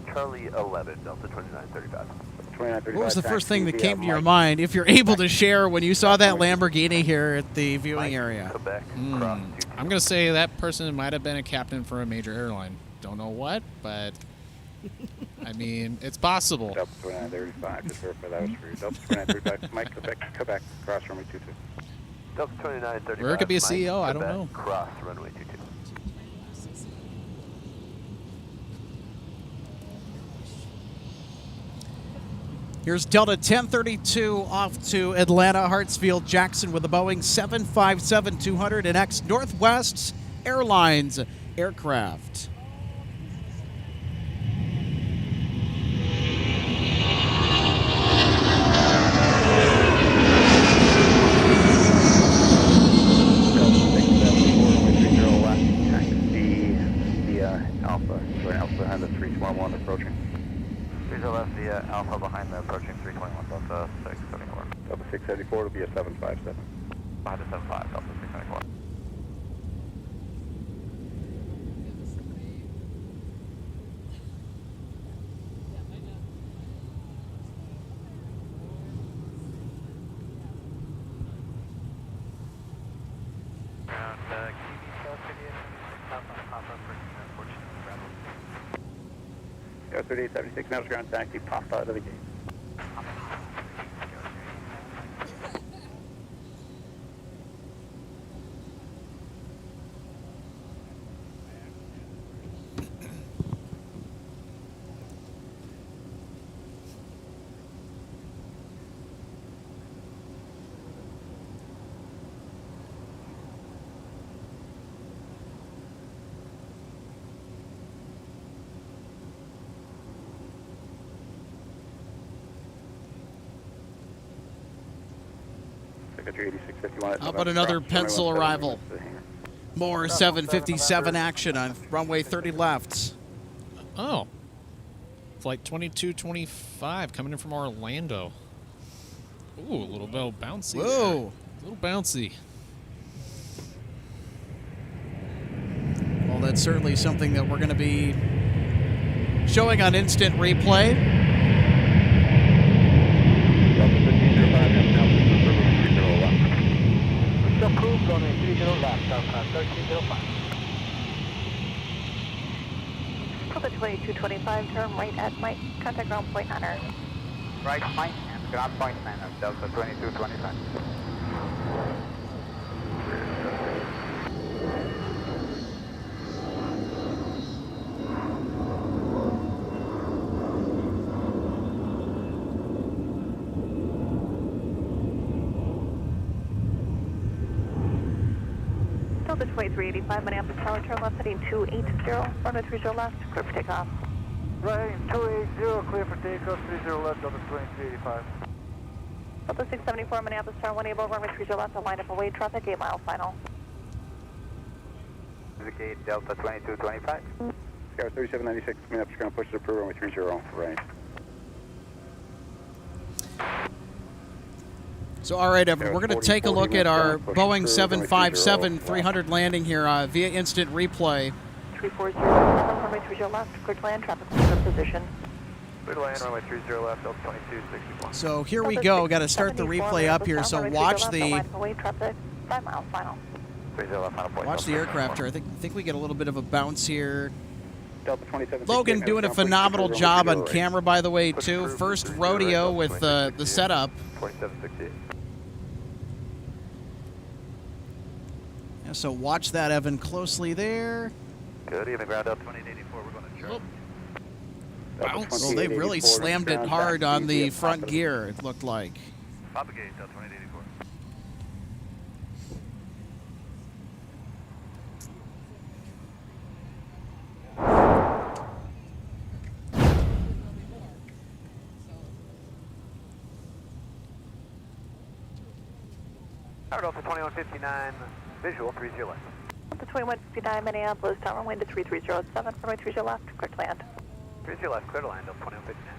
Charlie 11, Delta 2935. What was the first thing that came to your mind, if you're able to share, when you saw that Lamborghini here at the viewing area? I'm going to say that person might have been a captain for a major airline. Don't know what, but I mean, it's possible. Delta 2935, just verify that was for you. Delta 2935, Mike, Quebec, cross runway 22. Delta 2935. Or it could be a CEO, I don't know. Cross runway 22. Here's Delta 1032 off to Atlanta, Hartsfield, Jackson with a Boeing 757-200 and X Northwest Airlines aircraft. Alpha behind the 321 approaching. 30 left via Alpha behind the approaching 321, Delta 674. Delta 674 will be a 757. Behind the 75, Delta 674. Go 3876, now ground taxi, pop out of the gate. How about another pencil arrival? More 757 action on runway 30 left. Oh. Flight 2225 coming in from Orlando. Ooh, a little bit bouncy. Whoa. A little bouncy. Well, that's certainly something that we're going to be showing on instant replay. Approved on a 30 left, 1305. Delta 2225, turn right at Mike, contact ground point Hunter. Right, Mike, and ground point Hunter, Delta 2225. Delta 2385, Minneapolis Tower, turn left heading 280, runway 30 left, clear for takeoff. Right, 280, clear for takeoff, 30 left, Delta 2385. Delta 674, Minneapolis Tower, 1 able, runway 30 left, to line up away traffic, 8 mile final. The gate, Delta 2225. Scout 3796, Minneapolis ground, push to approve, runway 30, right. So, all right, Evan, we're going to take a look at our Boeing 757-300 landing here via instant replay. 340, runway 30 left, clear to land, traffic clear position. Clear to land, runway 30 left, Delta 2261. So here we go. Got to start the replay up here. So watch the aircraft here. I think we get a little bit of a bounce here. Logan doing a phenomenal job on camera, by the way, too. First rodeo with the setup. 2768. Yeah, so watch that, Evan, closely there. Good evening, ground Delta 2884. We're going to church. Well, they really slammed it hard on the front gear, it looked like. Papa gate, Delta 2884. Tower Delta 2159, visual 30 left. Delta 2159 Minneapolis, tower wind to 3307, runway 30 left, clear to land. 30 left, clear to land, Delta 2159.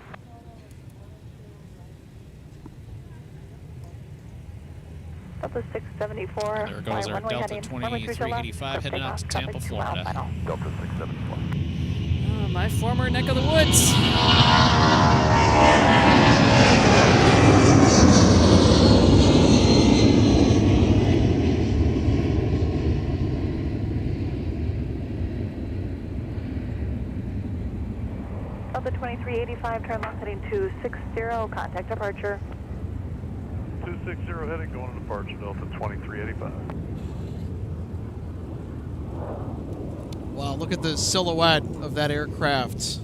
Delta 674. There goes our Delta 2385 heading out to Tampa, Florida. Delta 674. Oh, my former neck of the woods. Delta 2385, turn left heading 260, contact departure. 260 heading, going to departure, Delta 2385. Wow, look at the silhouette of that aircraft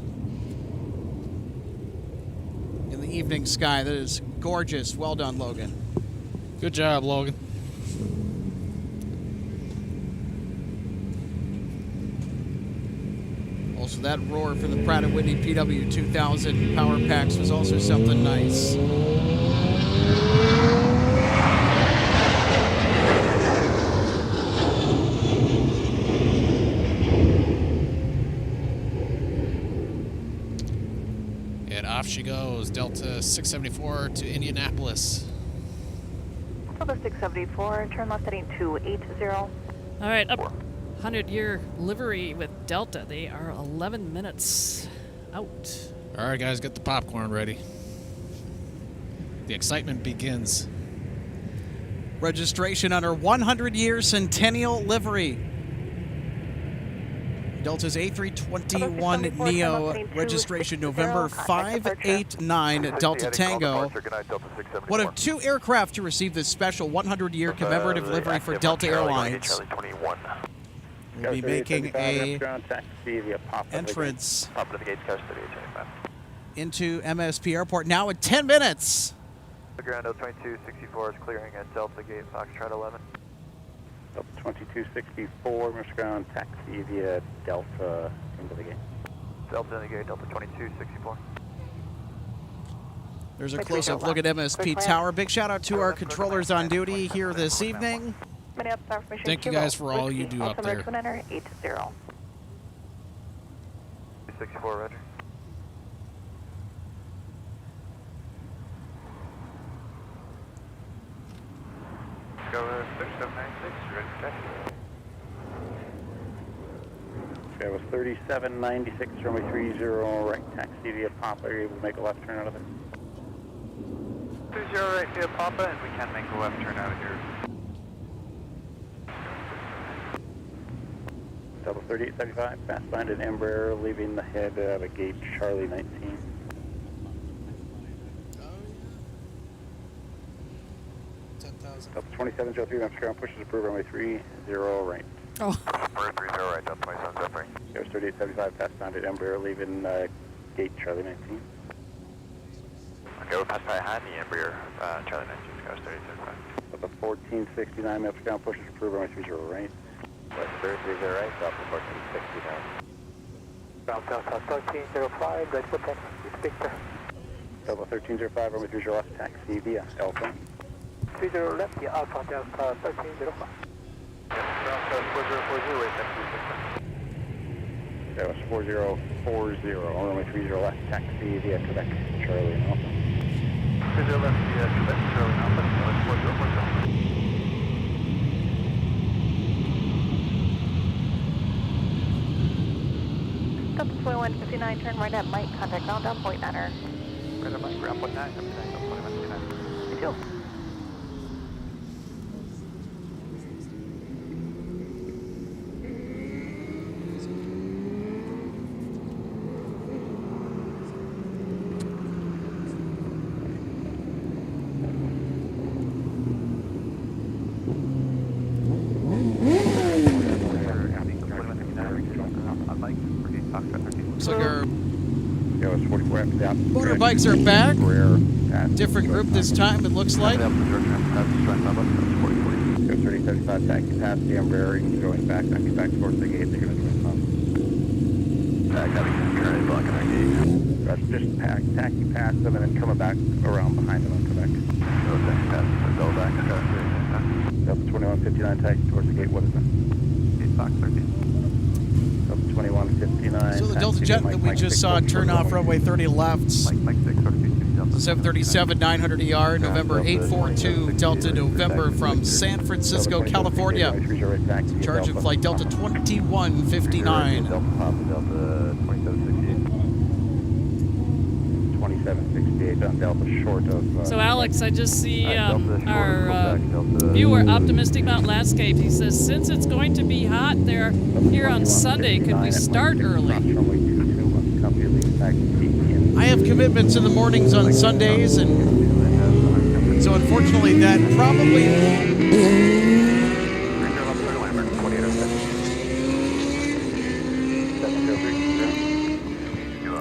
in the evening sky. That is gorgeous. Well done, Logan. Good job, Logan. Also, that roar from the Pratt & Whitney PW2000 power packs was also something nice. And off she goes, Delta 674 to Indianapolis. Delta 674, turn left heading 280. All right, up 100-year livery with Delta. They are 11 minutes out. All right, guys, get the popcorn ready. The excitement begins. Registration under 100-year Centennial livery. Delta's A321neo registration November 589 Delta Tango. One of 2 aircraft to receive this special 100-year commemorative livery for Delta Airlines. We'll be making a entrance into MSP Airport now in 10 minutes. The ground 2264 is clearing at Delta Gate, Foxtrot 11. Delta 2264, Mr. Ground, taxi via Delta into the gate. Delta in the gate, Delta 2264. There's a close-up look at MSP Tower. Big shout out to our controllers on duty here this evening. Thank you guys for all you do up there. 64, roger. Go 6796, ready for taxi. That was 3796, runway 30, right taxi via Papa. Are you able to make a left turn out of it? 30 right via Papa, and we can make a left turn out of here. Double 3875, fast bind at Embraer, leaving the head of a gate Charlie 19. Delta 2703, Mr. Ground, pushes approved, runway 30 right. Oh. 30 right, Delta 27 right. There's 3875, fast bind at Embraer, leaving gate Charlie 19. Okay, we'll pass behind the Embraer, Charlie 19, Scars 3875. Delta 1469, Mr. Ground, pushes approved, runway 30 right. West 30 right, Delta 1469. Delta 1305, ready for taxi, speak to. Delta 1305, runway 30 left, taxi via Alpha. 30 left, via Alpha, Delta 1305. Delta 4040, wait, taxi. That was 4040, runway 30 left, taxi via Quebec, Charlie and Alpha. 30 left, via Quebec, Charlie and Alpha, 4040. Delta 2159, turn right at Mike, contact ground down point 9er. Right at Mike, ground point 9, Delta 2159. Me too. Motorbikes are back. Different group this time, it looks like. 3075 taxi past the Embraer, going back towards the gate. They're going to join up. Currently blocking our gate. Just taxi past them and then coming back around behind them on Quebec. Go back. Delta 2159 taxi towards the gate. What is it? Gate box 13. Delta 2159. So the Delta jet that we just saw turn off runway 30 left. 737 900 ER, November 842, Delta November from San Francisco, California. In charge of flight Delta 2159. Delta 2768 on Delta short of... So Alex, I just see our viewer Optimistic Mountain Landscape. He says, since it's going to be hot there here on Sunday, could we start early? I have commitments in the mornings on Sundays, and so unfortunately that probably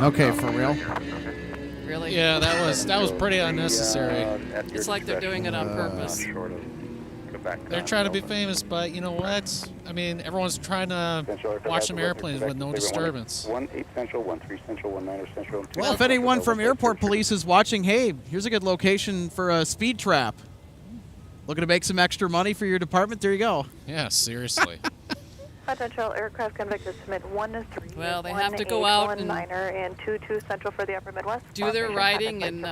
Okay, for real? Really? Yeah, that was pretty unnecessary. It's like they're doing it on purpose. They're trying to be famous, but you know what? I mean, everyone's trying to watch some airplanes with no disturbance. 18 Central, 13 Central, 19 Central. Well, if anyone from airport police is watching, hey, here's a good location for a speed trap. Looking to make some extra money for your department? There you go. Yeah, seriously. Central aircraft convicted submit 1-3. Well, they have to go out and and 22 Central for the Upper Midwest. do their riding and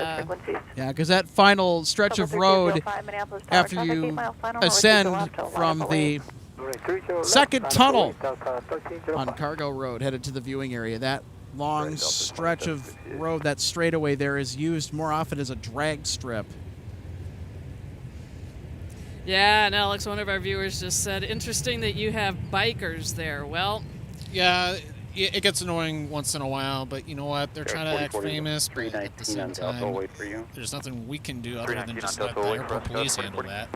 Yeah, because that final stretch of road after you ascend from the second tunnel on Cargo Road headed to the viewing area, that long stretch of road, that straightaway there, is used more often as a drag strip. yeah, and Alex, one of our viewers just said, interesting that you have bikers there. Well, Yeah, it gets annoying once in a while, but you know what? They're trying to act famous, but at the same time, there's nothing we can do other than just let the airport police handle that.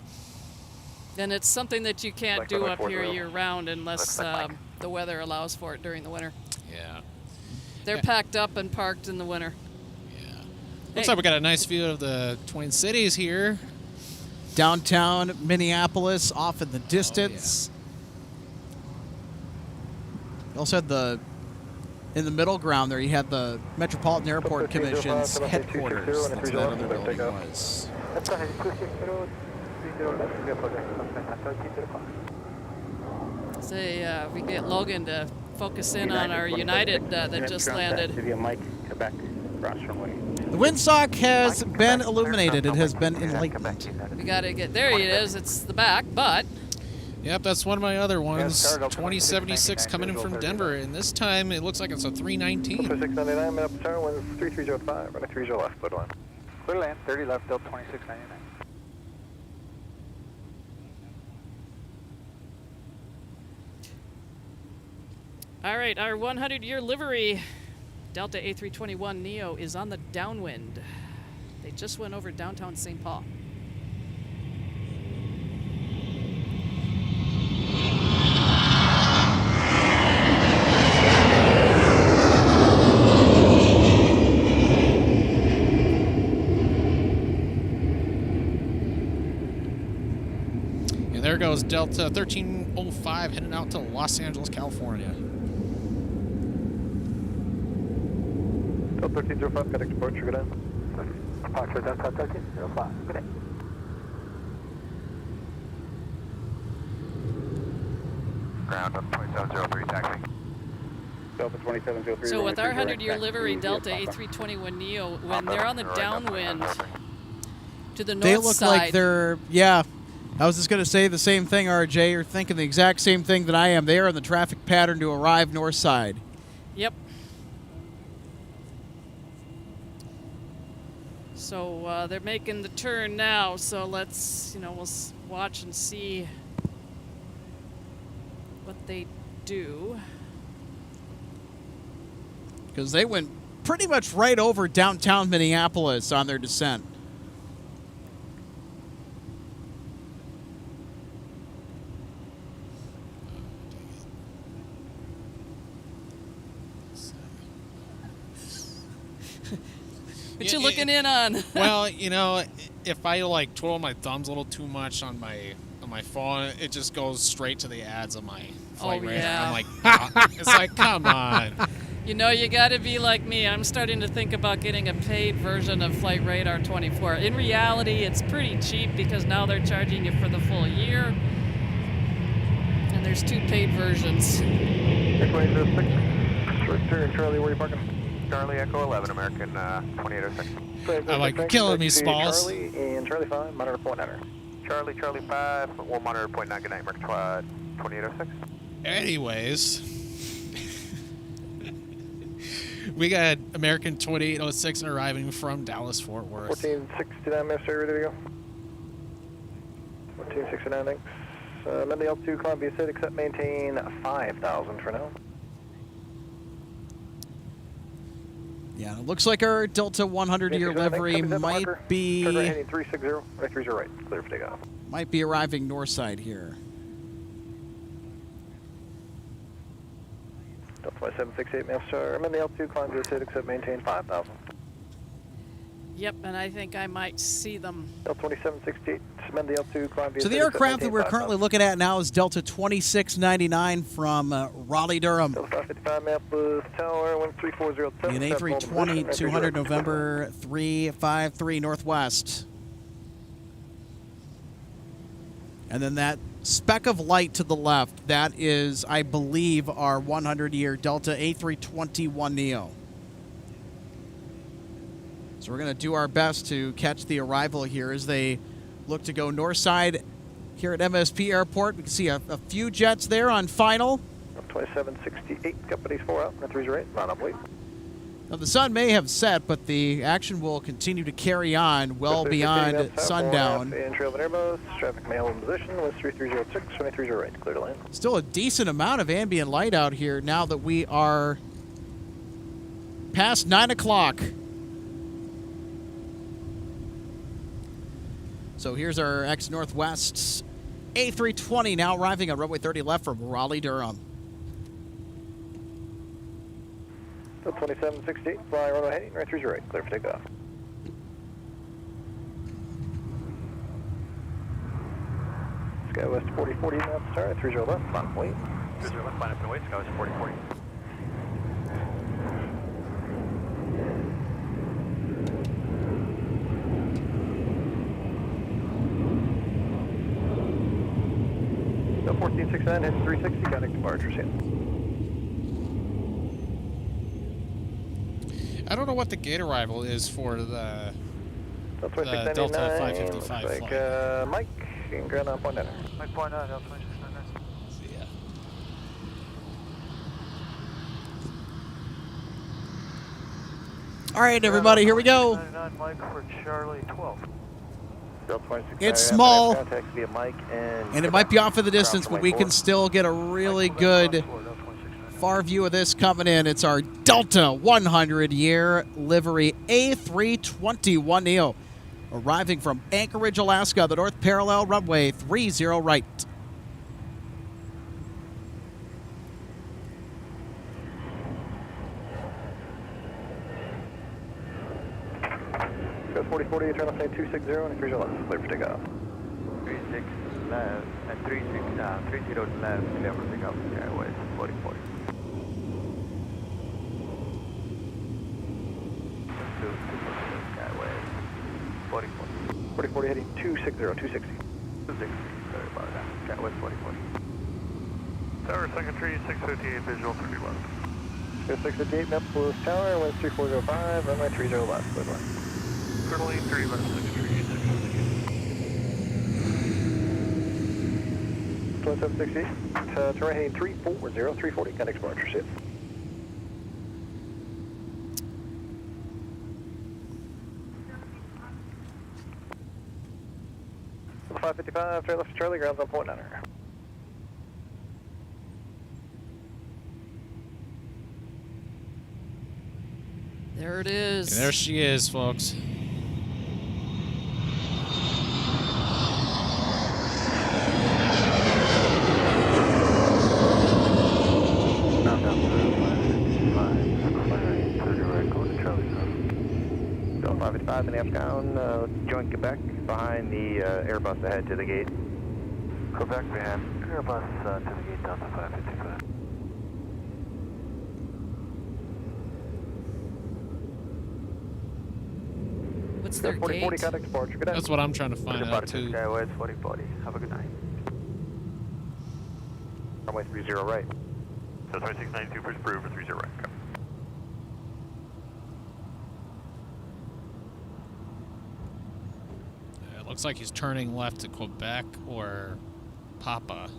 then it's something that you can't do up here year-round unless the weather allows for it during the winter. Yeah. They're packed up and parked in the winter. Looks like we got a nice view of the Twin Cities here. Downtown Minneapolis off in the distance. You also had in the middle ground there, you had the Metropolitan Airport Commission's headquarters. That's what that other building was. Say, we get Logan to focus in on our United that just landed. The windsock has been illuminated. It has been enlightened. We got to get, there he is. It's the back, but... Yep, that's one of my other ones. 2076 coming in from Denver, and this time it looks like it's a 319. 699, up tower, 3305, running 30 left, clear line. Clear land, 30 left, Delta 2699. All right, our 100-year livery Delta A321neo is on the downwind. They just went over downtown St. Paul. And there goes Delta 1305 heading out to Los Angeles, California. Delta 1305, got export, trigger down. Departure Delta 1305, good day. Ground up 2703, taxi. Delta 2703. So with our 100-year livery Delta A321neo, when they're on the downwind to the north side... They look like they're, yeah. I was just going to say the same thing, RJ. You're thinking the exact same thing that I am. They are in the traffic pattern to arrive north side. Yep. So they're making the turn now, so let's, we'll watch and see what they do. Because they went pretty much right over downtown Minneapolis on their descent. What you looking in on? Well, you know, if I like twiddle my thumbs a little too much on my phone, it just goes straight to the ads on my flight radar. Yeah. I'm like, it's like, come on. You know, you got to be like me. I'm starting to think about getting a paid version of Flight Radar 24. In reality, it's pretty cheap because now they're charging you for the full year. And there's 2 paid versions. Charlie, where are you parking? Charlie Echo 11, American 2806. I'm like, killing me, Smalls. Charlie and Charlie 5, monitor point 9. Charlie 5, we'll monitor point 9, good night, American 2806. Anyways, we got American 2806 arriving from Dallas Fort Worth. 1469, Master, ready to go. 1469, thanks. Amend the altitude, climb, be set, except maintain 5,000 for now. Yeah, it looks like our Delta 100-year livery might be... Turn right heading 360, right 30 right, clear for takeoff. Might be arriving north side here. Delta 5768, Master, amend the altitude, climb, be set, except maintain 5,000. Yep, and I think I might see them. Delta 2768, amend the altitude, climb, be So set, the aircraft that we're currently looking at now is Delta 2699 from Raleigh-Durham. Delta 555, Minneapolis Tower, 13407. In A320, 200 November 353 Northwest. And then that speck of light to the left, that is, I believe, our 100-year Delta A321neo. So we're going to do our best to catch the arrival here as they look to go north side here at MSP Airport. We can see a few jets there on final. 2768, companies 4 out, 308, line up, wait. Now the sun may have set, but the action will continue to carry on well beyond sundown. Trail of Airbus, traffic may hold in position, 3306, 23 right, clear to land. Still a decent amount of ambient light out here now that we are past 9 o'clock. So here's our ex-Northwest A320 now arriving on runway 30 left from Raleigh-Durham. 2768, fly runway heading, right 30 right, clear for takeoff. Skywest 4040, now start, 30 left, line up, wait. 30 left, line up and wait, Skywest 4040. No 1469, heading 360, connect departure, see. I don't know what the gate arrival is for the Delta 555 like, flight. Mike, and ground on point 9. Mike point 9, Delta 2699. See ya. All right, everybody, here we go. 99, Mike for Charlie 12. It's small, via Mike and it might be off in the distance, but we can still get a really good far view of this coming in. It's our Delta 100-year livery A321neo, arriving from Anchorage, Alaska, the north parallel runway 30 right. Go 4040, turn left, 260, and 30 left, clear for takeoff. 36 left, and 30 left, clear for takeoff, Skywest 4040. 4040 heading 260, 260. 260, sorry about that. Skywest 4040. Tower, Sun Country 658, visual 30 left. Go 658, Minneapolis Tower, 13405, runway 30 left, clear left. Currently 3 left, Sun Country 658. 2768, turn right heading 340, 340, connect departure, see. The 555, turn left to Charlie, grounds on point 9. There it is. And there she is, folks. Delta 585, Minneapolis down, join Quebec behind the Airbus ahead to the gate. Quebec behind Airbus to the gate, Delta 555. What's their 4040 gate? contact departure. Good night. That's what I'm trying to find out too. Skyways 4040. Have a good night. Runway 30 right. So 2692 push approved for 30 right. Come. It looks like he's turning left to Quebec or Papa.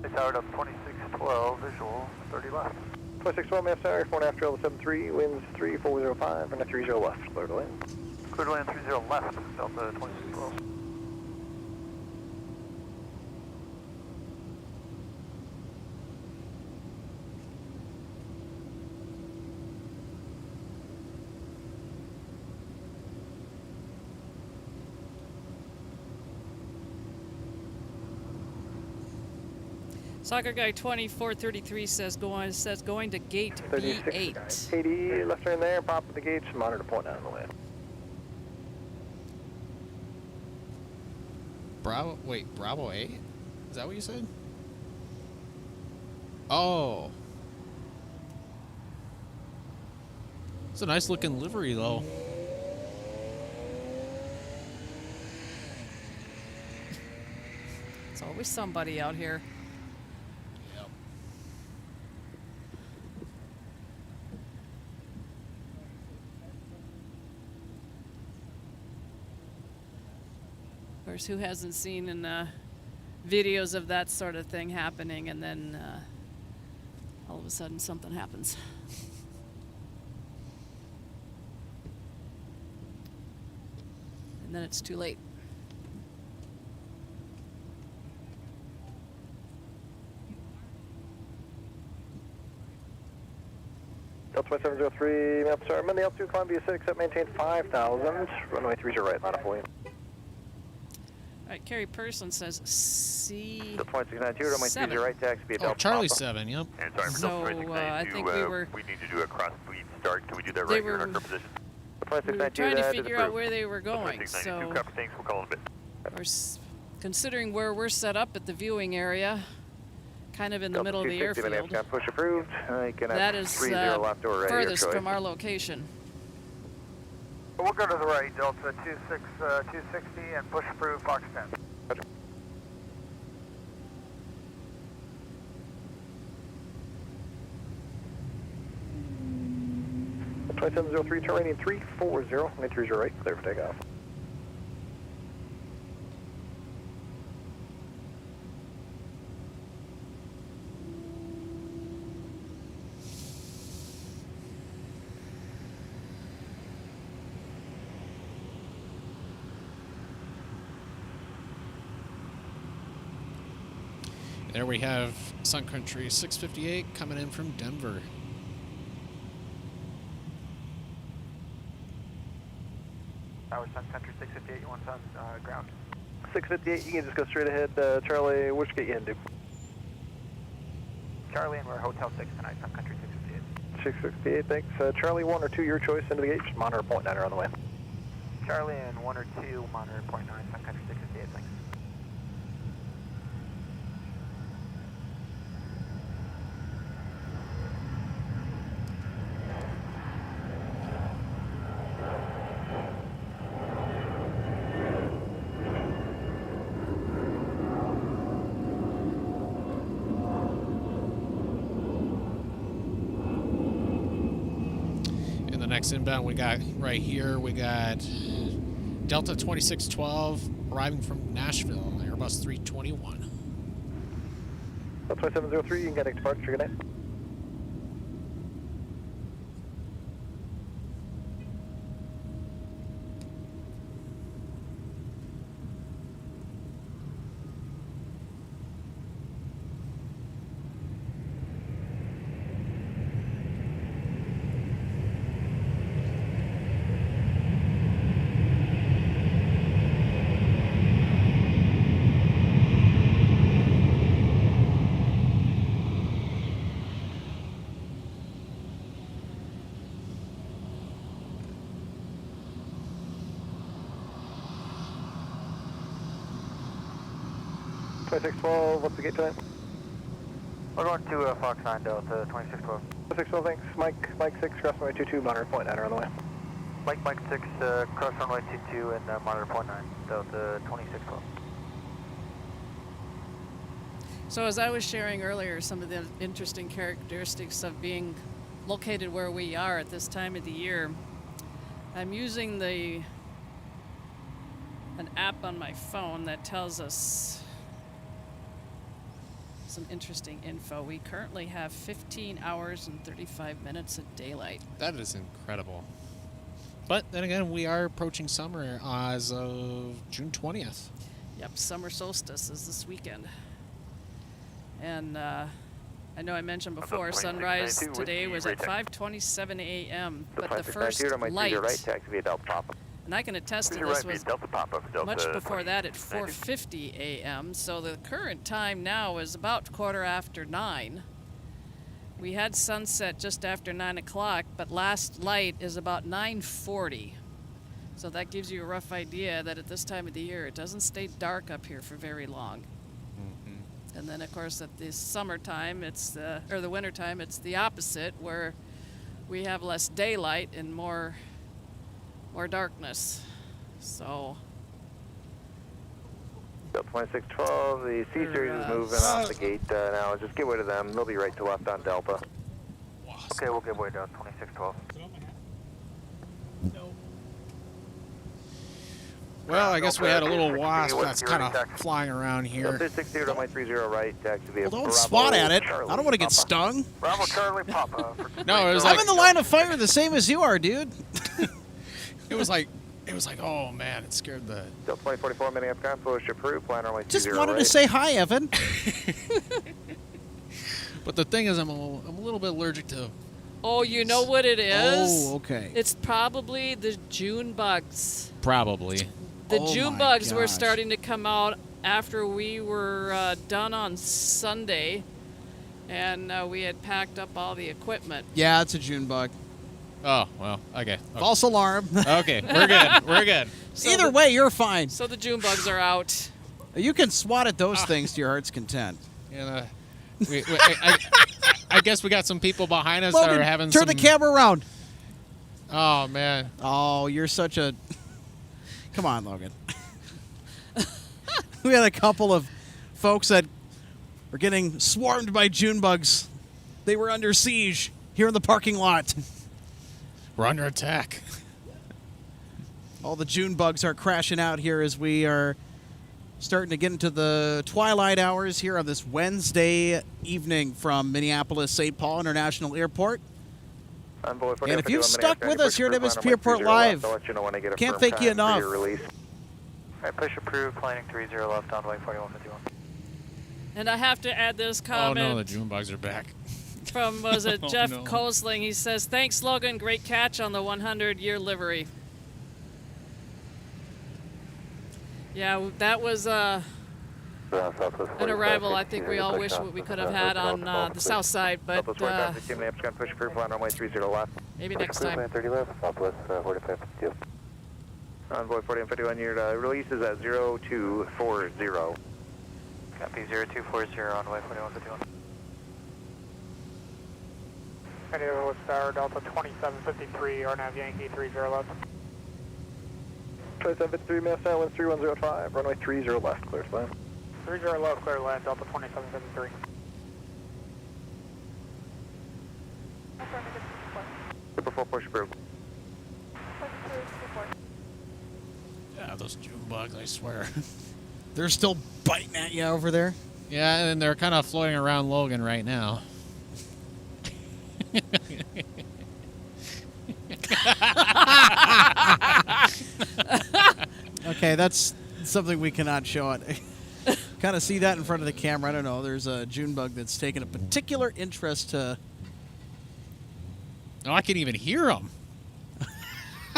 They towered up 2612, visual 30 left. 2612, maps area, 4.5 trail 73, winds 3405, and a 30 left. Clear to land. Clear to land 30 left, Delta 2612. Soccer guy 2433 says going to gate B8. 80 left turn there, pop at the gates, monitor point 9 on the way. Bravo, wait, Bravo 8? Is that what you said? Oh. It's a nice looking livery though. There's always somebody out here. Of course, who hasn't seen in videos of that sort of thing happening, and then all of a sudden something happens. And then it's too late. Delta 2703, maps area, the altitude climb via 6 up, maintain 5,000, runway 30 right, line up for you. All right, Carrie Person says C. The point 692, runway 30 right, taxi be a Delta. Oh, Charlie 7, yep. And sorry for So, Delta 692, I think we were... we need to do a cross fleet start. Can we do that They right here in were- our current position? We were trying to figure out where they were going, so Copy, thanks, we'll call in a bit. we're considering where we're set up at the viewing area, kind of in the middle of the airfield. Push approved. That is 30 left or right, furthest your choice. from our location. We'll go to the right, Delta 260 and push approved, Fox 10. 2703, turn rating 340, runway 30 right, clear for takeoff. There we have Sun Country 658 coming in from Denver. Tower Sun Country 658, you want us on ground? 658, you can just go straight ahead, Charlie, which gate you into? Charlie, and we're Hotel 6 tonight, Sun Country 658. 668, thanks. Charlie, 1 or 2, your choice, into the gate, just monitor point 9 on the way. Charlie and 1 or 2, monitor point 9, Sun Country 658, thanks. Next inbound we got right here, we got Delta 2612 arriving from Nashville, Airbus 321. Delta 2703, you can get a departure, good night. 2612, what's the gate time? We're going to Fox 9 Delta 2612. 2612, thanks. Mike 6, cross runway 22, monitor point 9 on the way. Mike 6, cross runway 22 and monitor point 9, Delta 2612. So as I was sharing earlier, some of the interesting characteristics of being located where we are at this time of the year, I'm using an app on my phone that tells us some interesting info. We currently have 15 hours and 35 minutes of daylight. That is incredible. But then again, we are approaching summer as of June 20th. Yep, summer solstice is this weekend. And I know I mentioned before, sunrise today was at 5:27 a.m., but the first light, and I can attest to this, was much before that at 4:50 a.m., so the current time now is about 9:15. We had sunset just after 9 o'clock, but last light is about 9:40. So that gives you a rough idea that at this time of the year, it doesn't stay dark up here for very long. And then, of course, at the summertime, or the wintertime, it's the opposite, where we have less daylight and more darkness. So. 2612, the C series is moving off the gate now. Just give way to them. They'll be right to left on Delta. Okay, we'll give way to 2612. Well, I guess we had a little wasp that's kind of flying around here. 60 to my 30 right, taxi via Well, don't swat at it. I don't want to get stung. Bravo Charlie Papa. No, it was I'm in the line of fire the same as you are, dude. It was like, oh man, it scared the. Delta 2044 Minneapolis, Convoy, Peru, plan runway 20 Just wanted to say hi, Evan. But the thing is, I'm a little bit allergic to. Oh, you know what it is? Oh, okay. It's probably the June bugs. Probably. The June bugs were starting to come out after we were done on Sunday, and we had packed up all the equipment. Yeah, it's a June bug. Oh, well, okay. False alarm. Okay, we're good. We're good. So Either way, you're fine. So the June bugs are out. You can swat at those things to your heart's content. Yeah, I guess we got some people behind us Logan, that are having turn the camera around. Oh, man. Oh, you're such a... Come on, Logan. We had a couple of folks that were getting swarmed by June bugs. They were under siege here in the parking lot. We're under attack. All the June bugs are crashing out here as we are starting to get into the twilight hours here on this Wednesday evening from Minneapolis St. Paul International Airport. And if you've stuck with us here at MSP Airport Live, can't thank you enough. Alright, push approved, planning 30 left on way 4151. And I have to add this comment. Oh no, the June bugs are back. From, was it Jeff Kosling? He says, thanks, Logan. Great catch on the 100-year livery. Yeah, that was an arrival I think we all wish we could have had on the south side, but maybe next time. Envoy 40 and 51, your release is at 0240. Copy 0240 on way 4151. Radio Star Delta 2753, RNAV Yankee 30 left. 2753, Mass 9131005, runway 30 left, clear to land. 30 left, clear to land, Delta 2753. Super 4 push approved. Yeah, those June bugs, I swear. They're still biting at you over there. Yeah, and they're kind of floating around Logan right now. Okay, that's something we cannot show it. Kind of see that in front of the camera. I don't know. There's a June bug that's taken a particular interest to... Oh, I can even hear them.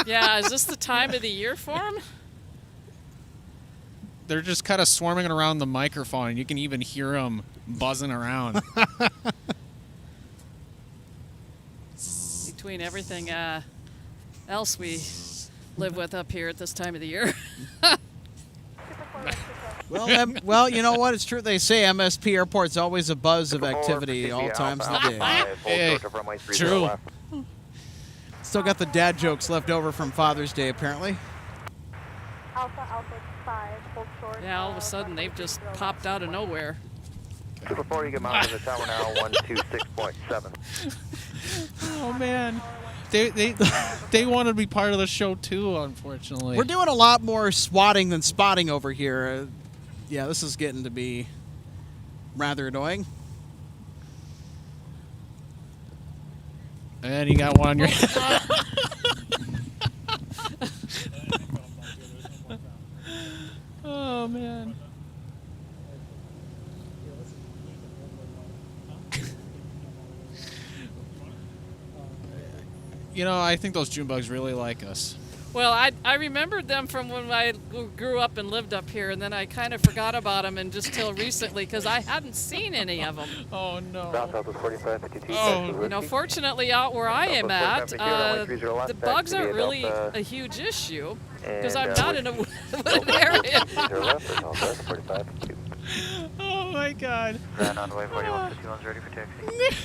Yeah, is this the time of the year for them? They're just kind of swarming around the microphone, and you can even hear them buzzing around. Between everything else we live with up here at this time of the year. Well, you know what? It's true. They say MSP Airport's always a buzz of activity all times of the day. Hey, true. Still got the dad jokes left over from Father's Day, apparently. Alpha 5, hold short. Yeah, all of a sudden they've just popped out of nowhere. Super 4, you get mounted in the tower now, 126.7. Oh man, they want to be part of the show too. Unfortunately, We're doing a lot more swatting than spotting over here. Yeah, this is getting to be rather annoying. And you got one on your. Oh man. You know, I think those June bugs really like us. Well, I remembered them from when I grew up and lived up here, and then I kind of forgot about them and just till recently because I hadn't seen any of them. Oh no. Oh, you know, fortunately out where I am at, the bugs aren't really a huge issue because I'm not in a wooded area. Oh my God. Ground on the way 4151's ready for taxi.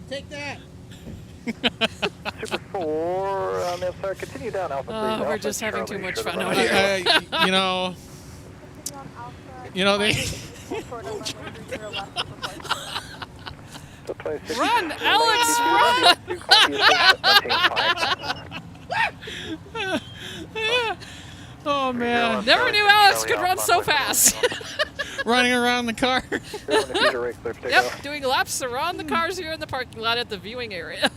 Take that. Super 4 on this, continue down Alpha 3. We're just having too much fun out here. You know they. Run, Alex, run! Oh man! Never knew Alex could run so fast. Running around the car. Yep, doing laps around the cars here in the parking lot at the viewing area.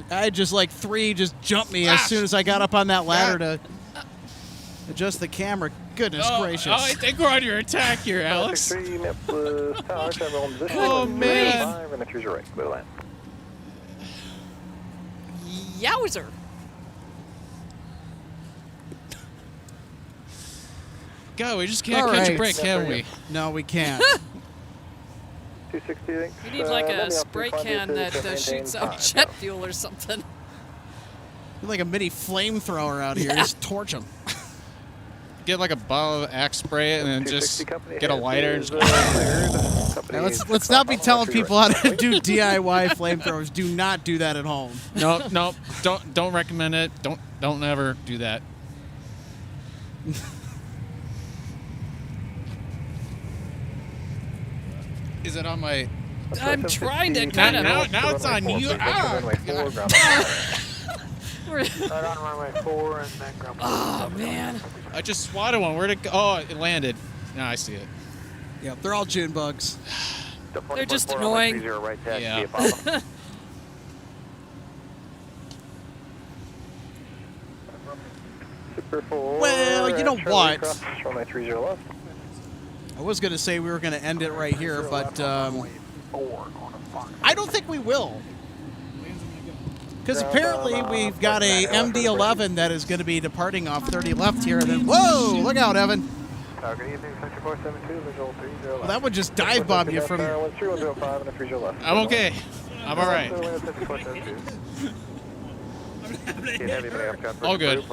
I had just like 3 just jump me as soon as I got up on that ladder to adjust the camera. Goodness gracious. Oh, I think we're on your attack here, Alex. Oh, man. Yowzer. God, we just can't catch a break, can we? No, we can't. 260. You need like a spray can that shoots out jet fuel or something. Like a mini flamethrower out here. Just torch them. Get like a bottle of Axe spray and then just get a lighter and just. Now, let's not be telling people how to do DIY flamethrowers. Do not do that at home. No, don't recommend it. Don't ever do that. Is it on my? I'm trying to kind of. Now it's on you. Right on runway 4 and then ground. Oh man! I just swatted one. Where'd it go? Oh, it landed. Now I see it. Yep, they're all June bugs. They're just annoying. Yeah. Well, you know what? I was going to say we were going to end it right here, but I don't think we will. Because apparently we've got a MD-11 that is going to be departing off 30 left here. And then, whoa, look out, Evan. Well, that would just dive bomb you from... I'm okay. I'm all right. All good.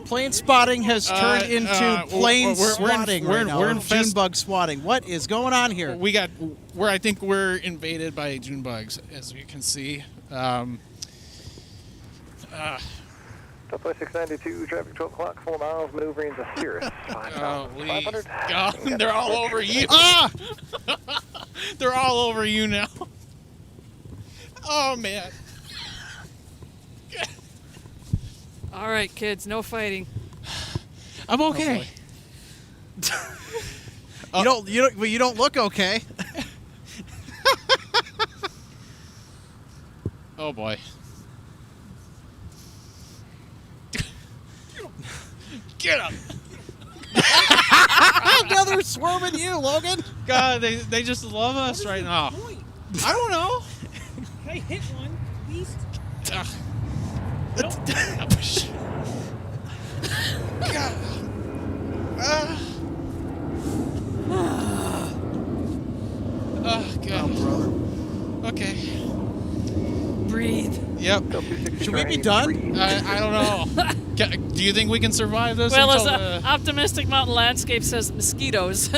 Plane spotting has turned into plane swatting right now. We're in June bug swatting. What is going on here? I think we're invaded by June bugs, as you can see. Southwest 692, traffic 12 o'clock, 4 miles, maneuvering to Cirrus. 500. God, they're all over you. They're all over you now. Oh, man. All right, kids, no fighting. I'm okay. You don't look okay. Oh boy. Get up. Now they're swarming you, Logan. God, they just love us right now. I don't know. I hit one, at least. God. Oh, God. Oh, brother. Okay. breathe. Yep. Should we be done? I don't know. Do you think we can survive this? Well, as Optimistic Mountain Landscape says, mosquitoes.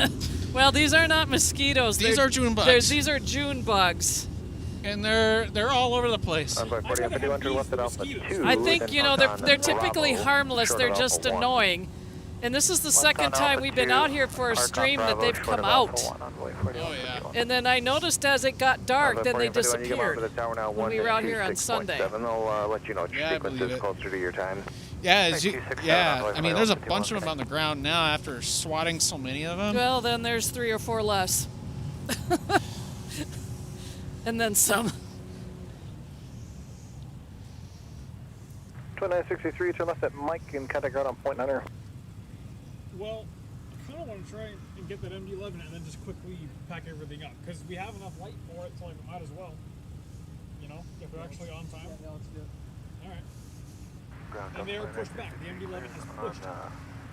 Well, these are not mosquitoes. These are June bugs. These are June bugs. And they're all over the place. I think, you know, they're typically harmless. They're just annoying. And this is the second time we've been out here for a stream that they've come out. Oh, yeah. And then I noticed as it got dark, then they disappeared when we were out here on Sunday. They'll let you know Yeah, I believe sequences it. closer to your time. Yeah, I mean, there's a bunch of them on the ground now after swatting so many of them. Well, then there's 3 or 4 less. And then some. 2963, turn left at Mike and contact ground on Point Niner. Well, I kind of want to try and get that MD-11 and then just quickly pack everything up because we have enough light for it, so I might as well. You know, if we're actually on time. Yeah, let's do it. All right. And they are pushed back. The MD-11 is pushed.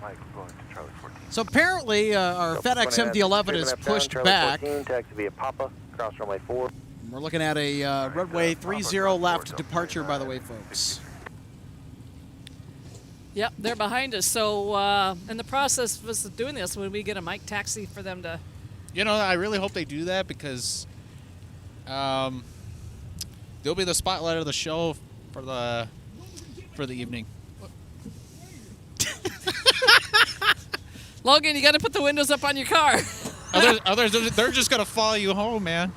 Mike, going to Charlie 14. So apparently our FedEx MD-11 is pushed back. 14, taxi via Papa, cross runway 4. We're looking at a runway 30 left departure, by the way, folks. Yep, they're behind us. So in the process of us doing this, when we get a mic taxi for them to... You know, I really hope they do that because they'll be the spotlight of the show for the evening. Logan, you got to put the windows up on your car. Others, they're just going to follow you home, man.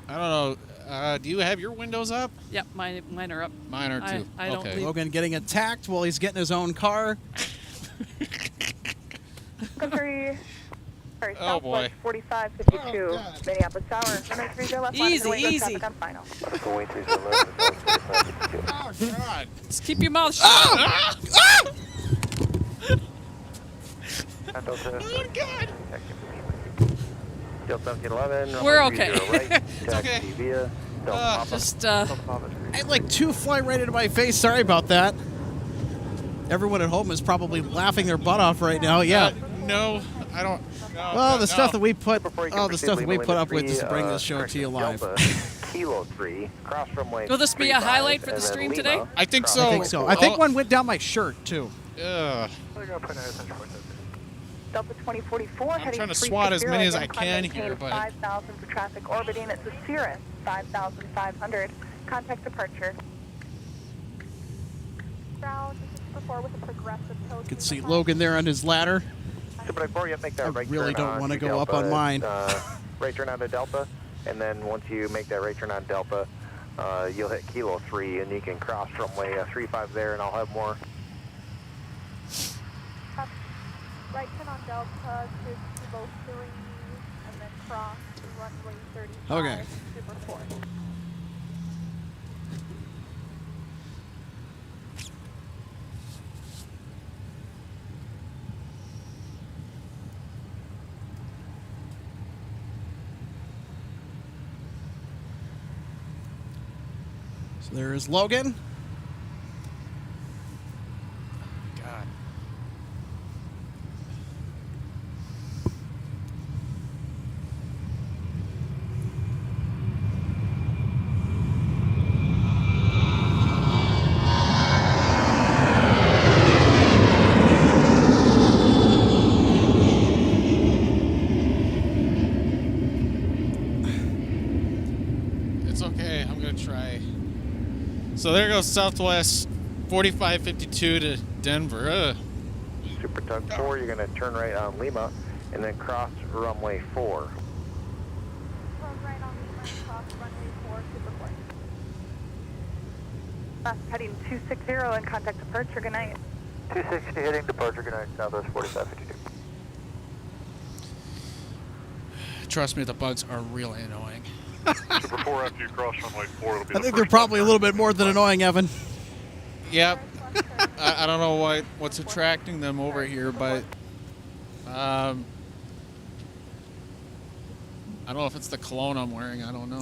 I don't know. Do you have your windows up? Yep, mine are up. Mine are too. I don't leave. Logan getting attacked while he's getting his own car. Oh boy. 4552, Minneapolis Tower. Easy, easy. Oh God. Just keep your mouth shut. Ah! Ah! Oh God. Delta 1711. We're okay. It's okay. Just I had like 2 fly right into my face. Sorry about that. Everyone at home is probably laughing their butt off right now. Yeah. No, I don't. No, well, the no. stuff that we put, the stuff that we put up with is to bring this show to you live. Kilo 3, cross runway. Will this be a highlight for the stream today? I think so. I think so. I think one went down my shirt too. Ugh. Delta 2044 I'm trying to swat as many as I can here, but 5,000 for traffic orbiting. It's a Cirrus 5,500. Contact departure. Ground 644 with a progressive code. You can see Logan there on his ladder. Before you make that I right really turn don't want to go Delta, up on mine. Right turn onto Delta, and then once you make that right turn on Delta, you'll hit Kilo 3, and you can cross runway 35 there, and I'll have more. Right turn on Delta to Kilo 3, and then cross to runway 35. Okay. Super 4. So there is Logan. God. It's okay. I'm gonna try. So there goes Southwest 4552 to Denver. Super Tug 4, you're going to turn right on Lima, and then cross runway 4. Turn right on Lima, cross runway 4, Super 4. Heading 260 and contact departure. Good night. 260 heading departure. Good night, Southwest 4552. Trust me, the bugs are really annoying. Super 4, after you cross runway 4, it'll be I think they're probably a little bit more than annoying, Evan. Yep. I don't know what's attracting them over here, but I don't know if it's the cologne I'm wearing. I don't know.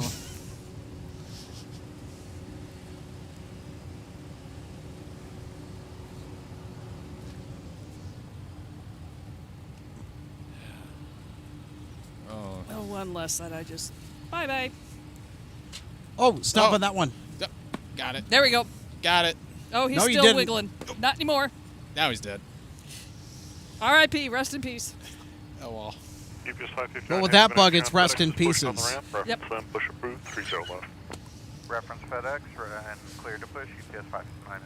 Oh, one less that I just Bye-bye. Oh, stop on that one. Yep. Got it. There we go. Got it. Oh, he's No, you still didn't. wiggling. Not anymore. Now he's dead. R.I.P. Rest in peace. Oh, well. Well, with that bug, it's rest in pieces. Yep. Push approved, 30 left. Reference FedEx and clear to push, UPS 559.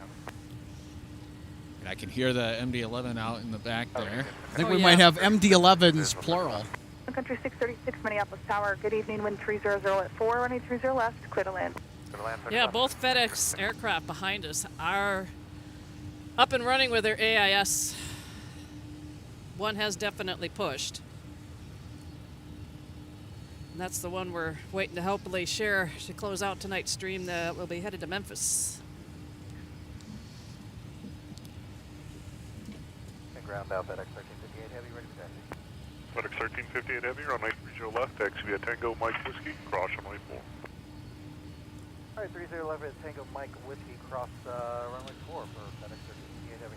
And I can hear the MD-11 out in the back there. I think we might have MD-11s plural. Sun Country 636, Minneapolis Tower. Good evening, wind 300 at 4, running 30 left, clear to land. Yeah, both FedEx aircraft behind us are up and running with their AIS. One has definitely pushed. And that's the one we're waiting to hopefully share to close out tonight's stream that will be headed to Memphis. And ground out FedEx 1358 Heavy, ready for taxi. FedEx 1358 Heavy, runway 30 left, taxi via Tango Mike Whiskey, cross runway 4. Alright, 30 left at Tango Mike Whiskey, cross runway 4 for FedEx 1358 Heavy.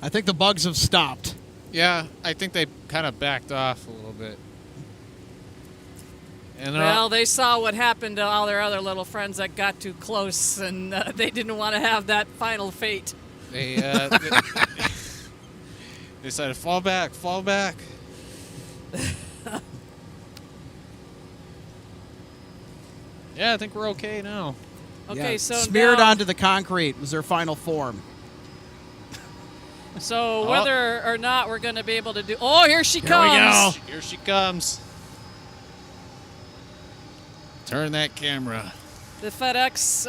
I think the bugs have stopped. Yeah, I think they kind of backed off a little bit. And well, they saw what happened to all their other little friends that got too close, and they didn't want to have that final fate. They decided, fall back, fall back. Yeah, I think we're okay now. Okay, Yeah, so smeared now, onto the concrete was their final form. So whether or not we're going to be able to do... Oh, here she Here comes. we go. Here she comes. Turn that camera. The FedEx,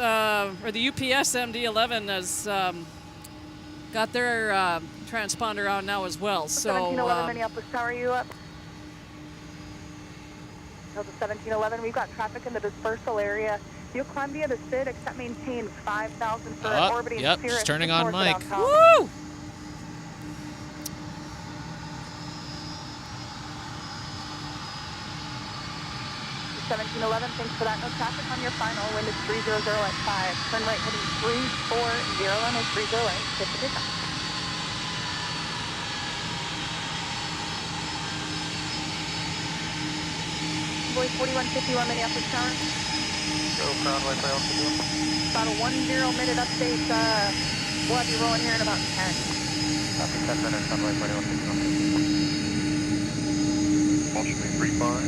or the UPS MD-11 has got their transponder on now as well. So 1711 Minneapolis Tower, are you up? Delta 1711, we've got traffic in the dispersal area. You'll climb via the SID, except maintain 5,000 for orbiting yep, Cirrus. she's turning on Mike. Woo! 1711, thanks for that. No traffic on your final. Wind is 300 at 5. Turn right heading 340 and is 30 right. Get the pickup. Boy 4151 Minneapolis Tower. Go ground right by altitude. About a 10-minute update. We'll have you rolling here in about 10. Copy, 10 minutes on right by altitude. Approximately 35,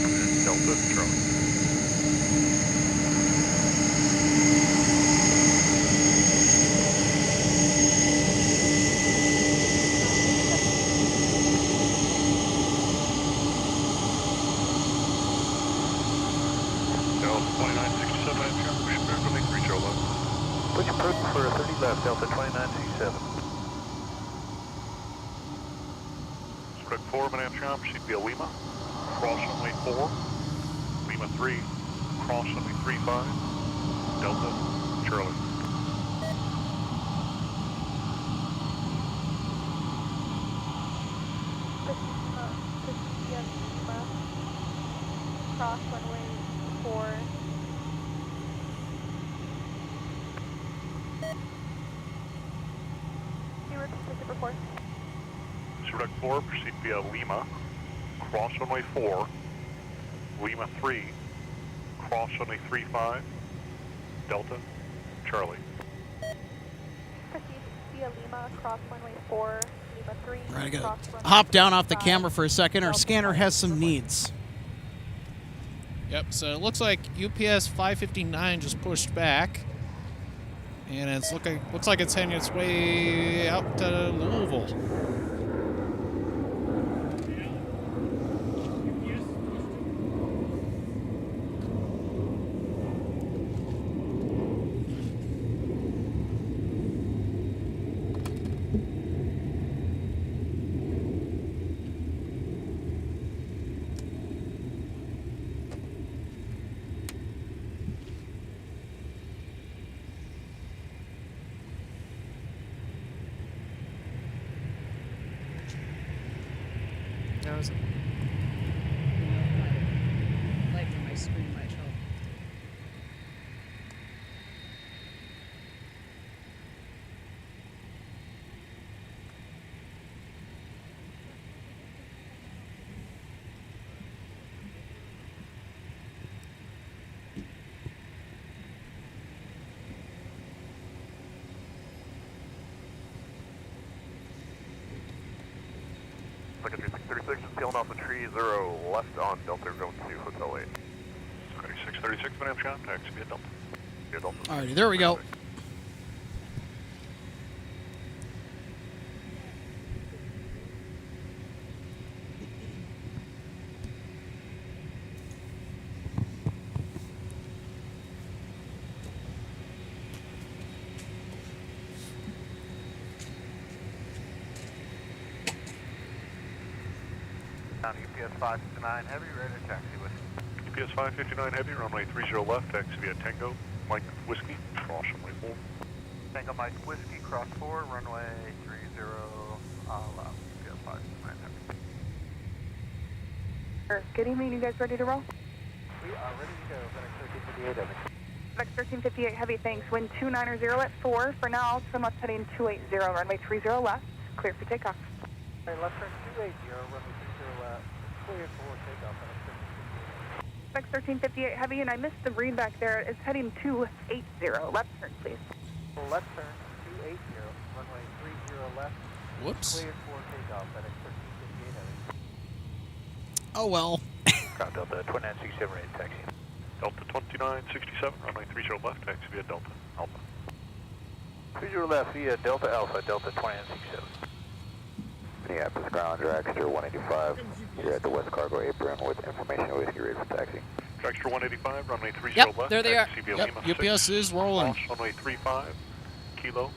and Delta Charlie. Delta 2967, push approved, runway 30 left. Push approved for 30 left, Delta 2967. Spread 4, Minneapolis, proceed via Lima, cross runway 4, Lima 3, cross runway 35, Delta, Charlie. Cross runway 4. You were consistent report. Select 4, proceed via Lima, cross runway 4, Lima 3, cross runway 35, Delta, Charlie. Proceed via Lima, cross runway 4, Lima 3. All right, I gotta cross runway hop down off the 35. camera for a second. Our scanner has some needs. Yep, so it looks like UPS 559 just pushed back. And it's looks like it's heading its way out to Louisville. That was light from my screen might help. Sun Country 636, peeling off the tree, 0 left on Delta, going to Hotel 8. 3636, Minneapolis, taxi via Delta. Via Delta. Alrighty, there we go. UPS 559 Heavy, ready to taxi with UPS 559 Heavy, runway 30 left, taxi via Tango, Mike Whiskey, cross runway 4. Tango Mike Whiskey, cross 4, runway 30 left, UPS 559 Heavy. Good evening, you guys ready to roll? We are ready to go, FedEx 1358 Heavy. FedEx 1358 Heavy, thanks. Wind 290 at 4. For now, turn left heading 280, runway 30 left, clear for takeoff. Left turn 280, runway 30 left, clear for takeoff, FedEx 1358 Heavy, and I missed the read back there. It's heading 280. Left turn, please. Left turn 280, runway 30 left. Whoops. Clear for takeoff, FedEx 1358 Heavy. Oh well. Ground Delta 2967 taxi. Delta 2967, runway 30 left, taxi via Delta Alpha. 30 left via Delta Alpha, Delta 2967. Minneapolis ground, Dragster 185. You're at the West Cargo apron with information whiskey ready for taxi. Dragster 185, runway 30 Yep, left, there they are. taxi via Yep, Lima 6. UPS is rolling. Cross runway 35, Kilo,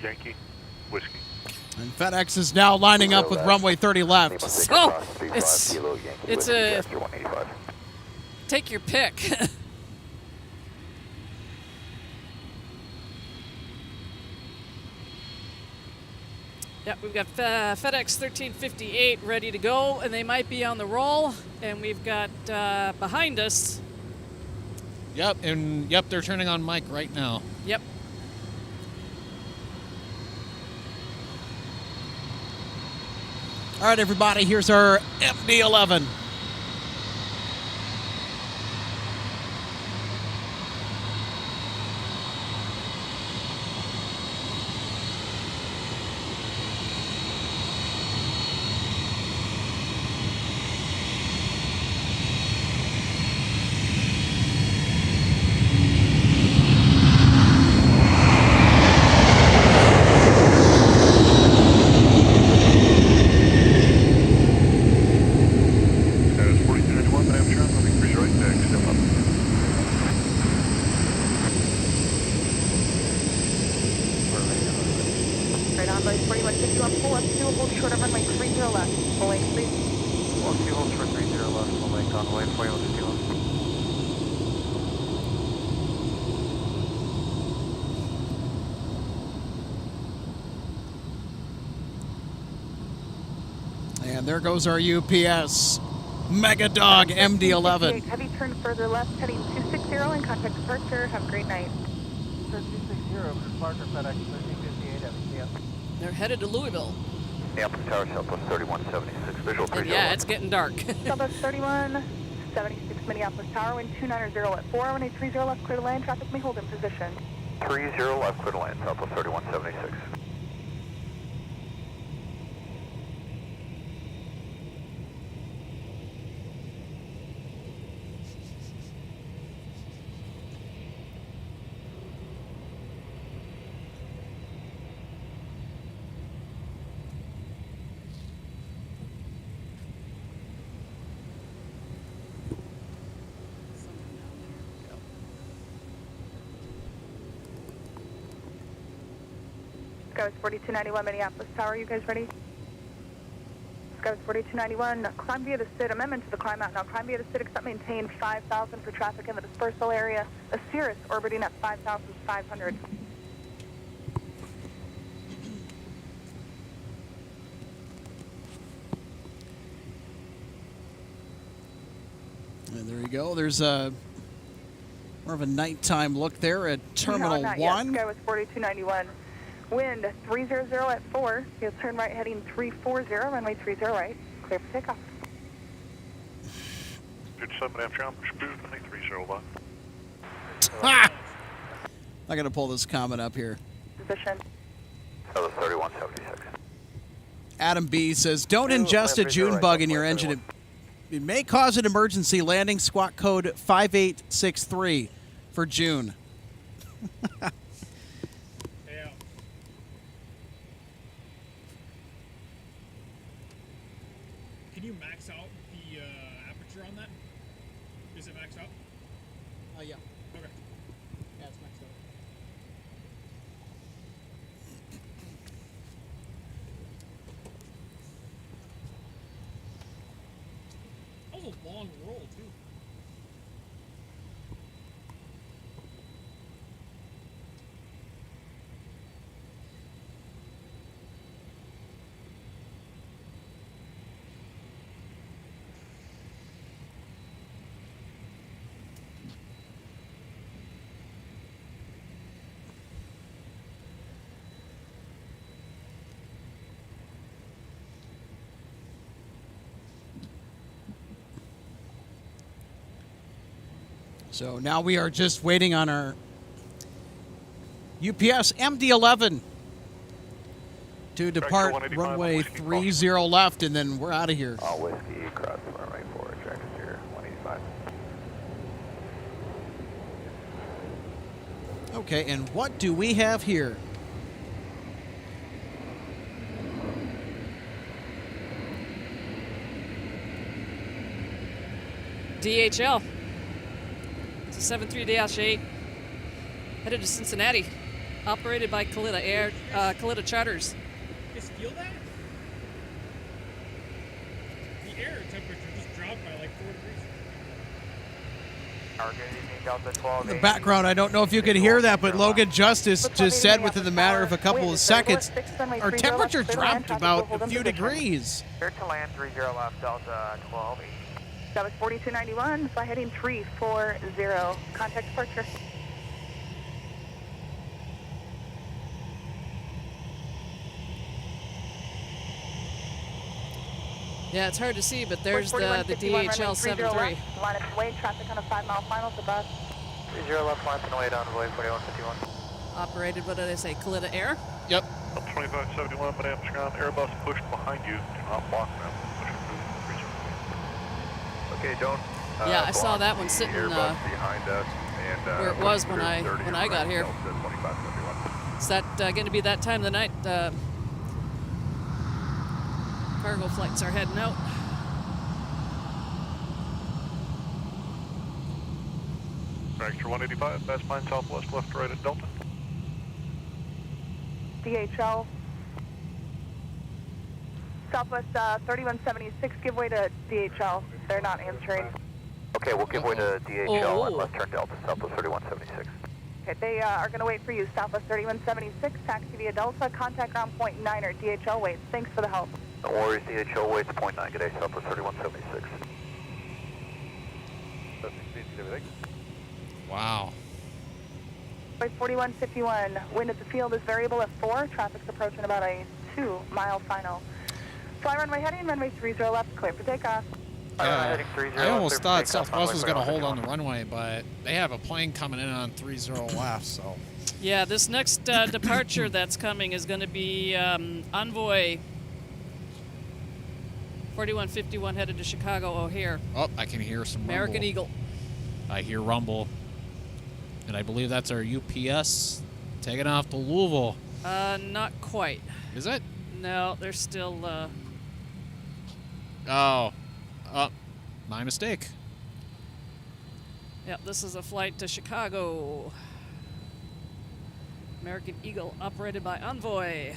Yankee, Whiskey. And FedEx is now lining up with runway 30 left. So, it's a take your pick. Yeah, we've got FedEx 1358 ready to go, and they might be on the roll. And we've got behind us. Yep, and yep, they're turning on Mike right now. Yep. All right, everybody, here's our MD-11. Right on, boys, 4150 on full left, 2 hold short of runway 30 left. Full length, please. 2 holds for 30 left, full length on the way, 4150 left. And there goes our UPS Mega Dog MD-11. Heavy turn further left, heading 260 and contact departure. Have a great night. Turn 260, departure FedEx 1358 Heavy. Yeah. They're headed to Louisville. Minneapolis Tower, Southwest 3176, visual 30 And yeah, it's getting dark. Southwest 3176 Minneapolis Tower, wind 290 at 4, runway 30 left, clear to land. Traffic may hold in position. 30 left, clear to land, Southwest 3176. Skywest 4291 Minneapolis Tower, you guys ready? Skywest 4291, climb via the SID, amendment to the climb out now. Climb via the SID, except maintain 5,000 for traffic in the dispersal area. A Cirrus orbiting at 5,500. And there you go. There's a more of a nighttime look there at Terminal 1. Yet. Skywest 4291. Wind 300 at 4. You'll turn right heading 340, runway 30 right. Clear for takeoff. 57 Amsterdam, Spruce, 30 left. Ha! I'm going to pull this comment up here. Position. Southwest 3176. Adam B says, don't ingest a June bug in your engine. It may cause an emergency landing. Squawk code 5863 for June. Can you max out the aperture on that? Is it maxed out? Yeah. Okay. Yeah, it's maxed out. That was a long roll, too. So now we are just waiting on our UPS MD-11 to depart runway 30 left, and then we're out of here. All whiskey, cross runway 4, track 0, 185. Okay, and what do we have here? DHL. It's a 73-8 headed to Cincinnati, operated by Kalitta Charters. You guys feel that? The air temperature just dropped by like 4 degrees. In the background, I don't know if you could hear that, but Logan Justice just said within the matter of a couple of seconds, our temperature dropped about a few degrees. Clear to land 30 left, Delta 12. That was 4291, fly heading 340. Contact departure. Yeah, it's hard to see, but there's the DHL 73. Line of way, traffic on a 5-mile final to bus. 30 left, line away down to way 4151. Operated, what did I say, Kalitta Air? Yep. 2571, Minneapolis ground, Airbus pushed behind you. Do not block them. Okay, don't. Yeah, I saw that one sitting behind us, and where it was when I got here. Is that going to be that time of the night? Cargo flights are heading out. Extra 185, fast line southwest, left, right at Delta. DHL. Southwest 3176, give way to DHL. They're not answering. Okay, we'll give way to DHL and left turn Delta, Southwest 3176. Okay, they are going to wait for you. Southwest 3176, taxi via Delta, contact ground point 9er. DHL waits. Thanks for the help. No worries, DHL waits, point 9, good day, Southwest 3176. Wow. 4151, wind at the field is variable at 4, traffic's approaching about a 2-mile final. Fly runway heading, runway 30 left, clear for takeoff. Yeah, I almost thought Southwest was going to hold on the runway, but they have a plane coming in on 30 left, so. Yeah, this next departure that's coming is going to be Envoy 4151 headed to Chicago O'Hare. Oh, I can hear some American rumble. Eagle. I hear rumble. And I believe that's our UPS taking off to Louisville. Not quite. Is it? No, they're still... Oh, my mistake. Yep, this is a flight to Chicago. American Eagle, operated by Envoy.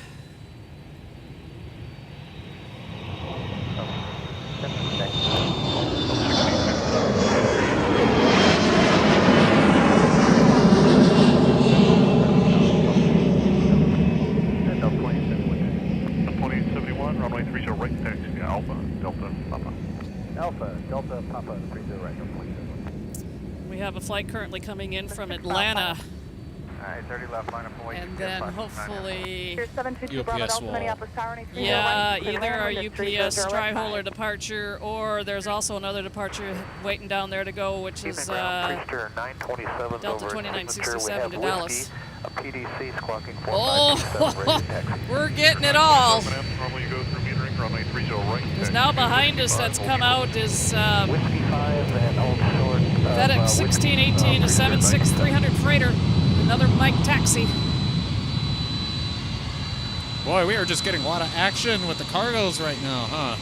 Runway 30 right, taxi Alpha, Delta, Papa. Alpha, Delta, Papa, 30 right, 1.7. We have a flight currently coming in from Atlanta. Alright, 30 left, line up away. And then hopefully... UPS will... Yeah, either our UPS tri-hauler departure, or there's also another departure waiting down there to go, which is Delta 2967 to Dallas. A PDC squawking 457, Oh, we're getting it all. runway 30 right. Because now behind us that's come out is Whiskey 5 and Old Short. FedEx 1618 to 76300 freighter. Another Mike taxi. Boy, we are just getting a lot of action with the cargos right now, huh?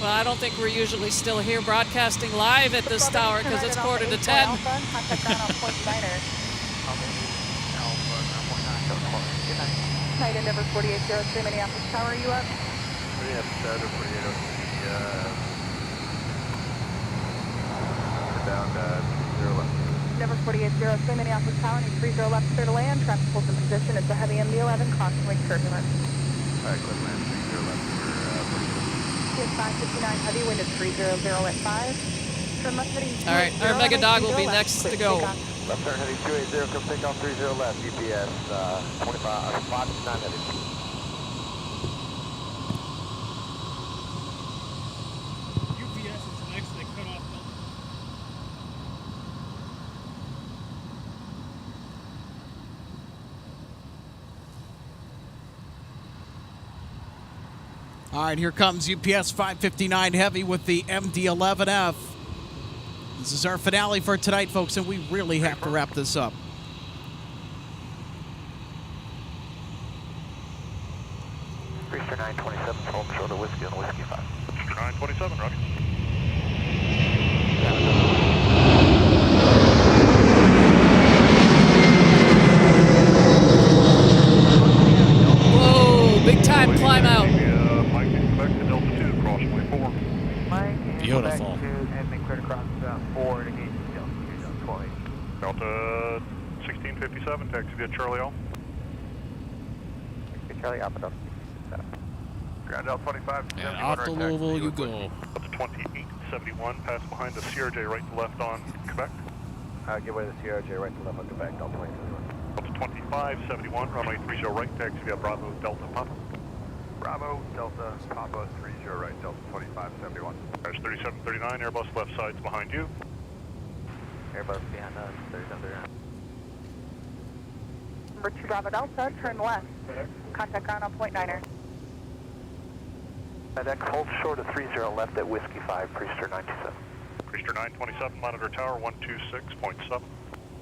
Well, I don't think we're usually still here broadcasting live at this tower because it's quarter to 10. Tight end number 4803 Minneapolis Tower, are you up? Yes, 4803. Down 0 left. Number 4803 Minneapolis Tower, need 30 left, clear to land. Traffic pulls in position. It's a heavy MD-11, constantly turbulent. Alright, clear to land, 30 left. We're 559 heavy, wind is 300 at 5. Turn left heading 280. All right, our Mega Dog will be next to go. Left turn heading 280, come take off 30 left, UPS 559 heavy. UPS is next, they cut off them. All right, here comes UPS 559 Heavy with the MD-11F. This is our finale for tonight, folks, and we really have to wrap this up. Brewster 927, home shoulder whiskey on whiskey 5. Brewster 927, roger. Whoa, big time climb out. Mike, back to Delta 2, cross runway 4. Mike, beautiful. Back to, and then clear across 4 to gate Delta 2, Delta 20. Delta 1657, taxi via Charlie L. Charlie Alpha Delta. Ground Delta 25. And off to Louisville you go. Delta 2871, pass behind the CRJ right to left on Quebec. Give way to the CRJ right to left on Quebec, Delta 2021. Delta 2571, runway 30 right, taxi via Bravo Delta Papa. Bravo Delta Papa 30 right, Delta 2571. There's 3739, Airbus left side's behind you. Airbus behind us, 3739. Number 2 Bravo Delta, turn left. Contact ground on point 9er. FedEx hold short of 30 left at Whiskey 5, Priester 927. Priester 927, monitor tower 126.7.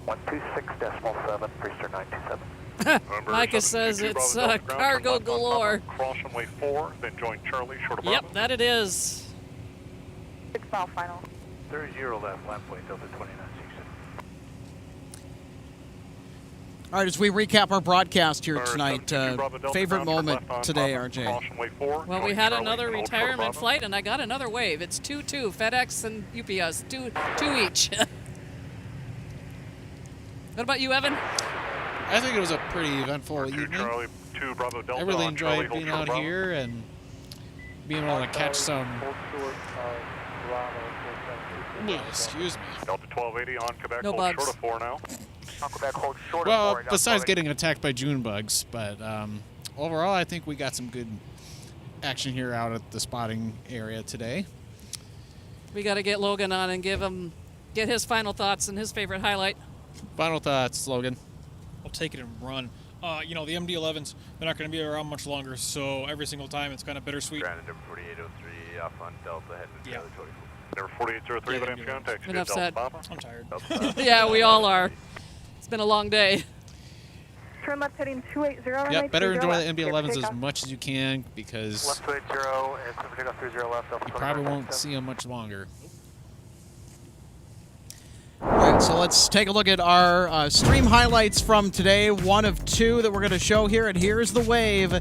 126.7, Priester 927. Micah says it's cargo galore. Cross runway 4, then join Charlie, short of Yep, that it is. 6 mile final. 30 left, land point, Delta 2967. All right, as we recap our broadcast here tonight, favorite moment today, RJ? Well, we had another retirement flight, and I got another wave. It's 2-2, FedEx and UPS, two each. What about you, Evan? I think it was a pretty eventful evening. Charlie, 2 Bravo Delta. I really enjoyed Charlie, being out here and being able to catch some. Excuse me. Delta 1280 on Quebec, no hold bugs. short of 4 now. On Quebec, hold short Well, of 4. besides getting attacked by June bugs, but overall, I think we got some good action here out at the spotting area today. We got to get Logan on and get his final thoughts and his favorite highlight. Final thoughts, Logan. I'll take it and run. You know, the MD-11s, they're not going to be around much longer, so every single time it's kind of bittersweet. Grounded number 4803 off on Delta, heading to Charlie 24. Number 4803, but I'm contact. Enough said. I'm tired. Yeah, we all are. It's been a long day. Turn left heading 280. Yep, better enjoy the MD-11s as much as you can because left 280 and take off 30 left. Delta you probably won't see them much longer. All right, so let's take a look at our stream highlights from today. One of 2 that we're going to show here, and here's the wave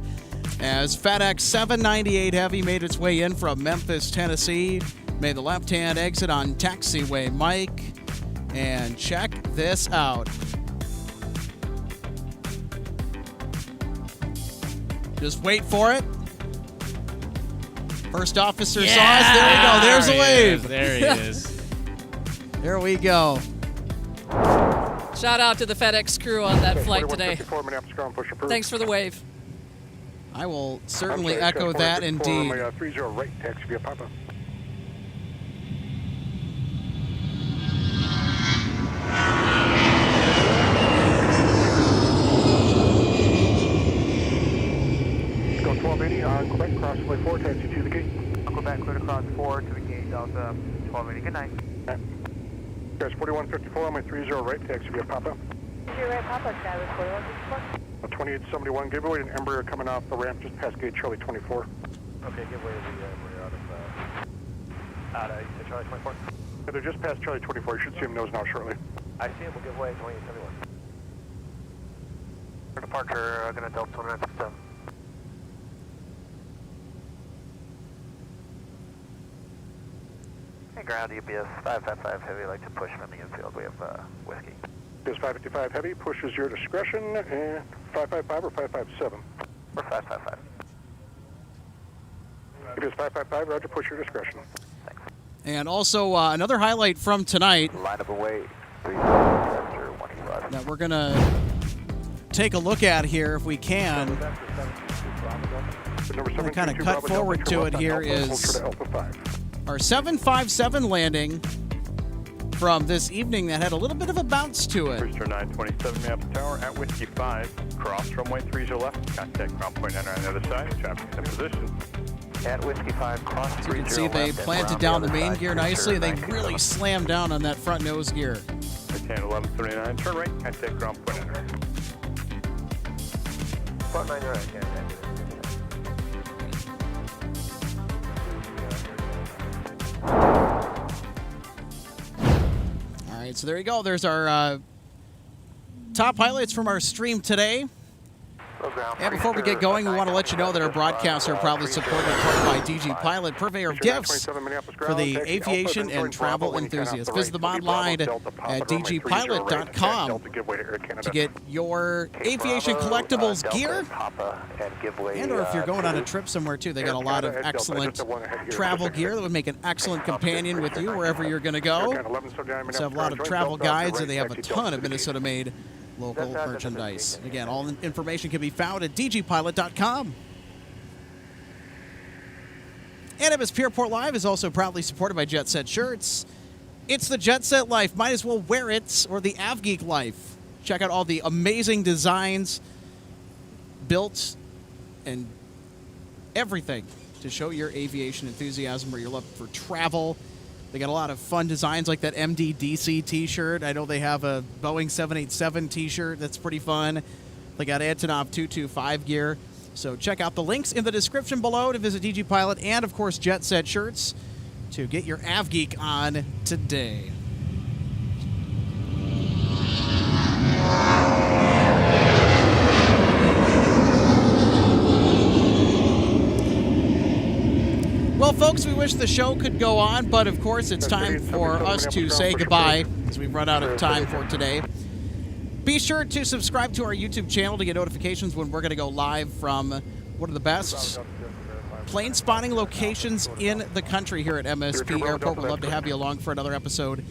as FedEx 798 Heavy made its way in from Memphis, Tennessee. Made the left-hand exit on taxiway Mike. And check this out. Just wait for it. First officer saw us. There we go. There's a wave. There he is. There we go. Shout out to the FedEx crew on that flight today. Thanks for the wave. I will certainly echo that indeed. 30 right, taxi via Papa. Go 1280 on Quebec, cross runway 4, taxi to the gate. cross 4 to the gate, Delta 1280. Good night. There's 4154 on my 30 right, taxi via Papa. 30 right, Papa, Sky was 4154. 2871, give away an Embraer coming off the ramp just past gate Charlie 24. Okay, give way to the Embraer out of you said Charlie 24? Yeah, they're just past Charlie 24. You should see them nose now shortly. I see him, we'll give way 2871. For departure, gonna Delta 2967. Hey, ground UBS 555 heavy, like to push from the infield. We have whiskey. Is 555 heavy, pushes your discretion, and 555 or 557? Or 555. If it's 555, roger, push your discretion. Thanks. And also another highlight from tonight Line up away, 185. that we're going to take a look at here if we can. And kind of cut forward to it here is our 757 landing from this evening that had a little bit of a bounce to it. Rooster 927 Minneapolis Tower at Whiskey 5, cross runway 30 left, contact ground point 9 on the other side, traffic in position. At Whiskey 5, cross 30 So you can see they planted down the main gear nicely. They really slammed down on that front nose gear. 1179, turn right, contact ground point 9. Front 9 right, yeah. All right, so there you go. There's our top highlights from our stream today. And before we get going, we want to let you know that our broadcasts are proudly supported in part by DG Pilot, purveyor of gifts for the aviation and travel enthusiasts. Visit them online at dgpilot.com to get your aviation collectibles gear. And or if you're going on a trip somewhere too, they got a lot of excellent travel gear that would make an excellent companion with you wherever you're going to go. So have a lot of travel guides, and they have a ton of Minnesota-made local merchandise. Again, all the information can be found at dgpilot.com. And MSP Airport Live is also proudly supported by Jet Set Shirts. It's the Jet Set life. Might as well wear it, or the AvGeek life. Check out all the amazing designs built and everything to show your aviation enthusiasm or your love for travel. They got a lot of fun designs like that MDDC t-shirt. I know they have a Boeing 787 t-shirt that's pretty fun. They got Antonov 225 gear. So check out the links in the description below to visit DG Pilot and, of course, Jet Set Shirts to get your AvGeek on today. Well, folks, we wish the show could go on, but of course it's time for us to say goodbye as we've run out of time for today. Be sure to subscribe to our YouTube channel to get notifications when we're going to go live from one of the best plane spotting locations in the country here at MSP Airport. We'd love to have you along for another episode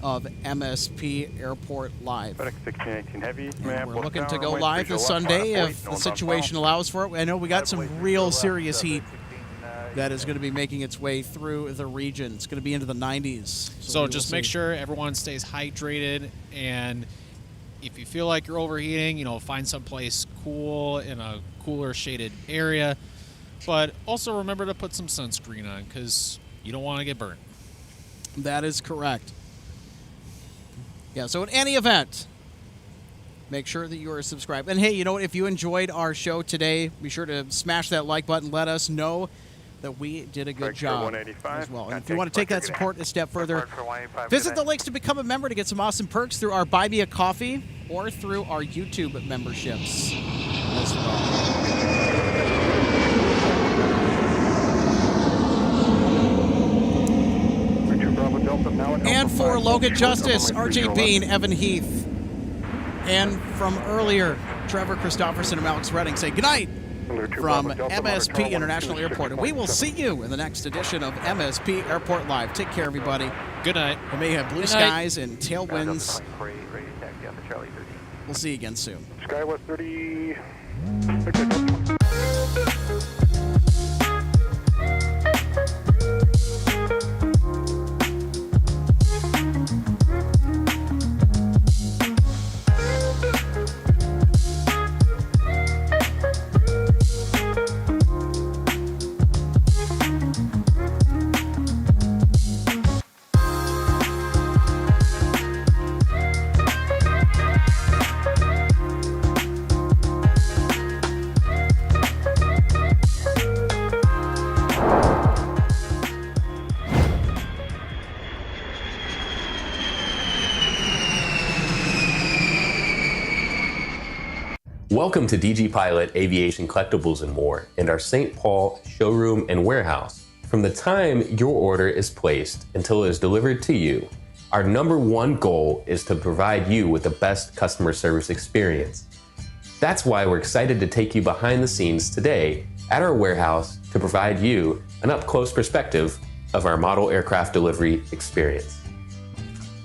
of MSP Airport Live. And we're looking to go live this Sunday if the situation allows for it. I know we got some real serious heat that is going to be making its way through the region. It's going to be into the 90s. So just make sure everyone stays hydrated, and if you feel like you're overheating, find someplace cool in a cooler shaded area. But also remember to put some sunscreen on because you don't want to get burnt. That is correct. Yeah, so in any event, make sure that you are subscribed. And hey, if you enjoyed our show today, be sure to smash that like button. Let us know that we did a good job as well. And if you want to take that support a step further, visit the links to become a member to get some awesome perks through our Buy Me a Coffee or through our YouTube memberships as well. And for Logan Justice, RJ Bean, Evan Heath, and from earlier, Trevor Christopherson and Alex Redding say goodnight from MSP International Airport. And we will see you in the next edition of MSP Airport Live. Take care, everybody. Good night. We may have blue skies and tailwinds. We'll see you again soon. Skywest 30. Welcome to DG Pilot Aviation Collectibles and More and our St. Paul showroom and warehouse. From the time your order is placed until it is delivered to you, our #1 goal is to provide you with the best customer service experience. That's why we're excited to take you behind the scenes today at our warehouse to provide you an up-close perspective of our model aircraft delivery experience.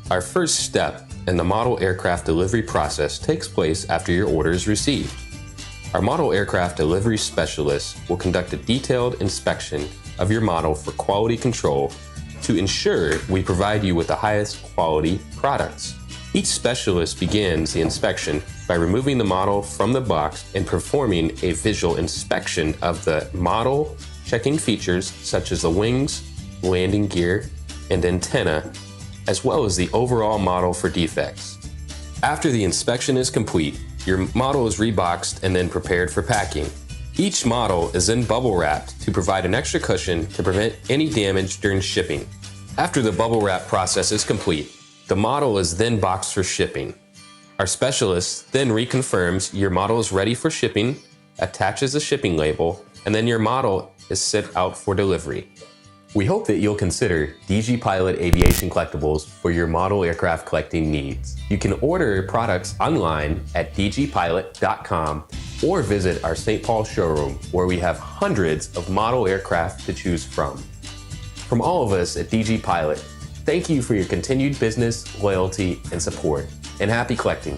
Our first step in the model aircraft delivery process takes place after your order is received. Our model aircraft delivery specialist will conduct a detailed inspection of your model for quality control to ensure we provide you with the highest quality products. Each specialist begins the inspection by removing the model from the box and performing a visual inspection of the model, checking features such as the wings, landing gear, and antenna, as well as the overall model for defects. After the inspection is complete, your model is reboxed and then prepared for packing. Each model is then bubble wrapped to provide an extra cushion to prevent any damage during shipping. After the bubble wrap process is complete, the model is then boxed for shipping. Our specialist then reconfirms your model is ready for shipping, attaches a shipping label, and then your model is sent out for delivery. We hope that you'll consider DG Pilot Aviation Collectibles for your model aircraft collecting needs. You can order products online at dgpilot.com or visit our St. Paul showroom where we have hundreds of model aircraft to choose from. From all of us at DG Pilot, thank you for your continued business, loyalty, and support, and happy collecting.